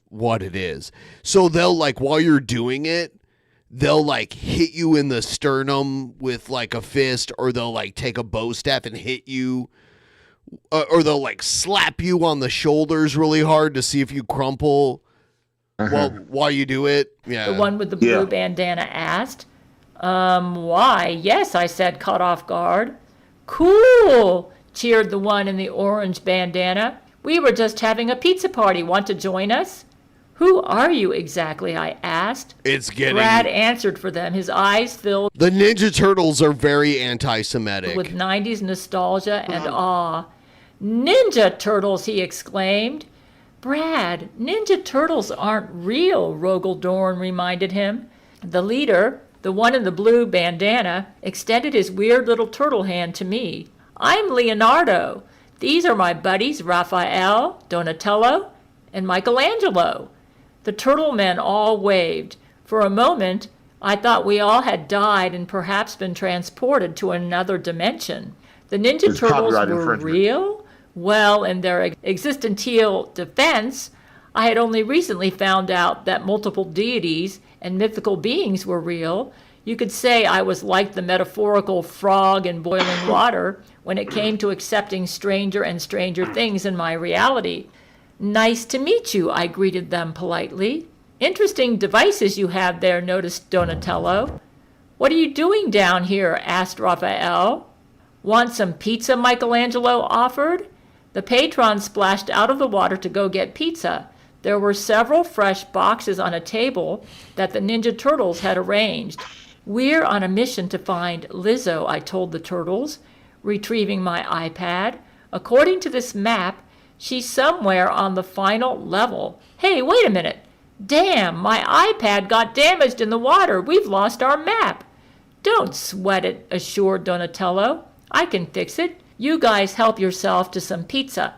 what it is. So they'll, like, while you're doing it, they'll like hit you in the sternum with like a fist, or they'll like take a bow staff and hit you, or they'll like slap you on the shoulders really hard to see if you crumple while you do it. Yeah. The one with the blue bandana asked. Why? Yes, I said, caught off guard. Cool, cheered the one in the orange bandana. We were just having a pizza party. Want to join us? Who are you exactly? I asked. It's getting... Brad answered for them, his eyes filled The Ninja Turtles are very anti-Semitic. with 90s nostalgia and awe. Ninja Turtles, he exclaimed. Brad, Ninja Turtles aren't real, Rogel Dorn reminded him. The leader, the one in the blue bandana, extended his weird little turtle hand to me. I'm Leonardo. These are my buddies Raphael, Donatello, and Michelangelo. The turtle men all waved. For a moment, I thought we all had died and perhaps been transported to another dimension. The Ninja Turtles were real? Well, in their existential defense, I had only recently found out that multiple deities and mythical beings were real. You could say I was like the metaphorical frog in boiling water when it came to accepting stranger and stranger things in my reality. Nice to meet you, I greeted them politely. Interesting devices you have there, noticed Donatello. What are you doing down here? Asked Raphael. Want some pizza? Michelangelo offered. The patron splashed out of the water to go get pizza. There were several fresh boxes on a table that the Ninja Turtles had arranged. We're on a mission to find Lizzo, I told the turtles, retrieving my iPad. According to this map, she's somewhere on the final level. Hey, wait a minute. Damn, my iPad got damaged in the water. We've lost our map. Don't sweat it, assured Donatello. I can fix it. You guys help yourself to some pizza.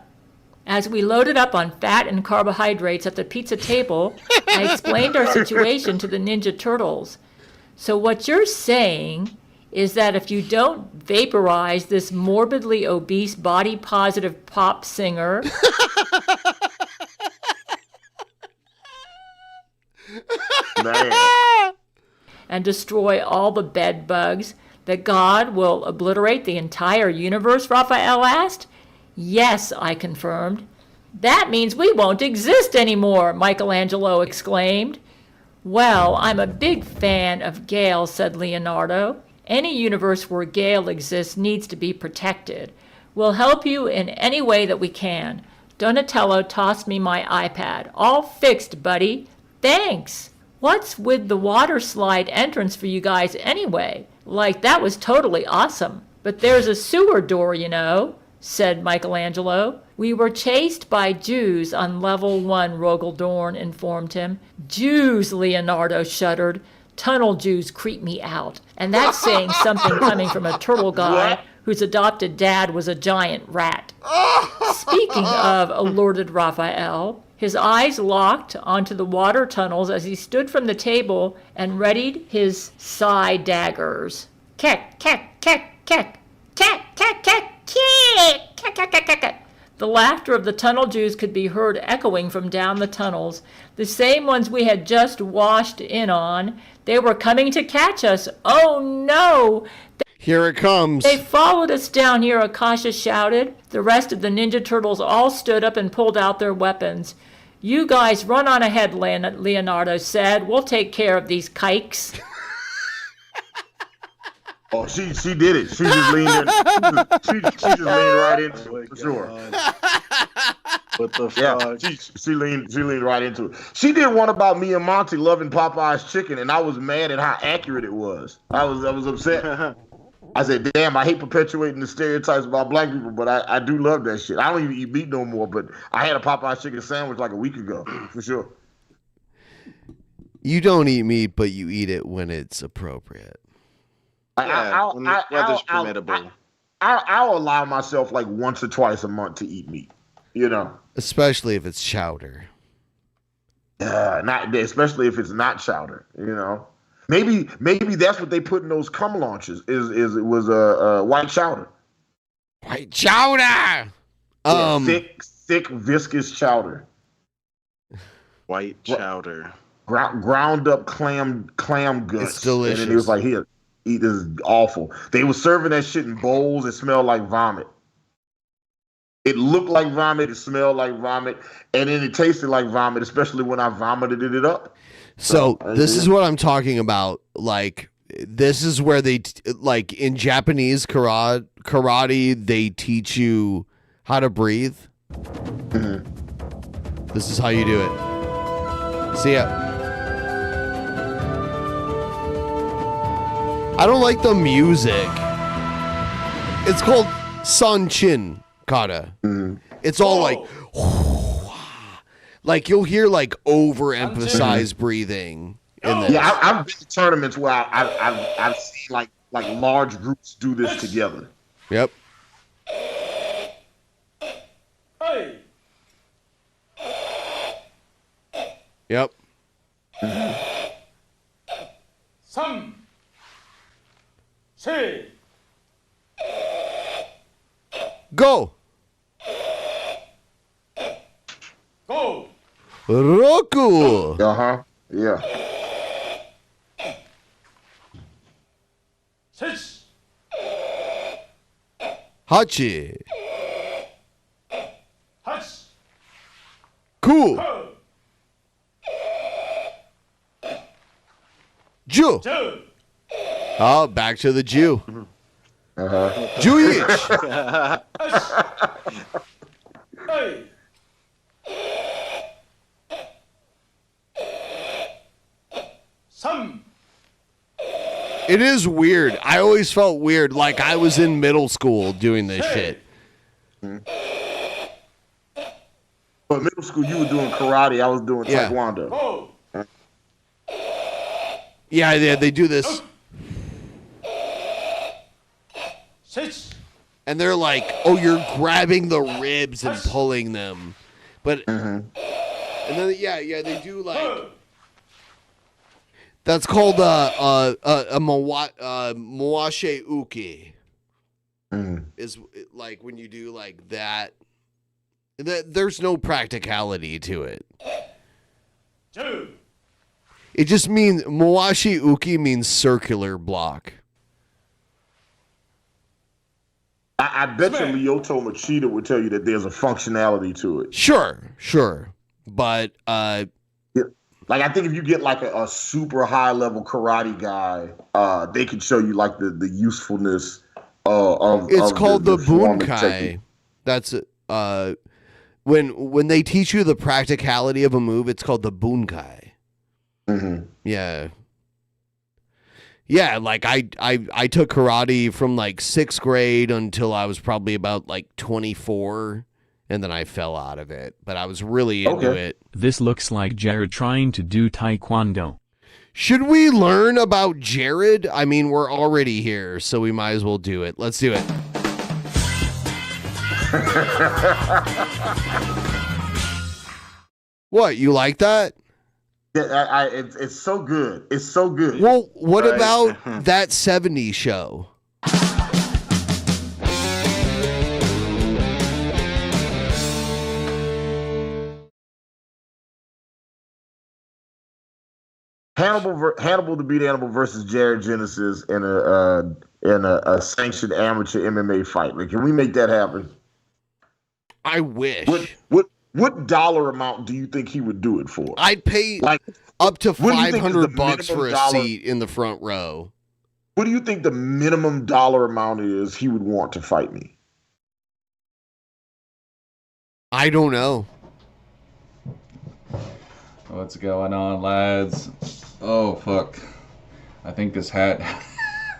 As we loaded up on fat and carbohydrates at the pizza table, I explained our situation to the Ninja Turtles. So what you're saying is that if you don't vaporize this morbidly obese, body-positive pop singer... and destroy all the bed bugs, that God will obliterate the entire universe, Raphael asked. Yes, I confirmed. That means we won't exist anymore, Michelangelo exclaimed. Well, I'm a big fan of Gale, said Leonardo. Any universe where Gale exists needs to be protected. We'll help you in any way that we can. Donatello tossed me my iPad. All fixed, buddy. Thanks. What's with the water slide entrance for you guys anyway? Like, that was totally awesome. But there's a sewer door, you know, said Michelangelo. We were chased by Jews on level 1, Rogel Dorn informed him. Jews, Leonardo shuddered. Tunnel Jews creep me out. And that's saying something coming from a turtle guy whose adopted dad was a giant rat. Speaking of, alerted Raphael, his eyes locked onto the water tunnels as he stood from the table and readied his psi daggers. Keck, keck, keck, keck, keck, keck, keck, keck, keck, keck, keck, keck. The laughter of the tunnel Jews could be heard echoing from down the tunnels, the same ones we had just washed in on. They were coming to catch us. Oh no! Here it comes. They followed us down here, Akasha shouted. The rest of the Ninja Turtles all stood up and pulled out their weapons. You guys run on ahead, Leonardo said. We'll take care of these kikes. Oh, she did it. She just leaned in. She just leaned right into it, for sure. What the fuck? Yeah, she leaned right into it. She did one about me and Monty loving Popeye's chicken, and I was mad at how accurate it was. I was upset. I said, damn, I hate perpetuating the stereotypes about black people, but I do love that shit. I don't even eat meat no more, but I had a Popeye's chicken sandwich like a week ago, for sure. You don't eat meat, but you eat it when it's appropriate. Weather's permittable. I'll allow myself like once or twice a month to eat meat, you know. Especially if it's chowder. Especially if it's not chowder, you know. Maybe that's what they put in those cum launches. It was white chowder. White chowder. Thick, viscous chowder. White chowder. Ground up clam guts. It's delicious. And it was like, here, eat this. Is awful. They were serving that shit in bowls. It smelled like vomit. It looked like vomit. It smelled like vomit, and then it tasted like vomit, especially when I vomited it up. So this is what I'm talking about. Like, this is where they like in Japanese karate, they teach you how to breathe. Mm-hmm. This is how you do it. See ya. I don't like the music. It's called Sanchin Kata. It's all like you'll hear like overemphasized breathing in this. Yeah, I've been to tournaments where I've seen like large groups do this together. Yep. Yep. Some. Say. Go. Go. Roku. Yeah. Six. Hachi. Hutch. Cool. Jew. Oh, back to the Jew. Jewish. Hey. Some. It is weird. I always felt weird, like I was in middle school doing this shit. But middle school, you were doing karate. I was doing Yeah. taekwondo. Yeah, they do this. Six. And they're like, oh, you're grabbing the ribs and pulling them. But, and then, yeah, they do like, that's called a Mwashe Uki. Is like when you do like that. There's no practicality to it. It just means, Mwashi Uki means circular block. I bet you Lyoto Machida would tell you that there's a functionality to it. Sure. But, like, I think if you get like a super high level karate guy, they can show you like the usefulness of it's of called the form and bunkai. technique. That's, when they teach you the practicality of a move, it's called the bunkai. Yeah. Yeah, like I took karate from like 6th grade until I was probably about like 24, and then I fell out of it. But I was really into it. This looks like Jared trying to do taekwondo. Should we learn about Jared? I mean, we're already here, so we might as well do it. Let's do it. What, you like that? Yeah, it's so good. It's so good. Well, what about that 70s show? Hannibal to beat Hannibal versus Jared Genesis in a sanctioned amateur MMA fight. Like, can we make that happen? I wish. What dollar amount do you think he would do it for? I'd pay like up to what do you think is the $500 for a minimum dollar- seat in the front row. What do you think the minimum dollar amount is he would want to fight me? I don't know. What's going on, lads? Oh, fuck. I think this hat...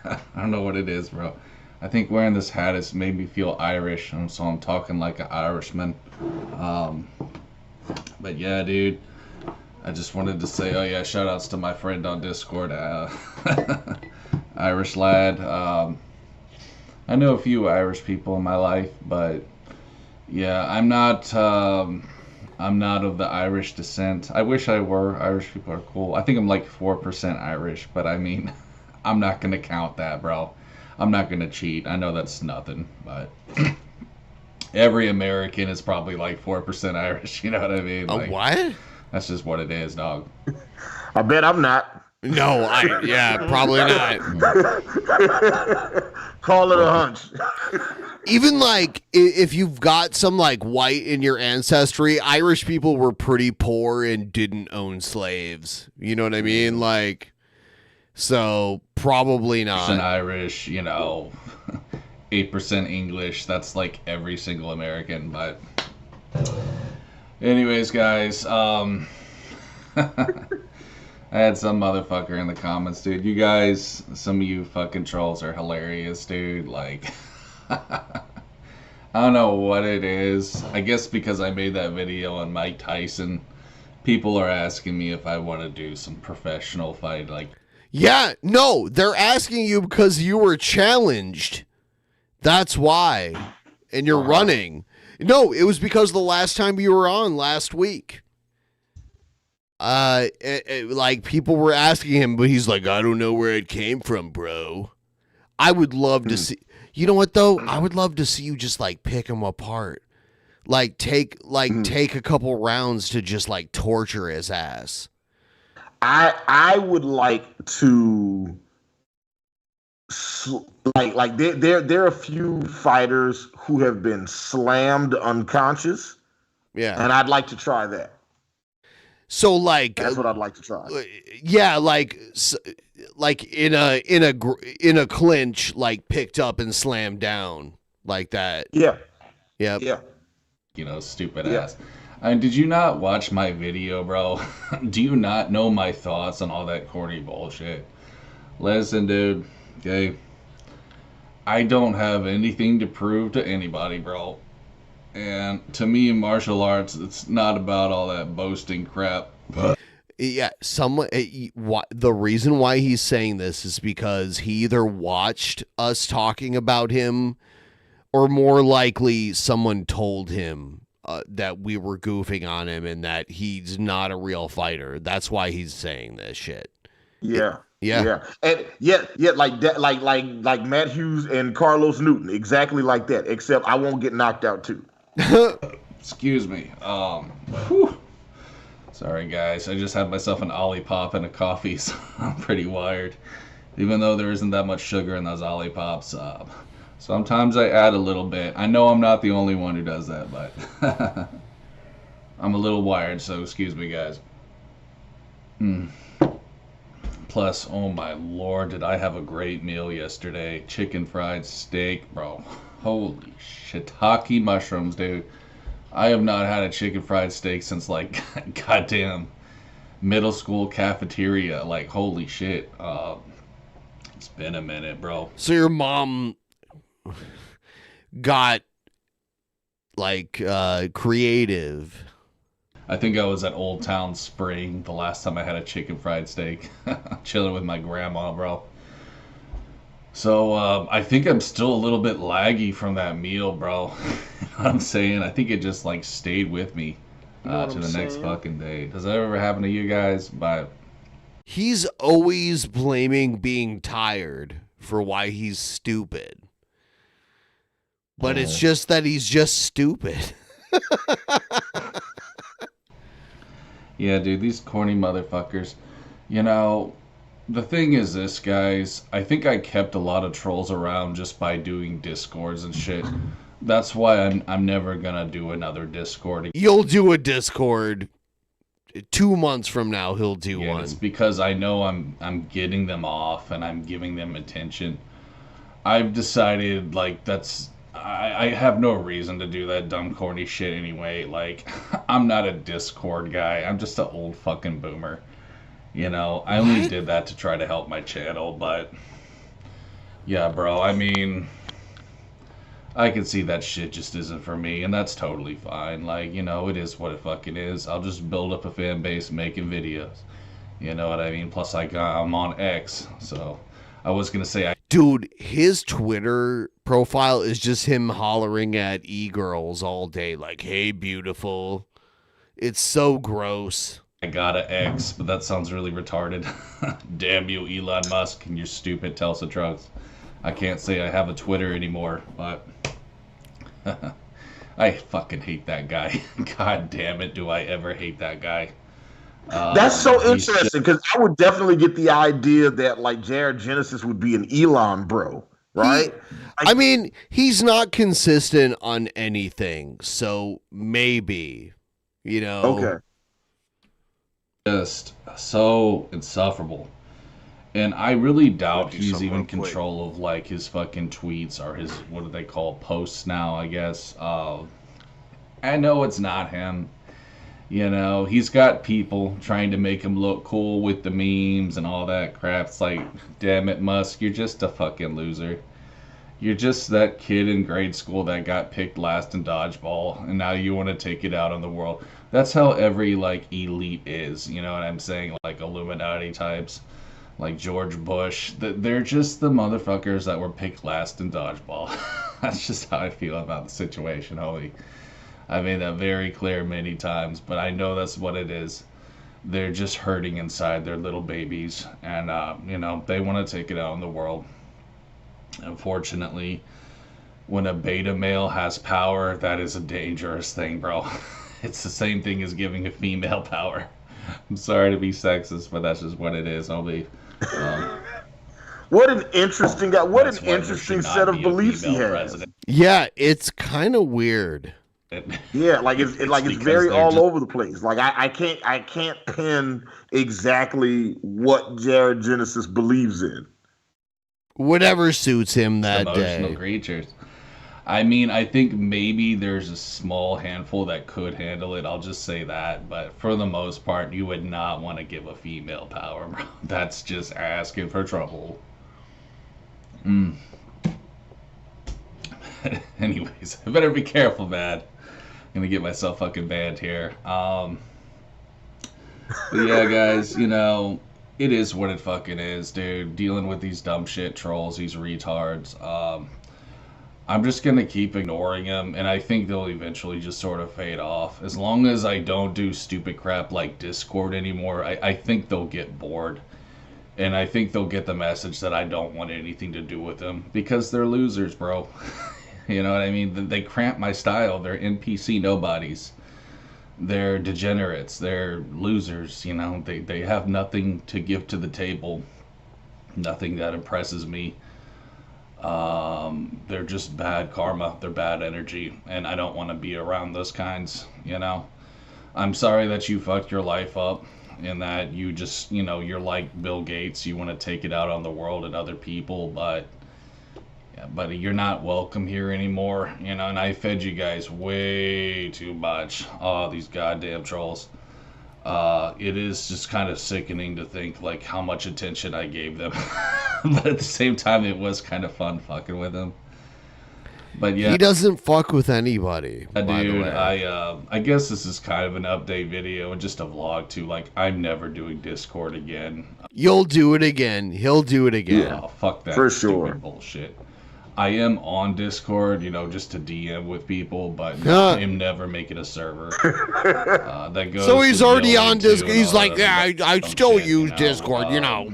I don't know what it is, bro. I think wearing this hat has made me feel Irish, and so I'm talking like an Irishman. But yeah, dude. I just wanted to say, oh yeah, shout outs to my friend on Discord, Irish lad. I know a few Irish people in my life, but yeah, I'm not of the Irish descent. I wish I were. Irish people are cool. I think I'm like 4% Irish, but I mean, I'm not gonna count that, bro. I'm not gonna cheat. I know that's nothing, but every American is probably like 4% Irish. You know what I mean? Like, what? That's just what it is, dog. I bet I'm not. No, yeah, probably not. Call it a hunch. Even like if you've got some like white in your ancestry, Irish people were pretty poor and didn't own slaves. You know what I mean? Like, so probably not. 8% Irish, 8% English. That's like every single American. But anyways, guys, I had some motherfucker in the comments, dude. You guys, some of you fucking trolls are hilarious, dude. Like, I don't know what it is. I guess because I made that video on Mike Tyson, people are asking me if I want to do some professional fight. Like, Yeah, no, they're asking you because you were challenged. That's why. And you're running. No, it was because the last time you were on last week. Like people were asking him, but he's like, I don't know where it came from, bro. I would love to see. You know what though? I would love to see you just like pick him apart, like take a couple rounds to just like torture his ass. I would like to like there are a few fighters who have been slammed unconscious. Yeah, and I'd like to try that. So like that's what I'd like to try. Yeah, like in a clinch, like picked up and slammed down like that. Yeah. Yep. Yeah. You know, stupid ass. I mean, did you not watch my video, bro? Do you not know my thoughts on all that corny bullshit? Listen, dude. Okay. I don't have anything to prove to anybody, bro. And to me, in martial arts, it's not about all that boasting crap. Yeah, the reason why he's saying this is because he either watched us talking about him, or more likely someone told him that we were goofing on him and that he's not a real fighter. That's why he's saying this shit. Yeah. Yeah. And like that, like Matt Hughes and Carlos Newton, exactly like that. Except I won't get knocked out too. Excuse me. Whew. Sorry, guys. I just had myself an Olipop and a coffee, so I'm pretty wired. Even though there isn't that much sugar in those Olipops. Sometimes I add a little bit. I know I'm not the only one who does that, but I'm a little wired, so excuse me, guys. Plus, oh my lord, did I have a great meal yesterday. Chicken fried steak, bro. Holy shiitake mushrooms, dude. I have not had a chicken fried steak since like goddamn middle school cafeteria. Like, holy shit. It's been a minute, bro. So your mom got like creative. I think I was at Old Town Spring the last time I had a chicken fried steak. Chilling with my grandma, bro. So I think I'm still a little bit laggy from that meal, bro. You know what I'm saying? I think it just like stayed with me to the next fucking day. Does that ever happen to you guys? But he's always blaming being tired for why he's stupid. But it's just that he's just stupid. Yeah, dude, these corny motherfuckers. You know, the thing is this, guys. I think I kept a lot of trolls around just by doing Discords and shit. That's why I'm never gonna do another Discord. You'll do a Discord 2 months from now. He'll do one. It's because I know I'm getting them off and I'm giving them attention. I've decided like I have no reason to do that dumb corny shit anyway. Like, I'm not a Discord guy. I'm just an old fucking boomer. You know, I only did that to try to help my channel, but yeah, bro, I mean, I can see that shit just isn't for me, and that's totally fine. Like, you know, it is what it fucking is. I'll just build up a fan base making videos. You know what I mean? Plus, I'm on X, so I was gonna say Dude, his Twitter profile is just him hollering at e-girls all day, like, hey, beautiful. It's so gross. I got an X, but that sounds really retarded. Damn you, Elon Musk, and your stupid Tesla trucks. I can't say I have a Twitter anymore, but I fucking hate that guy. God damn it, do I ever hate that guy. That's so interesting because I would definitely get the idea that like Jared Genesis would be an Elon bro, right? I mean, he's not consistent on anything, so maybe, you know. Okay. Just so insufferable. And I really doubt he's even in control of like his fucking tweets or his, what do they call, posts now, I guess. I know it's not him. You know, he's got people trying to make him look cool with the memes and all that crap. It's like, damn it, Musk, you're just a fucking loser. You're just that kid in grade school that got picked last in dodgeball, and now you want to take it out on the world. That's how every, like, elite is, you know what I'm saying? Like, Illuminati types, like George Bush. They're just the motherfuckers that were picked last in dodgeball. That's just how I feel about the situation, homie. I made that very clear many times, but I know that's what it is. They're just hurting inside. They're little babies, and, you know, they want to take it out on the world. Unfortunately, when a beta male has power, that is a dangerous thing, bro. It's the same thing as giving a female power. I'm sorry to be sexist, but that's just what it is. What an interesting guy. What an interesting set of beliefs he has. President. Yeah, it's kind of weird. Yeah, like it's very all over the place. Like I can't pin exactly what Jared Genesis believes in. Whatever suits him that Emotional day. creatures. I mean, I think maybe there's a small handful that could handle it. I'll just say that. But for the most part, you would not want to give a female power, bro. That's just asking for trouble. Anyways, I better be careful, man. I'm gonna get myself fucking banned here. But yeah, guys, you know, it is what it fucking is, dude. Dealing with these dumb shit trolls, these retards. I'm just gonna keep ignoring them, and I think they'll eventually just sort of fade off. As long as I don't do stupid crap like Discord anymore, I think they'll get bored. And I think they'll get the message that I don't want anything to do with them, because they're losers, bro. You know what I mean? They cramp my style. They're NPC nobodies. They're degenerates. They're losers, you know? They have nothing to give to the table. Nothing that impresses me. They're just bad karma. They're bad energy. And I don't want to be around those kinds, you know? I'm sorry that you fucked your life up and that you just, you know, you're like Bill Gates. You want to take it out on the world and other people, but you're not welcome here anymore, you know, and I fed you guys way too much. Oh, these goddamn trolls. It is just kind of sickening to think, like, how much attention I gave them. But at the same time, it was kind of fun fucking with them. But yeah. He doesn't fuck with anybody, by the dude, way. I guess this is kind of an update video and just a vlog too. Like, I'm never doing Discord again. You'll do it again. He'll do it again. Oh, fuck that For stupid sure. bullshit. I am on Discord, you know, just to DM with people, but Huh. I'm never making a server. That goes So he's to already Gilded, on too, Discord. and He's all like, that yeah, I dumb still shit, use you know? Discord, you know.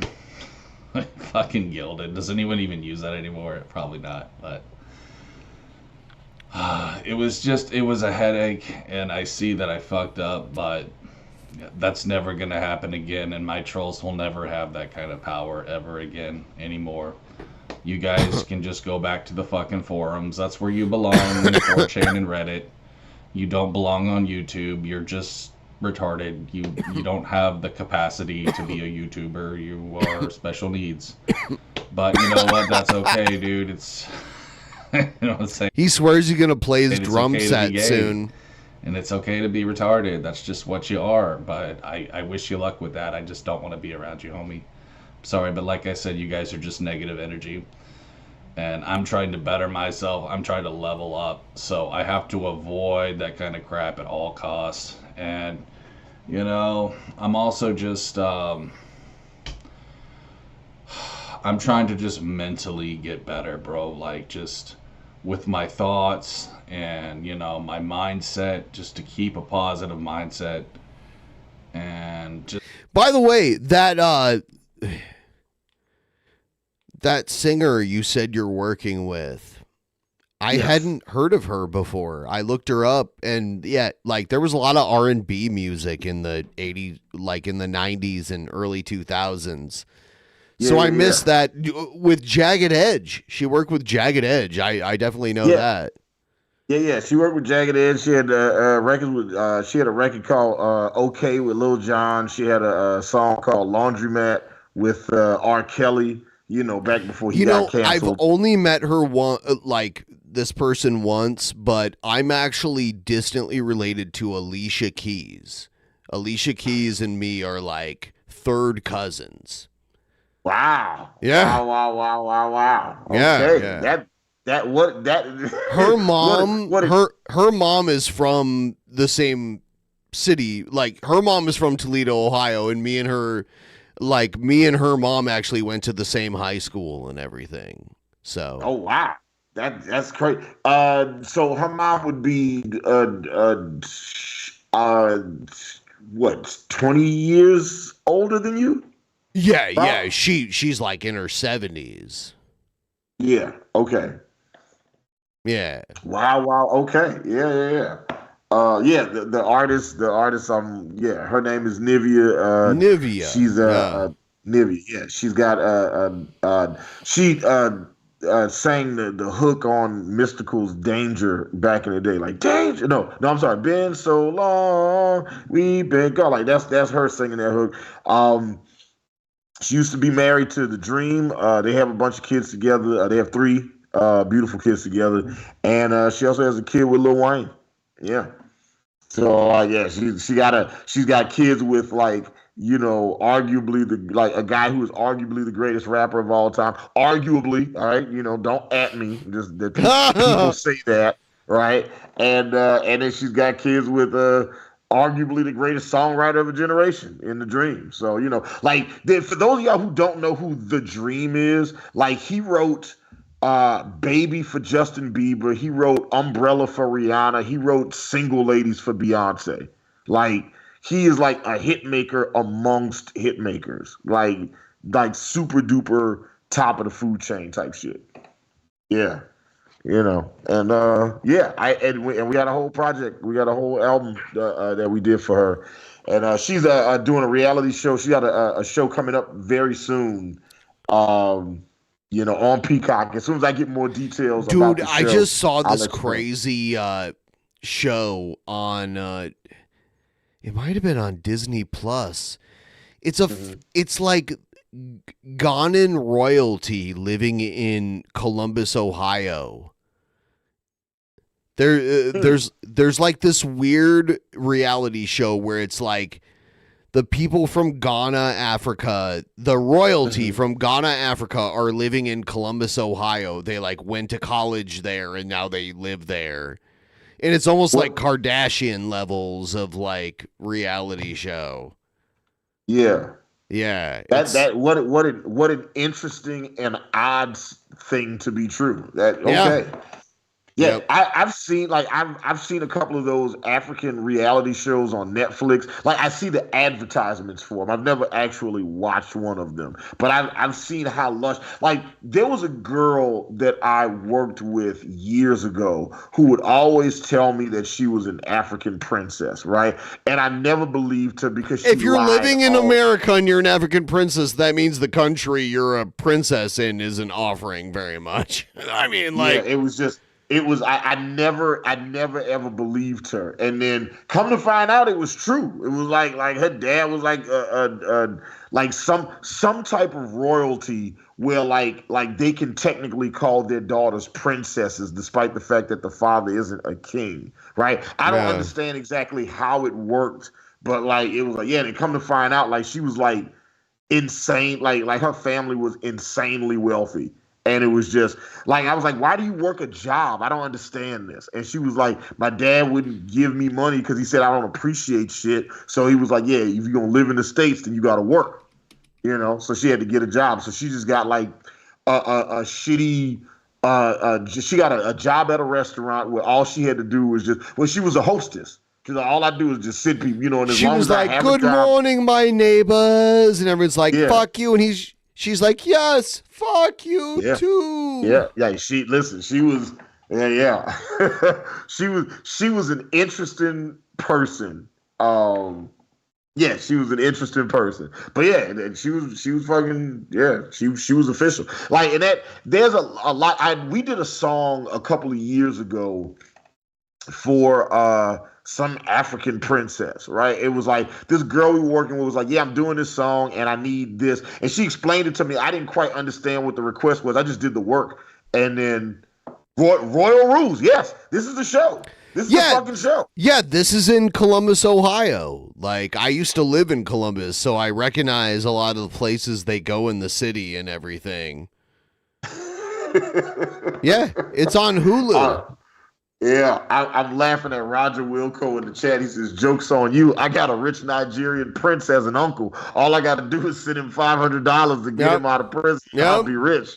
Fucking Gilded. Does anyone even use that anymore? Probably not, but it was a headache, and I see that I fucked up, but that's never gonna happen again, and my trolls will never have that kind of power ever again anymore. You guys can just go back to the fucking forums. That's where you belong, 4chan and Reddit. You don't belong on YouTube. You're just retarded. You don't have the capacity to be a YouTuber. You are special needs. But you know what? That's okay, dude. It's you know what I'm saying? He swears he's going to play his And it's drum okay to set be gay. soon. And it's okay to be retarded. That's just what you are. But I wish you luck with that. I just don't want to be around you, homie. Sorry, but like I said, you guys are just negative energy. And I'm trying to better myself. I'm trying to level up. So I have to avoid that kind of crap at all costs. And, you know, I'm also just, I'm trying to just mentally get better, bro. Like, just with my thoughts and, you know, my mindset, just to keep a positive mindset. And just... By the way, that singer you said you're working with, I hadn't heard of her before. I looked her up, and yeah, like there was a lot of R&B music in the 80s, like in the 90s and early 2000s. So I missed that with Jagged Edge. She worked with Jagged Edge. I definitely know that. Yeah. She worked with Jagged Edge. She had records with. She had a record called "Okay" with Lil Jon. She had a song called "Laundromat" with R. Kelly. You know, back before he got canceled. I've only met her one, like this person once, but I'm actually distantly related to Alicia Keys. Alicia Keys and me are like third cousins. Wow. Yeah. Wow. Yeah, Okay. yeah. Her her mom is from the same city. Like her mom is from Toledo, Ohio, and me and her mom actually went to the same high school and everything. So Oh wow. That's crazy. So her mom would be what, 20 years older than you? yeah, she's like in her 70s. Yeah. Okay. Yeah. Wow. Okay. Yeah. The artist. Her name is Nivea. Nivea. She's Nivea. Yeah. She's got she sang the hook on Mystical's Danger back in the day. Like Danger. No, I'm sorry. Been so long, we've been gone. Like that's her singing that hook. She used to be married to The Dream. They have a bunch of kids together. They have 3 beautiful kids together, and she also has a kid with Lil Wayne. Yeah. So she's got kids with arguably a guy who is arguably the greatest rapper of all time. Arguably, all right. Don't at me. Just that people say that, right? And then she's got kids with arguably the greatest songwriter of a generation in The Dream. So for those of y'all who don't know who The Dream is, he wrote Baby for Justin Bieber. He wrote Umbrella for Rihanna. He wrote Single Ladies for Beyonce. He is like a hit maker amongst hit makers. Like super duper top of the food chain type shit. Yeah. And we had a whole project. We got a whole album that we did for her. And she's doing a reality show. She got a show coming up very soon. On Peacock. As soon as I get more details, about the show, I just saw this crazy show on. It might have been on Disney Plus. It's like Ghanaian royalty living in Columbus, Ohio. There's like this weird reality show where it's like the people from Ghana, Africa, the royalty from Ghana, Africa are living in Columbus, Ohio. They went to college there and now they live there. And it's almost like Kardashian levels of reality show. Yeah. Yeah. What an interesting and odd thing to be true. Okay. Yeah, yep. I've seen a couple of those African reality shows on Netflix. I see the advertisements for them. I've never actually watched one of them, but I've seen how lush. There was a girl that I worked with years ago who would always tell me that she was an African princess, right? And I never believed her because if you're living in America and you're an African princess, that means the country you're a princess in isn't offering very much. I mean, it was just. I never ever believed her, and then come to find out it was true. It was like her dad was like some type of royalty where they can technically call their daughters princesses despite the fact that the father isn't a king, right? I don't understand exactly how it worked, but it was and come to find out she was insane, like her family was insanely wealthy. And it was just I was like, why do you work a job? I don't understand this. And she was like, my dad wouldn't give me money because he said I don't appreciate shit. So he was like, yeah, if you're going to live in the States, then you got to work, So she had to get a job. So she just got a shitty, she got a job at a restaurant where all she had to do was she was a hostess. She's like, all I do is just sit people, and as she long was as I have good a job, morning, my neighbors. And everyone's like, fuck you. And she's like, yes, fuck you too. Yeah. She was, she was an interesting person. She was an interesting person. But and she was fucking, she was official. And that there's a lot. We did a song a couple of years ago for some African princess, right? It was this girl we were working with was I'm doing this song and I need this. And she explained it to me. I didn't quite understand what the request was. I just did the work. And then Royal Rules. Yes, this is the show. This is the fucking show. Yeah, this is in Columbus, Ohio. Like, I used to live in Columbus, so I recognize a lot of the places they go in the city and everything. Yeah, it's on Hulu. Yeah, I'm laughing at Roger Wilco in the chat. He says, "Joke's on you. I got a rich Nigerian prince as an uncle. All I got to do is send him $500 to get him out of prison. I'll be rich."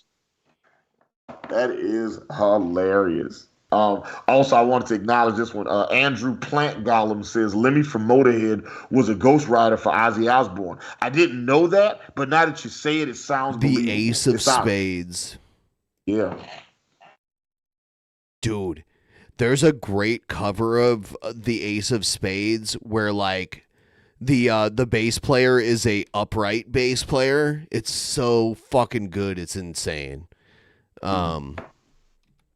That is hilarious. Also, I wanted to acknowledge this one. Andrew Plant Gollum says Lemmy from Motorhead was a ghostwriter for Ozzy Osbourne. I didn't know that, but now that you say it, it sounds The Ace of Spades. Yeah. Dude, there's a great cover of the Ace of Spades where like the bass player is a upright bass player. It's so fucking good. It's insane.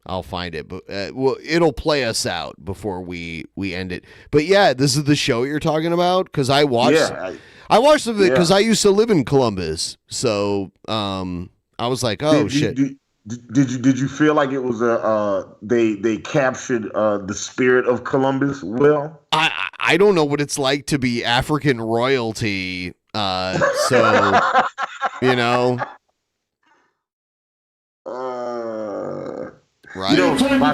I'll find it, but well, it'll play us out before we end it. But yeah, this is the show you're talking about because I watched. I watched some of it because I used to live in Columbus, so I was like, oh shit. Did you feel like it was they captured the spirit of Columbus well? I don't know what it's like to be African royalty, so you know. Right. You know, my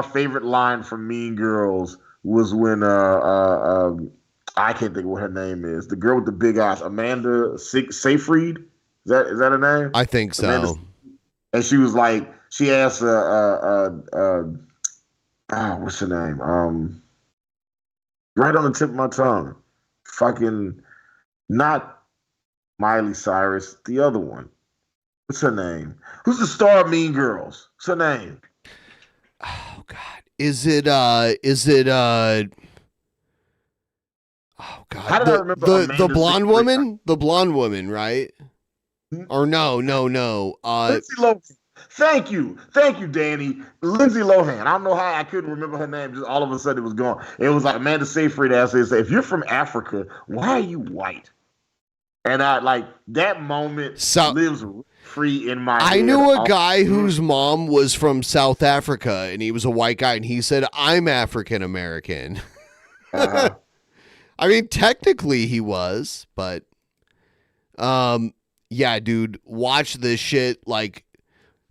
favorite line from Mean Girls was when I can't think of what her name is. The girl with the big eyes, Amanda Seyfried. Is that her name? I think so. Amanda, and she was like, she asked, what's her name? Right on the tip of my tongue. Fucking not Miley Cyrus, the other one. What's her name? Who's the star of Mean Girls? What's her name? Oh God. Is it oh God. How did I remember the blonde woman? The blonde woman, right? Or no. Lindsay Lohan. Thank you, Danny. Lindsay Lohan. I don't know how I couldn't remember her name. Just all of a sudden it was gone. It was like Amanda Seyfried asked, "If you're from Africa, why are you white?" And I like that moment lives free in my head. I knew a guy whose mom was from South Africa, and he was a white guy, and he said, "I'm African American." I mean, technically he was, but yeah, dude, watch this shit. Like,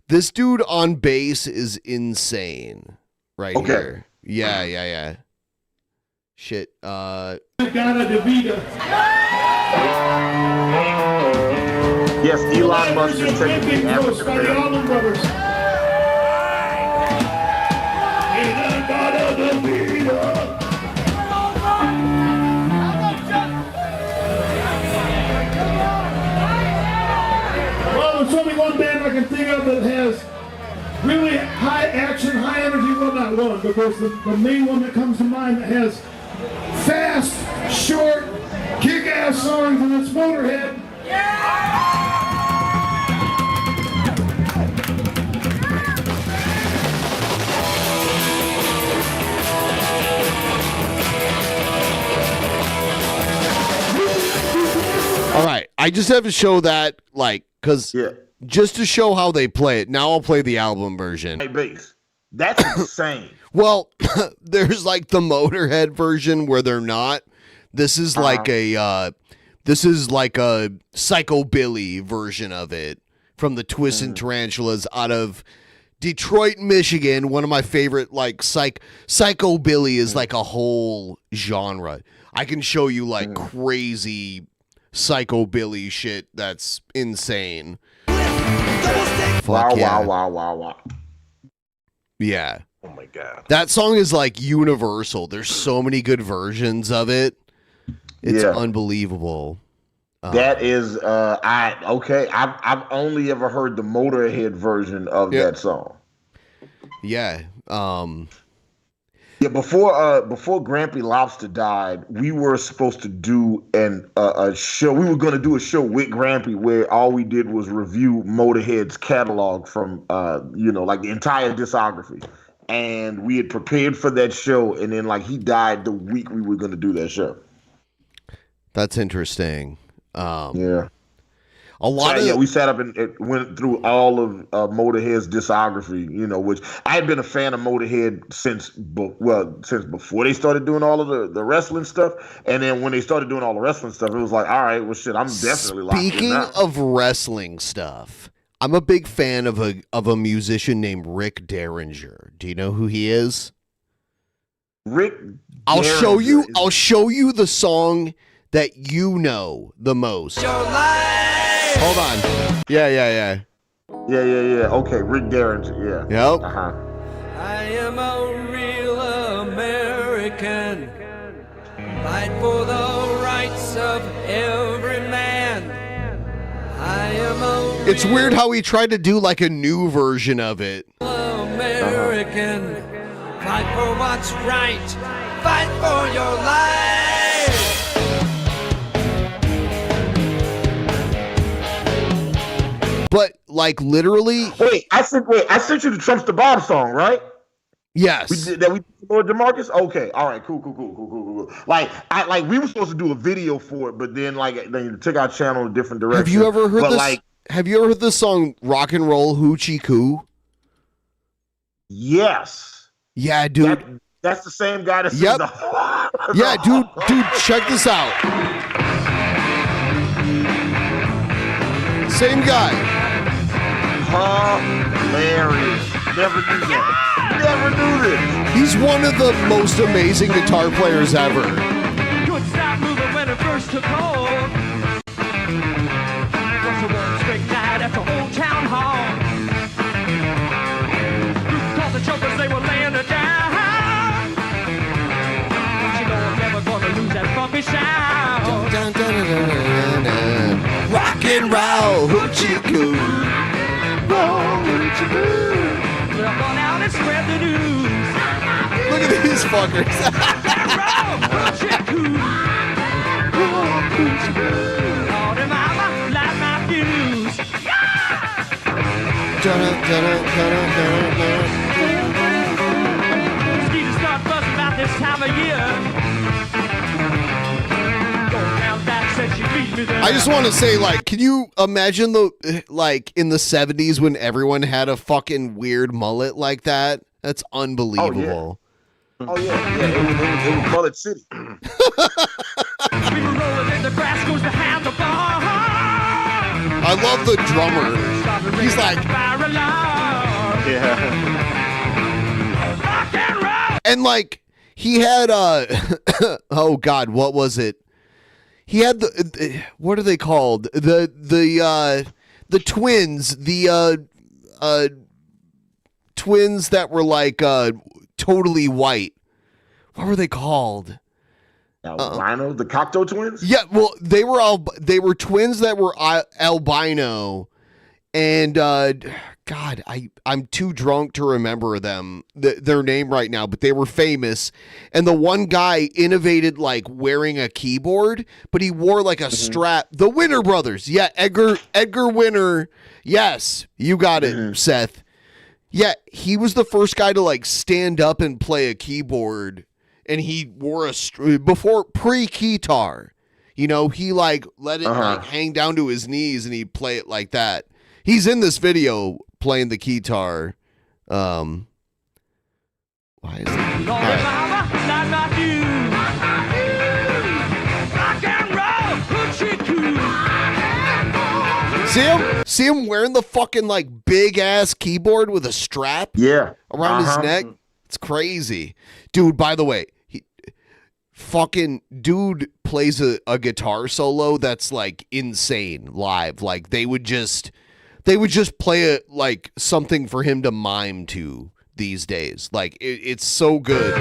this dude on bass is insane right here. Yeah. Shit. Yes, Elon Musk is taking the African Brothers. Well, there's only one band I can think of that has really high action, high energy. Well, not one, because the main one that comes to mind that has fast, short, kick-ass songs, and it's Motorhead. All right, I just have to show that, like, because just to show how they play it. Now I'll play the album version. Hey, bass. That's insane. Well, there's like the Motorhead version where they're not. This is like a psychobilly version of it from the Twists and Tarantulas out of Detroit, Michigan. One of my favorite, like, psychobilly is like a whole genre. I can show you like crazy psychobilly shit that's insane. Wow. Yeah. Oh my God. That song is like universal. There's so many good versions of it. It's unbelievable. That is I've only ever heard the Motorhead version of that song. Yeah. Before Grampy Lobster died, we were supposed to do a show. We were going to do a show with Grampy where all we did was review Motorhead's catalog from like the entire discography. And we had prepared for that show, and then like he died the week we were going to do that show. That's interesting. A lot So, of yeah, we sat up and went through all of Motorhead's discography, you know, which I had been a fan of Motorhead since before they started doing all of the wrestling stuff, and then when they started doing all the wrestling stuff, it was like, all right, well, shit, I'm definitely locked in Speaking now. of wrestling stuff, I'm a big fan of a musician named Rick Derringer. Do you know who he is? Rick. I'll show you the song that you know the most. Hold on. Yeah. Okay, Rick Derringer. Yeah. Yep. I am a real American. Fight for the rights of every man. I am a It's weird how he tried to do like a new version of it. American. Fight for what's right. Fight for your life. But like literally. Wait, I sent you the Trump's the Bomb song, right? Yes. We did that. We did Lord DeMarcus. Okay, all right, cool. Like we were supposed to do a video for it, but then they took our channel a different direction. Have you ever heard but this? Have you ever heard this song "Rock and Roll Hoochie Coo"? Yes. Yeah, dude. That's the same guy that. Yep. Yeah, dude. Check this out. Same guy. Hilarious. Never knew that. Never knew this. He's one of the most amazing guitar players ever. Good stop moving when it first took hold. Was a one straight night at the old town hall. Group called the Jokers, they were laying it down. But you know I'm never gonna lose that funky sound. Rock and roll hoochie coo. Roll hoochie coo. Well, go out and spread the news. Look at these fuckers. Lordy mama, light my fuse. Mosquitoes start buzzing about this time of year. Going down back said she beat me there. I just want to say, like, can you imagine in the 70s when everyone had a fucking weird mullet like that? That's unbelievable. Oh yeah. It was Mullet City. We were rolling in the grass, goes the handlebar. I love the drummer. He's like, rock and roll. and like he had oh god, what was it? He had the what are they called? The twins, twins that were like totally white. What were they called? Albino, the Cocteau twins? Yeah, well, they were twins that were albino, and God, I'm too drunk to remember their name right now, but they were famous. And the one guy innovated like wearing a keyboard, but he wore like a strap. The Winter Brothers, yeah, Edgar Winter. Yes, you got it, Seth. Yeah, he was the first guy to like stand up and play a keyboard, and he wore before pre-keytar. You know, he like let it like hang down to his knees, and he'd play it like that. He's in this video playing the keytar. Why is it? All right. See him wearing the fucking like big ass keyboard with a strap around his neck? It's crazy. Dude, by the way, dude plays a guitar solo that's like insane live. Like they would just play it like something for him to mime to these days. Like it's so good.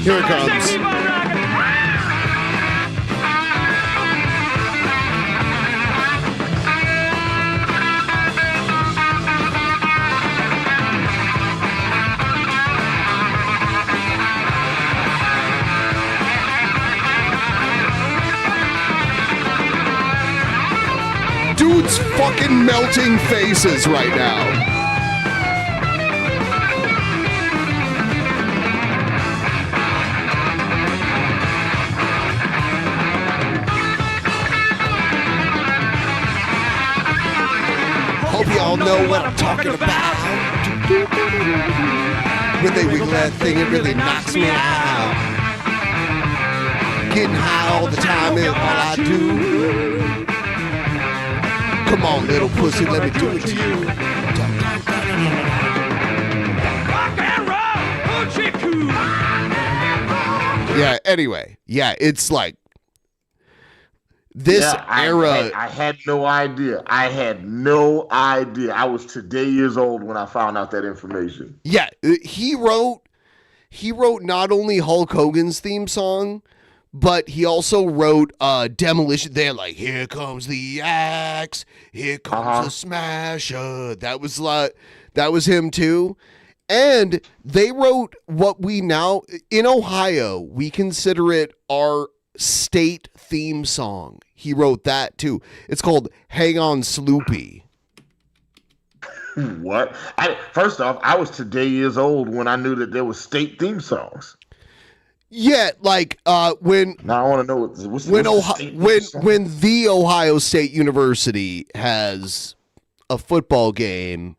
Here it comes. Dude's fucking melting faces right now. talking about. When they wiggle that thing, it really knocks me out. Getting high all the time is all I do. Come on, little pussy, let me do it to you. Yeah, anyway. Yeah, it's like this era. I had no idea. I had no idea. I was today years old when I found out that information. Yeah, he wrote not only Hulk Hogan's theme song, but he also wrote Demolition. They're like, here comes the axe, here comes the smasher. That was him too. And they wrote what we now, in Ohio, we consider it our state theme song. He wrote that too. It's called Hang On Sloopy. What? First off, I was today years old when I knew that there was state theme songs. Yeah, like when. Now I want to know when the Ohio State University has a football game.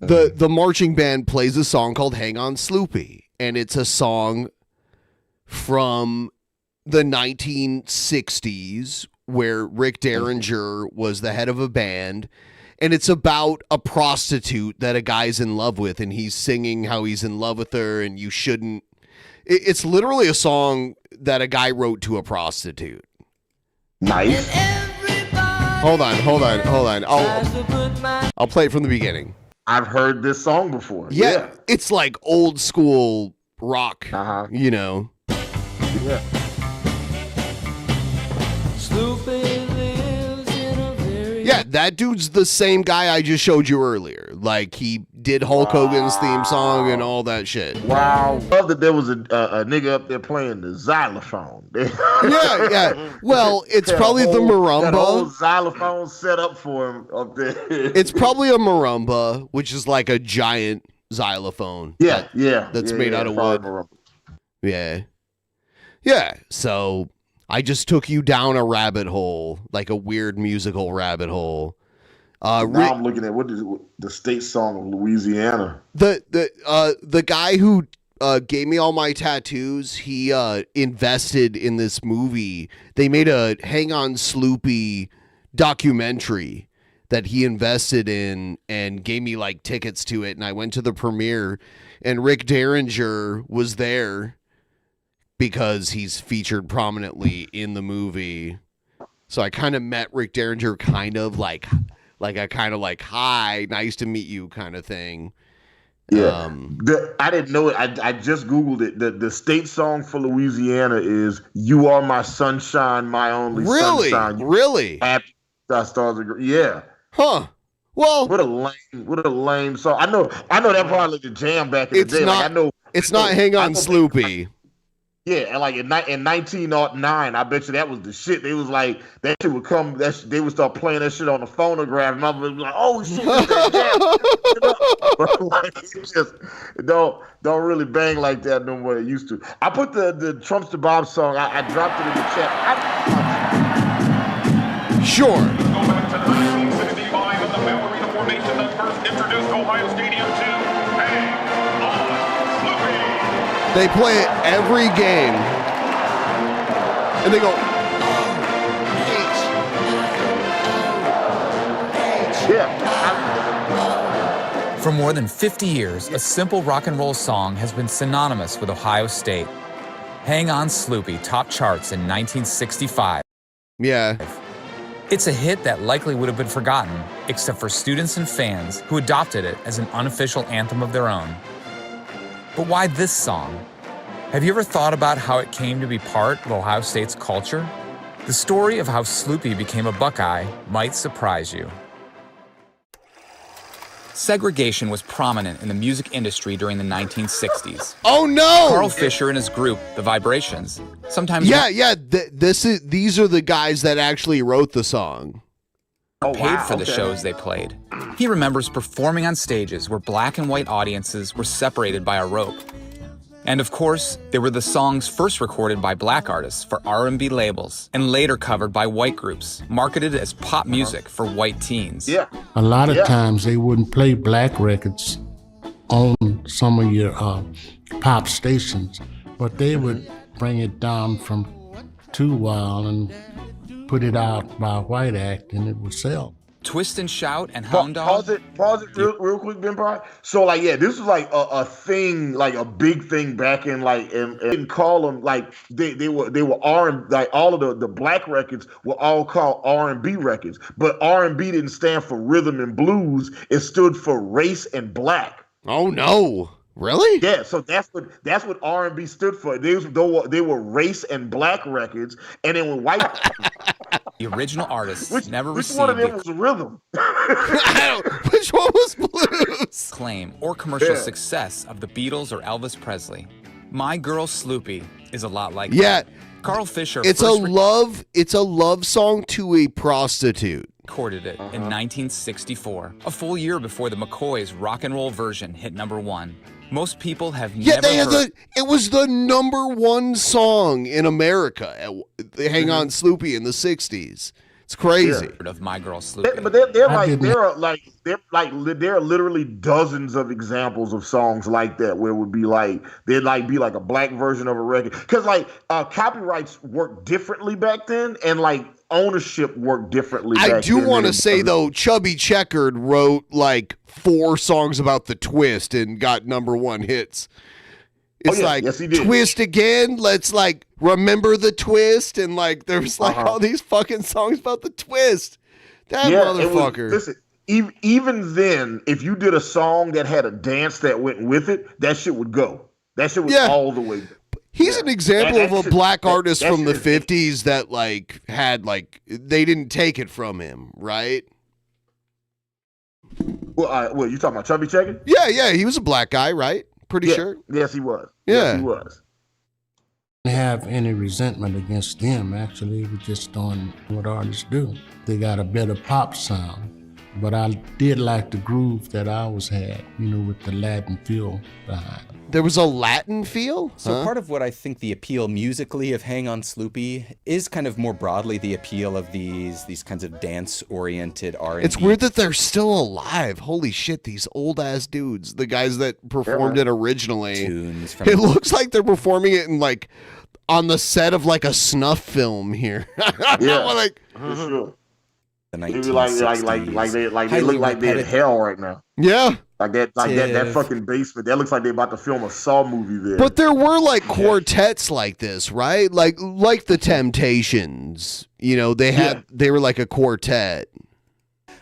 The marching band plays a song called Hang On Sloopy, and it's a song from the 1960s where Rick Derringer was the head of a band, and it's about a prostitute that a guy's in love with, and he's singing how he's in love with her, and you shouldn't. It's literally a song that a guy wrote to a prostitute. Nice. Hold on. I'll play it from the beginning. I've heard this song before. Yeah. It's like old school rock, you know. Yeah. Yeah, that dude's the same guy I just showed you earlier. Like, he did Hulk Hogan's theme song and all that shit. Wow. Love that there was a nigga up there playing the xylophone. yeah. Well, it's probably the marimba. That whole xylophone set up for him up there. It's probably a marimba, which is like a giant xylophone. That's made out of wood. Yeah. Yeah, so I just took you down a rabbit hole, like a weird musical rabbit hole. Now I'm looking at what is the state song of Louisiana. The guy who gave me all my tattoos, he invested in this movie. They made a Hang On Sloopy documentary that he invested in and gave me like tickets to it. And I went to the premiere, and Rick Derringer was there because he's featured prominently in the movie. So I kind of met Rick Derringer kind of like a kind of like, hi, nice to meet you kind of thing. Yeah. I didn't know it. I just Googled it. The state song for Louisiana is You Are My Sunshine, My Only Sunshine. Really? Happy Stars. Yeah. Huh. Well, what a lame song. I know that probably the jam back in the day. It's not Hang On Sloopy. Yeah, and like in 1909, I bet you that was the shit. They was like, that shit would come, they would start playing that shit on the phonograph, and I was like, oh shit, but like, just don't really bang like that no more. It used to. I put the Trumpster Bob song, I dropped it in the chat. Sure. Go back to 1965 and the ballerina formation that first introduced Ohio Stadium to Hang On Sloopy. They play it every game, and they go, For more than 50 years, a simple rock and roll song has been synonymous with Ohio State. Hang On Sloopy topped charts in 1965. Yeah. It's a hit that likely would have been forgotten, except for students and fans who adopted it as an unofficial anthem of their own. But why this song? Have you ever thought about how it came to be part of Ohio State's culture? The story of how Sloopy became a Buckeye might surprise you. Segregation was prominent in the music industry during the 1960s. Oh no! Carl Fisher and his group, The Vibrations, sometimes these are the guys that actually wrote the song. Paid for the shows they played. He remembers performing on stages where black and white audiences were separated by a rope. And of course, they were the songs first recorded by black artists for R&B labels and later covered by white groups, marketed as pop music for white teens. Yeah. A lot of times they wouldn't play black records on some of your pop stations, but they would bring it down from Too Wild and put it out by a white act, and it would sell. Twist and Shout and Hound Dog. Pause it real quick, Ben Pye. So like, yeah, this was like a thing, like a big thing back in like, and didn't call them like they were R, like all of the black records were all called R&B records, but R&B didn't stand for rhythm and blues. It stood for race and black. Oh no. Really? Yeah, so that's what R&B stood for. They were race and black records, and then when white The original artists never which received one of them was rhythm? Which one was blues? Claim or commercial Yeah. success of the Beatles or Elvis Presley. My Girl Sloopy is a lot like Yeah. that. Carl Fisher It's a love song to a prostitute. recorded it in 1964, a full year before the McCoys' rock and roll version hit '1. Most people have never heard. It was the #1 song in America. Hang on, Sloopy in the '60s. It's crazy. Of My Girl Sloopy. But there are literally dozens of examples of songs like that where it would be like there'd like be like a black version of a record, because like copyrights worked differently back then, and like ownership worked differently back then. I do want to say though, Chubby Checkered wrote like 4 songs about the twist and got #1 hits. It's like, yes, he did. Twist again. Let's like remember the twist, and like there's like all these fucking songs about the twist. That motherfucker. Listen, even then, if you did a song that had a dance that went with it, that shit would go. That shit was all the way. He's an example That of a shit- black that- artist that from the shit- 50s that like had like they didn't take it from him, right? Well, you talking about Chubby Checker? Yeah, he was a black guy, right? Pretty sure. Yes, he was. Yeah. Yes, he was. Have any resentment against them. Actually, we're just doing what artists do. They got a better pop sound, but I did like the groove that ours had, with the Latin feel behind it. There was a Latin feel? So part of what I think the appeal musically of Hang On Sloopy is kind of more broadly the appeal of these kinds of dance-oriented R&B. It's weird that they're still alive. Holy shit, these old ass dudes, the guys that performed it originally. It looks like they're performing it in like on the set of like a snuff film here. Yeah, like for sure. The Maybe like they look like they're in hell right now. Yeah. Like that fucking basement. That looks like they're about to film a Saw movie there. But there were like quartets like this, right? Like the Temptations. They were like a quartet.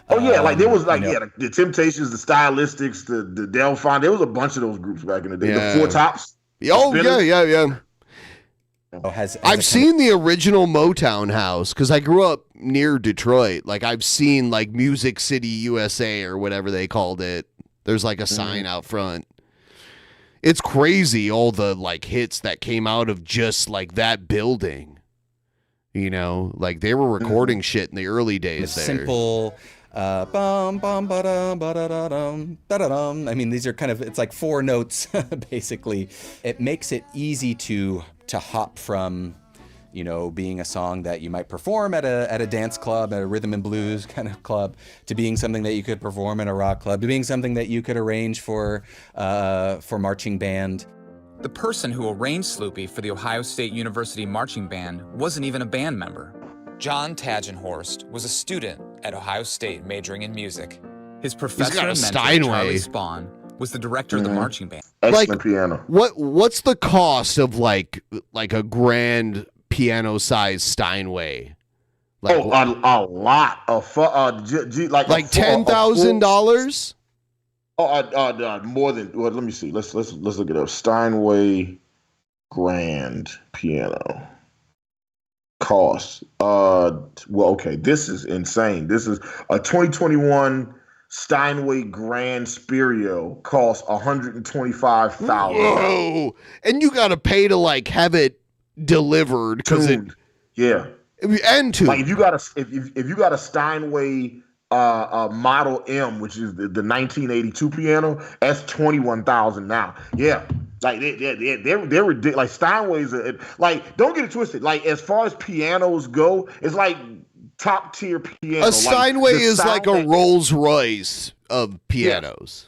Oh yeah, like there was like the Temptations, the Stylistics, the Delphine. There was a bunch of those groups back in the day. Yeah. The Four Tops. Oh the yeah. I've seen the original Motown house because I grew up near Detroit. Like I've seen like Music City USA or whatever they called it. There's like a sign out front. It's crazy all the like hits that came out of just like that building. Like they were recording shit in the early days there. Simple bum bum ba-dum ba-da-da-dum ba-da-dum. I mean, these are kind of, it's like 4 notes basically. It makes it easy to hop from being a song that you might perform at a dance club, at a rhythm and blues kind of club, to being something that you could perform in a rock club, to being something that you could arrange for marching band. The person who arranged Sloopy for the Ohio State University Marching Band wasn't even a band member. John Tagenhorst was a student at Ohio State majoring in music. His professor got a and mentor, Steinway. Charlie Spahn, was the director of the marching band. Excellent piano. What's the cost of like a grand piano size Steinway? A lot of like $10,000. More than. Well, let me see. Let's look it up. Steinway grand piano cost. Okay, this is insane. This is a 2021 Steinway Grand Spirio costs $125,000. Whoa! And you got to pay to like have it delivered because and tuned. And tuned. Like if you got a Steinway Model M, which is the 1982 piano. That's 21,000 now. Yeah. Like they're ridiculous. Like Steinway's like, don't get it twisted. Like as far as pianos go, it's like top tier piano. A Steinway like, is like a Rolls Royce of pianos.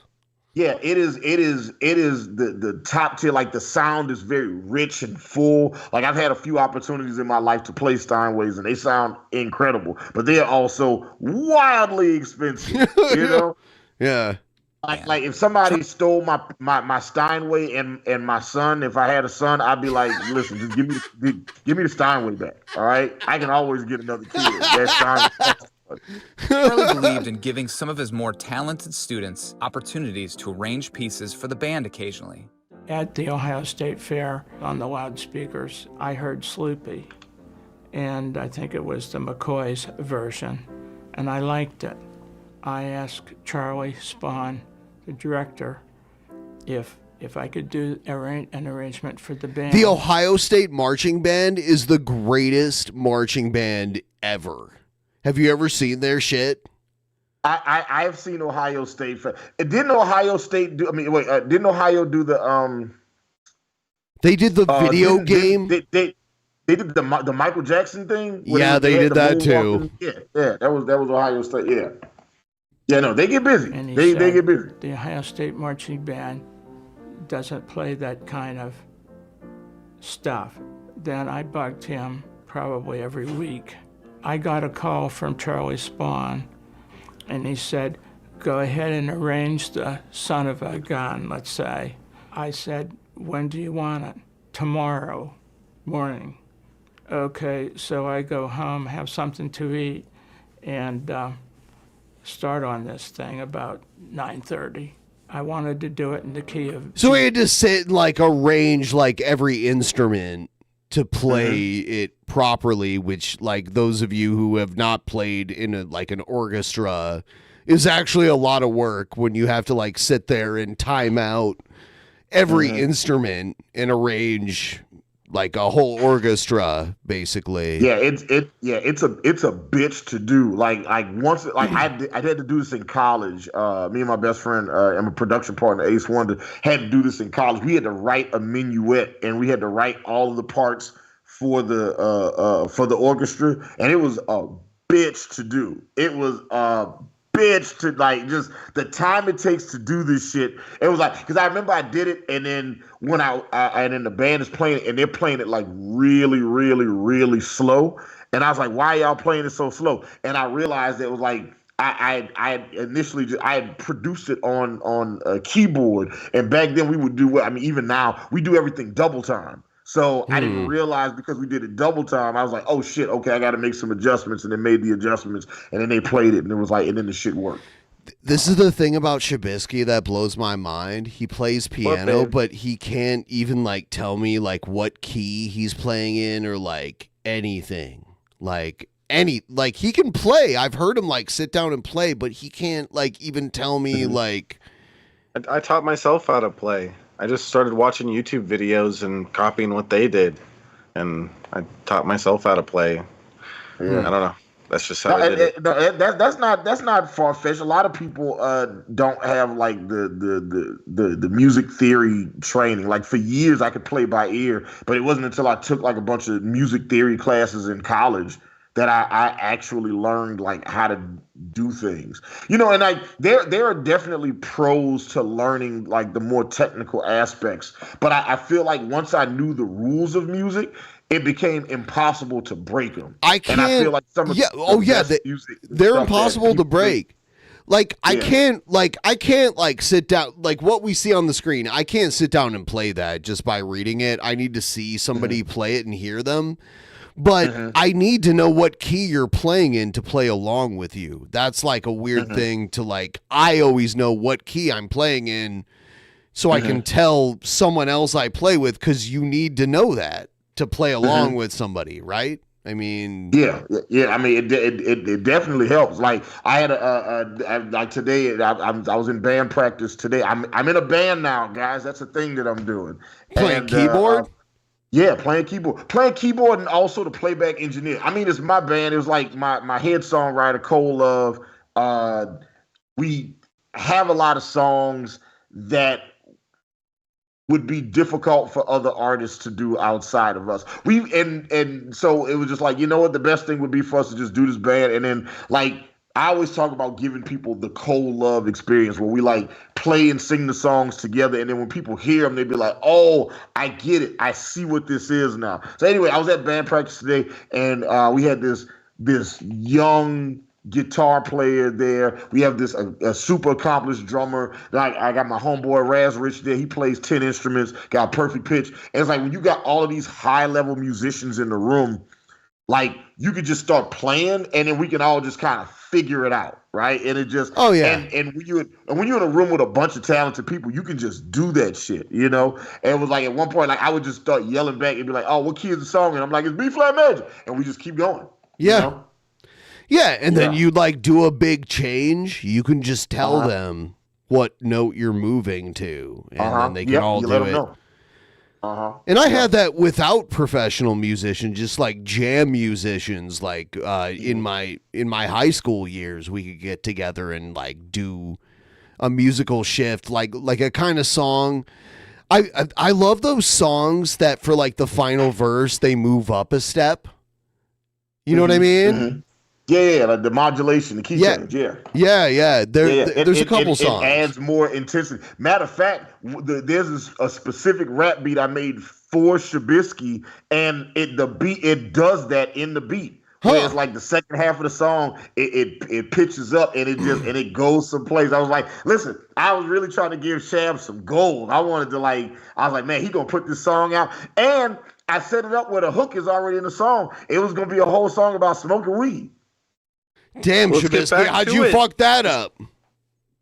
Yeah, it is the top tier. Like the sound is very rich and full. Like I've had a few opportunities in my life to play Steinways, and they sound incredible. But they are also wildly expensive. You know? Yeah. Like if somebody stole my Steinway and my son, if I had a son, I'd be like, listen, just give me the Steinway back. All right, I can always get another kid. That's Steinway. Charlie believed in giving some of his more talented students opportunities to arrange pieces for the band occasionally. At the Ohio State Fair, on the loudspeakers, I heard Sloopy, and I think it was the McCoy's version, and I liked it. I asked Charlie Spahn, the director, if I could do an arrangement for the band. The Ohio State Marching Band is the greatest marching band ever. Have you ever seen their shit? I've seen Ohio State. Didn't Ohio State do? I mean, wait. Didn't Ohio do the? They did the video game. They did the Michael Jackson thing. Yeah, they did that too. Yeah, that was Ohio State. Yeah. No, they get busy. And They get busy. The Ohio State Marching Band doesn't play that kind of stuff. Then I bugged him probably every week. I got a call from Charlie Spahn, and he said, go ahead and arrange the Son of a Gun, let's say. I said, when do you want it? Tomorrow morning. Okay, so I go home, have something to eat, and start on this thing about 9:30. I wanted to do it in the key of... So we had to sit and like arrange like every instrument to play it properly, which like those of you who have not played in an orchestra is actually a lot of work when you have to like sit there and time out every instrument and arrange like a whole orchestra basically. Yeah, it's a bitch to do. Like once I had to do this in college. Me and my best friend and my production partner Ace Wonder had to do this in college. We had to write a minuet and we had to write all of the parts for the orchestra, and it was a bitch to do. It was a bitch to like just the time it takes to do this shit. It was like, because I remember I did it, and then when and then the band is playing it, and they're playing it like really, really, really slow, and I was like, why are y'all playing it so slow? And I realized it was like I had produced it on a keyboard, and back then we would do even now we do everything double time. So I didn't realize because we did it double time. I was like, oh shit, okay, I got to make some adjustments, and then made the adjustments, and then they played it, and it was like, and then the shit worked. This is the thing about Shabisky that blows my mind. He plays piano, but he can't even like tell me like what key he's playing in or like anything. Like he can play. I've heard him like sit down and play, but he can't like even tell me like. I taught myself how to play. I just started watching YouTube videos and copying what they did, and I taught myself how to play. I don't know. That's just how I did it. That's not far fetched. A lot of people don't have like the music theory training. Like for years, I could play by ear, but it wasn't until I took like a bunch of music theory classes in college that I actually learned like how to do things, and like there are definitely pros to learning like the more technical aspects. But I feel like once I knew the rules of music, it became impossible to break them. I can't. And I feel like some of music, they're impossible to break. Like I can't sit down like what we see on the screen. I can't sit down and play that just by reading it. I need to see somebody play it and hear them. But I need to know what key you're playing in to play along with you. That's like a weird thing to like, I always know what key I'm playing in so I can tell someone else I play with, because you need to know that to play along with somebody, right? I mean, yeah. I mean, it definitely helps. Like I had like today, I was in band practice today. I'm in a band now, guys. That's a thing that I'm doing. Playing keyboard? Yeah, playing keyboard, and also the playback engineer. I mean, it's my band. It was like my head songwriter Cole Love we have a lot of songs that would be difficult for other artists to do outside of us. And so it was just like, you know what, the best thing would be for us to just do this band. And then like, I always talk about giving people the cold love experience where we like play and sing the songs together. And then when people hear them, they'd be like, oh, I get it. I see what this is now. So anyway, I was at band practice today and we had this young guitar player there. We have this a super accomplished drummer. I got my homeboy Raz Rich there. He plays 10 instruments, got perfect pitch. And it's like when you got all of these high level musicians in the room, like you could just start playing and then we can all just kind of figure it out, right? And it just and when you're in a room with a bunch of talented people, you can just do that shit, you know? And it was like at one point, like I would just start yelling back and be like, oh, what key is the song? And I'm like, it's B flat major. And we just keep going. Yeah. You know? Yeah, and then you like do a big change. You can just tell them what note you're moving to, and then they can all do it. Know. And I had that without professional musicians, just like jam musicians. Like in my high school years, we could get together and like do a musical shift, like a kind of song. I love those songs that for like the final verse they move up a step. You know what I mean? Mm-hmm. Yeah, like the modulation, the key change, yeah. There's a couple songs. It adds more intensity. Matter of fact, there's a specific rap beat I made for Shabisky, and it does that in the beat. Where it's like the second half of the song, it pitches up and it goes someplace. I was like, listen, I was really trying to give Shab some gold. I was like, man, he gonna put this song out, and I set it up where the hook is already in the song. It was gonna be a whole song about smoking weed. Damn, Shabisky, how'd you fuck that up? It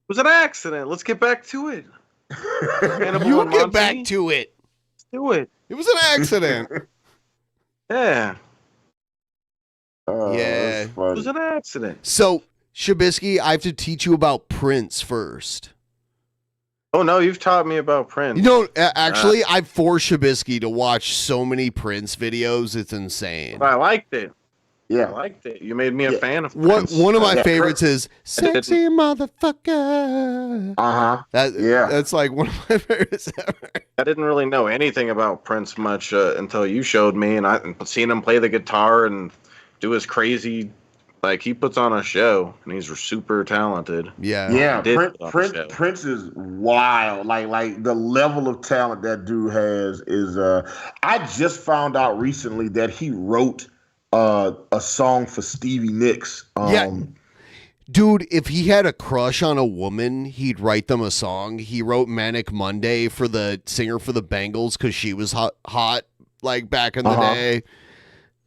was an accident. Let's get back to it. You get back to it. Let's do it. It was an accident. Yeah. Yeah. It was an accident. So, Shabisky, I have to teach you about Prince first. Oh, no, you've taught me about Prince. You know, actually, I forced Shabisky to watch so many Prince videos, it's insane. I liked it. Yeah. I liked it. You made me a fan of Prince. One of my favorites is Sexy Motherfucker. That's like one of my favorites ever. I didn't really know anything about Prince much until you showed me, and I seen him play the guitar and do his crazy, like he puts on a show, and he's super talented. Yeah. Prince is wild. Like the level of talent that dude has is. I just found out recently that he wrote a song for Stevie Nicks. Dude, if he had a crush on a woman, he'd write them a song. He wrote Manic Monday for the singer for the Bengals because she was hot like back in the day.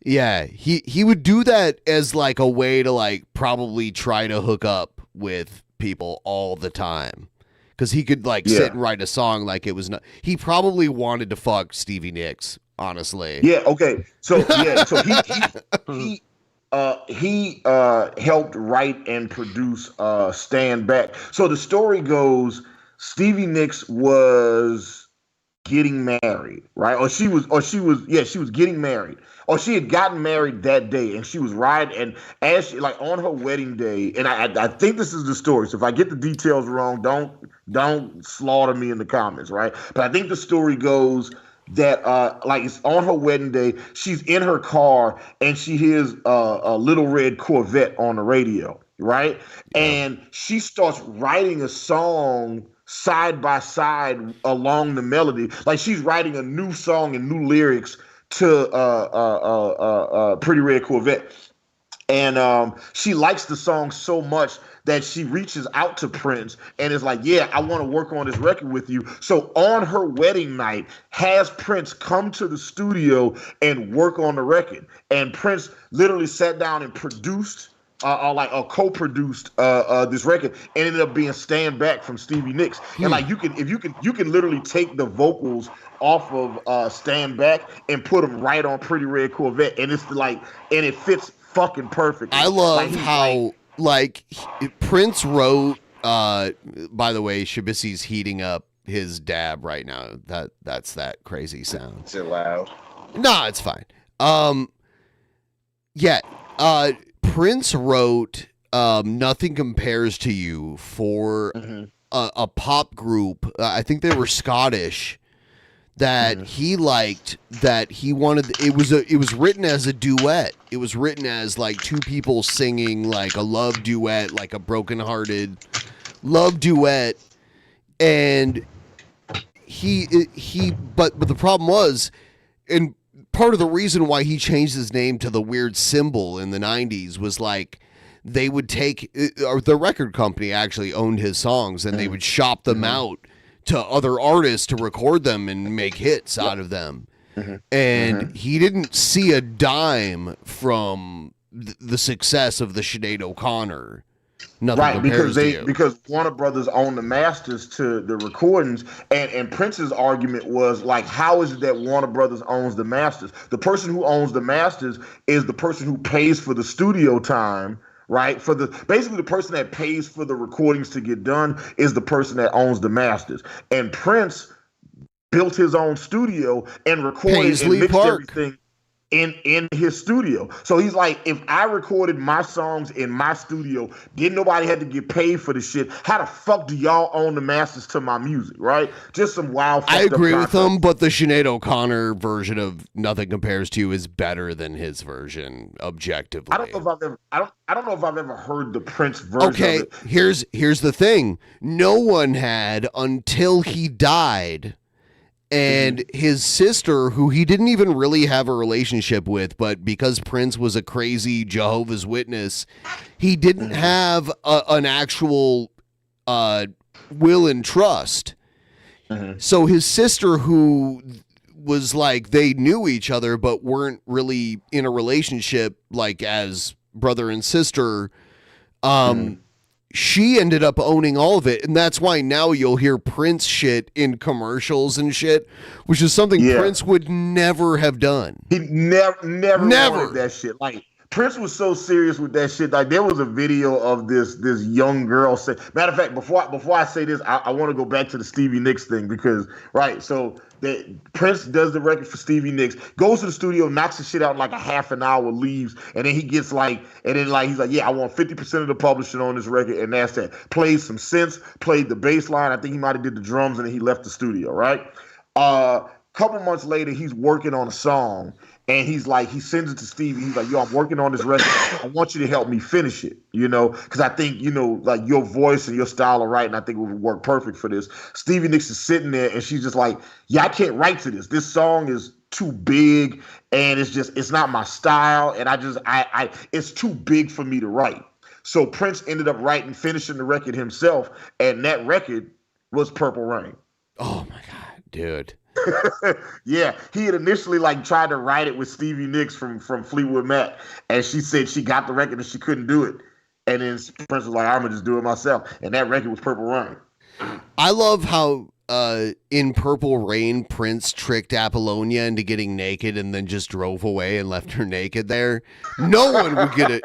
Yeah, he would do that as like a way to like probably try to hook up with people all the time. Because he could like sit and write a song like it was not. He probably wanted to fuck Stevie Nicks, honestly. Yeah. Okay. So he helped write and produce Stand Back. So the story goes, Stevie Nicks was getting married, right? Or she was getting married. Or she had gotten married that day, and she was riding, and as she, like on her wedding day, and I think this is the story. So if I get the details wrong, don't slaughter me in the comments, right? But I think the story goes that like it's on her wedding day, she's in her car and she hears a Little Red Corvette on the radio, right? And she starts writing a song side by side along the melody, like she's writing a new song and new lyrics to Pretty Red Corvette. And she likes the song so much that she reaches out to Prince and is like, yeah, I want to work on this record with you. So on her wedding night, has Prince come to the studio and work on the record. And Prince literally sat down and produced co-produced this record, and ended up being Stand Back from Stevie Nicks. And like you can literally take the vocals off of Stand Back and put them right on Pretty Red Corvette, and it's like, and it fits fucking perfectly. I love how Prince wrote. By the way, Shabisky's heating up his dab right now. That's that crazy sound. Is it loud? No, it's fine. Prince wrote Nothing Compares to You for a pop group. I think they were Scottish. That he liked, that he wanted. It was written as a duet. It was written as like two people singing like a love duet, like a brokenhearted love duet. And but the problem was, and part of the reason why he changed his name to the weird symbol in the 90s was like, they would take, or the record company actually owned his songs, and they would shop them out to other artists to record them and make hits out of them. And he didn't see a dime from the success of the Sinead O'Connor. Nothing Compares because Warner Brothers owned the masters to the recordings, and Prince's argument was like, how is it that Warner Brothers owns the masters? The person who owns the masters is the person who pays for the studio time. Right? Basically the person that pays for the recordings to get done is the person that owns the masters. And Prince built his own studio and recorded and mixed everything in his studio. So he's like, if I recorded my songs in my studio, then nobody had to get paid for the shit. How the fuck do y'all own the masters to my music, right? Just some wild. I agree with him, but the Sinead O'Connor version of Nothing Compares to You is better than his version, objectively. I don't know if I've ever heard the Prince version. Okay, of it. here's the thing: no one had until he died. And his sister, who he didn't even really have a relationship with, but because Prince was a crazy Jehovah's Witness, he didn't have an actual will and trust. So his sister, who was like, they knew each other, but weren't really in a relationship, like as brother and sister, she ended up owning all of it. And that's why now you'll hear Prince shit in commercials and shit, which is something Prince would never have done. He never wanted that shit. Like, Prince was so serious with that shit. Like, there was a video of this young girl say. Matter of fact, before I say this, I want to go back to the Stevie Nicks thing because so Prince does the record for Stevie Nicks, goes to the studio, knocks the shit out in like a half an hour, leaves, and then he gets he's like, yeah, I want 50% of the publishing on this record, and that's that. Played some synths, played the bass line. I think he might have did the drums, and then he left the studio. Right. Couple months later, he's working on a song. And he sends it to Stevie. He's like, yo, I'm working on this record. I want you to help me finish it, because I think, like your voice and your style of writing, I think it would work perfect for this. Stevie Nicks is sitting there and she's just like, yeah, I can't write to this. This song is too big and it's not my style. And it's too big for me to write. So Prince ended up finishing the record himself. And that record was Purple Rain. Oh my God, dude. Yeah, he had initially tried to write it with Stevie Nicks from Fleetwood Mac, and she said she got the record and she couldn't do it, and then Prince was like, "I'm gonna just do it myself," and that record was Purple Rain. I love how in Purple Rain, Prince tricked Apollonia into getting naked and then just drove away and left her naked there. No one would get it.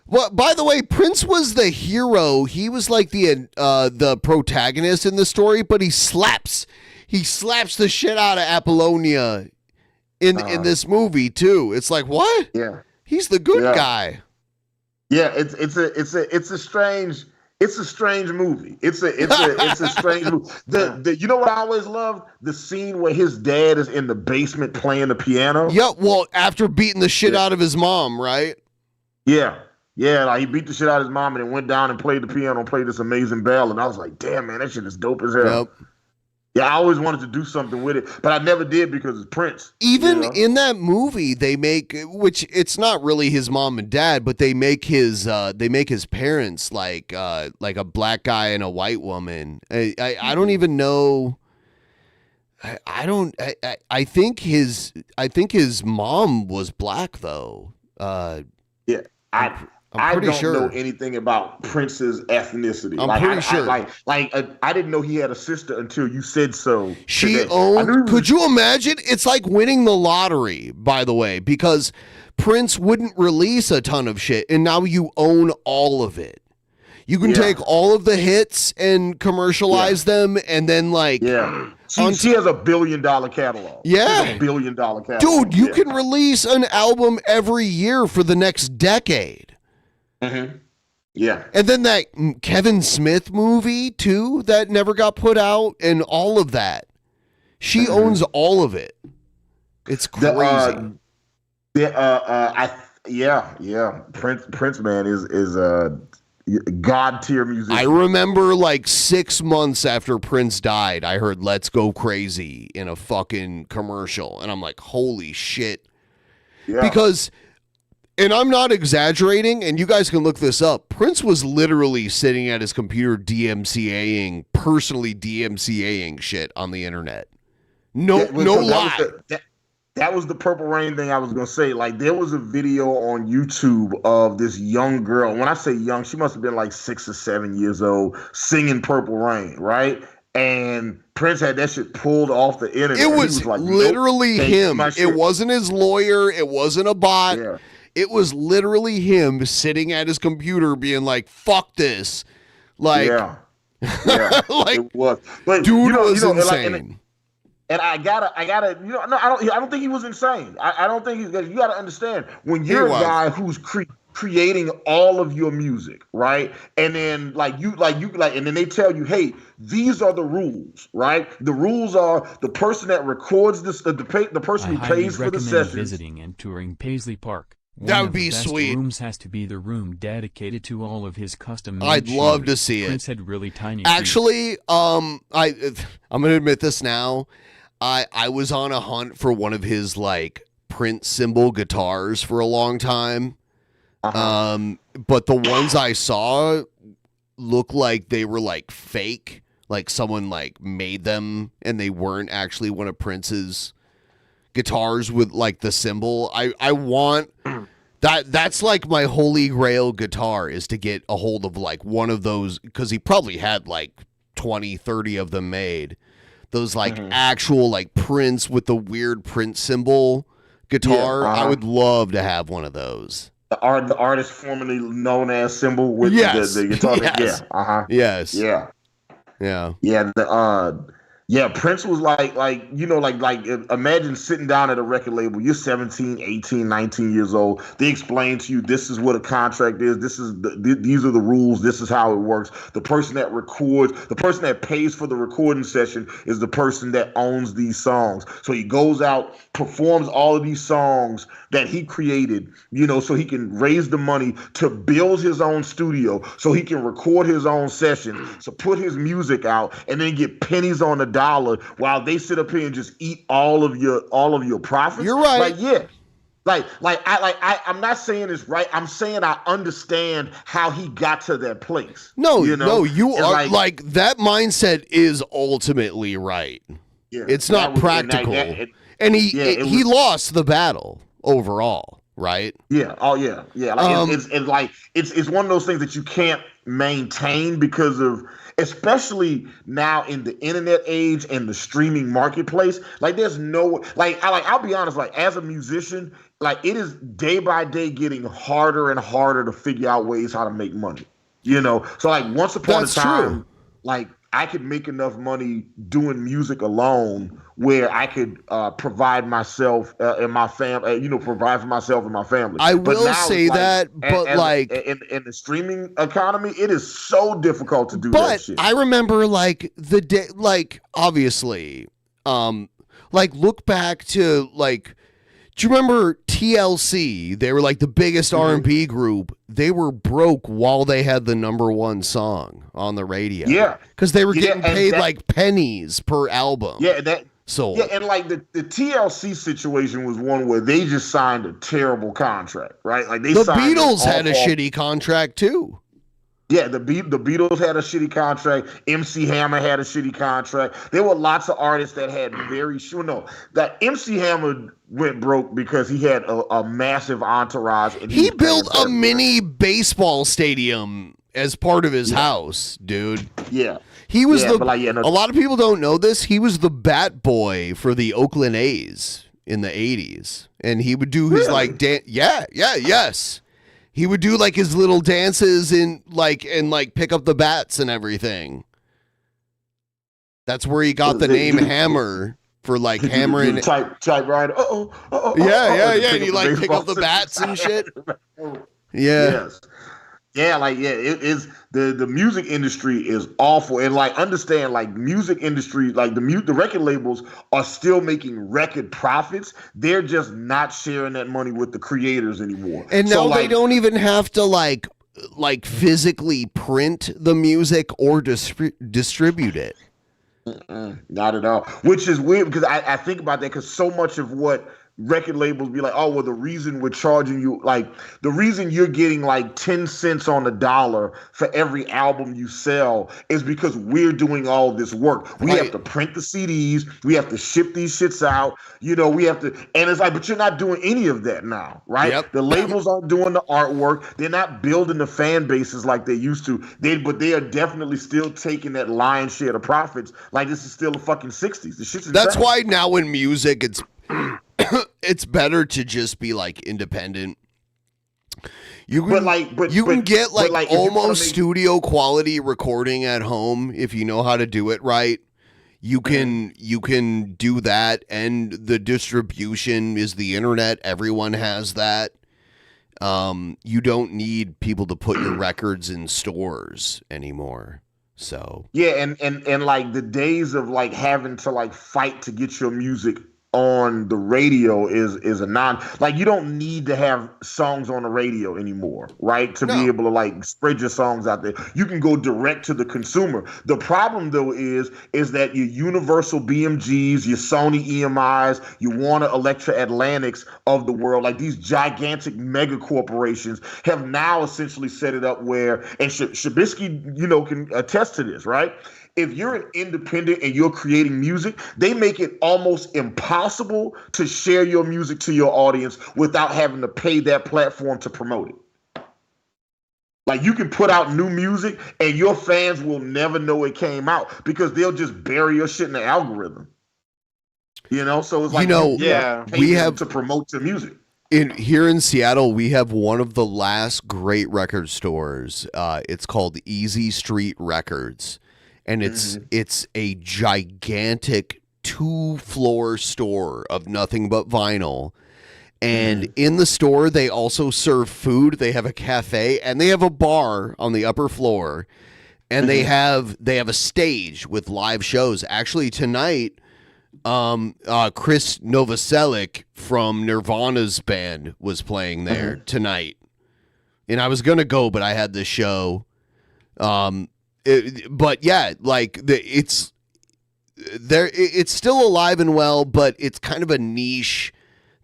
Well, by the way, Prince was the hero. He was like the protagonist in the story, but he slaps the shit out of Apollonia in this movie too. It's like, what? Yeah, he's the good guy. Yeah, it's a strange movie. It's a strange movie. You know what I always loved? The scene where his dad is in the basement playing the piano. Yeah, well, after beating the shit out of his mom, right? Yeah. Yeah, like he beat the shit out of his mom and then went down and played the piano and played this amazing ballad. And I was like, damn, man, that shit is dope as hell. Yep. Yeah, I always wanted to do something with it, but I never did because it's Prince. Even in that movie, they make, which it's not really his mom and dad, but they make his parents like a black guy and a white woman. I don't even know. I think his mom was black though. Yeah, I don't know anything about Prince's ethnicity. I'm pretty sure. I didn't know he had a sister until you said so. She owned. Could you imagine? It's like winning the lottery, by the way, because Prince wouldn't release a ton of shit, and now you own all of it. You can take all of the hits and commercialize them, and then she has a $1 billion catalog. Yeah, $1 billion catalog. Dude, you can release an album every year for the next decade. Mm-hmm. Yeah. And then that Kevin Smith movie too that never got put out, and all of that. She owns all of it. It's crazy. Prince man is god tier musician. I remember like 6 months after Prince died, I heard "Let's Go Crazy" in a fucking commercial, and I'm like, holy shit. Yeah. Because, and I'm not exaggerating, and you guys can look this up, Prince was literally sitting at his computer personally DMCAing shit on the internet. No lie. That was the Purple Rain thing I was gonna say. Like, there was a video on YouTube of this young girl. When I say young, she must have been like 6 or 7 years old, singing Purple Rain, right? And Prince had that shit pulled off the internet. It was like, literally nope, him. It wasn't his lawyer. It wasn't a bot. Yeah. It was literally him sitting at his computer being like, fuck this. Like, yeah. like, it was. But dude was And insane. I gotta, no, I don't think he was insane. I don't think he's. You gotta understand, when you're a guy who's creating all of your music, right? And then and then they tell you, hey, these are the rules, right? The rules are the person that records this, the person who pays for the session. Visiting and touring Paisley Park. That would be sweet. Rooms has to be the room dedicated to all of his custom. I'd love to see it. Prince had really tiny. Actually, I'm gonna admit this now. I was on a hunt for one of his like Prince symbol guitars for a long time. But the ones I saw look like they were like fake, like someone like made them and they weren't actually one of Prince's guitars with like the symbol. I want that's like my holy grail guitar, is to get a hold of like one of those, because he probably had like 20, 30 of them made. Those like actual like Prince with the weird Prince symbol guitar. I would love to have one of those. The artist formerly known as symbol with the guitar. Yes. Prince was like imagine sitting down at a record label. You're 17, 18, 19 years old. They explain to you, this is what a contract is. These are the rules. This is how it works. The person that records, the person that pays for the recording session is the person that owns these songs. So he goes out, performs all of these songs that he created, so he can raise the money to build his own studio, so he can record his own sessions, so put his music out, and then get pennies on the dollar while they sit up here and just eat all of your profits. You're right. I'm not saying it's right. I'm saying I understand how he got to that place. No, you are like that mindset is ultimately right. Yeah, it's not practical, and he lost the battle overall, right? Yeah. Oh yeah. Yeah. It's one of those things that you can't maintain because of, especially now in the internet age and the streaming marketplace. Like, there's no I'll be honest. Like, as a musician, like, it is day by day getting harder and harder to figure out ways how to make money. So like, once upon a time, like, I could make enough money doing music alone where I could provide myself and my family, provide for myself and my family. I will say that, but in the streaming economy, it is so difficult to do that shit. But I remember like the day, like, obviously, like, look back to like, do you remember TLC? They were like the biggest R&B group. They were broke while they had the #1 song on the radio. Yeah. Because they were getting paid like pennies per album. Yeah, sold. Yeah, and like the TLC situation was one where they just signed a terrible contract, right? Like, the Beatles had a shitty contract too. Yeah, the Beatles had a shitty contract. MC Hammer had a shitty contract. There were lots of artists that had that MC Hammer went broke because he had a massive entourage. And he built a mini baseball stadium as part of his house, dude. Yeah. He was a lot of people don't know this. He was the bat boy for the Oakland A's in the 80s. And he would do his yes. He would do like his little dances and pick up the bats and everything. That's where he got the name Hammer, for like hammering. Typewriter. Yeah. And he like pick up the bats and shit. Yeah. Yes. Yeah, like it is the music industry is awful, and like understand like music industry, like the record labels are still making record profits. They're just not sharing that money with the creators anymore. And So, now they like, don't even have to like physically print the music or distribute it. Not at all. Which is weird because I think about that because so much of what record labels be like, oh, well, the reason we're charging you, like, the reason you're getting like 10 cents on the dollar for every album you sell is because we're doing all this work. We have to print the CDs, we have to ship these shits out, you know, we have to, and it's like, but you're not doing any of that now, right? Yep. The labels aren't doing the artwork, they're not building the fan bases like they used to. But they are definitely still taking that lion's share of profits. Like this is still the fucking 60s. The shit's That's insane. why now in music it's better to just be like independent. You can can get but, like if you wanna almost make- studio quality recording at home if you know how to do it right. You can do that, and the distribution is the internet. Everyone has that. You don't need people to put your records in stores anymore. So Yeah, and like the days of like having to like fight to get your music on the radio is a like you don't need to have songs on the radio anymore, right? To be able to like spread your songs out there. You can go direct to the consumer. The problem though is that your Universal BMGs, your Sony EMIs, your Warner Electra Atlantics of the world, like these gigantic mega corporations have now essentially set it up where, and Shabisky, you know, can attest to this, right? If you're an independent and you're creating music, they make it almost impossible to share your music to your audience without having to pay that platform to promote it. Like you can put out new music and your fans will never know it came out because they'll just bury your shit in the algorithm. You know, so it's like we have to promote your music. Here in Seattle, we have one of the last great record stores. It's called Easy Street Records. And it's a gigantic 2-floor store of nothing but vinyl. And in the store, they also serve food. They have a cafe and they have a bar on the upper floor. And they have a stage with live shows. Actually, tonight, Chris Novoselic from Nirvana's band was playing there tonight. And I was gonna go, but I had this show. But yeah, like it's still alive and well, but it's kind of a niche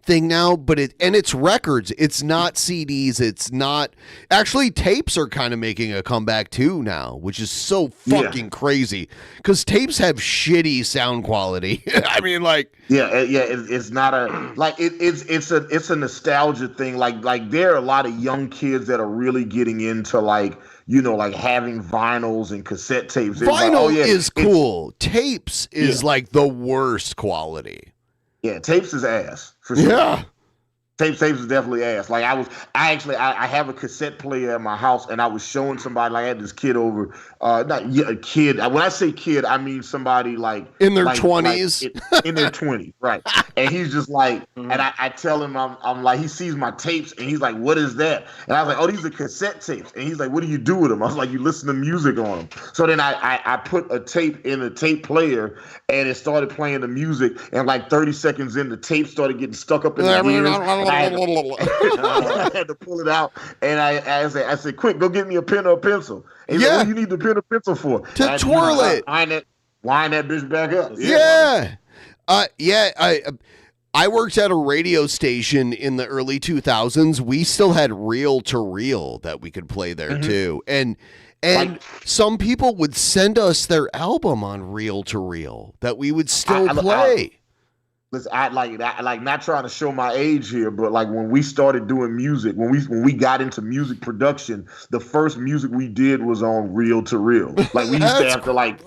thing now. But it's records. It's not CDs. It's not actually tapes are kind of making a comeback too now, which is so fucking crazy because tapes have shitty sound quality. I mean, like it's not a like it's a nostalgia thing. Like there are a lot of young kids that are really getting into like, you know, like having vinyls and cassette tapes. Vinyl is cool. Tapes is like the worst quality. Yeah, tapes is ass for sure. Yeah. Tapes is definitely ass. Like I have a cassette player at my house, and I was showing somebody. Like I had this kid over, a kid. When I say kid, I mean somebody like in their 20s, in their 20s, right? And he's just like, and I tell him I'm like, he sees my tapes, and he's like, "What is that?" And I was like, "Oh, these are cassette tapes." And he's like, "What do you do with them?" I was like, "You listen to music on them." So then I put a tape in a tape player, and it started playing the music. And like 30 seconds in, the tape started getting stuck up in the ears. I had to pull it out, and I said, "Quick, go get me a pen or a pencil." And he's like, "What do you need the pen or pencil for?" To twirl it. Wind that bitch back up. I worked at a radio station in the early 2000s. We still had reel to reel that we could play there too, and some people would send us their album on reel to reel that we would still play. Listen, I like not trying to show my age here, but like when we started doing music, when we got into music production, the first music we did was on reel to reel. Like we used to have to like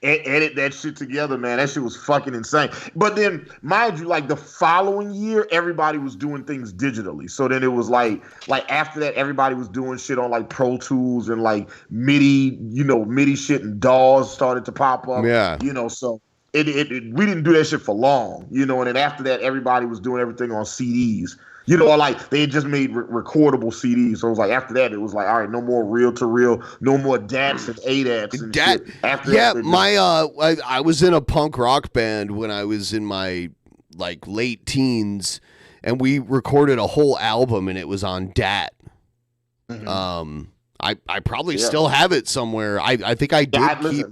edit that shit together, man. That shit was fucking insane. But then, mind you, like the following year, everybody was doing things digitally. So then it was like after that, everybody was doing shit on like Pro Tools and like MIDI shit, and DAWs started to pop up. Yeah, so. We didn't do that shit for long, and then after that, everybody was doing everything on CDs. You know, like they had just made recordable CDs. So it was like after that, it was like, all right, no more reel to reel, no more DATs and ADATs and shit. After Yeah, that, I was in a punk rock band when I was in my like late teens, and we recorded a whole album, and it was on DAT. I probably still have it somewhere. I think I did keep.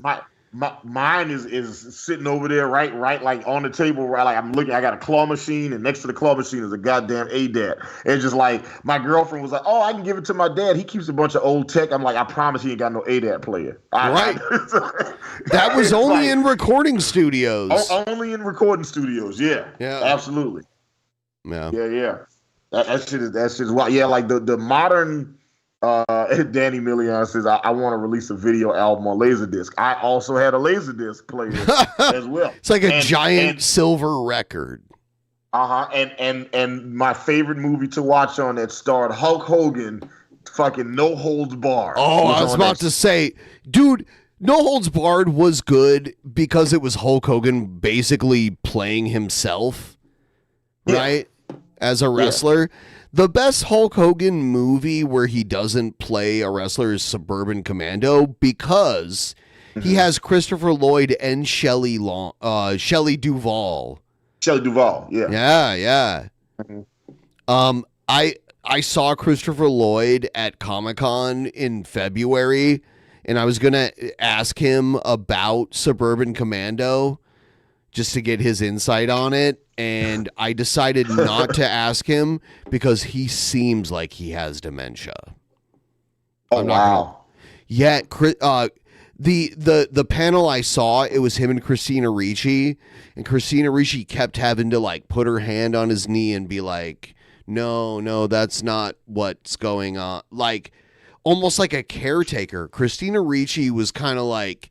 Mine is sitting over there, right, like on the table, right. Like I'm looking, I got a claw machine, and next to the claw machine is a goddamn ADAT. It's just like my girlfriend was like, "Oh, I can give it to my dad. He keeps a bunch of old tech." I'm like, "I promise he ain't got no ADAT player." Right. That was only in recording studios. Only in recording studios. Yeah. Absolutely. Yeah. That shit is wild. Yeah, like the modern. Danny Million says, I want to release a video album on Laserdisc. I also had a Laserdisc player as well. It's like a giant silver record. And my favorite movie to watch on that starred Hulk Hogan, fucking No Holds Barred. Oh, I was about to say, dude, No Holds Barred was good because it was Hulk Hogan basically playing himself, right? As a wrestler. The best Hulk Hogan movie where he doesn't play a wrestler is Suburban Commando because he has Christopher Lloyd and Shelley Duvall. Shelley Duvall, yeah. Yeah. I saw Christopher Lloyd at Comic-Con in February, and I was gonna ask him about Suburban Commando just to get his insight on it. And I decided not to ask him because he seems like he has dementia. Oh, wow. Yeah, the panel I saw, it was him and Christina Ricci, and Christina Ricci kept having to like put her hand on his knee and be like, no, that's not what's going on. Like almost like a caretaker. Christina Ricci was kind of like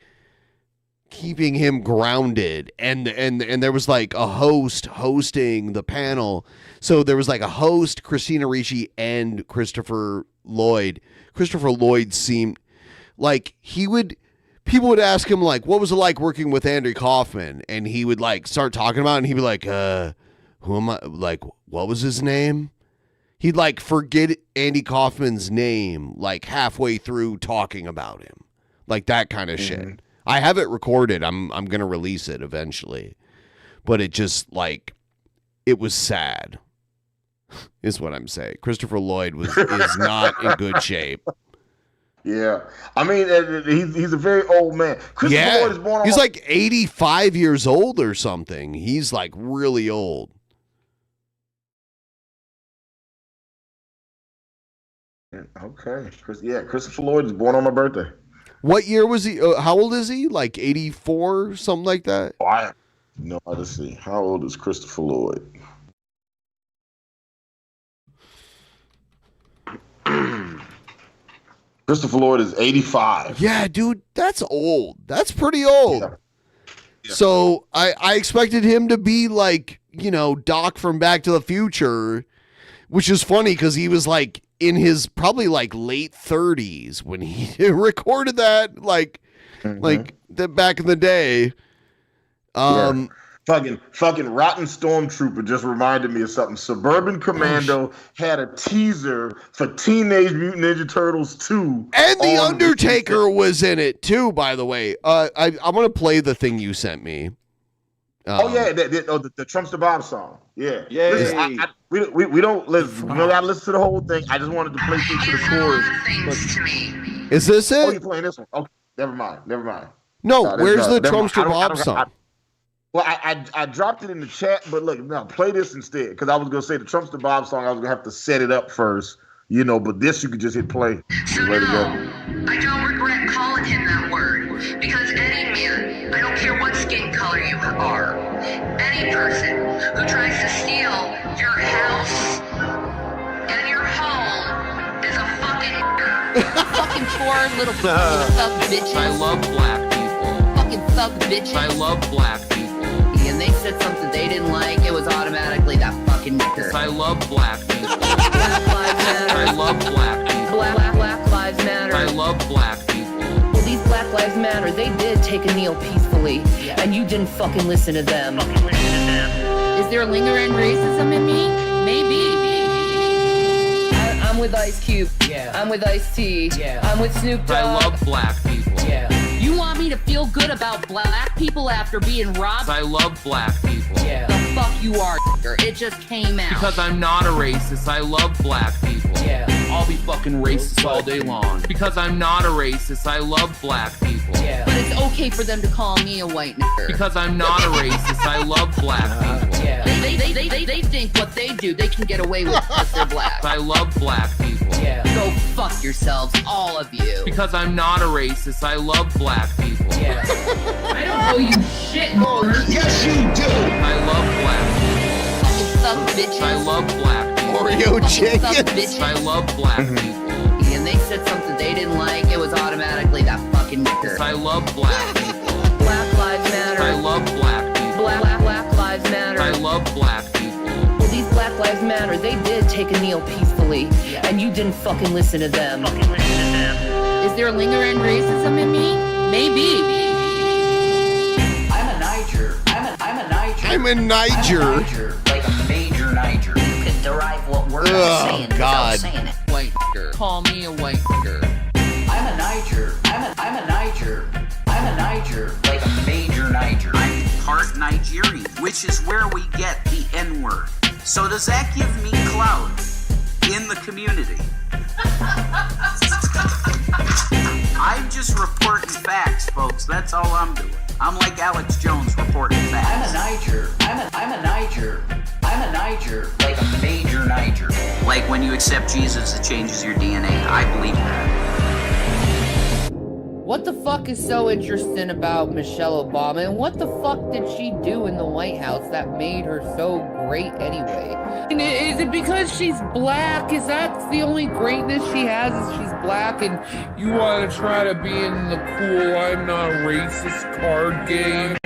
keeping him grounded, and there was like a host hosting the panel. So there was like a host, Christina Ricci, and Christopher Lloyd. Christopher Lloyd seemed like people would ask him like, what was it like working with Andy Kaufman? And he would like start talking about it, and he'd be like, who am I? Like, what was his name? He'd like forget Andy Kaufman's name like halfway through talking about him, like that kind of shit. I have it recorded. I'm gonna release it eventually, but it just like it was sad, is what I'm saying. Christopher Lloyd is not in good shape. Yeah, I mean he's a very old man. Christopher Lloyd is born. He's like 85 years old or something. He's like really old. Okay, Christopher Lloyd is born on my birthday. What year was he? How old is he? Like 84, something like that? No, let's see. How old is Christopher Lloyd? Christopher Lloyd is 85. Yeah, dude, that's old. That's pretty old. Yeah. So I expected him to be like, Doc from Back to the Future, which is funny because he was like in his probably like late 30s when he recorded that, like that back in the day. Fucking Rotten Stormtrooper just reminded me of something. Suburban Commando had a teaser for Teenage Mutant Ninja Turtles 2. And The Undertaker was in it too, by the way. I'm going to play the thing you sent me. The Trumpster Bob song. Yeah. Listen, we don't listen. We don't gotta listen to the whole thing. I just wanted to play through to the chorus. Is this it? Oh, you're playing this one. Okay, never mind. No, where's the Trumpster Bob song? Well, I dropped it in the chat, but look, no, play this instead because I was gonna say the Trumpster Bob song. I was gonna have to set it up first, but this you could just hit play. So no, I don't regret calling him that word because any man, I don't care what skin color you are, any person who tries to steal your house and your home is a fucking fucking four little thug bitches. I love black people. Fucking thug bitches. I love black people. And they said something they didn't like, it was automatically that fucking nigger. I love black people. Black lives matter. I love black people. Black lives matter. I love black people. Well, these Black Lives Matter, they did take a kneel peacefully, and you didn't fucking listen to them. Is there lingering racism in me? Maybe. Ice Cube. Yeah. I'm with Ice-T. Yeah. I'm with Snoop Dogg. I love black people. Yeah. You want me to feel good about black people after being robbed? I love black people. Yeah. The fuck you are, it just came out. Because I'm not a racist, I love black people. Yeah. I'll be fucking racist all day long. Because I'm not a racist, I love black people. Yeah. But it's okay for them to call me a white nigger. Because I'm not a racist, I love black people. Yeah. They think what they do, they can get away with because they're black. I love black people. Yeah. Go fuck yourselves, all of you. Because I'm not a racist, I love black people. Yeah. I don't owe you shit, yes you do. I love black people. Fucking suck bitches. I love black people. Oreo chicken. I love black people. And they said something they didn't like, it was automatically that fucking nigger. I love black people. Black Lives Matter. I love black people. Black Lives Matter. I love black people. Well, these Black Lives Matter, they did take a kneel peacefully, and you didn't fucking listen to them. Is there lingering racism in me? Maybe. I'm a Niger. I'm a Niger. Like a major Niger. You can derive what word I'm saying God. without saying it. White nigger. Call me a white nigger. I'm a Niger. I'm a Niger. I'm a Niger. Like a major Niger. I'm part Nigerian, which is where we get the N-word. So does that give me clout in the community? I'm just reporting facts, folks. That's all I'm doing. I'm like Alex Jones reporting facts. I'm a Niger. I'm a Niger. I'm a Niger. Like a major Niger. Like when you accept Jesus, it changes your DNA. I believe that. What the fuck is so interesting about Michelle Obama, and what the fuck did she do in the White House that made her so great anyway? And is it because she's black? Is that the only greatness she has, is she's black, and you want to try to be in the cool, I'm not racist card game?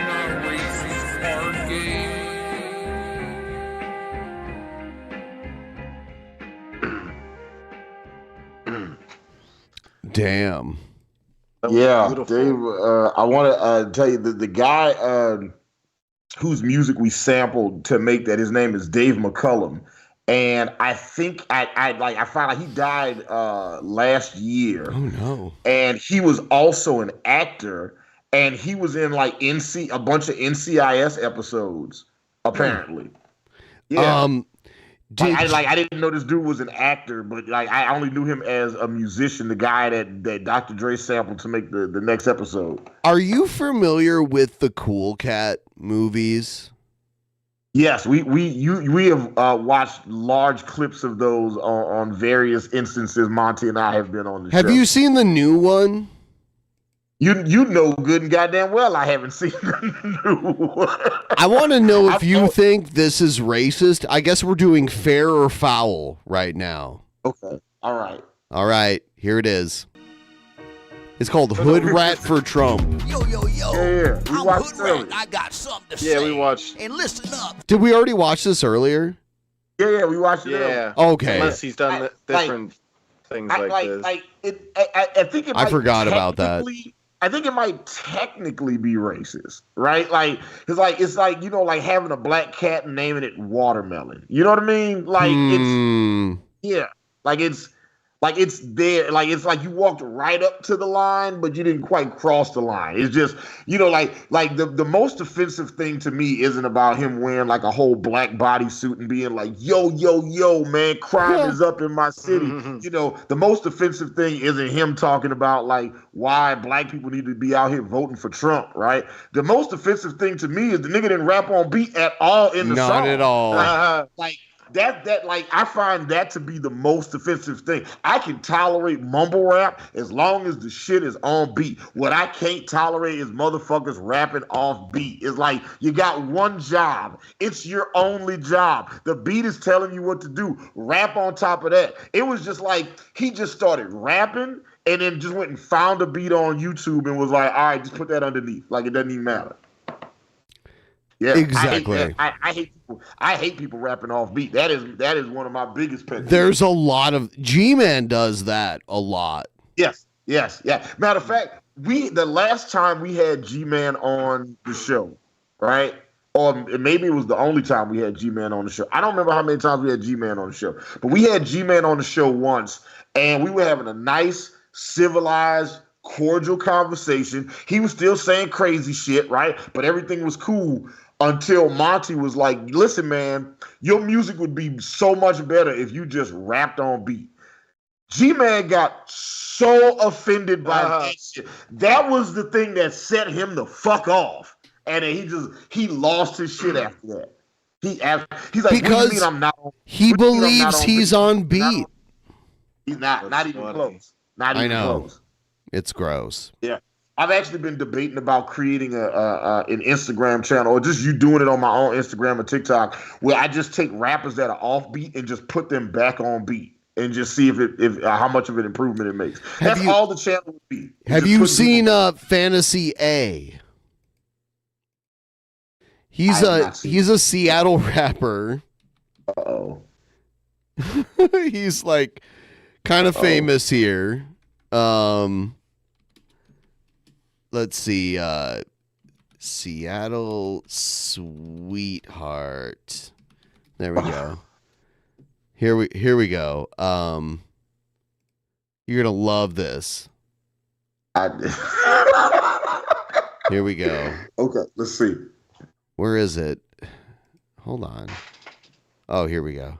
Damn. Yeah, Dave. I want to tell you the guy whose music we sampled to make that. His name is Dave McCullum, and I think I found out he died last year. Oh no! And he was also an actor, and he was in like a bunch of NCIS episodes, apparently. Yeah. I didn't know this dude was an actor, but like I only knew him as a musician, the guy that Dr. Dre sampled to make the next episode. Are you familiar with the Cool Cat movies? Yes, we have watched large clips of those on various instances. Monty and I have been on the show. Have you seen the new one? You know good and goddamn well I haven't seen the new one. I want to know if you think this is racist. I guess we're doing fair or foul right now. Okay. All right. Here it is. It's called Hood Rat for Trump. Yo. Yeah. We I'm watched Hood Rat. it. I got something to say. We watched. And listen up. Did we already watch this earlier? Yeah, we watched it. Yeah. Okay. Unless he's done different things like this. I think it I might forgot about that. I think it might technically be racist, right? Like it's like you know, like having a black cat and naming it Watermelon. You know what I mean? Like it's there. Like it's like you walked right up to the line, but you didn't quite cross the line. It's just, you know, like the most offensive thing to me isn't about him wearing like a whole black bodysuit and being like, yo, man, crime is up in my city. You know, the most offensive thing isn't him talking about like why black people need to be out here voting for Trump, right? The most offensive thing to me is the nigga didn't rap on beat at all in the song. Not at all. That like I find that to be the most offensive thing. I can tolerate mumble rap as long as the shit is on beat. What I can't tolerate is motherfuckers rapping off beat. It's like you got one job. It's your only job. The beat is telling you what to do. Rap on top of that. It was just like he just started rapping and then just went and found a beat on YouTube and was like, all right, just put that underneath. Like it doesn't even matter. Yeah, exactly. I hate people rapping off beat. That is one of my biggest pet peeves. There's a lot of G-Man does that a lot. Yes. Matter of fact, the last time we had G-Man on the show, right? or maybe it was the only time we had G-Man on the show. I don't remember how many times we had G-Man on the show, but we had G-Man on the show once, and we were having a nice, civilized, cordial conversation. He was still saying crazy shit, right? But everything was cool until Monty was like, listen, man, your music would be so much better if you just rapped on beat. G-Man got so offended by that shit. That was the thing that set him the fuck off. And then he lost his shit after that. He's like, because what do you mean I'm not on, he believes he's on beat. He's not even close. Not even close. It's gross. Yeah. I've actually been debating about creating an Instagram channel, or just you doing it on my own Instagram or TikTok, where I just take rappers that are off beat and just put them back on beat and just see if how much of an improvement it makes. That's all the channel would be. Have you seen Fantasy A? He's a Seattle rapper. Uh-oh. He's like kind of famous here. Let's see. Seattle Sweetheart. There we go. Here we go. You're gonna love this. Here we go. Okay, let's see. Where is it? Hold on. Oh, here we go.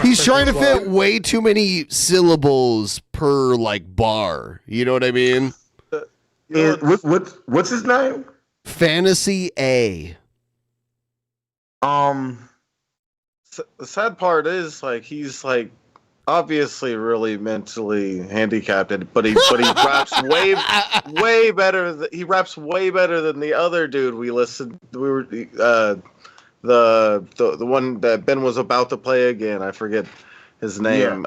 He's trying to fit way too many syllables per like bar. You know what I mean? What's his name? Fantasy A. The sad part is like he's like obviously really mentally handicapped, but he raps way better. He raps way better than the other dude we listened. We were the one that Ben was about to play again. I forget his name.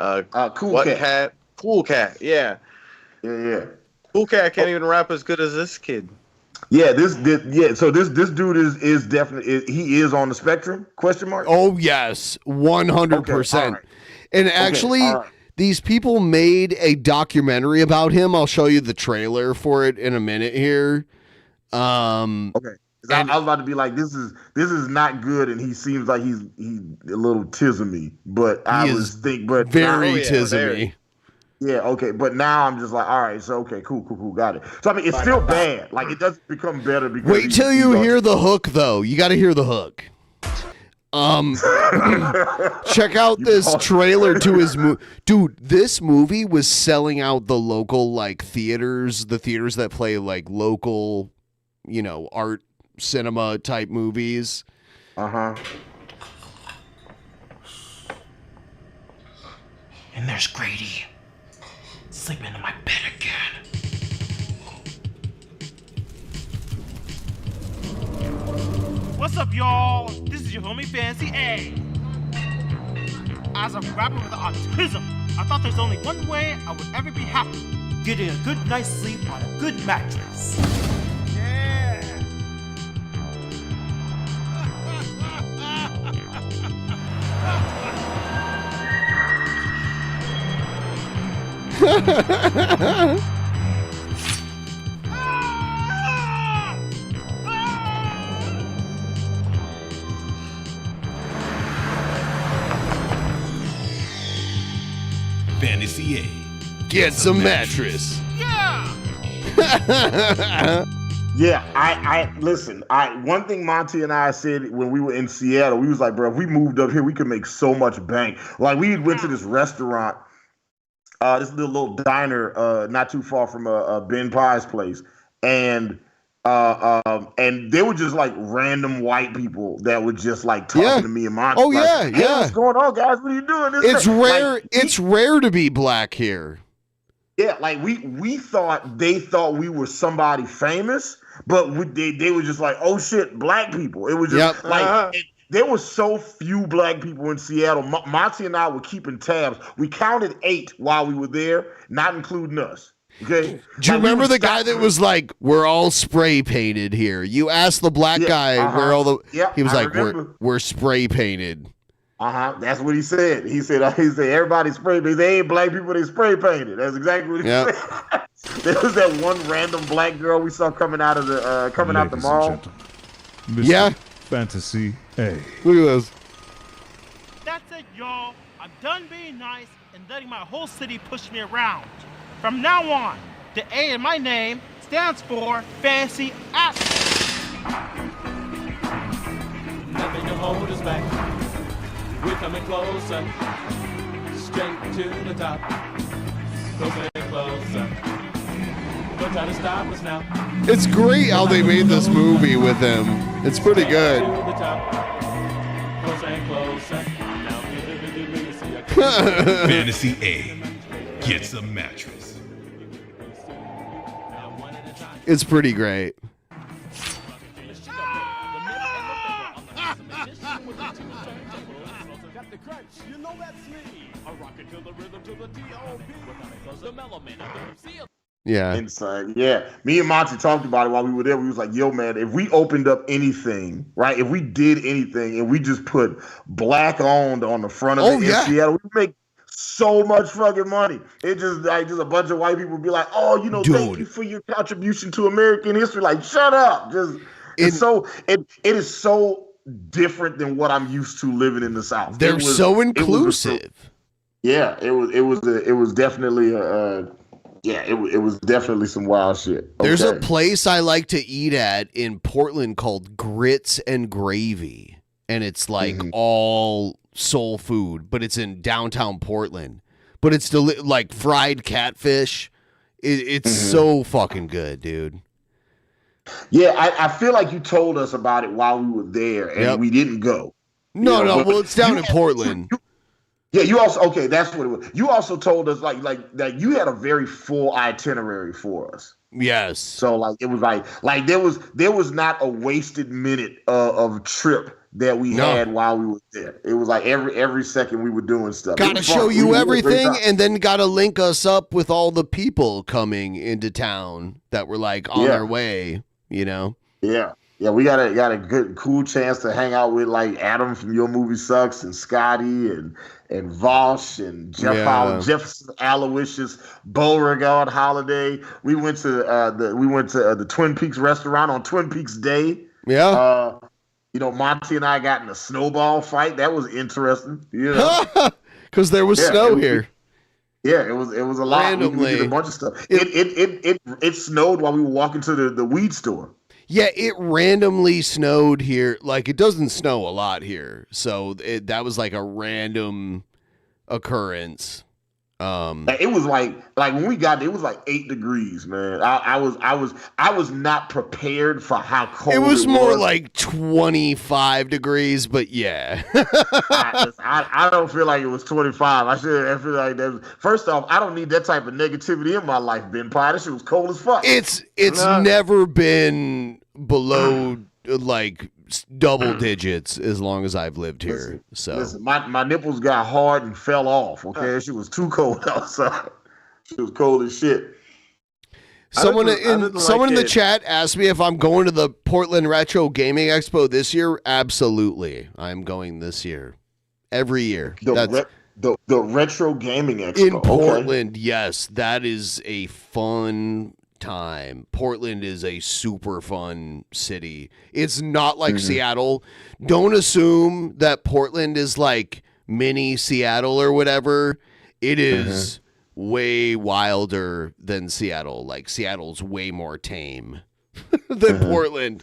Cool Cat. Cool Cat. Yeah. Cool Cat can't even rap as good as this kid. Yeah, So this dude is definitely he is on the spectrum? Question mark. Oh yes, 100%. And actually, these people made a documentary about him. I'll show you the trailer for it in a minute here. Okay. I was about to be like, this is not good, and he seems like he's a little tismy, but very tismy. Yeah, okay, but now I'm just like, all right, so okay, cool, got it. So I mean, it's still bad. Like it doesn't become better because. Wait till you hear the hook, though. You got to hear the hook. Check out this trailer to his movie. Dude, this movie was selling out the local like theaters, the theaters that play like local, art cinema type movies. And there's Grady sleeping in my bed again. What's up, y'all? This is your homie Fancy A. As a rapper with autism, I thought there's only one way I would ever be happy: getting a good night's sleep on a good mattress. Yeah. Fantasy A. Get some mattress. Yeah, I listen. One thing Monty and I said when we were in Seattle, we was like, bro, if we moved up here, we could make so much bank. Like we went to this restaurant, this little diner, not too far from Ben Pye's place, and they were just like random white people that were just like talking to me and Monty. Oh like, yeah. What's going on, guys? What are you doing? It's rare. It's rare to be black here. Yeah, like they thought we were somebody famous, but they were just like, oh shit, black people. It was just there were so few black people in Seattle. Monty and I were keeping tabs. We counted 8 while we were there, not including us. Okay. Do you remember the guy that was like, "We're all spray painted here"? You asked the black guy where all the he was like, "We're spray painted." That's what he said. He said everybody spray painted. They ain't black people. They spray painted. That's exactly what he said. There was that one random black girl we saw coming out of the out the mall. Mr. Fantasy A. Look at this. That's it, y'all. I'm done being nice and letting my whole city push me around. From now on, the A in my name stands for Fancy App. Nothing to hold us back. We're coming closer, straight to the top. Closer and closer. Don't try to stop us now. It's great how they made this movie with him. It's pretty good. Closer and closer. Fantasy A gets a mattress. It's pretty great. Yeah. Inside. Yeah. Me and Monty talked about it while we were there. We was like, yo, man, if we opened up anything, right? If we did anything and we just put black owned on the front of it in Seattle, we would make so much fucking money. It just a bunch of white people would be like, oh, thank you for your contribution to American history. Like, shut up. It is so different than what I'm used to living in the South. They're so inclusive. It was definitely it was definitely some wild shit. Okay. There's a place I like to eat at in Portland called Grits and Gravy, and it's like all soul food, but it's in downtown Portland. But it's like fried catfish. It's so fucking good, dude. Yeah, I feel like you told us about it while we were there, and we didn't go. No, well, it's down in Portland. You also that's what it was. You also told us like that you had a very full itinerary for us. Yes. So it was like there was not a wasted minute of trip that we had while we were there. It was like every second we were doing stuff. Got to show you everything, and then got to link us up with all the people coming into town that were like on their way. Yeah. Yeah, we got a good cool chance to hang out with like Adam from Your Movie Sucks and Scotty and Vosh and Jefferson Aloysius, Beauregard Holiday. We went to the Twin Peaks restaurant on Twin Peaks Day. Yeah. Monty and I got in a snowball fight. That was interesting. Because there was snow here. Yeah, it was a lot. Randomly. We did a bunch of stuff. It snowed while we were walking to the weed store. Yeah, it randomly snowed here. Like, it doesn't snow a lot here. So that was like a random occurrence. It was like when we got there, it was like 8 degrees, man. I was not prepared for how cold it was. More like 25 degrees, but yeah. I don't feel like it was 25. I feel like that. First off, I don't need that type of negativity in my life, Ben Pye. That shit was cold as fuck. It's never been below like double digits as long as I've lived here. Listen, my nipples got hard and fell off. Okay, she was too cold outside. She was cold as shit. Someone in the chat asked me if I'm going to the Portland Retro Gaming Expo this year. Absolutely, I'm going this year. Every year. The Retro Gaming Expo in Portland. Yes, that is a fun time. Portland is a super fun city. It's not like Seattle. Don't assume that Portland is like mini Seattle or whatever. It is way wilder than Seattle. Like Seattle's way more tame than Portland.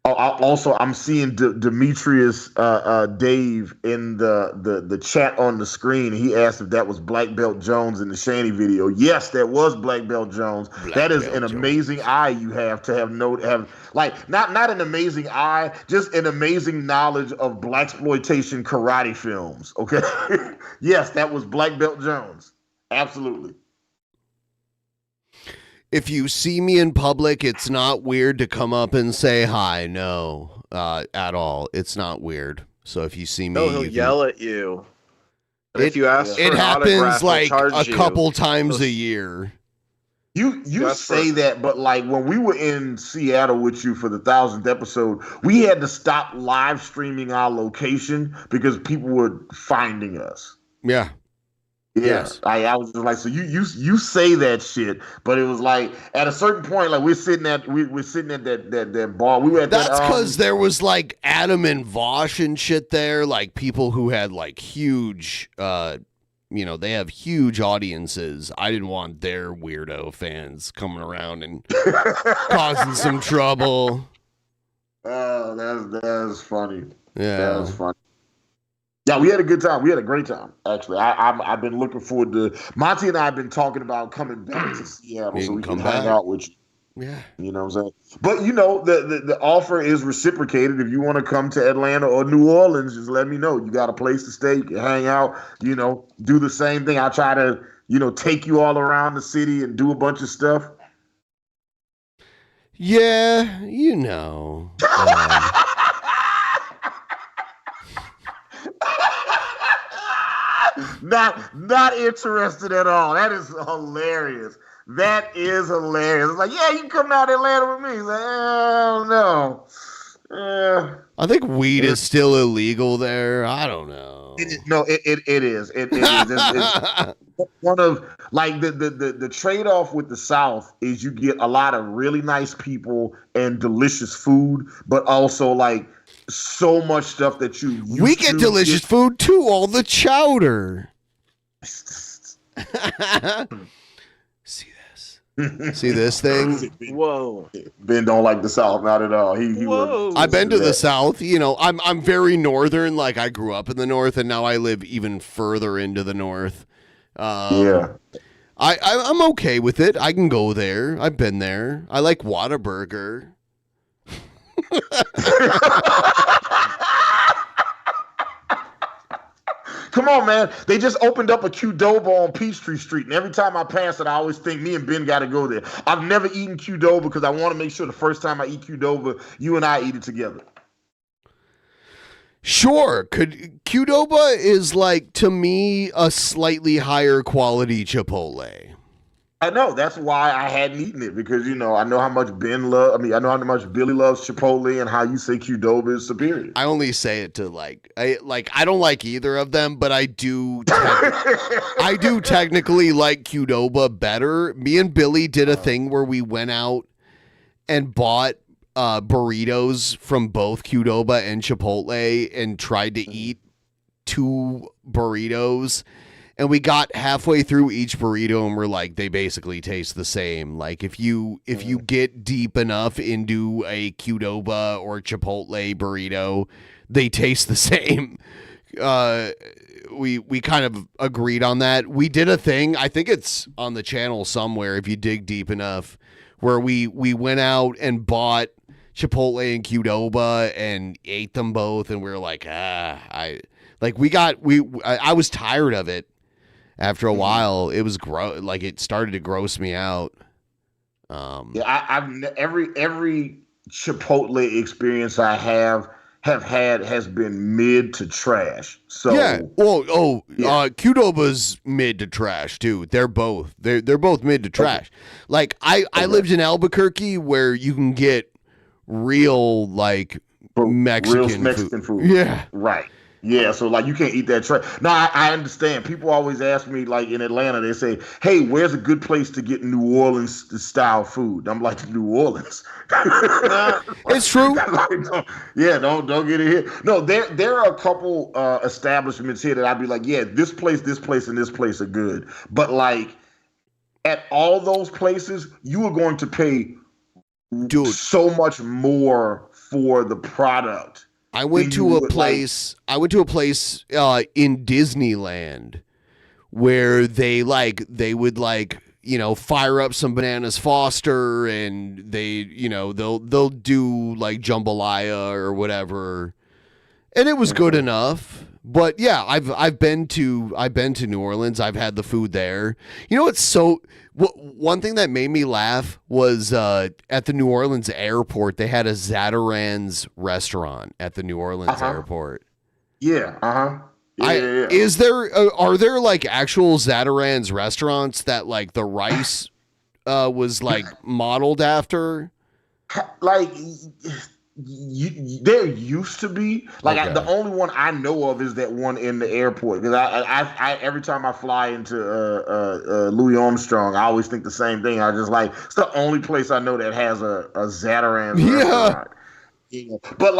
Also, I'm seeing Demetrius Dave in the chat on the screen. He asked if that was Black Belt Jones in the Shanny video. Yes, that was Black Belt Jones. That is an amazing eye you have to have not an amazing eye, just an amazing knowledge of blaxploitation karate films. Okay, yes, that was Black Belt Jones. Absolutely. If you see me in public, it's not weird to come up and say hi. No, at all. It's not weird. So if you see me, he'll yell at you. But if you ask for it an happens autograph, like he'll charge a couple times a year. You say that, but like when we were in Seattle with you for the 1,000th episode, we had to stop live streaming our location because people were finding us. Yeah. Yeah, Yes. I was just like, so you say that shit, but it was like at a certain point, like we're sitting at that bar. We were at That's that. because there was like Adam and Vosh and shit there, like people who had like huge, they have huge audiences. I didn't want their weirdo fans coming around and causing some trouble. Oh, that's funny. Yeah, that was funny. Yeah, we had a good time. We had a great time, actually. I've been looking forward to Monty and I have been talking about coming back to Seattle so we can hang out with you. Yeah. You know what I'm saying? But the offer is reciprocated. If you want to come to Atlanta or New Orleans, just let me know. You got a place to stay, you can hang out, do the same thing. I'll try to, take you all around the city and do a bunch of stuff. Yeah, Not interested at all. That is hilarious. It's like, yeah, you can come out to Atlanta with me. He's like, no. I think weed is still illegal there. I don't know. It is. It is. It's one of like the trade-off with the South is you get a lot of really nice people and delicious food, but also like so much stuff that we get delicious food too, all the chowder. See this thing? Whoa. Ben don't like the South, not at all. I've been to the South. I'm very northern. Like I grew up in the North, and now I live even further into the North. Yeah. I'm okay with it. I can go there. I've been there. I like Whataburger. Come on, man. They just opened up a Qdoba on Peachtree Street, and every time I pass it, I always think me and Ben got to go there. I've never eaten Qdoba because I want to make sure the first time I eat Qdoba, you and I eat it together. Sure. Qdoba is like, to me, a slightly higher quality Chipotle. I know. That's why I hadn't eaten it because, I know how much I know how much Billy loves Chipotle and how you say Qdoba is superior. I only say it to I don't like either of them, but I do I do technically like Qdoba better. Me and Billy did a thing where we went out and bought burritos from both Qdoba and Chipotle and tried to eat 2 burritos. And we got halfway through each burrito and we're like, they basically taste the same. Like if you get deep enough into a Qdoba or Chipotle burrito, they taste the same. We kind of agreed on that. We did a thing, I think it's on the channel somewhere if you dig deep enough, where we went out and bought Chipotle and Qdoba and ate them both, and we were like, I was tired of it. After a while, it was it started to gross me out. I've every Chipotle experience I have had has been mid to trash. So yeah, Qdoba's mid to trash too. They're both mid to trash. Like I lived in Albuquerque where you can get real Mexican food. Yeah, right. Yeah, so you can't eat that trash. No, I understand. People always ask me, in Atlanta, they say, "Hey, where's a good place to get New Orleans style food?" I'm like, New Orleans. It's true. Don't get it here. No, there are a couple establishments here that I'd be like, yeah, this place, and this place are good. But at all those places, you are going to pay so much more for the product. I went to a place in Disneyland where they would fire up some Bananas Foster and they'll do jambalaya or whatever, and it was good enough. But yeah, I've been to New Orleans. I've had the food there. One thing that made me laugh was at the New Orleans airport, they had a Zatarain's restaurant at the New Orleans airport. Yeah. Are there actual Zatarain's restaurants that the rice was like modeled after? Like, there used to be the only one I know of is that one in the airport, because I every time I fly into Louis Armstrong, I always think the same thing. I just like, it's the only place I know that has a Zatarain's restaurant. Yeah. But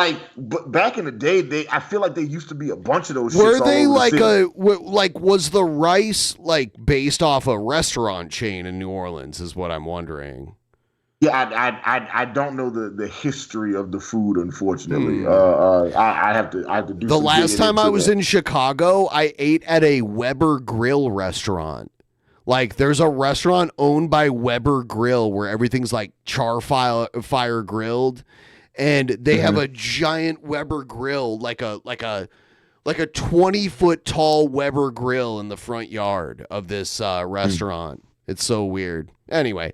back in the day, I feel like there used to be a bunch of those. Were shits they all over like was the rice like based off a restaurant chain in New Orleans? Is what I'm wondering. Yeah, I don't know the history of the food, unfortunately. I have to do. The some last digging time I into was that. in Chicago, I ate at a Weber Grill restaurant. Like, there's a restaurant owned by Weber Grill where everything's like fire grilled, and they have a giant Weber Grill, like a 20-foot tall Weber Grill in the front yard of this restaurant. It's so weird. Anyway,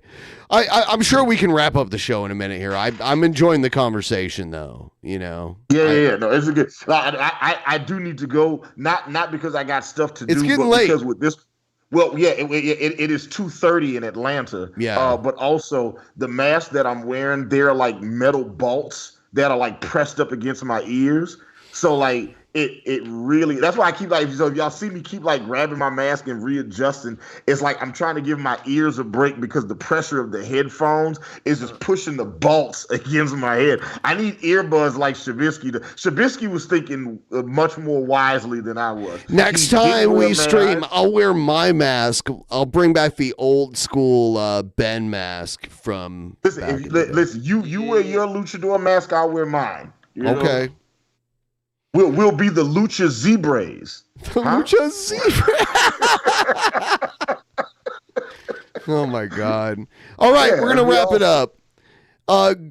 I'm sure we can wrap up the show in a minute here. I'm enjoying the conversation, though. You know. Yeah. No, it's a good. I do need to go. Not because I got stuff to do. It's getting but late. Because with this. Well, yeah, it is 2:30 in Atlanta. Yeah. But also the mask that I'm wearing, they're like metal bolts that are like pressed up against my ears. So like it really, that's why I keep like, so if y'all see me keep like grabbing my mask and readjusting, it's like I'm trying to give my ears a break because the pressure of the headphones is just pushing the bolts against my head. I need earbuds like Shabisky. Shabisky was thinking much more wisely than I was. Next time we stream, I'll wear my mask. I'll bring back the old school Ben mask from. Listen, you wear your luchador mask, I'll wear mine. You know? Okay. We'll be the Lucha Zebras. Lucha Zebra. Oh my God. All right, we're gonna wrap it up.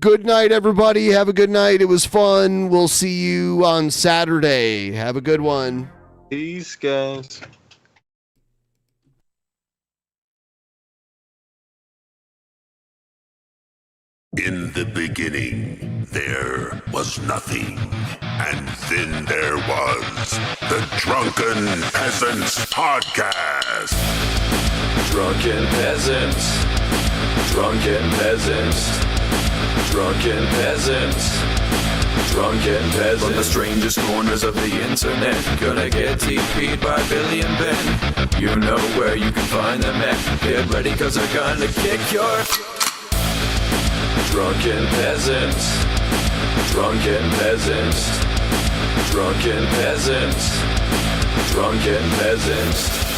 Good night, everybody. Have a good night. It was fun. We'll see you on Saturday. Have a good one. Peace, guys. In the beginning, there was nothing. And then there was the Drunken Peasants Podcast. Drunken Peasants. Drunken Peasants. Drunken Peasants. Drunken Peasants. From the strangest corners of the internet, gonna get TP'd by Billy and Ben. You know where you can find them at. Get ready, cause they're gonna kick your... Drunken Peasants. Drunken Peasants. Drunken Peasants. Drunken Peasants.